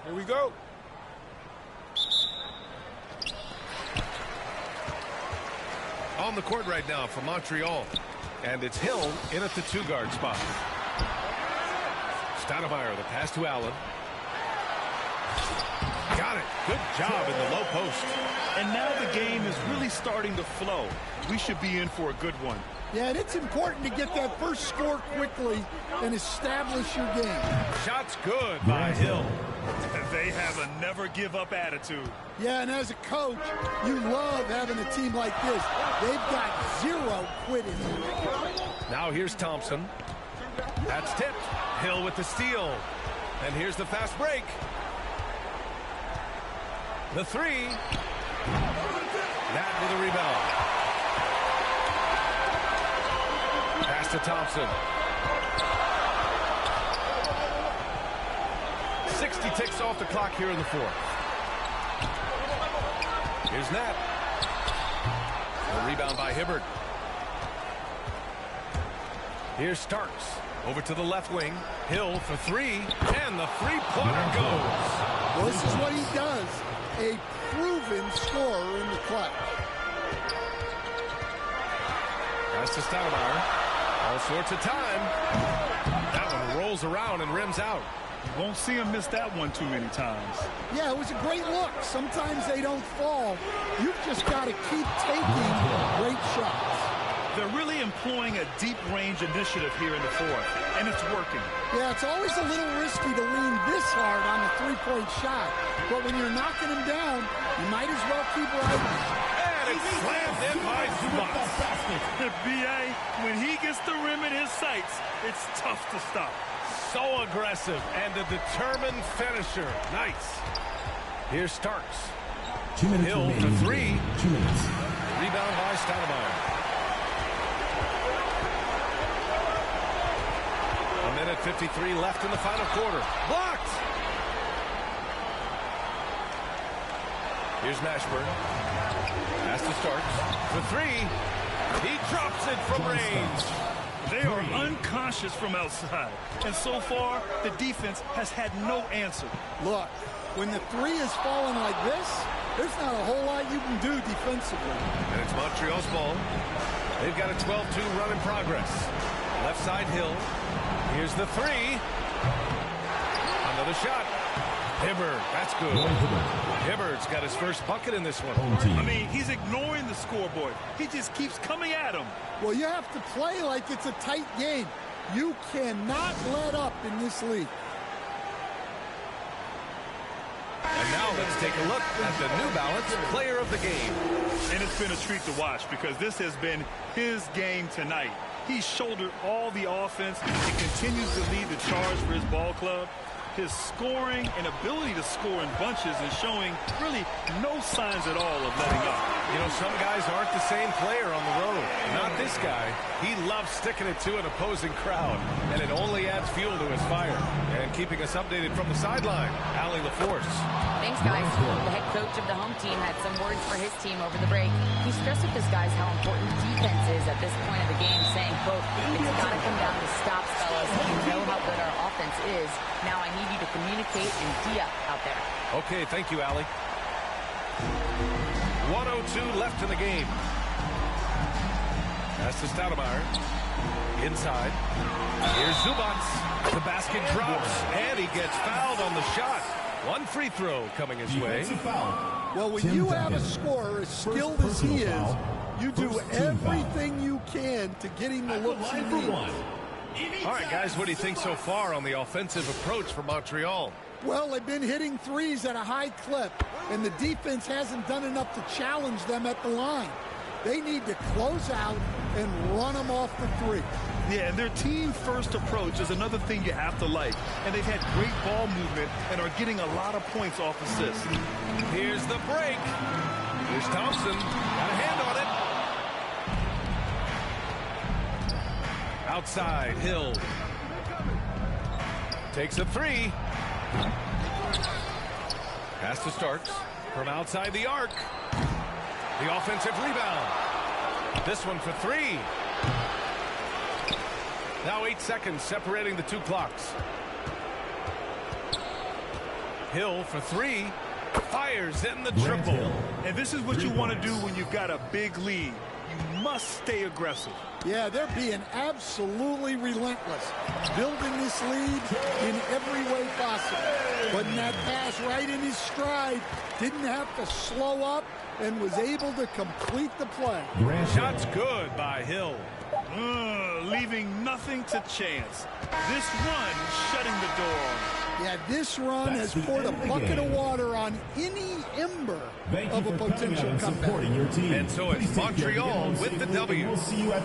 Here we go.
On the court right now for Montreal. And it's Hill in at the two-guard spot. Stoudemire, the pass to Allen. Got it. Good job in the low post.
And now the game is really starting to flow. We should be in for a good one.
Yeah, and it's important to get that first score quickly and establish your game.
Shot's good by Hill.
They have a never-give-up attitude.
Yeah, and as a coach, you love having a team like this. They've got zero quitting.
Now here's Thompson. That's tipped. Hill with the steal. And here's the fast break. The three. That with a rebound. Pass to Thompson. 60 ticks off the clock here in the fourth. Here's Nat. The rebound by Hibbert. Here's Starks. Over to the left wing. Hill for three. And the three-pointer goes.
Well, this is what he does. A proven scorer in the clutch.
Pass to Stoudemire. All sorts of time. That one rolls around and rims out.
You won't see him miss that one too many times.
Yeah, it was a great look. Sometimes they don't fall. You've just got to keep taking great shots.
They're really employing a deep-range initiative here in the fourth, and it's working.
Yeah, it's always a little risky to lean this hard on the three-point shot, but when you're knocking him down, you might as well keep right.
And it's slammed in by Zubac.
B.A., when he gets the rim in his sights, it's tough to stop.
So aggressive and a determined finisher. Nice. Here's Starks.
2 minutes
Hill
remaining.
for three.
2 minutes.
Rebound by Stoudemire. 1:53 left in the final quarter. Blocked. Here's Mashburn. Pass to Starks. For three. He drops it from range.
They are unconscious from outside, and so far, the defense has had no answer.
Look, when the three is falling like this, there's not a whole lot you can do defensively.
And it's Montreal's ball. They've got a 12-2 run in progress. Left side Hill. Here's the three. Another shot. Hibbert, that's good. Hibbert's got his first bucket in this one.
I mean, he's ignoring the scoreboard. He just keeps coming at him.
Well, you have to play like it's a tight game. You cannot let up in this league.
And now let's take a look at the New Balance player of the game.
And it's been a treat to watch because this has been his game tonight. He's shouldered all the offense and continues to lead the charge for his ball club. His scoring and ability to score in bunches is showing really no signs at all of letting up.
You know, some guys aren't the same player on the road. Not this guy. He loves sticking it to an opposing crowd, and it only adds fuel to his fire. And keeping us updated from the sideline, Allie LaForce.
Thanks, guys. The head coach of the home team had some words for his team over the break. He stressed with his guys how important defense is at this point of the game, saying, quote, it's got to come down to stops, fellas. You know how good our offense is. Now I need you to communicate and D-up out there.
Okay, thank you, Allie. 1:02 left in the game. Pass to Stoudemire. Inside. Here's Zubac. The basket drops, and he gets fouled on the shot. One free throw coming his way.
Well, when you have a scorer as skilled as he is, you do everything you can to get him the looks he needs.
All right, guys, what do you think so far on the offensive approach for Montreal?
Well, they've been hitting threes at a high clip, and the defense hasn't done enough to challenge them at the line. They need to close out and run them off the three.
Yeah, and their team-first approach is another thing you have to like. And they've had great ball movement and are getting a lot of points off assists.
Here's the break. Here's Thompson. Got a hand on it. Outside, Hill. Takes a three. Pass to Starks. From outside the arc. The offensive rebound. This one for three. Now 8 seconds separating the two clocks. Hill for three. Fires in the triple.
And this is what you want to do when you've got a big lead. You must stay aggressive.
Yeah, they're being absolutely relentless, building this lead in every way possible. Putting that pass right in his stride, didn't have to slow up, and was able to complete the play.
Shot's good by Hill.
Leaving nothing to chance. This run shutting the door on him.
Yeah, this run has poured a bucket of water on any ember of a potential comeback.
And so it's Montreal with the W.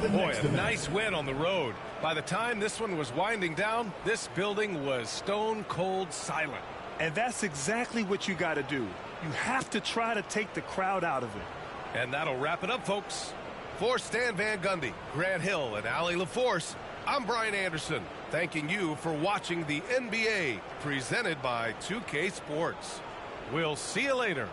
Boy, a nice win on the road. By the time this one was winding down, this building was stone cold silent.
And that's exactly what you got to do. You have to try to take the crowd out of it.
And that'll wrap it up, folks. For Stan Van Gundy, Grant Hill, and Allie LaForce, I'm Brian Anderson, thanking you for watching the NBA, presented by 2K Sports. We'll see you later.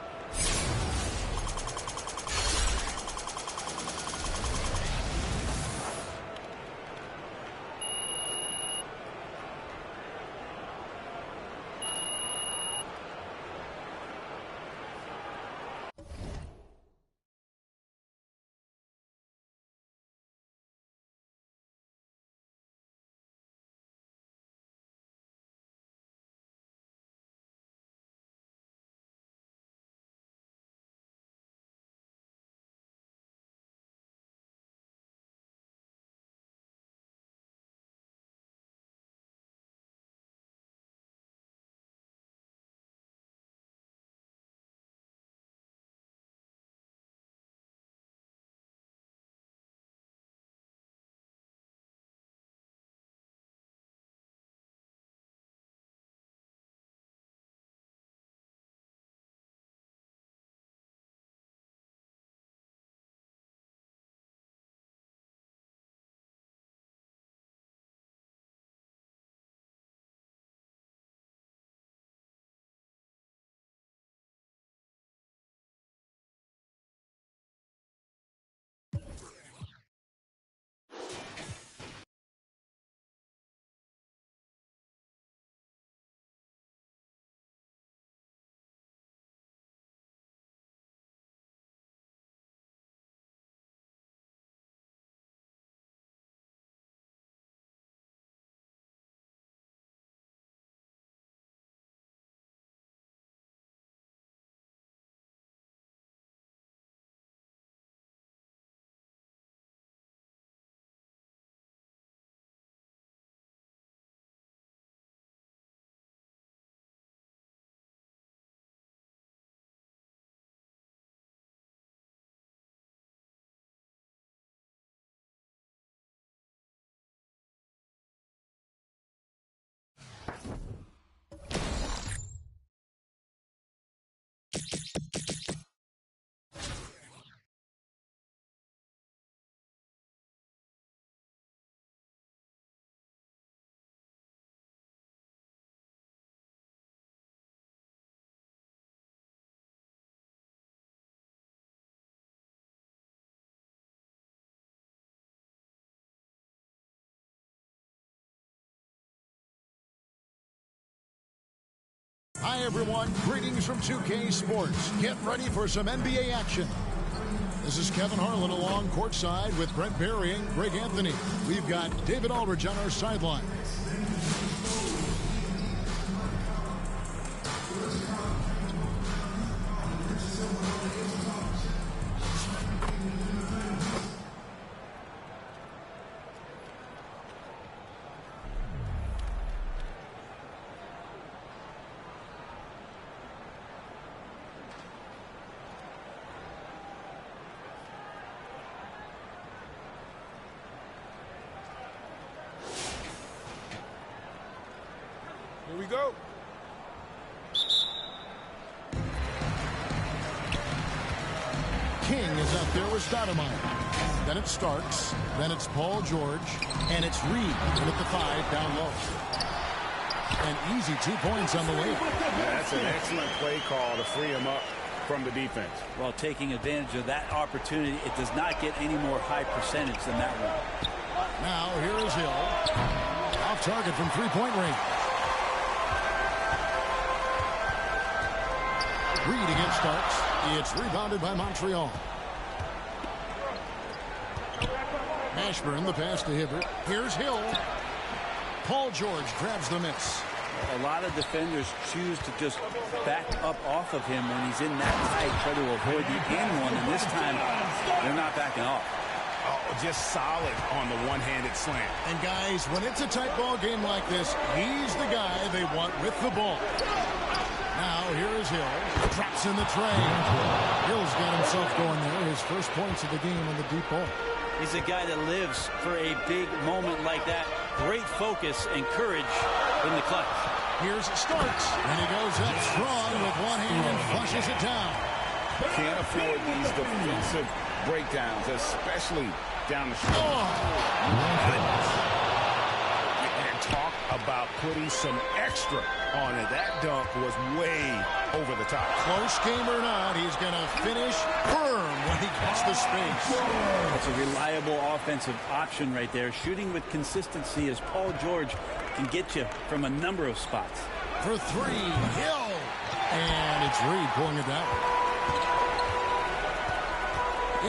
Hi, everyone. Greetings from 2K Sports. Get ready for some NBA action. This is Kevin Harlan along courtside with Brent Barry and Greg Anthony. We've got David Aldridge on our sideline.
Here we go.
King is out there with Stoudemire. Then it's Starks. Then it's Paul George. And it's Reed with the 5 down low. An easy 2 points on the way.
That's an excellent play call to free him up from the defense.
Well, taking advantage of that opportunity, it does not get any more high percentage than that one.
Now here is Hill. Off target from 3-point range. Reed against Starks. It's rebounded by Montreal. Ashburn, the pass to Hibbert. Here's Hill. Paul George grabs the miss.
A lot of defenders choose to just back up off of him when he's in that tight, try to avoid the in one, and this time they're not backing off.
Oh, just solid on the one-handed slam.
And guys, when it's a tight ball game like this, he's the guy they want with the ball. Now here is Hill. Drops in the tray. Hill's got himself going there. His first points of the game on the deep ball.
He's a guy that lives for a big moment like that. Great focus and courage in the clutch.
Here's Starks. And he goes up strong with one hand and flushes it down.
Can't afford these defensive breakdowns, especially down the stretch. And talk about putting some extra on it. That dunk was way over the top.
Close game or not, he's going to finish firm when he gets the space.
It's a reliable offensive option right there. Shooting with consistency as Paul George can get you from a number of spots.
For 3, Hill. And it's Reed pulling it down.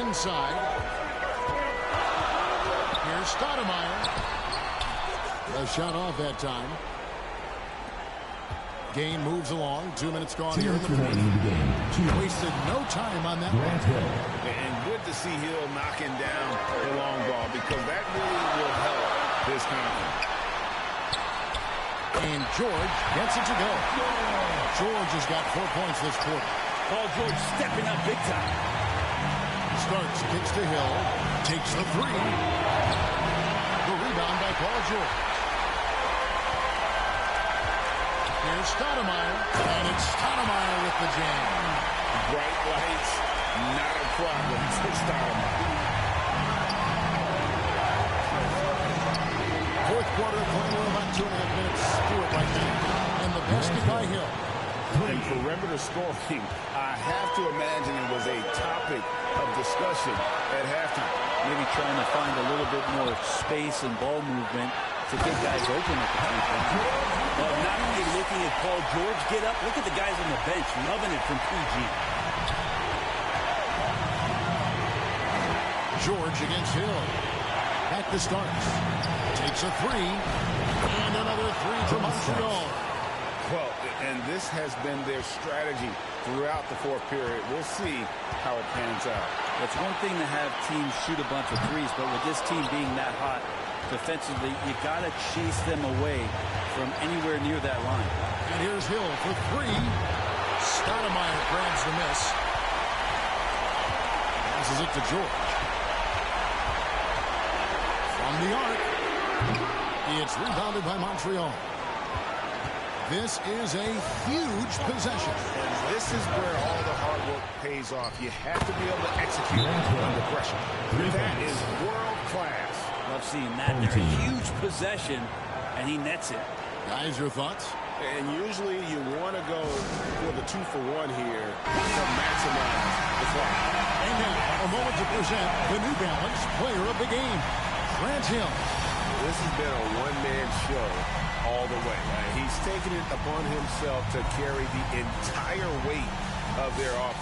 Inside. Here's Stoudemire. A shot off that time. Game moves along. 2 minutes gone here in the fourth. Wasted no time on that one.
And good to see Hill knocking down the long ball because that really will help his confidence.
And George gets it to go. George has got 4 points this quarter.
Paul George stepping up big time.
Starks, kicks to Hill. Takes the 3. The rebound by Paul George. Here's Stoudemire, and it's Stoudemire with the jam.
Bright lights, not a problem for Stoudemire.
Fourth quarter, playing with about 2.5 minutes to it right now. And the basket by Hill.
And perimeter scoring, I have to imagine it was a topic of discussion at halftime.
Maybe trying to find a little bit more space and ball movement to get guys open at the three-point. Well, not only looking at Paul George get up, look at the guys on the bench loving it from PG.
George against Hill. Back to Starks. Takes a 3. And another 3 for Montreal.
Well, and this has been their strategy throughout the fourth period. We'll see how it pans out.
It's one thing to have teams shoot a bunch of threes, but with this team being that hot defensively, you got to chase them away from anywhere near that line.
And here's Hill for 3. Stoudemire grabs the miss. Passes it to George. From the arc. It's rebounded by Montreal. This is a huge possession.
And this is where all the hard work pays off. You have to be able to execute under pressure. That is world class.
Love seeing that. They're a huge possession, and he nets it.
Guys, your thoughts?
And usually you want to go for the 2-for-1 here to maximize the clock.
And now, a moment to present the New Balance Player of the Game, Grant Hill.
This has been a one-man show all the way. He's taken it upon himself to carry the entire weight of their offense.